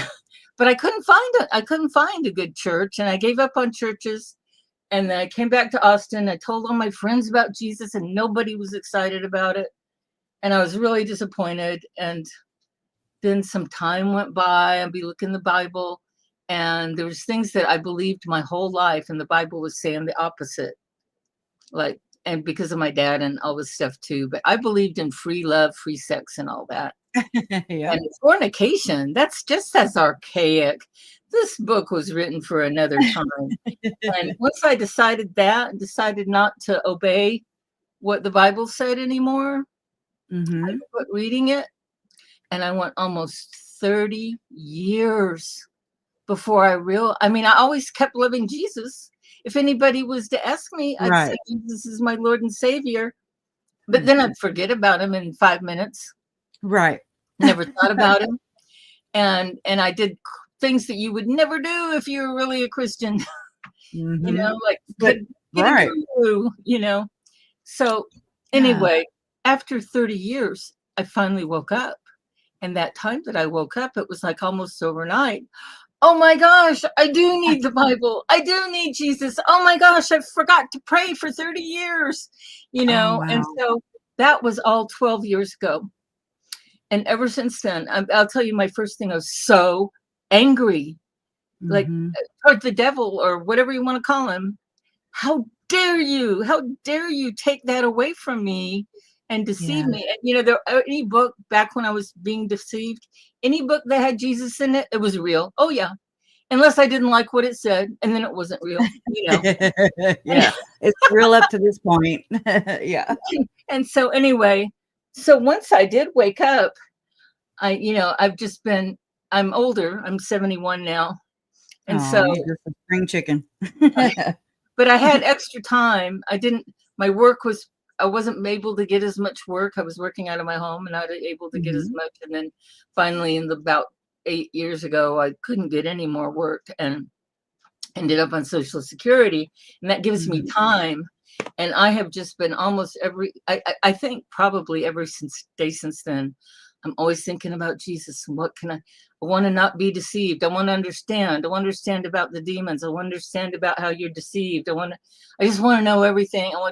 But I couldn't find a good church, and I gave up on churches. And then I came back to Austin. I told all my friends about Jesus, and nobody was excited about it. And I was really disappointed. And then some time went by. I'd be looking in the Bible, and there was things that I believed my whole life, and the Bible was saying the opposite. And because of my dad and all this stuff too, but I believed in free love, free sex, and all that. And fornication, that's just as archaic. this book was written for another time. And once I decided not to obey what the Bible said anymore, I quit reading it. And I went almost 30 years before I always kept loving Jesus. If anybody was to ask me, I'd say Jesus is my Lord and Savior. But then I'd forget about him in 5 minutes. Right. Never thought about him. And I did things that you would never do if you were really a Christian. You know, like right. You know. So anyway, after 30 years, I finally woke up. And that time that I woke up, it was like almost overnight. Oh my gosh, I do need the Bible. I do need Jesus. Oh my gosh, I forgot to pray for 30 years, you know. wow. And so that was all 12 years ago. And ever since then, I'll tell you, my first thing, I was so angry, like toward the devil or whatever you want to call him. How dare you? How dare you take that away from me and deceive me? And, you know, any book back when I was being deceived, any book that had Jesus in it, it was real. Oh, yeah. Unless I didn't like what it said, and then it wasn't real, you know. It's real up to this point. And so anyway, so once I did wake up, I'm older. I'm 71 now. And so you're just a spring chicken. But I had extra time. I wasn't able to get as much work. I was working out of my home and not able to get as much. And then finally, about 8 years ago, I couldn't get any more work and ended up on Social Security. And that gives me time. And I have just been almost I think probably every day since then, I'm always thinking about Jesus. And what can I want to not be deceived. I want to understand. I want to understand about the demons. I want to understand about how you're deceived. I just want to know everything. I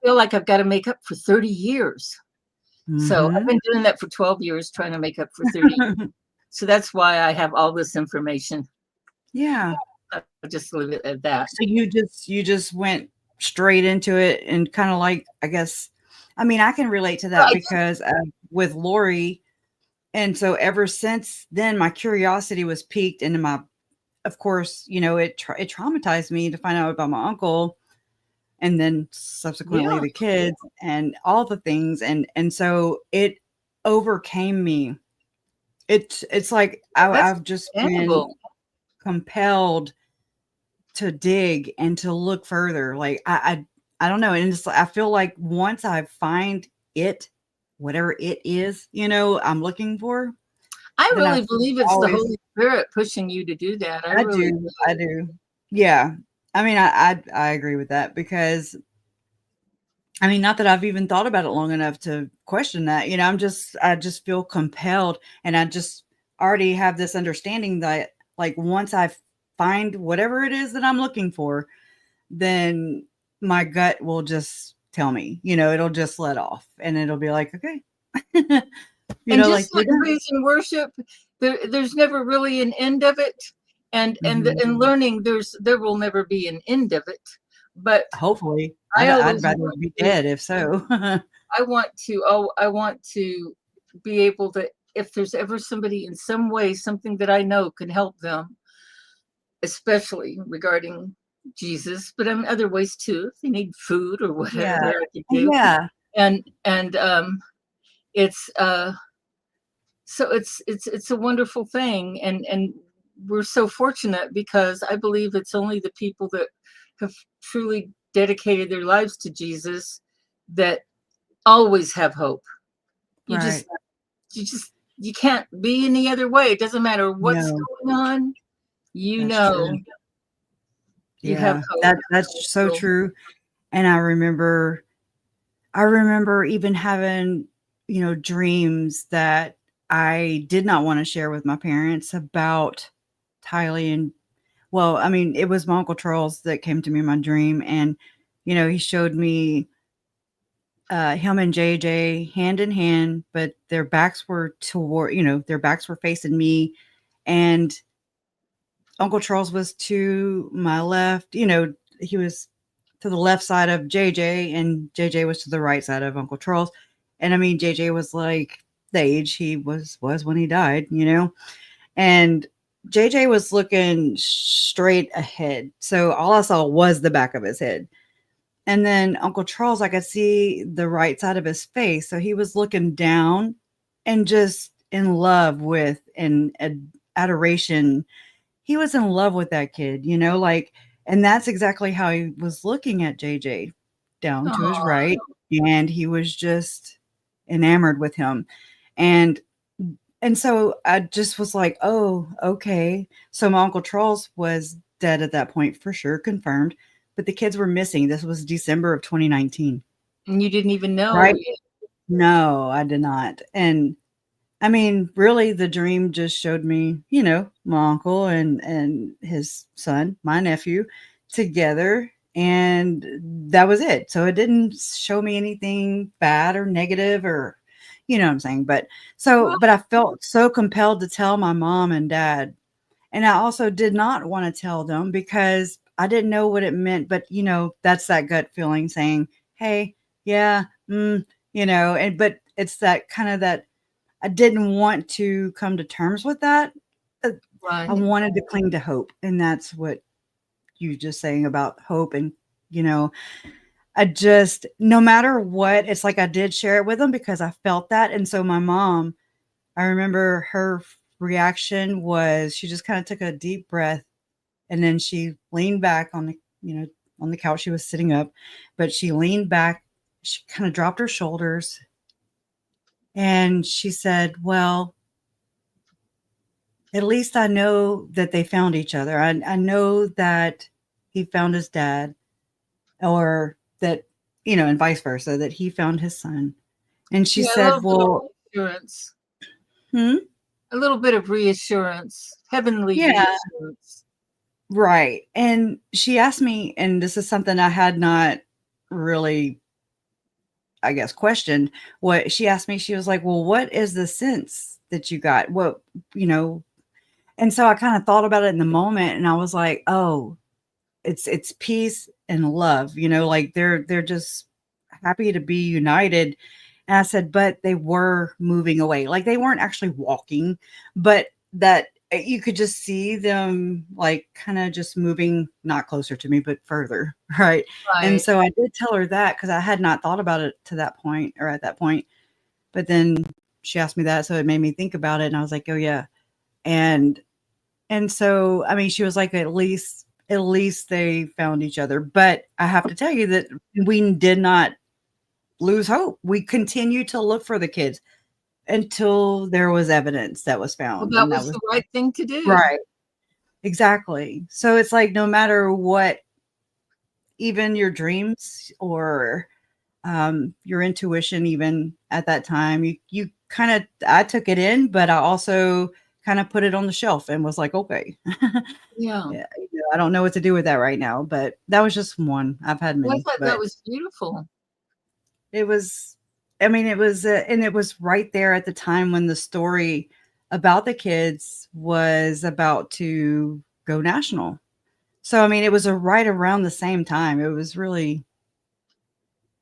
feel like I've got to make up for 30 years. So I've been doing that for 12 years, trying to make up for 30 years. So that's why I have all this information. Yeah. I'll just leave it at that. So you just went straight into it and kind of like, I guess, I mean, I can relate to that because with Lori. And so ever since then, my curiosity was piqued into of course, you know, it traumatized me to find out about my uncle and then subsequently the kids and all the things. And so it overcame me. It's like I've just been compelled to dig and to look further. Like I don't know. And I feel like once I find it, whatever it is, you know, I'm looking for. I really believe it's the Holy Spirit pushing you to do that. I do. Yeah. I mean, I agree with that because I mean, not that I've even thought about it long enough to question that, you know, I just feel compelled and I just already have this understanding that like once I find whatever it is that I'm looking for, then my gut will just tell me, you know, it'll just let off and it'll be like, okay. You know, just like praise and worship, there's never really an end of it. And learning, there will never be an end of it. But hopefully, I'd rather be dead if so. I want to be able to, if there's ever somebody in some way, something that I know can help them, especially regarding Jesus, but in other ways too, if they need food or whatever I can do. Yeah. And it's so it's a wonderful thing, and we're so fortunate because I believe it's only the people that have truly dedicated their lives to Jesus that always have hope. You can't be any other way. It doesn't matter what's going on. You have hope. That's so true. And I remember even having, you know, dreams that I did not want to share with my parents about Tylee. And well, I mean, it was my Uncle Charles that came to me in my dream. And, you know, he showed me him and JJ hand in hand, but their backs were their backs were facing me. And Uncle Charles was to my left, you know, he was to the left side of JJ and JJ was to the right side of Uncle Charles. And I mean, JJ was like the age he was when he died, you know, and JJ was looking straight ahead. So all I saw was the back of his head. And then Uncle Charles, I could see the right side of his face. So he was looking down and just in love with and adoration. He was in love with that kid, like, and that's exactly how he was looking at JJ, down to his right. And he was just enamored with him. And so I just was like, oh, okay. So my Uncle Charles was dead at that point, for sure, confirmed. But the kids were missing. This was December of 2019. And you didn't even know. Right? No, I did not. And I mean, really, the dream just showed me, my uncle and his son, my nephew, together. And that was it. So it didn't show me anything bad or negative or, you know what I'm saying? But I felt so compelled to tell my mom and dad. And I also did not want to tell them because I didn't know what it meant. But, that's that gut feeling saying, hey, yeah, but it's that kind of that I didn't want to come to terms with that. Right. I wanted to cling to hope. And that's what you just saying about hope. And, I just, no matter what, it's like I did share it with them because I felt that. And so my mom, I remember her reaction was she just kind of took a deep breath and then she leaned back on the couch. She was sitting up, but she leaned back. She kind of dropped her shoulders and she said, well, at least I know that they found each other. I know that he found his dad, or that, and vice versa, that he found his son. And she said, well, reassurance. A little bit of reassurance, heavenly reassurance. Right. And she asked me, and this is something I had not really, I guess, questioned. What she asked me, she was like, well, what is the sense that you got? What, and so I kind of thought about it in the moment and I was like, oh, it's peace and love, like they're just happy to be united. And I said, but they were moving away. Like they weren't actually walking, but that you could just see them like kind of just moving, not closer to me, but further. Right. And so I did tell her that because I had not thought about it to that point or at that point. But then she asked me that. So it made me think about it. And I was like, oh yeah. And so, I mean, she was like, at least they found each other. But I have to tell you that we did not lose hope. We continued to look for the kids until there was evidence that was found. Well, that was the right thing to do. Right. Exactly. So it's like, no matter what, even your dreams or your intuition, even at that time, you kind of, I took it in, but I also kind of put it on the shelf and was like, okay. Yeah. I don't know what to do with that right now, but that was just one. I've had many. I thought that was beautiful. It was, and it was right there at the time when the story about the kids was about to go national. So, it was right around the same time. It was really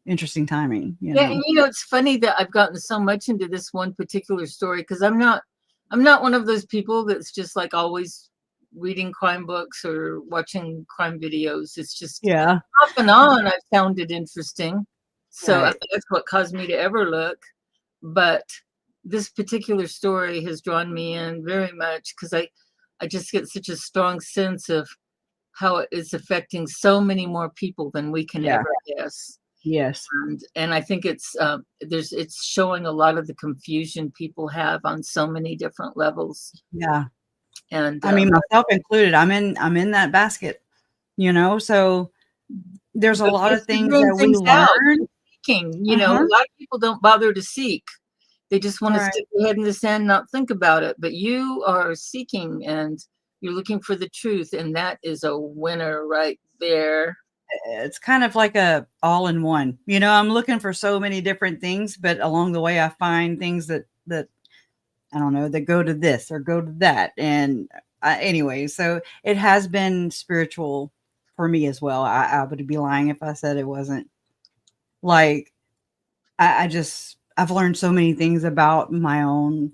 interesting timing. Yeah. And it's funny that I've gotten so much into this one particular story because I'm not one of those people that's just like always reading crime books or watching crime videos. It's just off and on. I found it interesting. So I think that's what caused me to ever look. But this particular story has drawn me in very much because I just get such a strong sense of how it is affecting so many more people than we can ever guess. Yes. And I think it's showing a lot of the confusion people have on so many different levels. Yeah. And myself included, I'm in that basket, so there's a lot of things that we learn. Seeking, a lot of people don't bother to seek. They just want to stick their head in the sand, not think about it. But you are seeking and you're looking for the truth. And that is a winner right there. It's kind of like a all in one, I'm looking for so many different things, but along the way I find things that I don't know, that go to this or go to that. And anyway, so it has been spiritual for me as well. I would be lying if I said it wasn't. Like, I've learned so many things about my own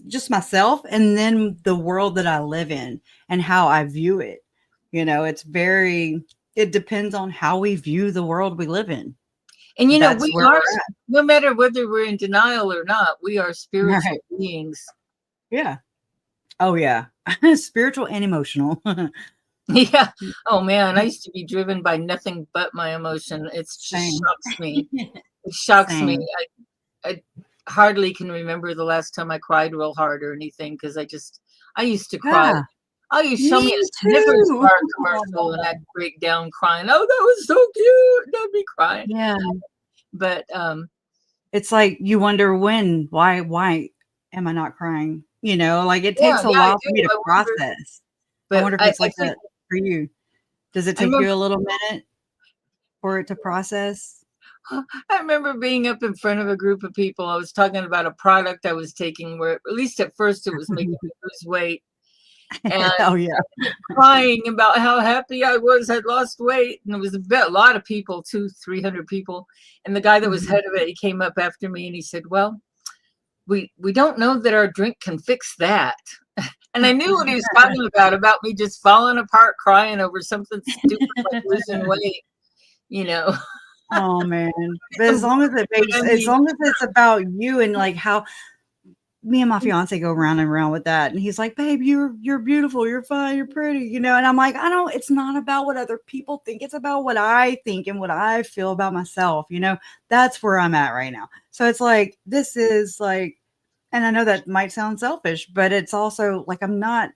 just myself, and then the world that I live in and how I view it. You know, it depends on how we view the world we live in. And you know, That's we where are, we're at. no matter whether we're in denial or not, we are spiritual Right. beings. Yeah. Oh yeah. Spiritual and emotional. Yeah. Oh man, I used to be driven by nothing but my emotion. It just Same. shocks me. It shocks me. Same. I hardly can remember the last time I cried real hard or anything because I used to cry. Yeah. Oh, you show me Me a Snickers too. bar commercial and I'd break down crying. Oh, that was so cute. And I'd be crying. Yeah. But It's like you wonder why am I not crying? You know, like it takes a I while for do. me to I wonder, process. but I wonder if it's like think that for you. Does it I take remember, you a little minute for it to process? I remember being up in front of a group of people. I was talking about a product I was taking where, at least at first, it was making me lose weight. And Oh yeah. crying about how happy I was I'd lost weight. And it was a lot of people, 200-300 people. And the guy that was head of it, he came up after me and he said, well, we don't know that our drink can fix that. And I knew what he was talking about me just falling apart crying over something stupid like losing weight, you know. Oh man. But as long as it's about you and like how me and my fiance go round and round with that. And he's like, babe, you're beautiful, you're fine, you're pretty, you know. And I'm like, it's not about what other people think, it's about what I think and what I feel about myself, you know. That's where I'm at right now. So it's like, this is like, and I know that might sound selfish, but it's also like, I'm not,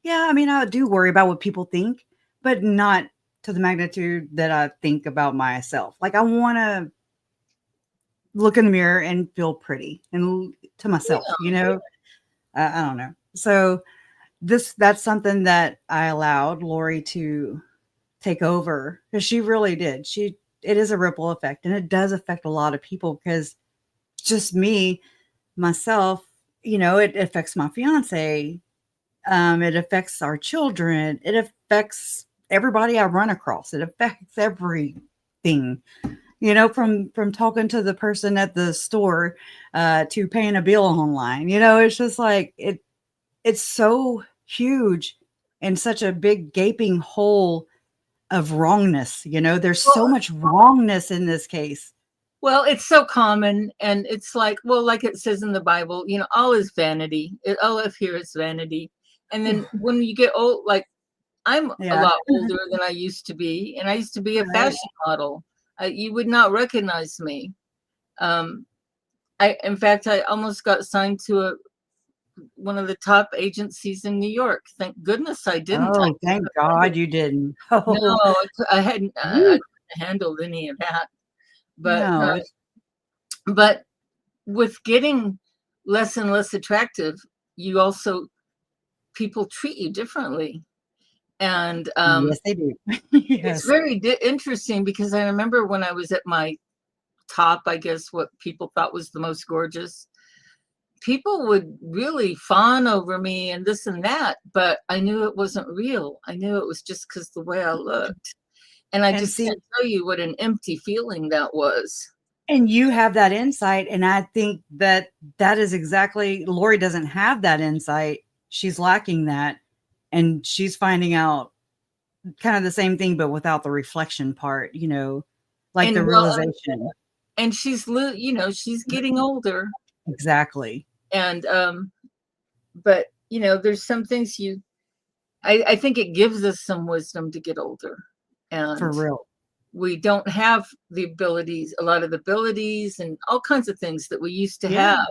I mean, I do worry about what people think, but not to the magnitude that I think about myself. Like I want to look in the mirror and feel pretty and to myself, you know. I don't know. So that's something that I allowed Lori to take over, because she really did. It is a ripple effect, and it does affect a lot of people, because just myself, you know, it affects my fiance. It affects our children. It affects everybody I run across. It affects everything. You know, from talking to the person at the store to paying a bill online. You know, it's just like it's so huge and such a big gaping hole of wrongness. You know, there's so much wrongness in this case. Well, it's so common, and it's like, well, like it says in the Bible, you know, all is vanity. All of here is vanity. And then when you get old, like I'm a lot older than I used to be, and I used to be a fashion model. You would not recognize me. In fact, I almost got signed to one of the top agencies in New York. Thank goodness I didn't. Oh, thank God you didn't. Oh. No, I hadn't handled any of that. But No. But with getting less and less attractive, you also, people treat you differently. And yes, they do. Yes. It's very interesting, because I remember when I was at my top, I guess what people thought was the most gorgeous, people would really fawn over me and this and that, but I knew it wasn't real. I knew it was just because the way I looked. And I just can't tell you what an empty feeling that was. And you have that insight. And I think that is exactly, Lori doesn't have that insight. She's lacking that. And she's finding out kind of the same thing, but without the reflection part, you know, like the realization. And she's, you know, she's getting older. Exactly. And, but, you know, there's some things I think it gives us some wisdom to get older. And for real, we don't have a lot of the abilities and all kinds of things that we used to have.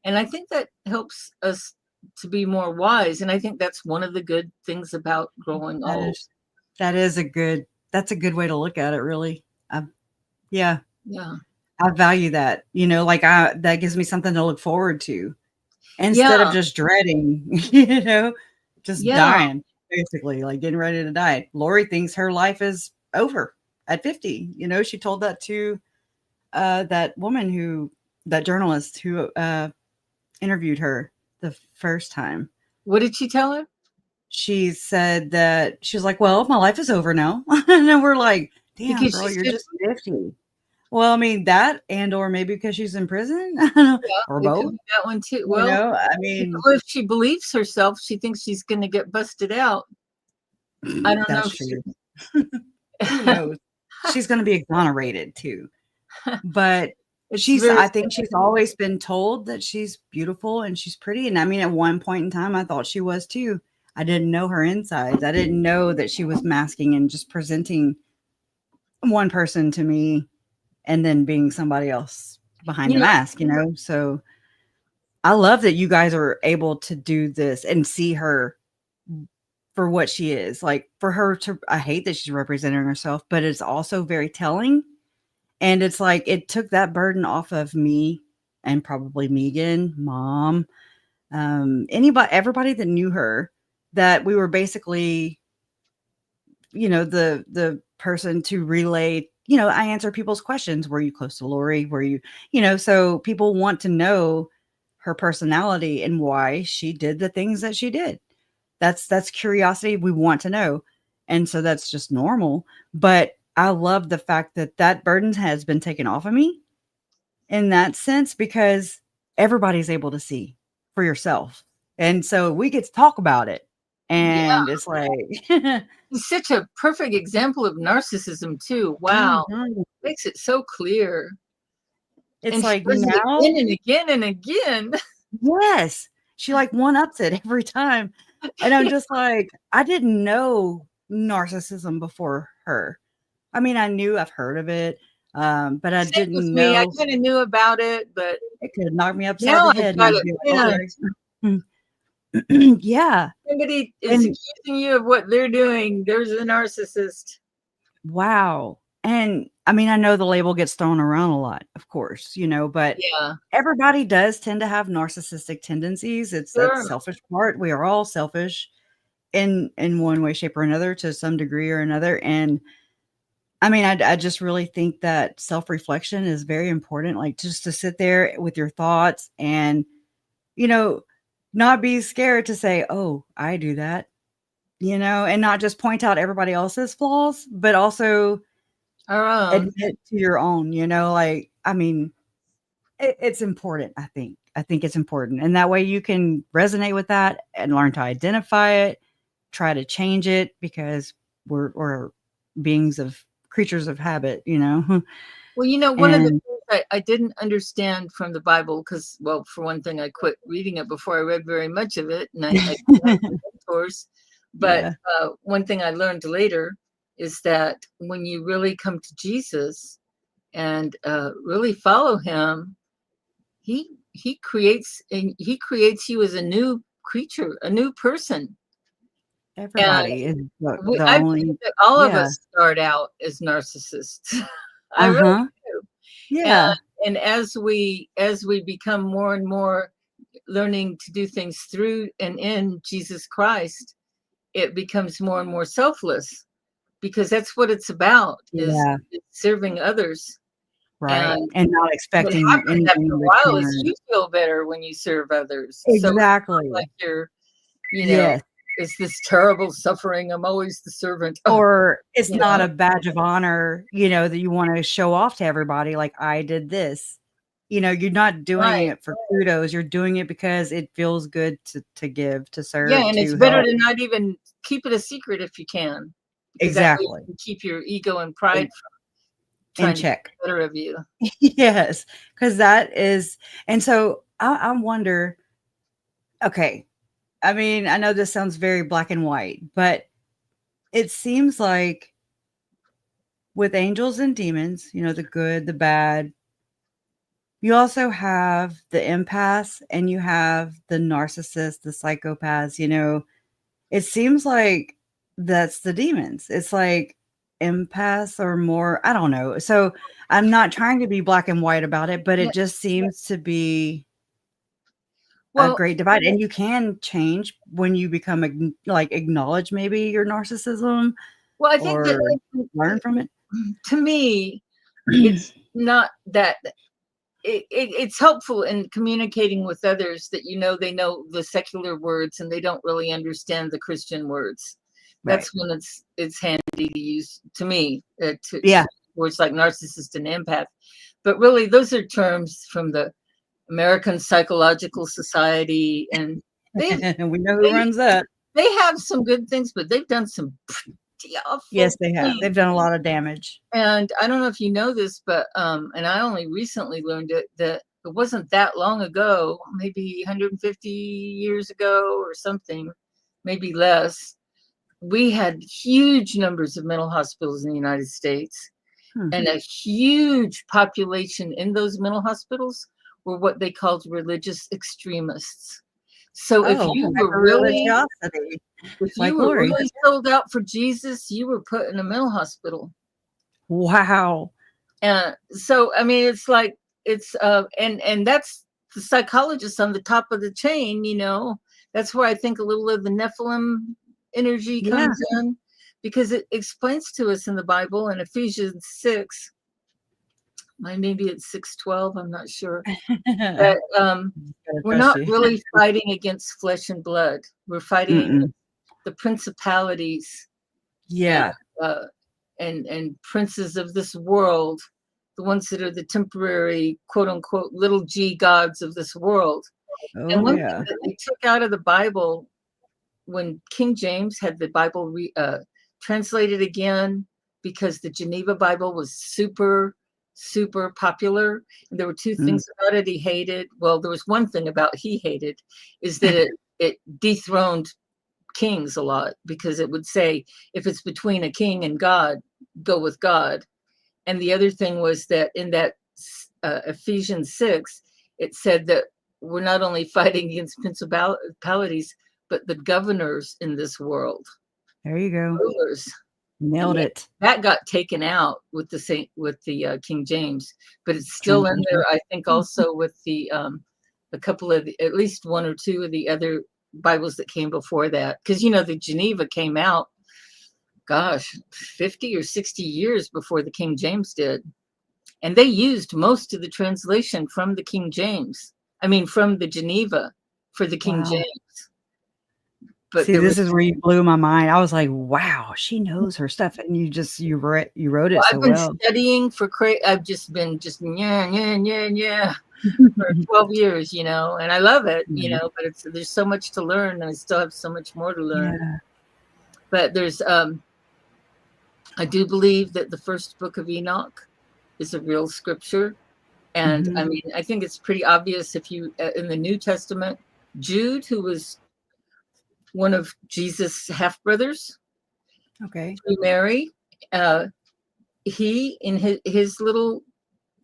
And I think that helps us to be more wise. And I think that's one of the good things about growing old. That's a good way to look at it, really. Yeah. I value that, you know, like that gives me something to look forward to instead of just dreading, you know, just dying, basically, like getting ready to die. Lori thinks her life is over at 50. You know, she told that to that journalist who interviewed her the first time. What did she tell her? She said that she's like, well, my life is over now. And then we're like, damn, girl, you're just 50. Well, I mean that, and or maybe because she's in prison, I don't know, or It could both. be that one too. You Well, know, I mean, if she believes herself, she thinks she's going to get busted out. I don't know that's if she. true. Who knows? She's going to be exonerated too. But It's she's, very I think she's always been told that she's beautiful and she's pretty. And I mean, at one point in time, I thought she was too. I didn't know her insides. I didn't know that she was masking and just presenting one person to me and then being somebody else behind You the know- mask, you know? So I love that you guys are able to do this and see her for what she is. Like for her to, I hate that she's representing herself, but it's also very telling. And it's like it took that burden off of me and probably Megan, mom, anybody, everybody that knew her, that we were basically, you know, the person to relay, you know, I answer people's questions. Were you close to Lori? Were you, you know, so people want to know her personality and why she did the things that she did. That's curiosity. We want to know. And so that's just normal. But I love the fact that that burden has been taken off of me in that sense, because everybody's able to see for yourself. And so we get to talk about it. And it's like, He's such a perfect example of narcissism too. Wow. Mhm. Makes it so clear. It's And she like does it now, again and again and again. yes, she like one ups it every time. And I'm just like, I didn't know narcissism before her. I mean, I knew, I've heard of it, but I Same with didn't me. I know kind of knew about it, but it could knock me upside now the head. I've got And I'd it. be like, Yeah. okay. Yeah. Somebody is And accusing you of what they're doing. There's a narcissist. wow. And I mean, I know the label gets thrown around a lot, of course, you know, but Yeah. everybody does tend to have narcissistic tendencies. It's that Sure. selfish part. We are all selfish in one way, shape, or another to some degree or another. And I mean, I just really think that self-reflection is very important. Like just to sit there with your thoughts and, you know, not be scared to say, oh, I do that, you know, and not just point out everybody else's flaws, but also Our own. admit to your own, you know, like, I mean, it's important. I think it's important. And that way you can resonate with that and learn to identify it, try to change it, because we're beings of creatures of habit, you know? Well, you know, one of the And things I didn't understand from the Bible, because, well, for one thing, I quit reading it before I read very much of it, and I didn't have mentors. But yeah, one thing I learned later is that when you really come to Jesus and really follow Him, He creates you as a new creature, a new person. And everybody is the I only, believe that all of yeah, us start out as narcissists. I really do. yeah, And as we become more and more learning to do things through and in Jesus Christ, it becomes more and more selfless, because that's what it's about, is yeah, serving others. right. And And not what expecting happens anything after in a while is return. you feel better when you serve others. So it's not Exactly. like you're, you know, Yes. it's this terrible suffering. I'm always the servant. Oh, Or it's you not know, a badge of honor, you know, that you want to show off to everybody. Like I did this, you know, you're not doing right. it for kudos. You're doing it because it feels good to give, to Yeah, serve, and it's to better help. to not even keep it a secret if you can, because that way Exactly. you can keep your ego and pride In, from in trying to check. get better of you. Yes. Because that is, and so I wonder, okay. I mean, I know this sounds very black and white, but it seems like with angels and demons, you know, the good, the bad, you also have the empaths and you have the narcissists, the psychopaths, you know. It seems like that's the demons. It's like empaths are more, I don't know. So I'm not trying to be black and white about it, but Yeah. it just seems to be a Well, great divide. And you can change when you become like acknowledge maybe your narcissism I think that or learn from it. to me, it's not that it's helpful in communicating with others that, you know, they know the secular words and they don't really understand the Christian words. Right. That's when it's handy to use, to me, to Yeah. words like narcissist and empath. But really, those are terms from the American Psychological Society, and we know who runs that. They have some good things, but they've done some pretty awful. Yes, they have. things. They've done a lot of damage. And I don't know if you know this, but and I only recently learned it, that it wasn't that long ago, maybe 150 years ago or something, maybe less. We had huge numbers of mental hospitals in the United States, and a huge population in those mental hospitals were what they called religious extremists. So if you were really sold out for Jesus, you were put in a mental hospital. Wow. And so, I mean, it's like, it's, and that's the psychologists on the top of the chain, you know. That's where I think a little of the Nephilim energy comes in, because it explains to us in the Bible in Ephesians 6, maybe it's 6:12, I'm not sure, that we're not really fighting against flesh and blood. We're fighting against the principalities, and princes of this world, the ones that are the temporary, quote unquote, little g gods of this world. And one thing that they took out of the Bible when King James had the Bible translated again, because the Geneva Bible was super popular, and there were two things about it he hated. Well, there was one thing about he hated, is that it dethroned kings a lot, because it would say, if it's between a king and God, go with God. And the other thing was that in that Ephesians 6, it said that we're not only fighting against principalities, but the governors in this world. There you go. Rulers. Nailed it. That got taken out with the King James, but it's still in there. I think also with the a couple of at least one or two of the other Bibles that came before that, because you know the Geneva came out, gosh, 50 or 60 years before the King James did, and they used most of the translation from the King James. I mean, from the Geneva for the King James. But see, this is where you blew my mind. I was like, "Wow, she knows her stuff," and you wrote it so well. I've been studying for I've just been for 12 years, you know, and I love it, you know. But there's so much to learn, and I still have so much more to learn. Yeah. But there's, I do believe that the first book of Enoch is a real scripture, and I mean, I think it's pretty obvious if you in the New Testament, Jude, who was one of Jesus' half brothers, through Mary, he in his little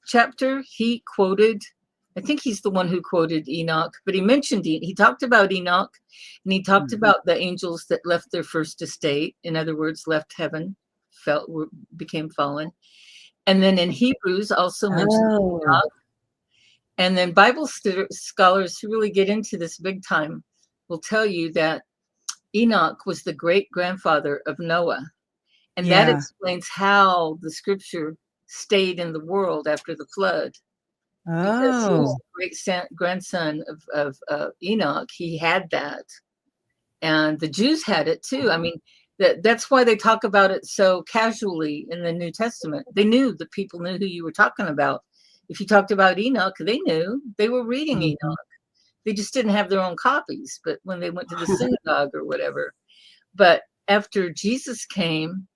chapter, he quoted, I think he's the one who quoted Enoch, but he talked about Enoch, and he talked about the angels that left their first estate, in other words, left heaven, became fallen. And then in Hebrews also mentioned Enoch. And then Bible scholars who really get into this big time will tell you that Enoch was the great-grandfather of Noah. And that explains how the scripture stayed in the world after the flood. Because he was the great-grandson of Enoch. He had that. And the Jews had it too. I mean, that's why they talk about it so casually in the New Testament. They knew, the people knew who you were talking about. If you talked about Enoch, they knew. They were reading Enoch. They just didn't have their own copies, but when they went to the synagogue or whatever. But after Jesus came,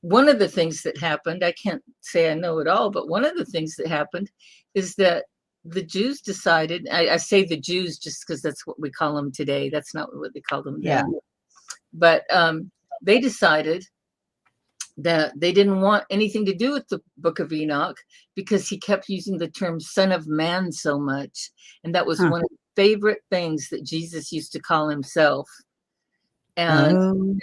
one of the things that happened, I can't say I know it all, but one of the things that happened is that the Jews decided, I say the Jews just because that's what we call them today. That's not what they called them then. But they decided that they didn't want anything to do with the book of Enoch, because he kept using the term son of man so much. And that was one of the favorite things that Jesus used to call himself. And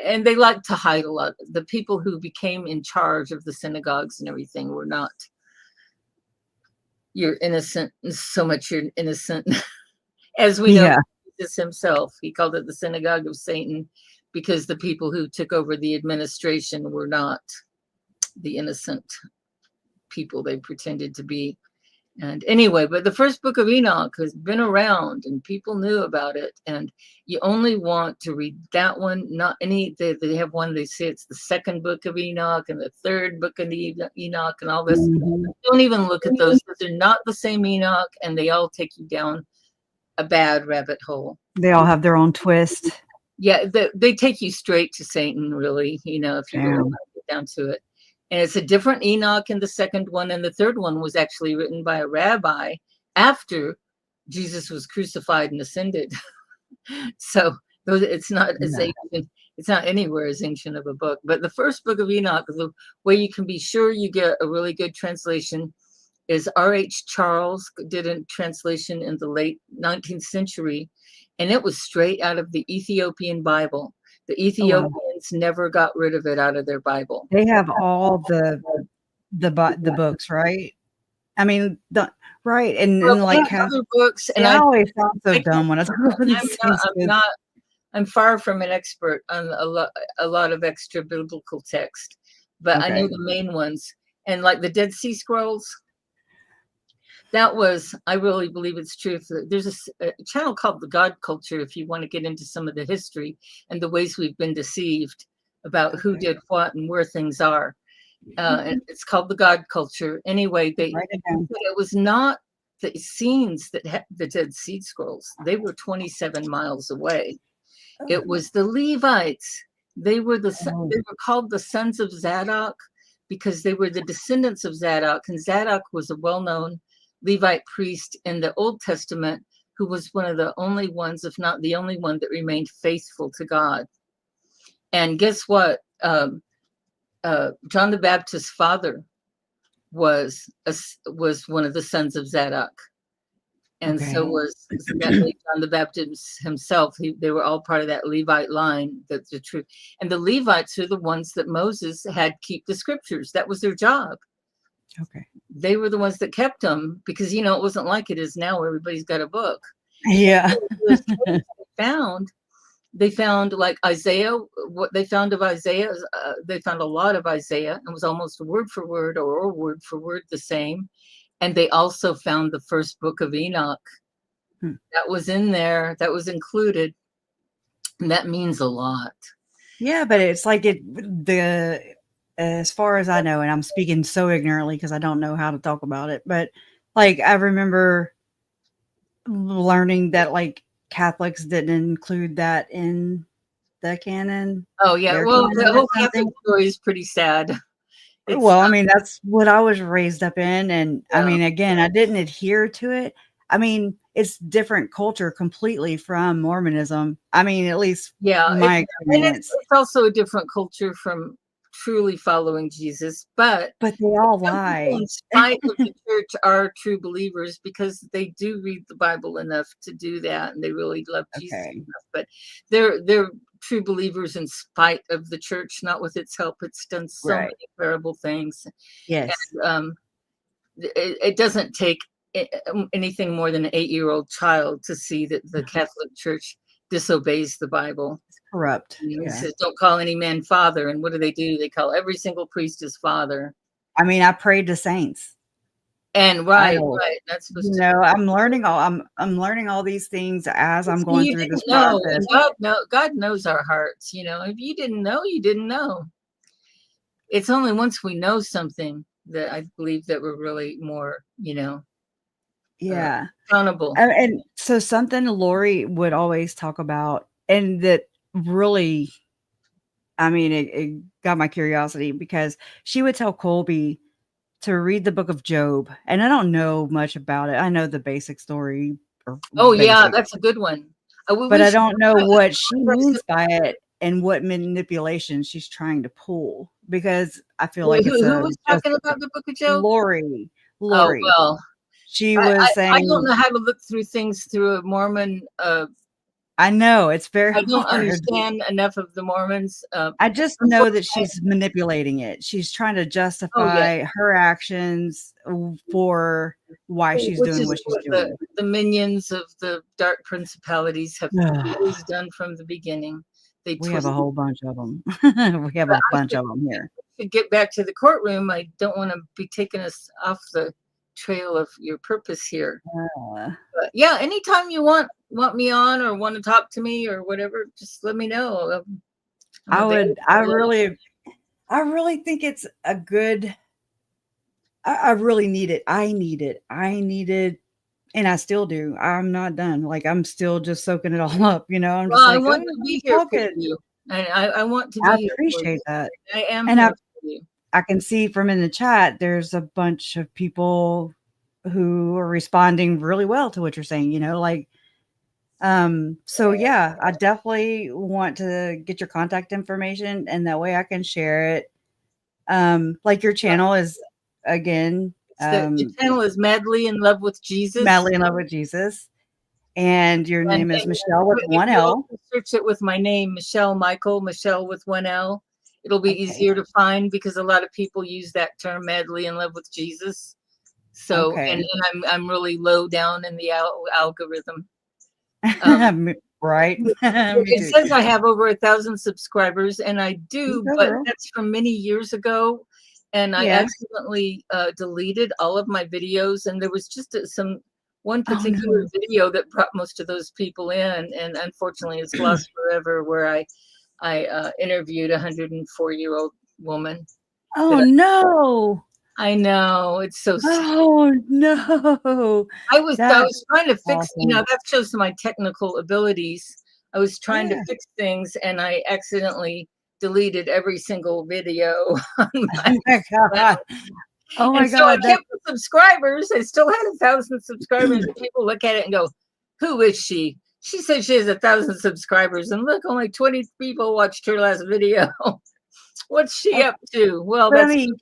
and they like to hide a lot. The people who became in charge of the synagogues and everything were not, you're innocent, so much you're innocent. As we know, Jesus himself, he called it the synagogue of Satan, because the people who took over the administration were not the innocent people they pretended to be. And anyway, but the first book of Enoch has been around and people knew about it. And you only want to read that one, not any, they have one, they say it's the second book of Enoch and the third book of Enoch and all this. Mhm. Don't even look at those, because they're not the same Enoch, and they all take you down a bad rabbit hole. They all have their own twist. Yeah, they take you straight to Satan, really, if you really Damn. want to get down to it. And it's a different Enoch in the second one, and the third one was actually written by a rabbi after Jesus was crucified and ascended. So it's not as ancient, it's not anywhere as ancient of a book. But the first book of Enoch, the way you can be sure you get a really good translation is R.H. Charles did a translation in the late 19th century, and it was straight out of the Ethiopian Bible. The Ethiopians never got rid of it out of their Bible. They have all the books, right? I mean, right, and like other books, and I always sound so dumb when I talk about these things. I'm far from an expert on a lot of extra biblical text, but I know the main ones, and like the Dead Sea Scrolls. That was, I really believe it's true. There's a channel called The God Culture if you want to get into some of the history and the ways we've been deceived about who did what and where things are. And it's called The God Culture. Anyway, it was not the scenes that had the Dead Sea Scrolls. They were 27 miles away. It was the Levites. They were they were called the sons of Zadok because they were the descendants of Zadok, and Zadok was a well-known Levite priest in the Old Testament who was one of the only ones, if not the only one, that remained faithful to God. And guess what? John the Baptist's father was one of the sons of Zadok, and so was John the Baptist himself. They were all part of that Levite line. That's the truth. And the Levites are the ones that Moses had keep the scriptures. That was their job. Okay. They were the ones that kept them because, it wasn't like it is now where everybody's got a book. Yeah. They found like Isaiah, what they found of Isaiah, they found a lot of Isaiah. It was almost word for word or word for word the same. And they also found the first book of Enoch. That was in there. That was included. And that means a lot. Yeah, but it's like as far as I know, and I'm speaking so ignorantly because I don't know how to talk about it, but like I remember learning that like Catholics didn't include that in the canon. Oh yeah, well the whole Catholic story is pretty sad. I mean, that's what I was raised up in, and I mean, again, I didn't adhere to it. I mean, it's different culture completely from Mormonism. I mean, at least my experience. It's also a different culture from truly following Jesus, but they all lie. In spite of the church are true believers because they do read the Bible enough to do that, and they really love Jesus enough. But they're true believers in spite of the church, not with its help. It's done so many terrible things. Yes, and it doesn't take anything more than an 8-year-old child to see that the Catholic Church disobeys the Bible. It's corrupt. It says, don't call any man father. And what do? They call every single priest his father. I mean, I prayed to saints. And right. That's I'm learning all these things as I'm going through this process. God knows our hearts. If you didn't know, you didn't know. It's only once we know something that I believe that we're really more, accountable. And so something Lori would always talk about, and that really, I mean, it got my curiosity because she would tell Colby to read the book of Job. And I don't know much about it. I know the basic story. Yeah, that's a good one. But I don't know what she means by it and what manipulation she's trying to pull, because I feel like who was talking about the book of Job? Lori. Oh, well. She was saying, I don't know how to look through things through a Mormon. I know it's very. I don't understand enough of the Mormons. I just know that she's manipulating it. She's trying to justify her actions for why she's doing what she's doing. The minions of the dark principalities have always done from the beginning. We have a whole bunch of them. We have a bunch of them here. To get back to the courtroom, I don't want to be taking us off the trail of your purpose here. Uh, But yeah, anytime you want me on or want to talk to me or whatever, just let me know. I'm I really think it's a good, I really need it. I need it. And I still do. I'm not done. Like, I'm still just soaking it all up. I'm Well, just I like, want oh, to be it's here all for good. you. And I want to I be here for you. appreciate that. I am And here for you. I can see from in the chat, there's a bunch of people who are responding really well to what you're saying, so yeah, I definitely want to get your contact information and that way I can share it. Like your channel is again, The channel is Madly in Love with Jesus. Madly in Love with Jesus. And your name is Michelle with if one you L. search it with my name, Michelle Michael, Michelle with one L. It'll be easier to find because a lot of people use that term, Madly in Love with Jesus. So, and I'm really low down in the algorithm. Right. It says I have over 1,000 subscribers, and I do, but that's from many years ago. And I accidentally deleted all of my videos, and there was just one particular video that brought most of those people in, and unfortunately it's lost forever, where I interviewed a 104-year-old woman. Oh no. I know, it's so sad. Oh no. I was trying to fix, awesome. That shows my technical abilities. I was trying to fix things, and I accidentally deleted every single video on oh my God. Oh my so God. I kept the subscribers. I still had 1,000 subscribers. And people look at it and go, who is she? She said she has 1,000 subscribers, and look, only 20 people watched her last video. What's she up to? Well, but I mean,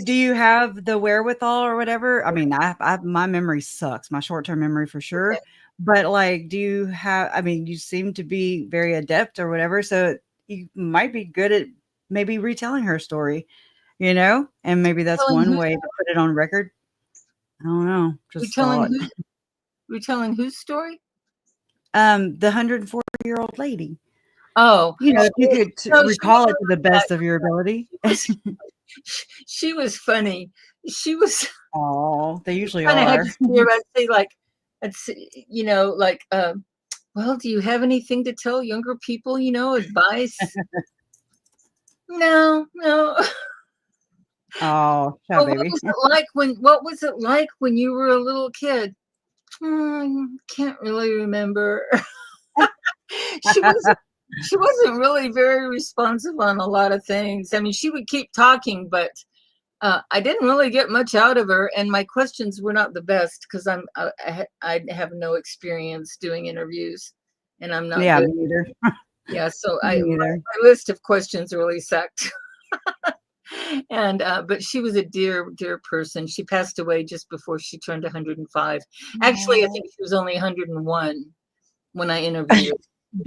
do you have the wherewithal or whatever? I mean, my memory sucks, my short-term memory for sure. Okay. But like, do you have, I mean, you seem to be very adept or whatever. So you might be good at maybe retelling her story, and maybe that's one way to put it on record. I don't know. Just retelling whose story? The 104-year-old lady. Oh, if you could recall it to the best of your ability. She was funny. She was. Oh, they usually are. I'd say well, do you have anything to tell younger people? Advice? No. Oh, well, baby. What was it like when you were a little kid? Can't really remember. She wasn't really very responsive on a lot of things. I mean, she would keep talking, but I didn't really get much out of her, and my questions were not the best because I have no experience doing interviews, and I'm not. Yeah, me neither. Yeah, so my list of questions really sucked. And but she was a dear person. She passed away just before she turned 105. Actually, I think she was only 101 when I interviewed her.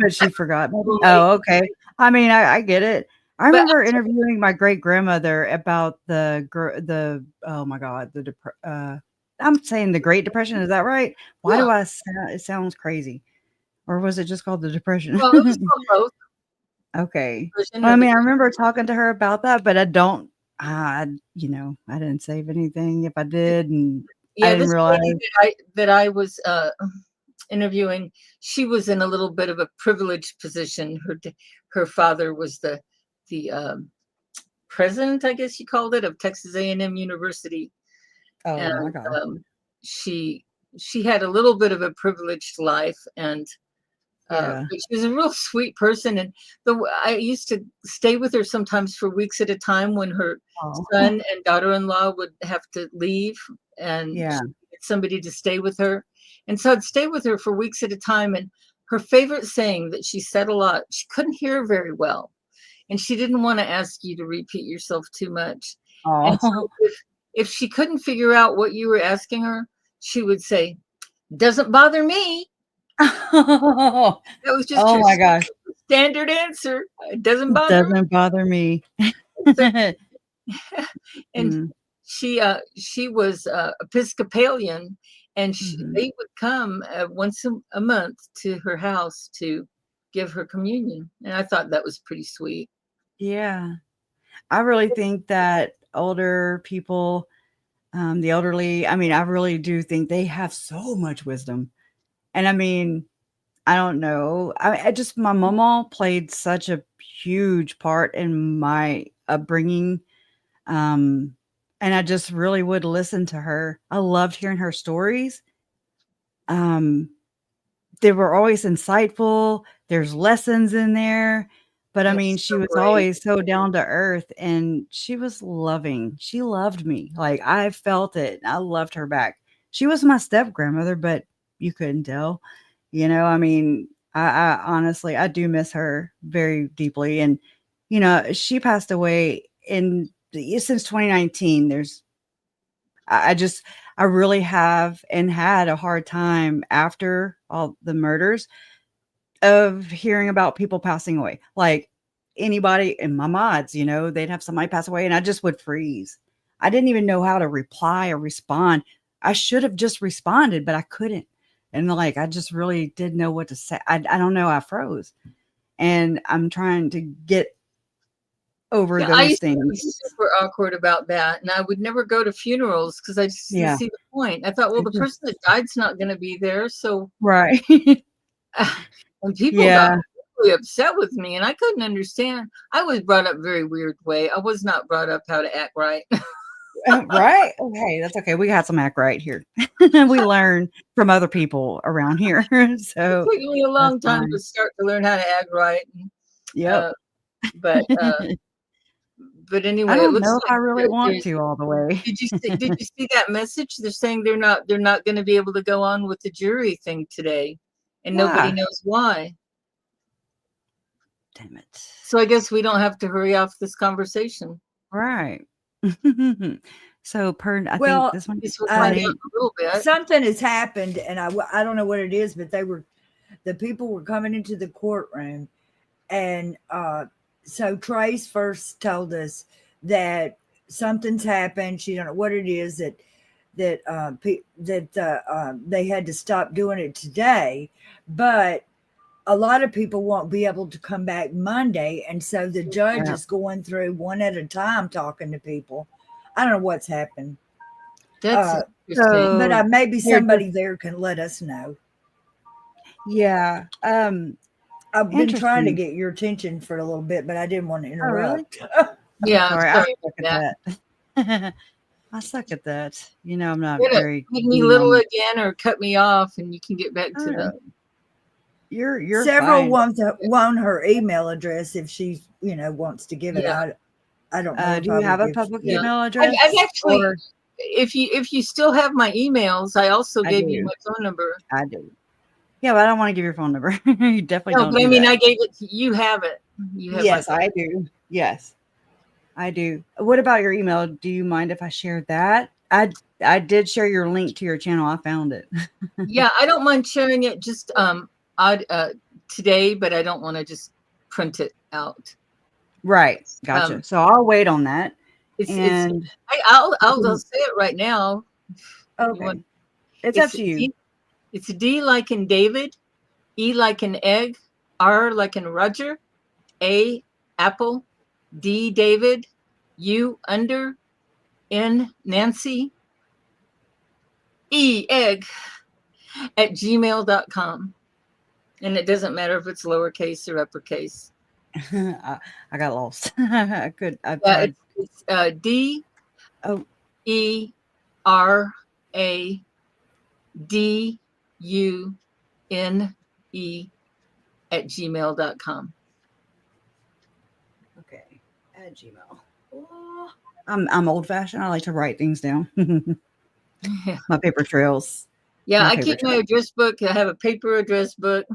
But she forgot. Oh, okay. I mean, I get it. I remember interviewing my great grandmother about oh my God, I'm saying the Great Depression. Is that right? Why do I sound? It sounds crazy. Or was it just called the Depression? Well, it was called both. Okay. Well, I mean, I remember talking to her about that, but I didn't save anything if I did, and I didn't realize that I was interviewing. She was in a little bit of a privileged position. Her father was the president, I guess you called it, of Texas A&M University. Oh, and, my God. She had a little bit of a privileged life, and but she was a real sweet person. And I used to stay with her sometimes for weeks at a time when her son and daughter-in-law would have to leave, and she needed somebody to stay with her. And so I'd stay with her for weeks at a time. And her favorite saying that she said a lot, she couldn't hear very well, and she didn't want to ask you to repeat yourself too much. And so if she couldn't figure out what you were asking her, she would say, "Doesn't bother me." That was just my gosh, standard answer. It doesn't bother me. And she was Episcopalian, and they would come once a month to her house to give her communion, and I thought that was pretty sweet. Yeah, I really think that older people, the elderly. I mean, I really do think they have so much wisdom. And I mean, I don't know. I just my mama played such a huge part in my upbringing. Um, and I just really would listen to her. I loved hearing her stories. Um, they were always insightful. There's lessons in there. But I mean, It's she so was great. always so down to earth and she was loving. She loved me. Like I felt it. I loved her back. She was my step grandmother, but you couldn't tell. I mean, I honestly I do miss her very deeply. And she passed away since 2019. I just I really have and had a hard time after all the murders of hearing about people passing away. Like anybody in my mods, they'd have somebody pass away and I just would freeze. I didn't even know how to reply or respond. I should have just responded, but I couldn't. And like I just really didn't know what to say. I don't know. I froze. And I'm trying to get over Yeah, I those used to be things. super awkward about that, and I would never go to funerals because I just didn't Yeah. see the point. I thought, well, the person that died's not going to be there, so Right. and people Yeah. got really upset with me, and I couldn't understand. I was brought up very weird way. I was not brought up how to act right. Right. Okay. That's okay. We got some act right here. We learn from other people around here. It So took me a long that's time fine. to start to learn how to act right. Yep. But I anyway, it don't looks know if I like really want there's. to all the way. Did you see that message? They're saying they're not going to be able to go on with the jury thing today, and nobody Why? knows why. Damn it. So I guess we don't have to hurry off this conversation. Right. So I Well, think this one This will find out Renee, a little bit. something has happened, and I don't know what it is, but the people were coming into the courtroom, and so Trace first told us that something's happened. She don't know what it is that they had to stop doing it today, but a lot of people won't be able to come back Monday, and so the judge Yeah. is going through one at a time talking to people. I don't know what's happened. That's interesting. so But maybe they're somebody there can let us know. yeah. I've been trying to Interesting. get your attention for a little bit, but I didn't want to Oh, really? interrupt. Yeah, Sorry, I sorry suck about at that. I suck at that. I'm not You're gonna very make me keen little on again or cut me off, and you can get back to the. you're Several fine. want her email address if she wants to give it. Yeah. I don't know if Do I you have would a give. public Yeah. email address? I've actually, Or if you still have my emails, I also I gave you do. my phone number. I do. Yeah, but I don't want to give your phone number. You definitely No, don't but I do mean, that. I gave it. You have it. You have Yes, my. I do. Yes, I do. What about your email? Do you mind if I share that? I did share your link to your channel. I found it. Yeah, I don't mind sharing it. Just today, but I don't want to just print it out. Right. Gotcha. So I'll wait on that. And I'll say it right now. okay. It's up to you. It's D like in David, E like in egg, R like in Roger, A apple, D David, U under, N Nancy, E egg at gmail.com. And it doesn't matter if it's lowercase or uppercase. I got lost. I tried. It's D E R A D U N E at gmail.com. Okay. At Gmail. Oh, I'm old fashioned. I like to write things down. My paper trails. Yeah, I keep my address book. I have a paper address book.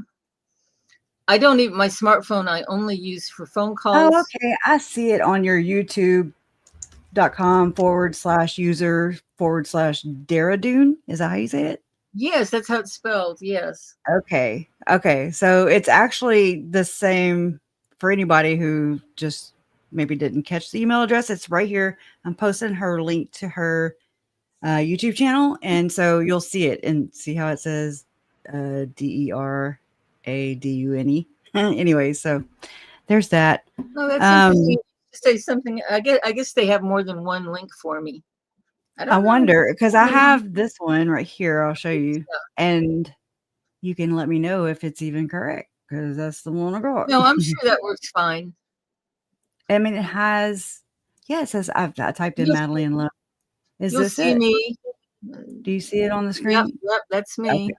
I don't even, my smartphone I only use for phone calls. Oh, okay. I see it on your youtube.com/user/Daradoon. Is that how you say it? Yes, that's how it's spelled. Yes. Okay. Okay. So it's actually the same for anybody who just maybe didn't catch the email address. It's right here. I'm posting her link to her YouTube channel. And so you'll see it and see how it says DERADUNE. Anyway, so there's that. Oh, that's interesting. Say something. I guess they have more than one link for me. I I don't know. wonder, because I have this one right here. I'll show you, and you can let me know if it's even correct, because that's the one I got. No, I'm sure that works fine. I mean, it has, yeah, it says I typed in You'll Madeline Love. Is You'll this see it? me. Do you see it on the Yep, screen? yep, that's me. Okay.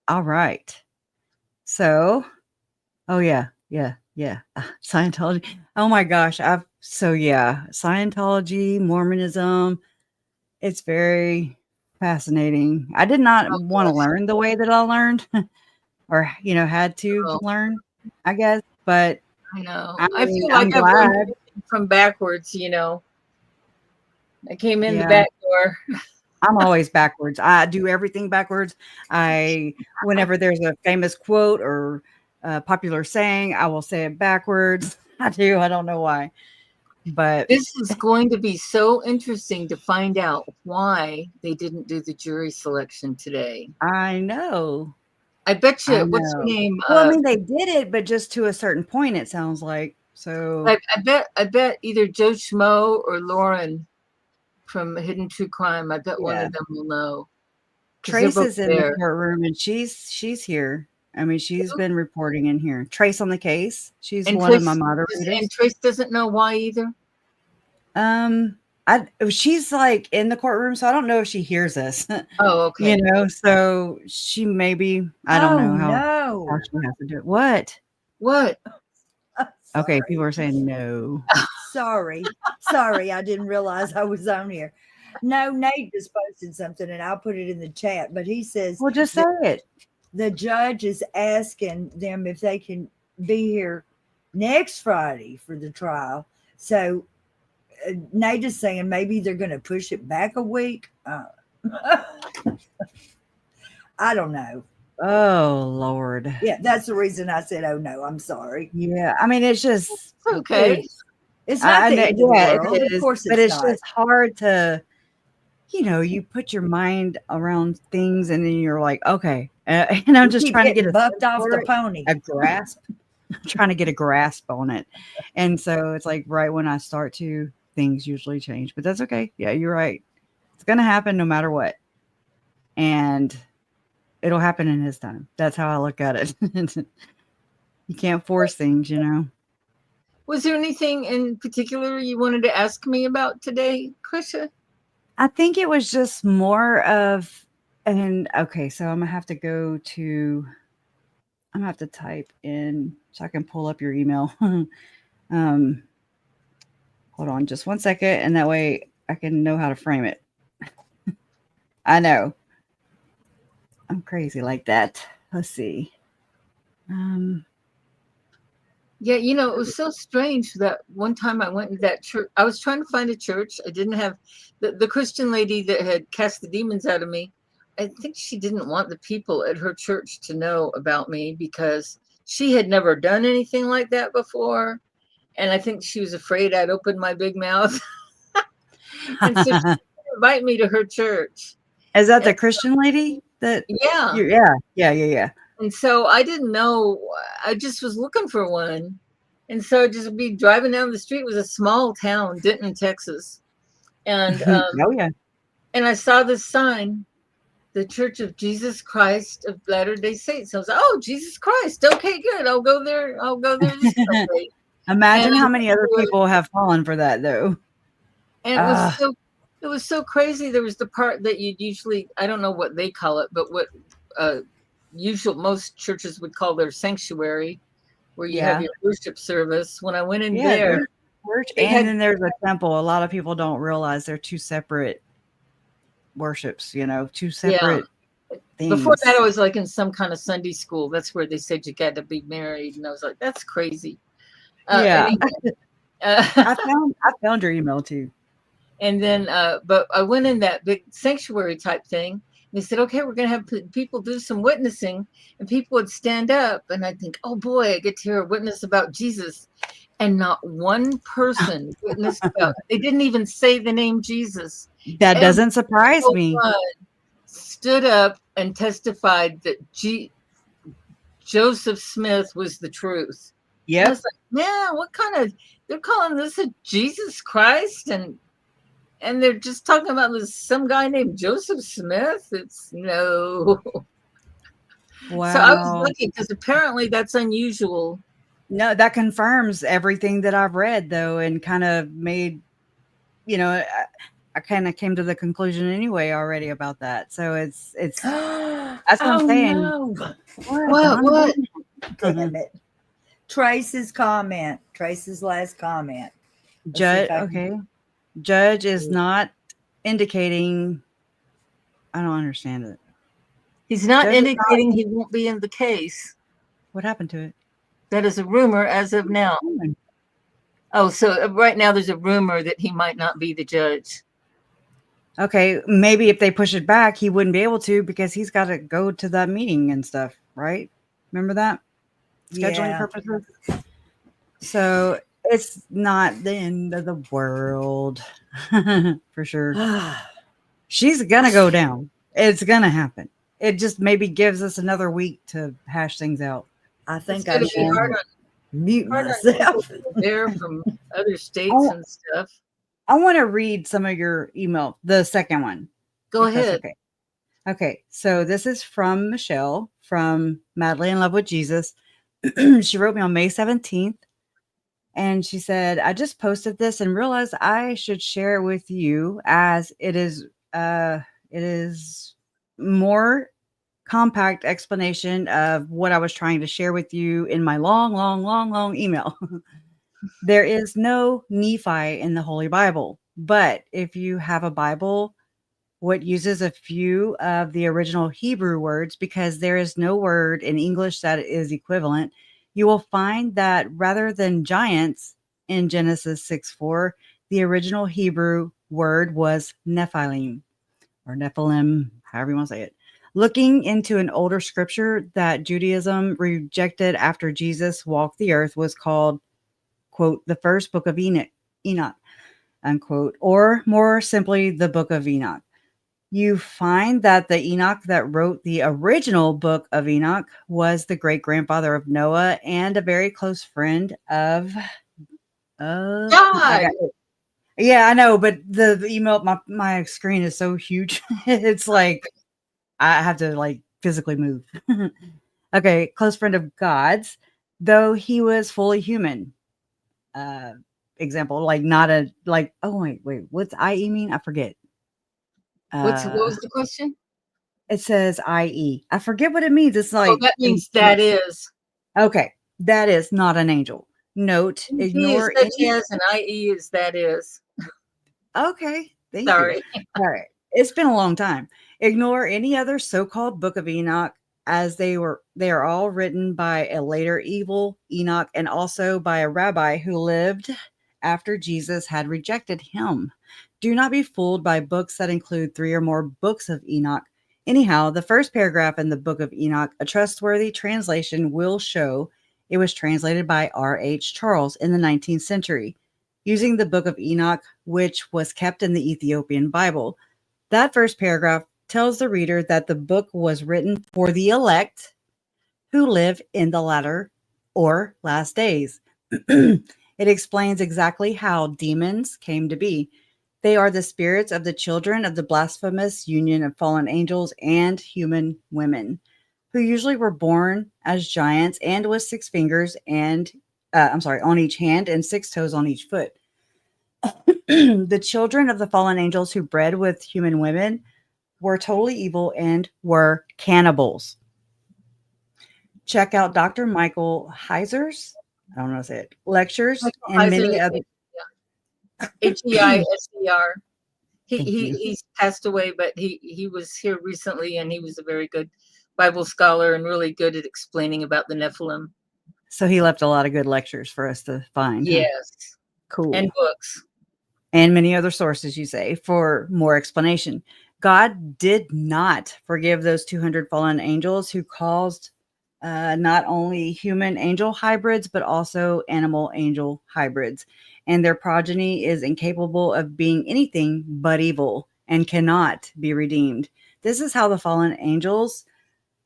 All right. So, oh yeah, Scientology. Oh my gosh, Scientology, Mormonism. It's very fascinating. I did not Oh, want to gosh. learn the way that I learned, or had to Oh, learn, I guess. But I know. I I mean, feel I'm like I've learned glad. everything from backwards, I came in the Yeah. back door. I'm always backwards. I do everything backwards. Whenever there's a famous quote or a popular saying, I will say it backwards. I do. I don't know why, but This is going to be so interesting to find out why they didn't do the jury selection today. I know. I bet I you, what's her know. name? Well, I mean, they did it, but just to a certain point, it sounds like. So I bet either Joe Schmo or Lauren from Hidden True Crime. I bet one yeah, of them will know. 'Cause they're Trace both is in the there. courtroom, and she's here. I mean, she's been reporting in here. Trace on the case. She's And one of my Trace, moderators. and Trace doesn't know why either. She's like in the courtroom, so I don't know if she hears us. Oh, okay. So she maybe, I don't know how she has to do it. What? What? Okay, people are saying no. Sorry, I didn't realize I was on here. No, Nate just posted something, and I'll put it in the chat. But he says, Well, just say it. the judge is asking them if they can be here next Friday for the trial. So Nate is saying maybe they're going to push it back a week. I don't know. Oh Lord. Yeah, that's the reason I said, "Oh no, I'm sorry." Yeah, I mean, it's just Okay. It's not the end of the world. it is, Of course, but it's it's not. just hard to, you put your mind around things, and then you're like, okay, and I'm You just keep trying to get getting buffed off the pony. a grasp. I'm trying to get a grasp on it, and so it's like right when I start to, things usually change, but that's okay. Yeah, you're right. It's gonna happen no matter what, and it'll happen in His time. That's how I look at it. You can't force things, Was there anything in particular you wanted to ask me about today, Krisha? I think it was just more of, and okay, so I'm gonna have to type in so I can pull up your email. Hold on just one second, and that way I can know how to frame it. I know. I'm crazy like that. Let's see. Yeah, it was so strange that one time I went into that church. I was trying to find a church. I didn't have the Christian lady that had cast the demons out of me. I think she didn't want the people at her church to know about me because she had never done anything like that before. And I think she was afraid I'd open my big mouth. And so she didn't invite me to her church. Is that the Christian lady? Yeah. And so I didn't know. I just was looking for one. And so I'd just be driving down the street. It was a small town, Denton, Texas. And Oh yeah. and I saw this sign, the Church of Jesus Christ of Latter-day Saints. I was like, oh, Jesus Christ. Okay, good. I'll go there this Sunday. Imagine how many other people have fallen for that though. And it was so crazy. There was the part that you'd usually, I don't know what they call it, but what most churches would call their sanctuary, where you have your worship service. When I went in there, church then there's a temple. A lot of people don't realize they're two separate worships, two separate things. Before that, I was like in some kind of Sunday school. That's where they said you got to be married. And I was like, that's crazy. Anyway, I found your email too. And then, but I went in that big sanctuary type thing. They said, okay, we're going to have people do some witnessing, and people would stand up. And I think, oh boy, I get to hear a witness about Jesus. And not one person witnessed about it. They didn't even say the name Jesus. That doesn't surprise me. Stood up and testified that Joseph Smith was the truth. Yeah. I was like, man, what kind of, they're calling this a Jesus Christ? And And they're just talking about this some guy named Joseph Smith. It's no. Wow. So I was lucky because apparently that's unusual. No, that confirms everything that I've read, though, and kind of made, I kind of came to the conclusion anyway already about that. So it's that's what I'm saying. No. What? Damn it. Trace's comment. Trace's last comment. Judge, okay. Judge is not indicating. I don't understand it. He's not indicating he won't be in the case. What happened to it? That is a rumor as of now. Oh, so right now there's a rumor that he might not be the judge. Okay, maybe if they push it back, he wouldn't be able to because he's got to go to that meeting and stuff, right? Remember that? Scheduling purposes. So it's not the end of the world for sure. She's gonna go down. It's gonna happen. It just maybe gives us another week to hash things out. I think I should mute myself. There from other states and stuff. I want to read some of your email, the second one. Go ahead. Okay, so this is from Michelle from Madly in Love with Jesus. She wrote me on May 17th. And she said, I just posted this and realized I should share it with you as it is more compact explanation of what I was trying to share with you in my long email. There is no Nephi in the Holy Bible, but if you have a Bible, what uses a few of the original Hebrew words, because there is no word in English that is equivalent, you will find that rather than giants in Genesis 6:4, the original Hebrew word was Nephilim or Nephilim, however you want to say it. Looking into an older scripture that Judaism rejected after Jesus walked the earth was called, quote, the first book of Enoch, unquote, or more simply, the book of Enoch. You find that the Enoch that wrote the original book of Enoch was the great-grandfather of Noah and a very close friend of God. Yeah, I know, but the email, my screen is so huge. It's like I have to like physically move. Okay, close friend of God's, though he was fully human. Example, like not a like. Oh wait, what's IE mean? I forget. What was the question? It says IE. I forget what it means. It's like that means that is. Okay, that is not an angel. Note, ignore such as an IE is that is. Okay, thank Sorry. you. All right, it's been a long time. Ignore any other so-called book of Enoch, as they are all written by a later evil Enoch and also by a rabbi who lived after Jesus had rejected him. Do not be fooled by books that include 3 or more books of Enoch. Anyhow, the first paragraph in the book of Enoch, a trustworthy translation, will show it was translated by R.H. Charles in the 19th century, using the book of Enoch, which was kept in the Ethiopian Bible. That first paragraph tells the reader that the book was written for the elect who live in the latter or last days. It explains exactly how demons came to be. They are the spirits of the children of the blasphemous union of fallen angels and human women, who usually were born as giants and with 6 fingers and, on each hand and 6 toes on each foot. The children of the fallen angels who bred with human women were totally evil and were cannibals. Check out Dr. Michael Heiser's, I don't know how to say it, lectures and many other. Heiser. He's passed away, but he was here recently, and he was a very good Bible scholar and really good at explaining about the Nephilim. So he left a lot of good lectures for us to find. Yes. Huh? Cool. And books. And many other sources, you say, for more explanation. God did not forgive those 200 fallen angels who caused not only human angel hybrids, but also animal angel hybrids. And their progeny is incapable of being anything but evil and cannot be redeemed. This is how the fallen angels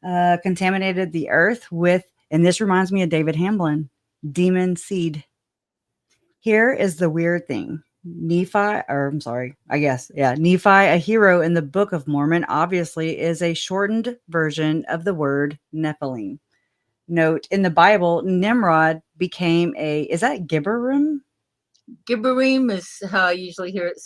contaminated the earth with, and this reminds me of David Hamblin, demon seed. Here is the weird thing. Nephi, or I'm sorry, I guess, yeah, Nephi, a hero in the Book of Mormon, obviously is a shortened version of the word Nephilim. Note, in the Bible, Nimrod became is that Gibberim? Gibberim is how I usually hear it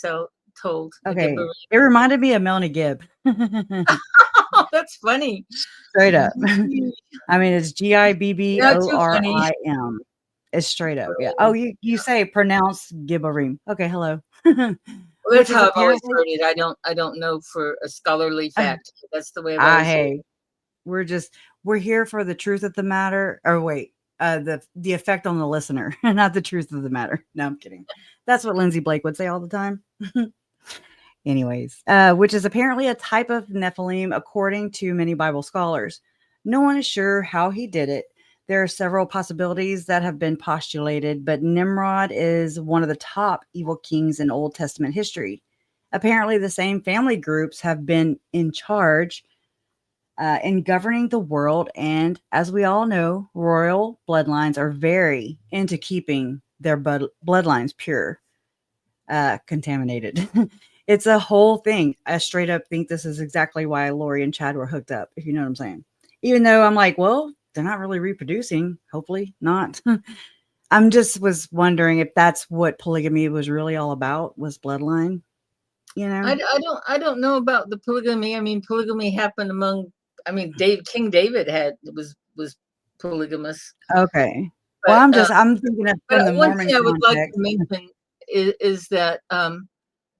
told. Okay, Gibberim. it reminded me of Melanie Gibb. Oh, that's funny. Straight up. I mean, it's Yeah, too funny. Gibborim. It's straight up, yeah. Oh, you say pronounce Gibborim. Okay, hello. Well, that's how I've always heard it. I don't know for a scholarly fact. That's the way I've always heard it. We're here for the truth of the matter. Or wait, the effect on the listener, not the truth of the matter. No, I'm kidding. That's what Lindsay Blake would say all the time. Anyways, which is apparently a type of Nephilim, according to many Bible scholars. No one is sure how he did it. There are several possibilities that have been postulated, but Nimrod is one of the top evil kings in Old Testament history. Apparently, the same family groups have been in charge in governing the world, and as we all know, royal bloodlines are very into keeping their bloodlines pure, contaminated. It's a whole thing. I straight up think this is exactly why Lori and Chad were hooked up, if you know what I'm saying. Even though I'm like, well, they're not really reproducing. Hopefully not. I'm just was wondering if that's what polygamy was really all about, was bloodline. You know, I don't know about the polygamy. I mean, polygamy happened among. I mean, King David was polygamous. Okay. But, well, I'm thinking of from the one Mormon thing I would like context. to mention is that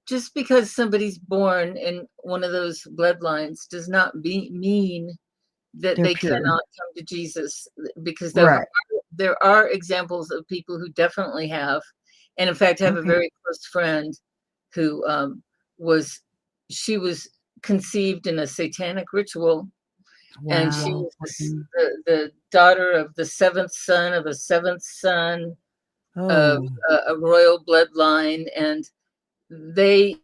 just because somebody's born in one of those bloodlines does not mean that They're they pure. cannot come to Jesus, because Right. there are examples of people who definitely have, and in fact, I have a Okay. very close friend who was conceived in a satanic ritual. And she Wow. was the daughter of the seventh son of a seventh son of Oh, a royal bloodline. And the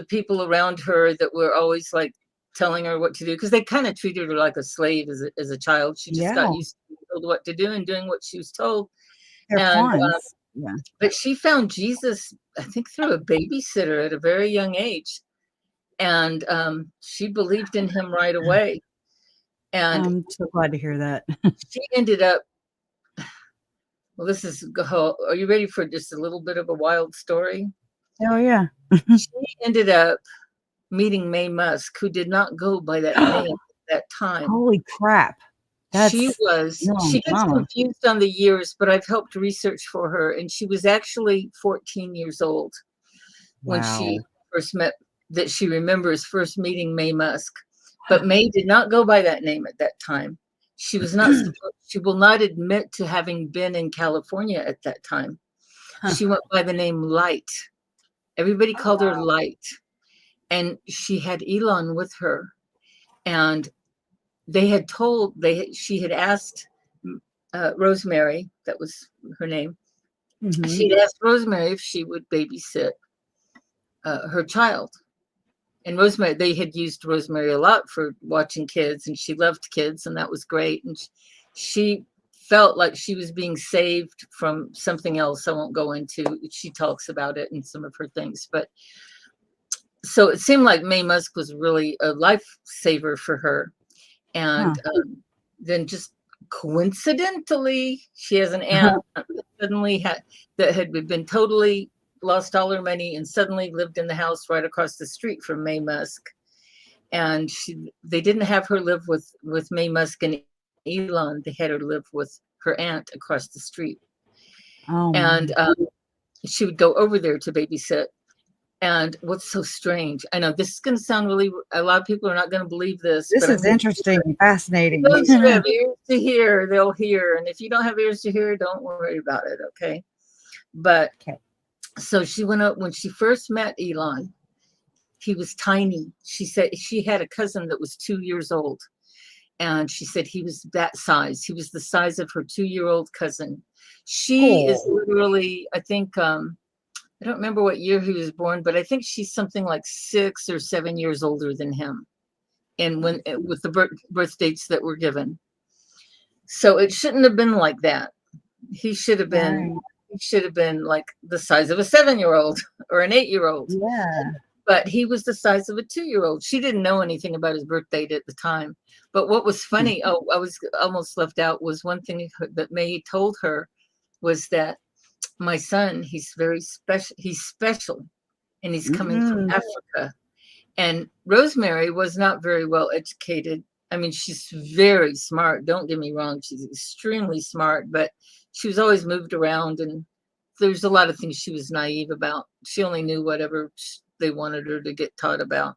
people around her that were always like telling her what to do, because they kind of treated her like a slave as a child. She just got yeah. used to being told what to do and doing what she was told. They're And pawns. Yeah. but she found Jesus, I think, through a babysitter at a very young age. And she believed in him right away. And I'm so glad to hear that. she ended up, well, are you ready for just a little bit of a wild story? Oh, yeah. She ended up meeting Mae Musk, who did not go by that name at that time. Holy crap. She gets confused on the years, but I've helped research for her. And she was actually 14 years old when she first met, that she remembers first meeting Mae Musk. But Mae did not go by that name at that time. She was not. She will not admit to having been in California at that time. She went by the name Light. Everybody called her Light, and she had Elon with her, and she had asked Rosemary, that was her name. Mm-hmm. She'd asked Rosemary if she would babysit her child. And Rosemary, they had used Rosemary a lot for watching kids, and she loved kids, and that was great. And she felt like she was being saved from something else I won't go into. She talks about it in some of her things. But so it seemed like Mae Musk was really a lifesaver for her. And then just coincidentally, she has an aunt that suddenly that had been totally lost all her money and suddenly lived in the house right across the street from Mae Musk. And they didn't have her live with Mae Musk and Elon. They had her live with her aunt across the street. And she would go over there to babysit. And what's so strange, I know this is going to sound a lot of people are not going to believe this. This is interesting, fascinating. Those who have ears to hear, they'll hear. And if you don't have ears to hear, don't worry about it, okay? But so she went up when she first met Elon. He was tiny. She said she had a cousin that was 2 years old. And she said he was that size. He was the size of her 2-year-old cousin. She is literally, I think, I don't remember what year he was born, but I think she's something like 6 or 7 years older than him. And with the birth dates that were given. So it shouldn't have been like that. He should have been he should have been like the size of a 7-year-old or an 8-year-old. Yeah. But he was the size of a 2-year-old. She didn't know anything about his birth date at the time. But what was funny, I was almost left out, was one thing that May told her was that my son, he's very special. He's special, and he's coming from Africa. And Rosemary was not very well educated. I mean, she's very smart. Don't get me wrong. She's extremely smart, but she was always moved around, and there's a lot of things she was naive about. She only knew whatever they wanted her to get taught about.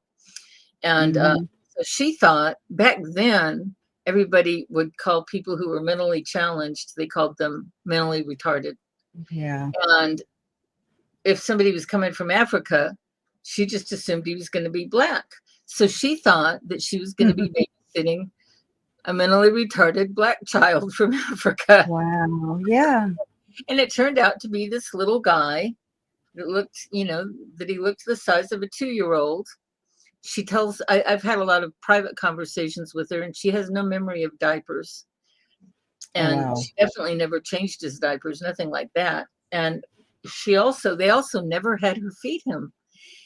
And so she thought back then, everybody would call people who were mentally challenged, they called them mentally retarded. Yeah. And if somebody was coming from Africa, she just assumed he was going to be Black. So she thought that she was going to be babysitting a mentally retarded Black child from Africa. Wow. Yeah. And it turned out to be this little guy that looked, that he looked the size of a 2-year-old. She tells, I've had a lot of private conversations with her, and she has no memory of diapers. And she definitely never changed his diapers, nothing like that. And they also never had her feed him.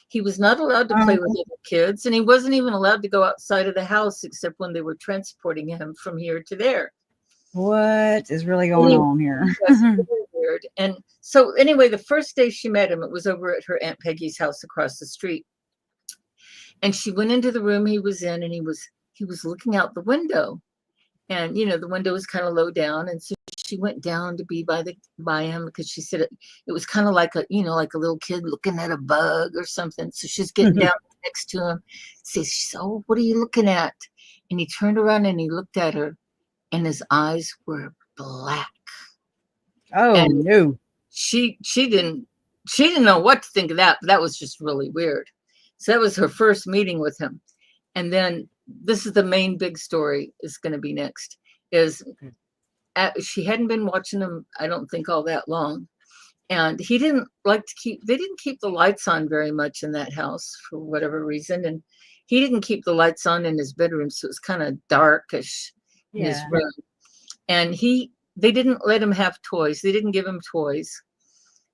He was not allowed to play with other kids, and he wasn't even allowed to go outside of the house except when they were transporting him from here to there. What is really going on here? That's really weird. And so anyway, the first day she met him, it was over at her Aunt Peggy's house across the street. And she went into the room he was in, and he was looking out the window. And, the window was kind of low down. And so she went down to be by him, because she said it was kind of like a little kid looking at a bug or something. So she's getting down next to him, says, "So what are you looking at?" And he turned around and he looked at her, and his eyes were black. Oh, and no. She didn't know what to think of that, but that was just really weird. So that was her first meeting with him. And then this is the main big story is going to be next, is she hadn't been watching him, I don't think, all that long. And they didn't keep the lights on very much in that house for whatever reason. And he didn't keep the lights on in his bedroom, so it was kind of darkish in his room. And they didn't let him have toys. They didn't give him toys.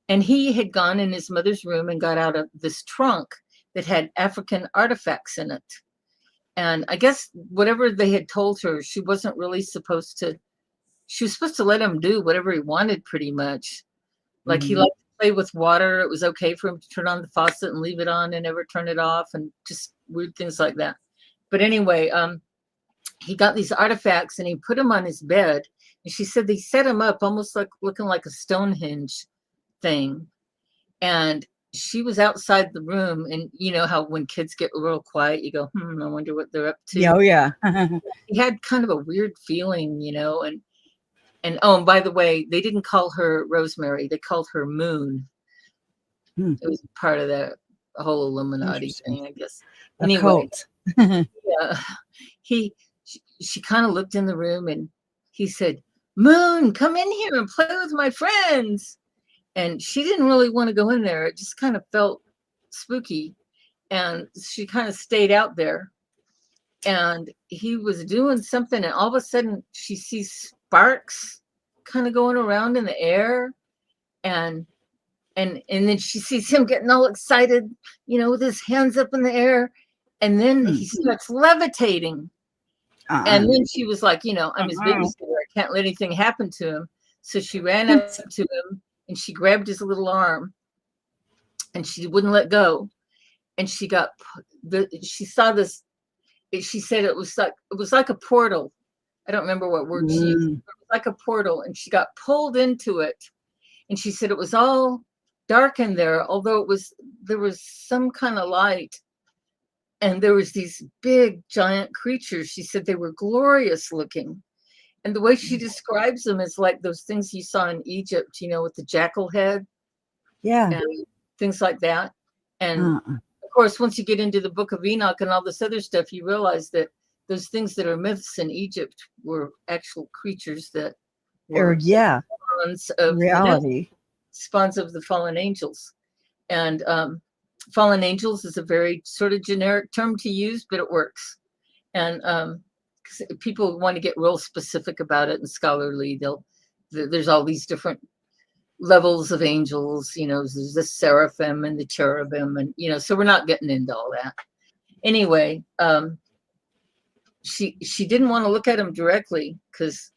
And he had gone in his mother's room and got out of this trunk that had African artifacts in it. And I guess whatever they had told her, she was supposed to let him do whatever he wanted, pretty much. Like he liked to play with water. It was okay for him to turn on the faucet and leave it on and never turn it off, and just weird things like that. But anyway, he got these artifacts and he put them on his bed. And she said they set him up almost like looking like a Stonehenge thing. And she was outside the room, and you know how when kids get real quiet, you go, I wonder what they're up to. Oh, yeah. He had kind of a weird feeling, and oh, and by the way, they didn't call her Rosemary. They called her Moon. It was part of that whole Illuminati thing, I guess. Anyway, yeah, she kind of looked in the room, and he said, "Moon, come in here and play with my friends." And she didn't really want to go in there. It just kind of felt spooky. And she kind of stayed out there. And he was doing something, and all of a sudden she sees sparks kind of going around in the air. And then she sees him getting all excited, with his hands up in the air. And then he starts levitating. And then she was like, I'm his babysitter. I can't let anything happen to him. So she ran up to him, and she grabbed his little arm, and she wouldn't let go. And she saw this. She said it was like a portal. I don't remember what word she used. It was like a portal, and she got pulled into it. And she said it was all dark in there, although there was some kind of light. And there was these big giant creatures. She said they were glorious looking. And the way she describes them is like those things you saw in Egypt, with the jackal head. Yeah. And things like that. And of course, once you get into the Book of Enoch and all this other stuff, you realize that those things that are myths in Egypt were actual creatures that were spawns of reality. Spawns of the fallen angels. And fallen angels is a very sort of generic term to use, but it works. And people want to get real specific about it and scholarly. There's all these different levels of angels, there's the seraphim and the cherubim, and so we're not getting into all that. Anyway, she didn't want to look at him directly because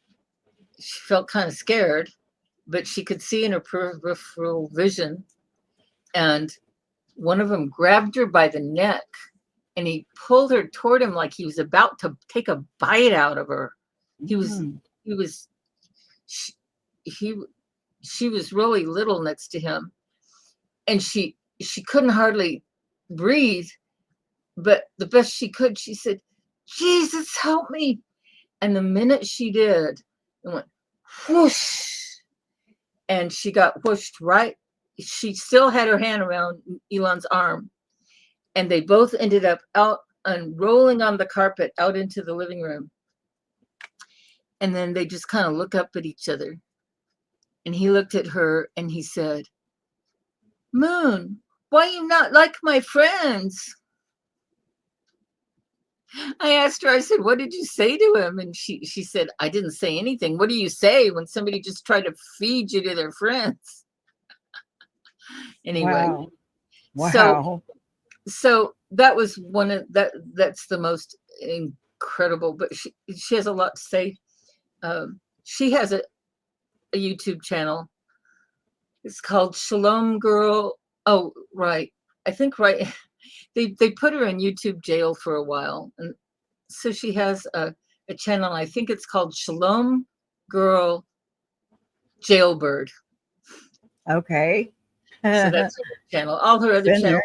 she felt kind of scared, but she could see in her peripheral vision, and one of them grabbed her by the neck and he pulled her toward him like he was about to take a bite out of her. She was really little next to him, and she couldn't hardly breathe, but the best she could, she said, "Jesus, help me." And the minute she did, it went whoosh, and she got whooshed right. She still had her hand around Elon's arm, and they both ended up out and rolling on the carpet out into the living room. And then they just kind of look up at each other. And he looked at her and he said, "Moon, why you not like my friends?" I asked her, I said, "What did you say to him?" And she said, "I didn't say anything. What do you say when somebody just tried to feed you to their friends?" Anyway. Wow. So that was one of that's the most incredible, but she has a lot to say. She has a YouTube channel. It's called Shalom Girl. Oh, right. I think right. They put her in YouTube jail for a while. And so she has a channel. I think it's called Shalom Girl Jailbird. Okay. So that's her channel. All her other Been channels.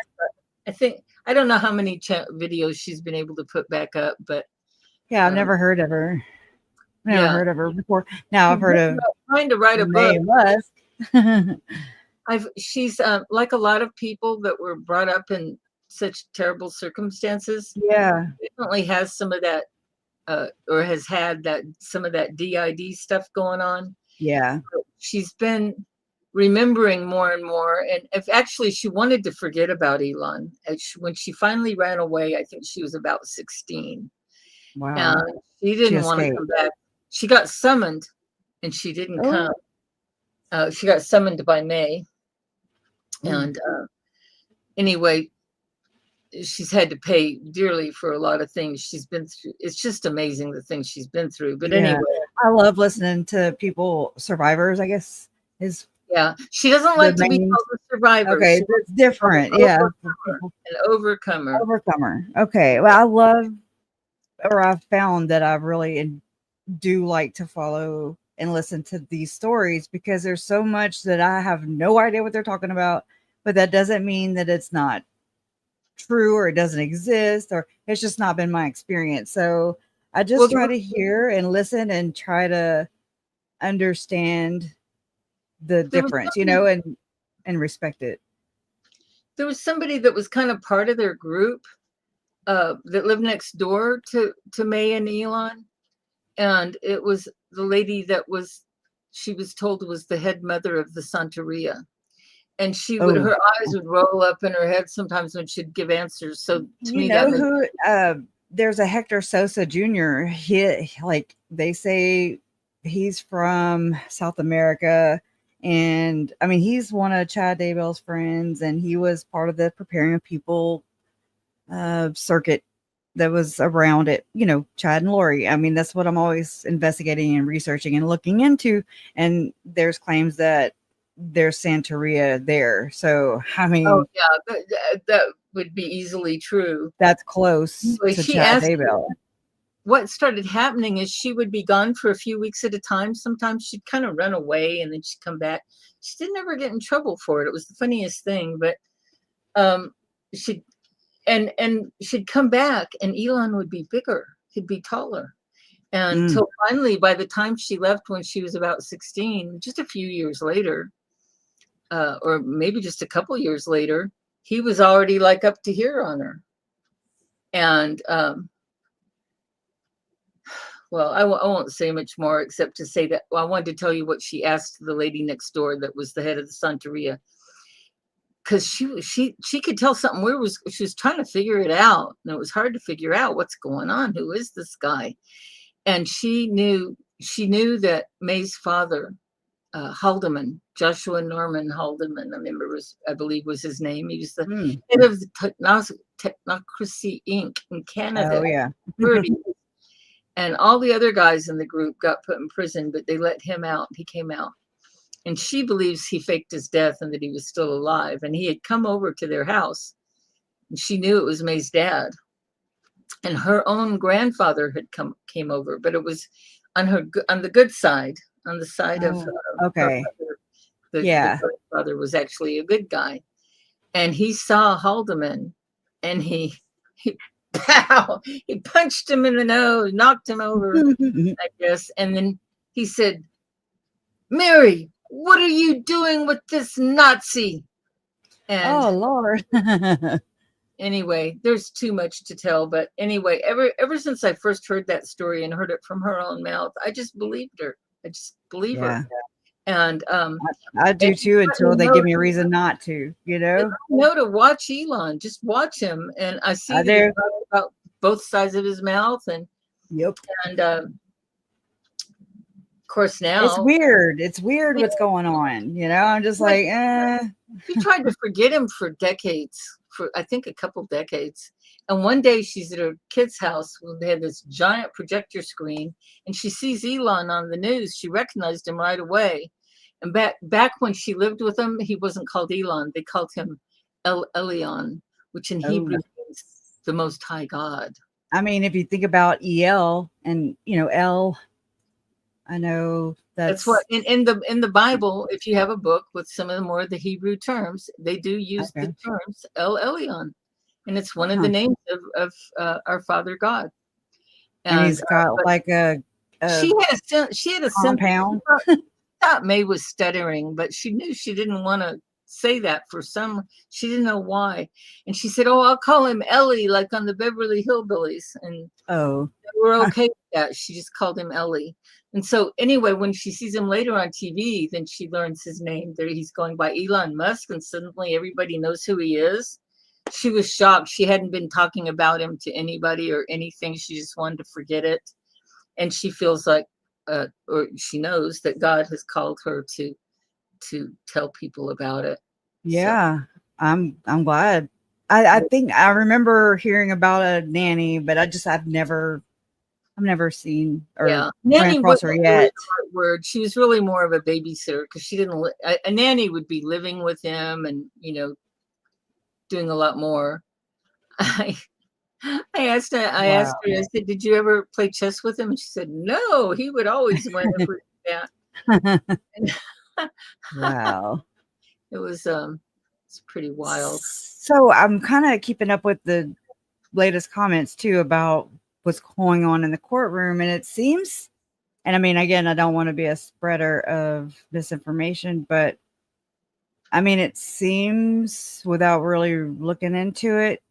I don't know how many videos she's been able to put back up, but yeah, I've never heard of her. Never heard of her before. Now I've heard of trying to write a book. Was. She's like a lot of people that were brought up in such terrible circumstances. Yeah, definitely has some of that, or has had that some of that DID stuff going on. Yeah, but she's been remembering more and more, and if actually she wanted to forget about Elon when she finally ran away. I think she was about 16. Wow. And she didn't want to come back. She got summoned, and she didn't come. She got summoned by May, and anyway, she's had to pay dearly for a lot of things she's been through. It's just amazing the things she's been through. But anyway, I love listening to people, survivors, I guess is. Yeah, she doesn't like to be called a survivor. Okay, it's different. Yeah, an overcomer. Overcomer. Okay, well, I love, or I've found that I really do like to follow and listen to these stories because there's so much that I have no idea what they're talking about, but that doesn't mean that it's not true or it doesn't exist or it's just not been my experience. So I just try to hear and listen and try to understand the difference, and respect it. There was somebody that was kind of part of their group that lived next door to May and Elon. And it was the lady she was told was the head mother of the Santeria. And she would, her eyes would roll up in her head sometimes when she'd give answers. So to me, there's a Hector Sosa Jr. He, like they say, he's from South America. And I mean, he's one of Chad Daybell's friends, and he was part of the Preparing of People circuit that was around it, Chad and Lori. I mean, that's what I'm always investigating and researching and looking into. And there's claims that there's Santeria there. So, I mean, that would be easily true. That's close to Chad Daybell. What started happening is she would be gone for a few weeks at a time. Sometimes she'd kind of run away and then she'd come back. She didn't ever get in trouble for it. It was the funniest thing, but she'd come back and Elon would be bigger. He'd be taller. And until finally, by the time she left when she was about 16, just a few years later, or maybe just a couple years later, he was already like up to here on her. And well, I won't say much more except to say that I wanted to tell you what she asked the lady next door that was the head of the Santeria. Because she could tell something weird. She was trying to figure it out, and it was hard to figure out what's going on. Who is this guy? And she knew that May's father Haldeman, Joshua Norman Haldeman. I believe was his name. He was the Mm. head of the Technocracy Inc. in Canada. Oh yeah. 30s. And all the other guys in the group got put in prison, but they let him out. He came out. And she believes he faked his death and that he was still alive. And he had come over to their house. And she knew it was May's dad. And her own grandfather had came over, but it was on the good side, on the side of okay. the grandfather was actually a good guy. And he saw Haldeman, and he punched him in the nose, knocked him over, I guess. And then he said, "Mary, what are you doing with this Nazi?" And oh Lord. anyway, there's too much to tell. But anyway, ever since I first heard that story and heard it from her own mouth, I just believed her. I just believe her. And I do too, until they give me a reason not to, to watch Elon, just watch him. And I see about both sides of his mouth. And and of course now it's weird what's going on, I'm just like she tried to forget him for decades, for I think a couple decades. And one day she's at her kid's house when they had this giant projector screen, and she sees Elon on the news. She recognized him right away. And back when she lived with him, he wasn't called Elon. They called him Elyon, which in Hebrew means the Most High God. I mean, if you think about El and El, I know that's what in the Bible. If you have a book with some of the more of the Hebrew terms, they do use the terms Elyon, and it's one of the names of our Father God. And he's got like a she had a compound. Thought May was stuttering, but she knew she didn't want to say that she didn't know why. And she said, "Oh, I'll call him Ellie, like on the Beverly Hillbillies." And they were okay with that. She just called him Ellie. And so anyway, when she sees him later on TV, then she learns his name. There he's going by Elon Musk, and suddenly everybody knows who he is. She was shocked. She hadn't been talking about him to anybody or anything. She just wanted to forget it. And she feels like or she knows that God has called her to tell people about it. Yeah, so. I'm glad. I think I remember hearing about a nanny, but I've never seen or ran across her yet. Word. She was really more of a babysitter because she didn't. A nanny would be living with him and doing a lot more. I asked her, I said, "Did you ever play chess with him?" And she said, "No, he would always win every Wow. It was it's pretty wild. So I'm kind of keeping up with the latest comments too about what's going on in the courtroom, and it seems, and I mean, again, I don't want to be a spreader of misinformation, but I mean, it seems, without really looking into it,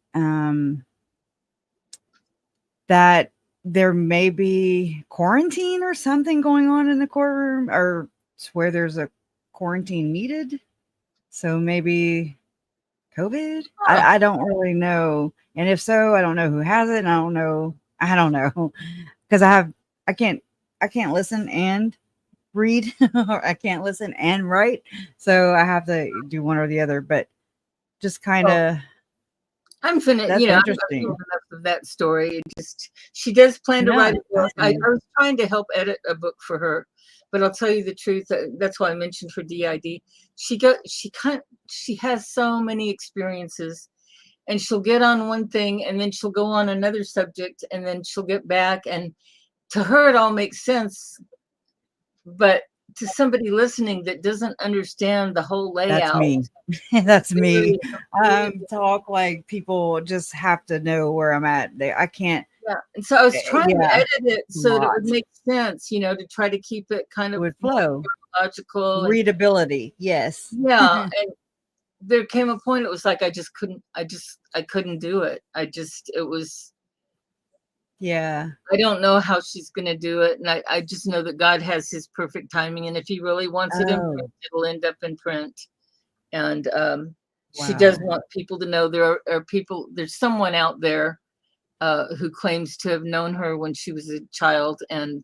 that there may be quarantine or something going on in the courtroom, or where there's a quarantine needed. So maybe COVID? I don't really know. And if so, I don't know who has it. And I don't know. Because I can't listen and read, or I can't listen and write. So I have to do one or the other, but just kind of. I'm finished. That's interesting. Enough of that story. She does plan to write a book. I was trying to help edit a book for her, but I'll tell you the truth. That's why I mentioned her DID. She has so many experiences, and she'll get on one thing, and then she'll go on another subject, and then she'll get back, and to her it all makes sense, but to somebody listening that doesn't understand the whole layout. That's me. Talk like people just have to know where I'm at. I can't. Yeah. And so I was trying to edit it so that it would make sense, to try to keep it kind of flow, logical, readability. Yes. Yeah. And there came a point it was like I couldn't do it. It was. Yeah. I don't know how she's going to do it. And I just know that God has his perfect timing. And if he really wants it in print, it'll end up in print. And she does want people to know there are people, there's someone out there who claims to have known her when she was a child. And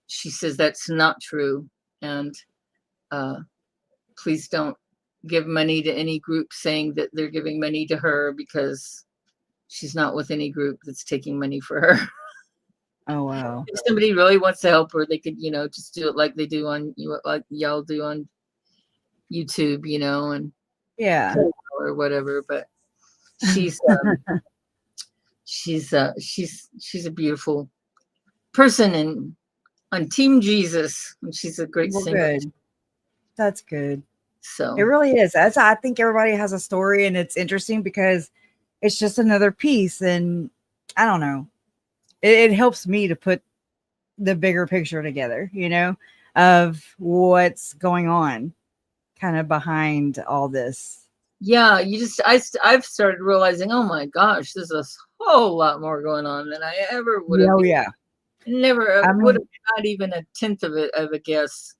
she says that's not true. And Please don't give money to any group saying that they're giving money to her, because she's not with any group that's taking money for her. Oh, wow. If somebody really wants to help her, they could, just do it like they do like y'all do on YouTube, and Yeah. or whatever. But she's she's a beautiful person and on Team Jesus, and she's a great Well, singer. good. That's good. So It really is. I think everybody has a story, and it's interesting because it's just another piece. And I don't know. It helps me to put the bigger picture together, of what's going on kind of behind all this. yeah, I've started realizing, oh my gosh, there's a whole lot more going on than I ever would have. Oh, yeah. Never I mean, would have, not even a tenth of it of a guess.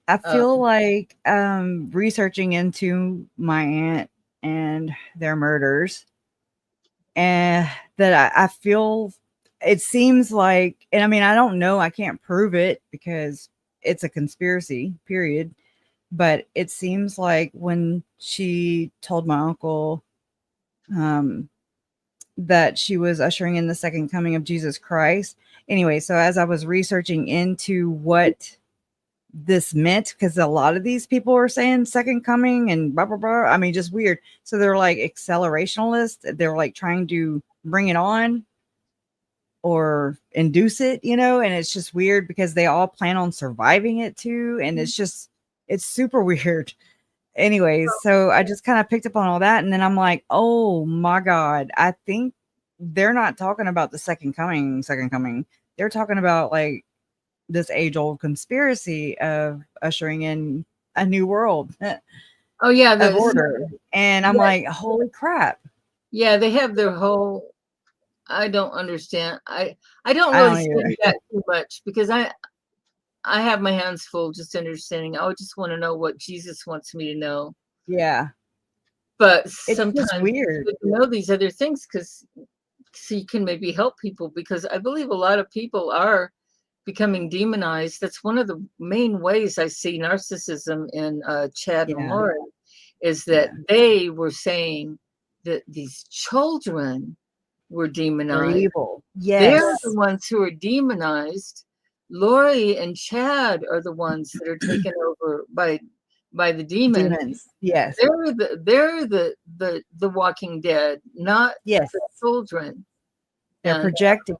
I feel like researching into my aunt and their murders, and that I feel it seems like, and I mean, I don't know, I can't prove it because it's a conspiracy, period. But it seems like when she told my uncle that she was ushering in the second coming of Jesus Christ. Anyway, so as I was researching into what this meant, because a lot of these people are saying second coming and blah, blah, blah. I mean, just weird. So they're like accelerationalists. They're like trying to bring it on or induce it, and it's just weird because they all plan on surviving it too. And it's super weird. Anyways, so I just kind of picked up on all that. And then I'm like, oh my God, I think they're not talking about the second coming. They're talking about like this age-old conspiracy of ushering in a new world. Oh yeah, of order. And I'm like, holy crap. Yeah, they have their whole, I don't understand. I don't really study that too much because I have my hands full just understanding. I just want to know what Jesus wants me to know. Yeah. But it's sometimes weird to know these other things so you can maybe help people, because I believe a lot of people are becoming demonized. That's one of the main ways I see narcissism in Chad and Lauren, is that they were saying that these children were demonized. Evil. Yes. They're the ones who are demonized. Lori and Chad are the ones that are taken over by the demons. Yes. They're the Walking Dead, not the children. They're projecting.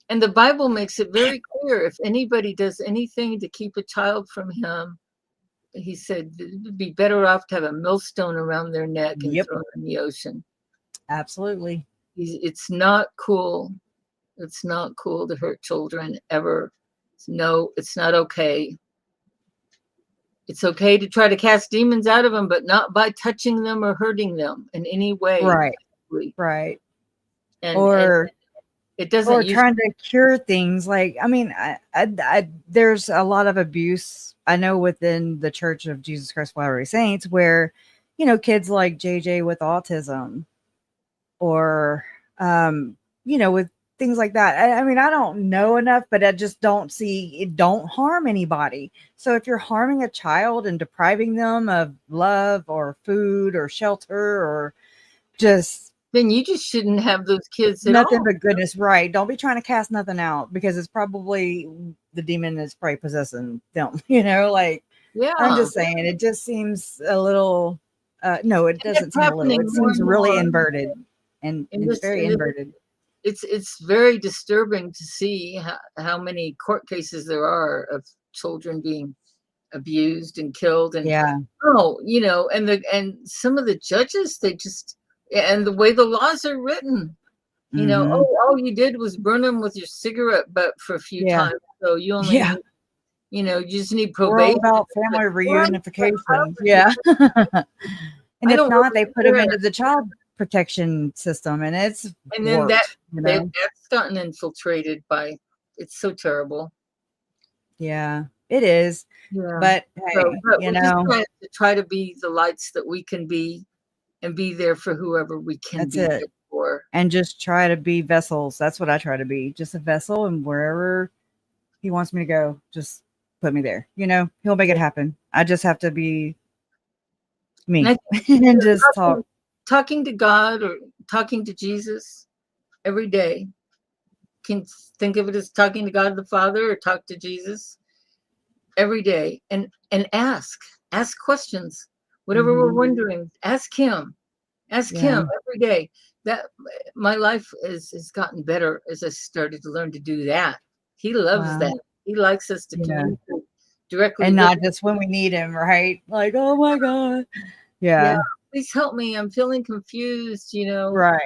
And the Bible makes it very clear, if anybody does anything to keep a child from him, he said it would be better off to have a millstone around their neck and throw it in the ocean. Absolutely. It's not cool. It's not cool to hurt children ever. No, it's not okay. It's okay to try to cast demons out of them, but not by touching them or hurting them in any way. Right. Right. And it doesn't. Or trying to cure things. Like, I mean, I there's a lot of abuse I know within the Church of Jesus Christ of Latter-day Saints, where kids like JJ with autism, or with things like that. I mean, I don't know enough, but I just don't see it. Don't harm anybody. So if you're harming a child and depriving them of love or food or shelter or then you just shouldn't have those kids at nothing all. But goodness, right? Don't be trying to cast nothing out, because it's probably the demon is probably possessing them. I'm just saying, it just seems a little. No, it doesn't seem a little. It seems really inverted, and it's very inverted. It's very disturbing to see how many court cases there are of children being abused and killed, and and some of the judges, they just, and the way the laws are written, all you did was burn them with your cigarette butt for a few times, so you only need, you just need probation. We're all about family reunification. And if not, they put them into the child protection system, and then that's gotten infiltrated by. It's so terrible. Yeah, it is. Yeah. But hey, just try to be the lights that we can be, and be there for whoever we can be there for, and just try to be vessels. That's what I try to be, just a vessel, and wherever he wants me to go, just put me there. You know, he'll make it happen. I just have to be me And and just talk. Talking to God or talking to Jesus every day. Can think of it as talking to God the Father or talk to Jesus every day, and ask questions, whatever we're wondering. Ask him every day. That my life has gotten better as I started to learn to do that. He loves that. He likes us to communicate directly, and not just when we need him, right? Like, oh my God, yeah. Please help me. I'm feeling confused. Right.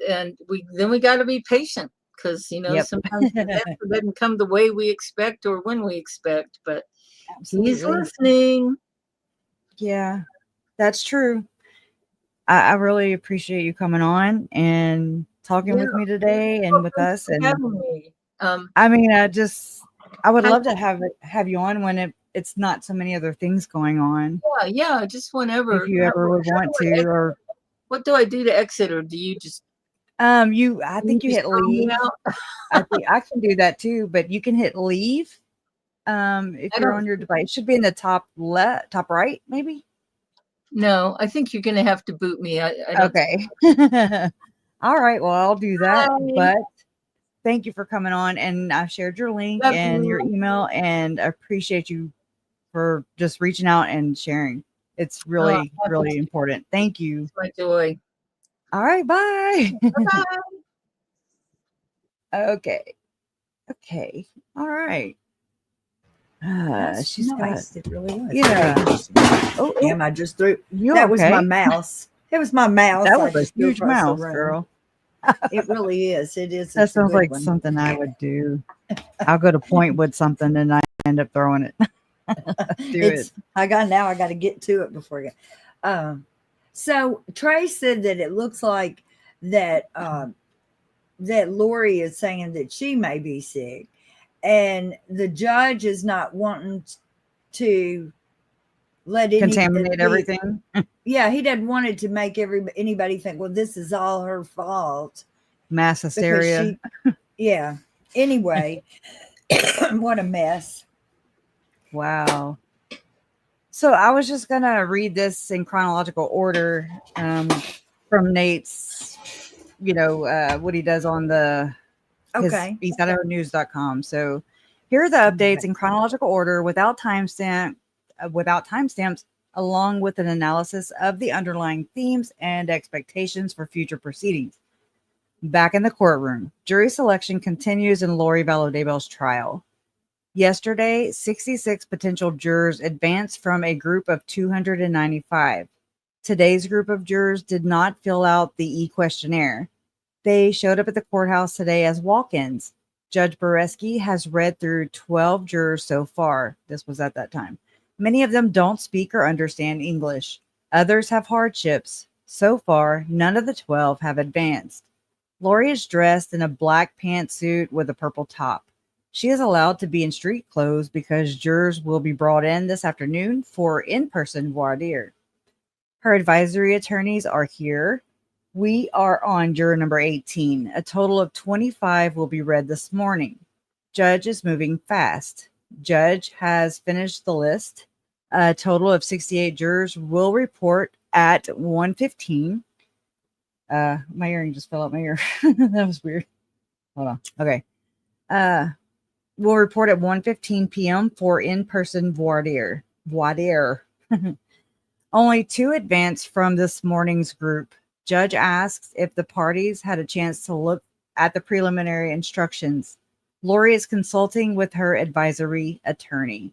And we got to be patient, because sometimes the answer doesn't come the way we expect or when we expect, but he's listening. Yeah, that's true. I really appreciate you coming on and talking with me today and with us. And having me. I mean, I would love to have you on when it's not so many other things going on. Yeah, just whenever. If you ever would want to, or what do I do to exit, or do you just? I think you hit leave. I think I can do that too, but you can hit leave. If you're on your device, it should be in the top top right, maybe. No, I think you're going to have to boot me. Okay. All right. Well, I'll do that. Bye. But thank you for coming on, and I shared your link and your email, and I appreciate you for just reaching out and sharing. It's really, really important. Thank you. It's my joy. All right. Bye. Bye. Okay. All right. She's nice. It really was. Yeah. Oh, damn! I just threw. You that okay? Was my mouse. It was my mouse. That was a huge mouse, girl. It really is. It is. That sounds like something I would do. I'll go to point with something and I end up throwing it. I got to get to it before I get. So Trey said that it looks like that that Lori is saying that she may be sick, and the judge is not wanting to let contaminate everything. Yeah, he doesn't want it to make anybody think, well, this is all her fault. Mass hysteria. Yeah. Anyway, what a mess. Wow. So I was just going to read this in chronological order from Nate's, what he does on he's at news.com. So here are the updates in chronological order without timestamps, along with an analysis of the underlying themes and expectations for future proceedings. Back in the courtroom, jury selection continues in Lori Vallow Daybell's trial. Yesterday, 66 potential jurors advanced from a group of 295. Today's group of jurors did not fill out the e-questionnaire. They showed up at the courthouse today as walk-ins. Judge Boudreaux has read through 12 jurors so far. This was at that time. Many of them don't speak or understand English. Others have hardships. So far, none of the 12 have advanced. Lori is dressed in a black pantsuit with a purple top. She is allowed to be in street clothes because jurors will be brought in this afternoon for in-person voir dire. Her advisory attorneys are here. We are on juror number 18. A total of 25 will be read this morning. Judge is moving fast. Judge has finished the list. A total of 68 jurors will report at 1:15. My earring just fell out my ear. That was weird. Hold on. Okay. We'll report at 1:15 p.m. for in-person voir dire. Only 2 advanced from this morning's group. Judge asks if the parties had a chance to look at the preliminary instructions. Lori is consulting with her advisory attorney.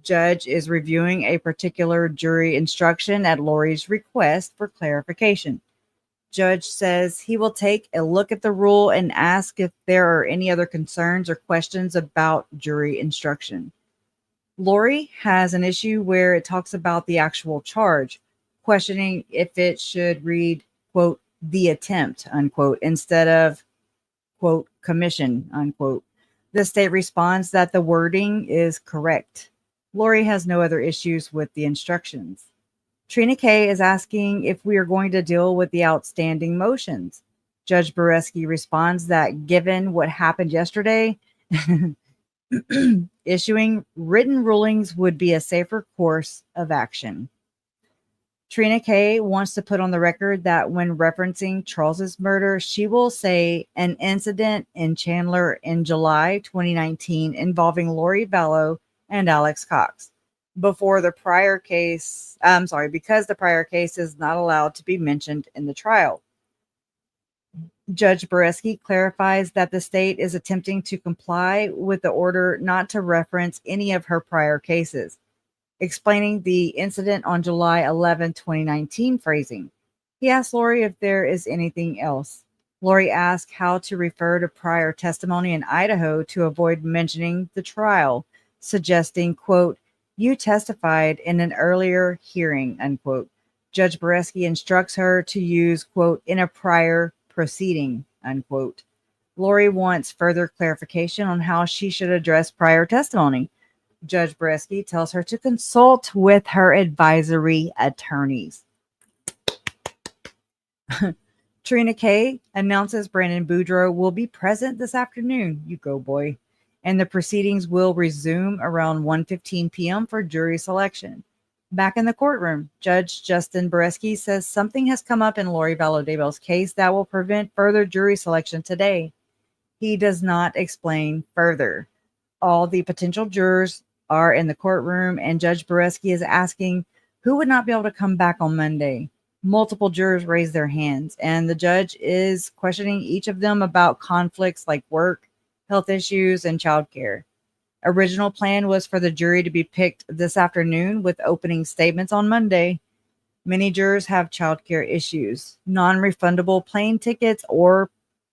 Judge is reviewing a particular jury instruction at Lori's request for clarification. Judge says he will take a look at the rule and ask if there are any other concerns or questions about jury instruction. Lori has an issue where it talks about the actual charge, questioning if it should read, quote, the attempt, unquote, instead of, quote, commission, unquote. The state responds that the wording is correct. Lori has no other issues with the instructions. Trina K is asking if we are going to deal with the outstanding motions. Judge Boudreaux responds that given what happened yesterday, Issuing written rulings would be a safer course of action. Trina K wants to put on the record that when referencing Charles's murder, she will say an incident in Chandler in July 2019 involving Lori Vallow and Alex Cox. Because the prior case is not allowed to be mentioned in the trial. Judge Boreski clarifies that the state is attempting to comply with the order not to reference any of her prior cases, explaining the incident on July 11, 2019 phrasing. He asked Lori if there is anything else. Lori asked how to refer to prior testimony in Idaho to avoid mentioning the trial, suggesting, quote, "You testified in an earlier hearing," unquote. Judge Boreski instructs her to use, quote, "in a prior proceeding," unquote. Lori wants further clarification on how she should address prior testimony. Judge Boreski tells her to consult with her advisory attorneys. Trina K announces Brandon Boudreaux will be present this afternoon. You go, boy. And the proceedings will resume around 1:15 p.m. for jury selection. Back in the courtroom, Judge Justin Boreski says something has come up in Lori Vallow Daybell's case that will prevent further jury selection today. He does not explain further. All the potential jurors are in the courtroom, and Judge Boreski is asking who would not be able to come back on Monday. Multiple jurors raise their hands, and the judge is questioning each of them about conflicts like work, health issues, and childcare. Original plan was for the jury to be picked this afternoon with opening statements on Monday. Many jurors have childcare issues, non-refundable plane tickets, or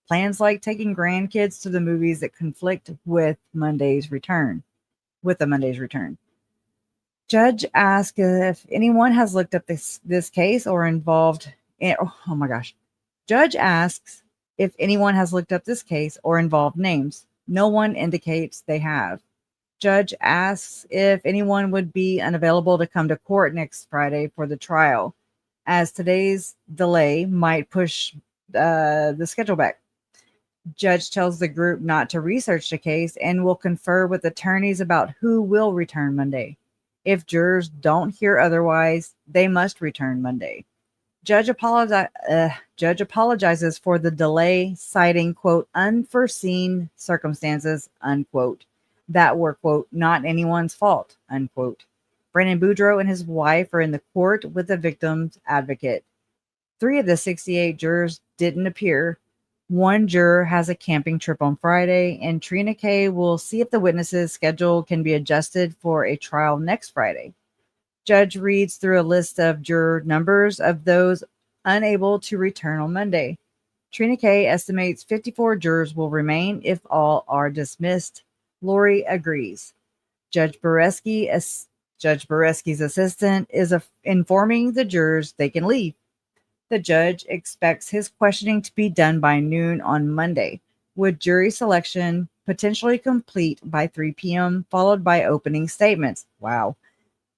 plans like taking grandkids to the movies that conflict with Monday's return. Judge asks if anyone has looked up this case or involved in, Judge asks if anyone has looked up this case or involved names. No one indicates they have. Judge asks if anyone would be unavailable to come to court next Friday for the trial, as today's delay might push the schedule back. Judge tells the group not to research the case and will confer with attorneys about who will return Monday. If jurors don't hear otherwise, they must return Monday. Judge apologizes for the delay, citing, quote, unforeseen circumstances, unquote, that were, quote, not anyone's fault, unquote. Brandon Boudreaux and his wife are in the court with the victim's advocate. 3 of the 68 jurors didn't appear. 1 juror has a camping trip on Friday, and Trina K will see if the witnesses' schedule can be adjusted for a trial next Friday. Judge reads through a list of juror numbers of those unable to return on Monday. Trina K estimates 54 jurors will remain if all are dismissed. Lori agrees. Judge Boreski's assistant is informing the jurors they can leave. The judge expects his questioning to be done by noon on Monday, with jury selection potentially complete by 3 p.m., followed by opening statements. Wow.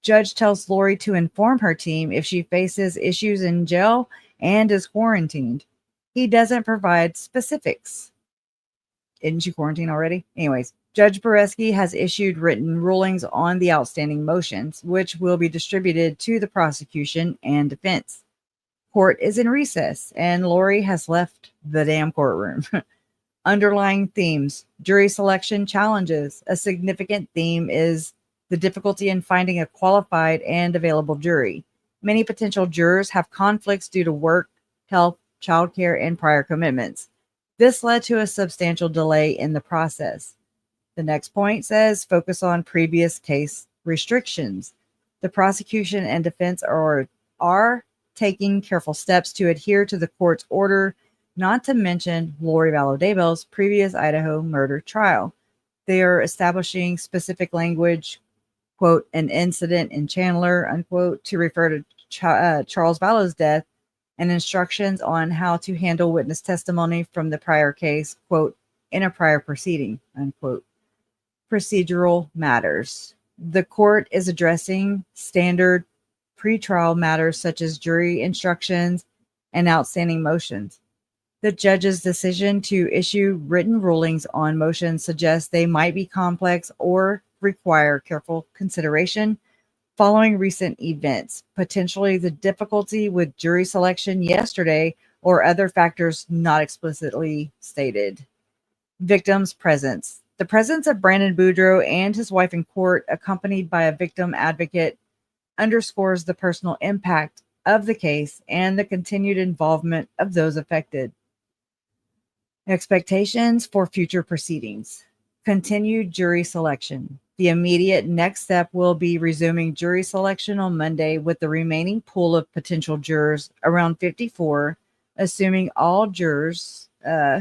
Judge tells Lori to inform her team if she faces issues in jail and is quarantined. He doesn't provide specifics. Isn't she quarantined already? Anyways, Judge Boreski has issued written rulings on the outstanding motions, which will be distributed to the prosecution and defense. Court is in recess, and Lori has left the damn courtroom. Underlying themes: jury selection challenges. A significant theme is the difficulty in finding a qualified and available jury. Many potential jurors have conflicts due to work, health, childcare, and prior commitments. This led to a substantial delay in the process. The next point says focus on previous case restrictions. The prosecution and defense are taking careful steps to adhere to the court's order not to mention Lori Vallow Daybell's previous Idaho murder trial. They are establishing specific language, quote, an incident in Chandler, unquote, to refer to Charles Vallow's death, and instructions on how to handle witness testimony from the prior case, quote, in a prior proceeding, unquote. Procedural matters. The court is addressing standard pretrial matters such as jury instructions and outstanding motions. The judge's decision to issue written rulings on motions suggests they might be complex or require careful consideration following recent events, potentially the difficulty with jury selection yesterday or other factors not explicitly stated. Victim's presence. The presence of Brandon Boudreaux and his wife in court, accompanied by a victim advocate, underscores the personal impact of the case and the continued involvement of those affected. Expectations for future proceedings. Continued jury selection. The immediate next step will be resuming jury selection on Monday with the remaining pool of potential jurors around 54, assuming all jurors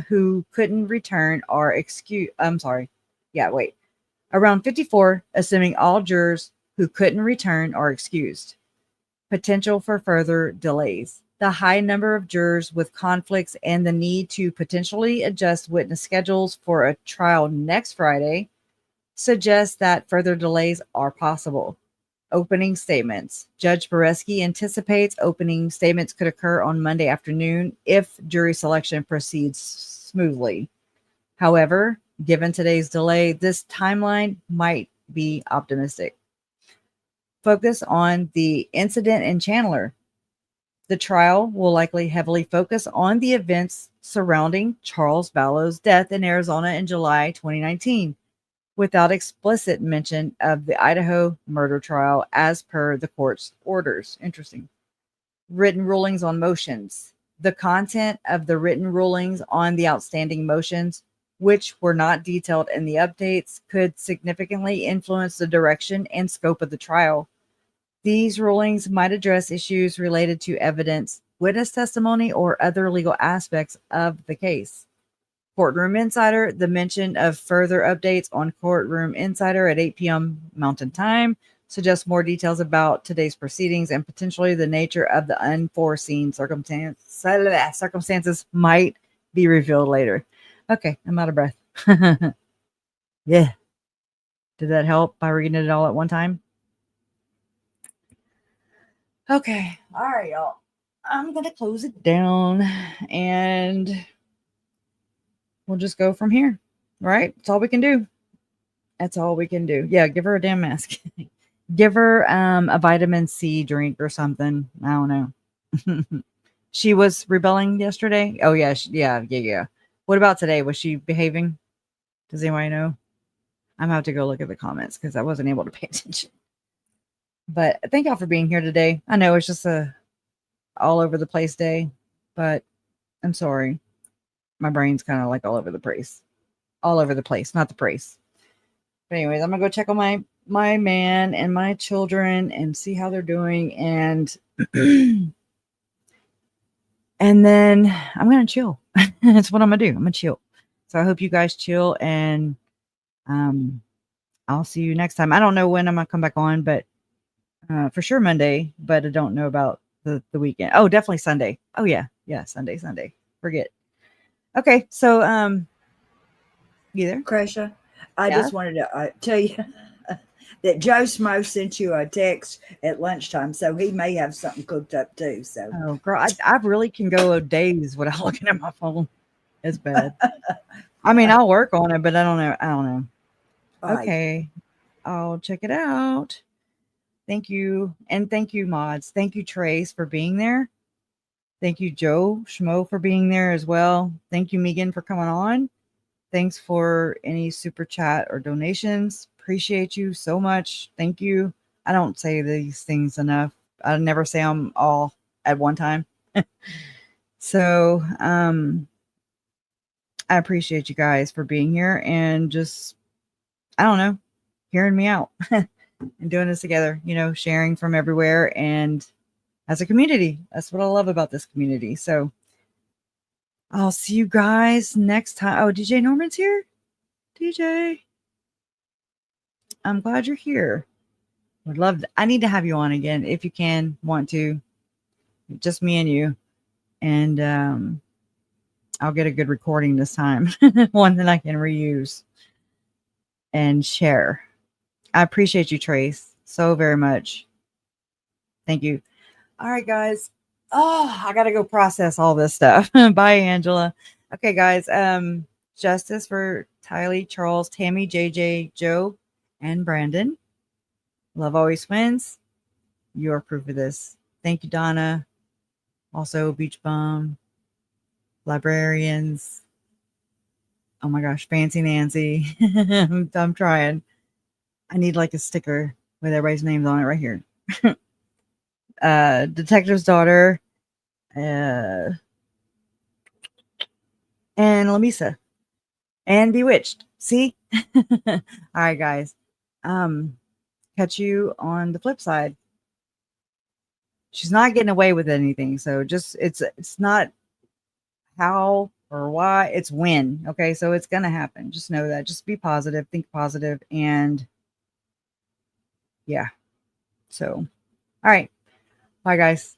who couldn't return are excused. Around 54, assuming all jurors who couldn't return are excused. Potential for further delays. The high number of jurors with conflicts and the need to potentially adjust witness schedules for a trial next Friday suggests that further delays are possible. Opening statements. Judge Boreski anticipates opening statements could occur on Monday afternoon if jury selection proceeds smoothly. However, given today's delay, this timeline might be optimistic. Focus on the incident in Chandler. The trial will likely heavily focus on the events surrounding Charles Vallow's death in Arizona in July 2019, without explicit mention of the Idaho murder trial as per the court's orders. Interesting. Written rulings on motions. The content of the written rulings on the outstanding motions, which were not detailed in the updates, could significantly influence the direction and scope of the trial. These rulings might address issues related to evidence, witness testimony, or other legal aspects of the case. Courtroom Insider, the mention of further updates on Courtroom Insider at 8 p.m. Mountain Time suggests more details about today's proceedings and potentially the nature of the unforeseen circumstances might be revealed later. Okay, I'm out of breath. Yeah. Did that help by reading it all at one time? Okay. All right, y'all. I'm going to close it down and we'll just go from here. Right? That's all we can do. That's all we can do. Yeah, give her a damn mask. Give her a vitamin C drink or something. I don't know. She was rebelling yesterday. Oh, yeah. Yeah. What about today? Was she behaving? Does anybody know? I'm going to have to go look at the comments because I wasn't able to pay attention. But thank y'all for being here today. I know it's just a all over the place day, but I'm sorry. My brain's kind of like all over the place. All over the place, not the place. But anyways, I'm going to go check on my man and my children and see how they're doing. And and then I'm going to chill. That's what I'm going to do. I'm going to chill. So I hope you guys chill and I'll see you next time. I don't know when I'm going to come back on, but for sure Monday, but I don't know about the weekend. Oh, definitely Sunday. Oh yeah. Sunday. Forget. Okay. So, you there? Kresha, I just wanted to tell you that Joe Smo sent you a text at lunchtime, so he may have something cooked up too. So, oh girl, I really can go days without looking at my phone. It's bad. I mean, I'll work on it, but I don't know. Okay. Right. I'll check it out. Thank you. And thank you, mods. Thank you, Trace, for being there. Thank you, Joe Schmo, for being there as well. Thank you, Megan, for coming on. Thanks for any super chat or donations. Appreciate you so much. Thank you. I don't say these things enough. I never say them all at one time. So I appreciate you guys for being here and just, I don't know, hearing me out. And doing this together, sharing from everywhere and as a community. That's what I love about this community. So I'll see you guys next time. Oh, DJ Norman's here. DJ, I'm glad you're here. Would love to, I need to have you on again if you want to. Just me and you. And I'll get a good recording this time. One that I can reuse and share. I appreciate you, Trace, so very much. Thank you. All right, guys. Oh, I gotta go process all this stuff. Bye, Angela. Okay, guys. Justice for Tylee, Charles, Tammy, JJ, Joe, and Brandon. Love always wins. You're proof of this. Thank you, Donna. Also, Beach Bum, Librarians. Oh my gosh, Fancy Nancy. I'm trying. I need like a sticker with everybody's names on it right here. Detective's Daughter, and Lamisa, and Bewitched. See? All right, guys. Catch you on the flip side. She's not getting away with anything, so just it's not how or why, it's when. Okay, so it's gonna happen. Just know that. Just be positive, think positive, and yeah. So, all right. Bye, guys.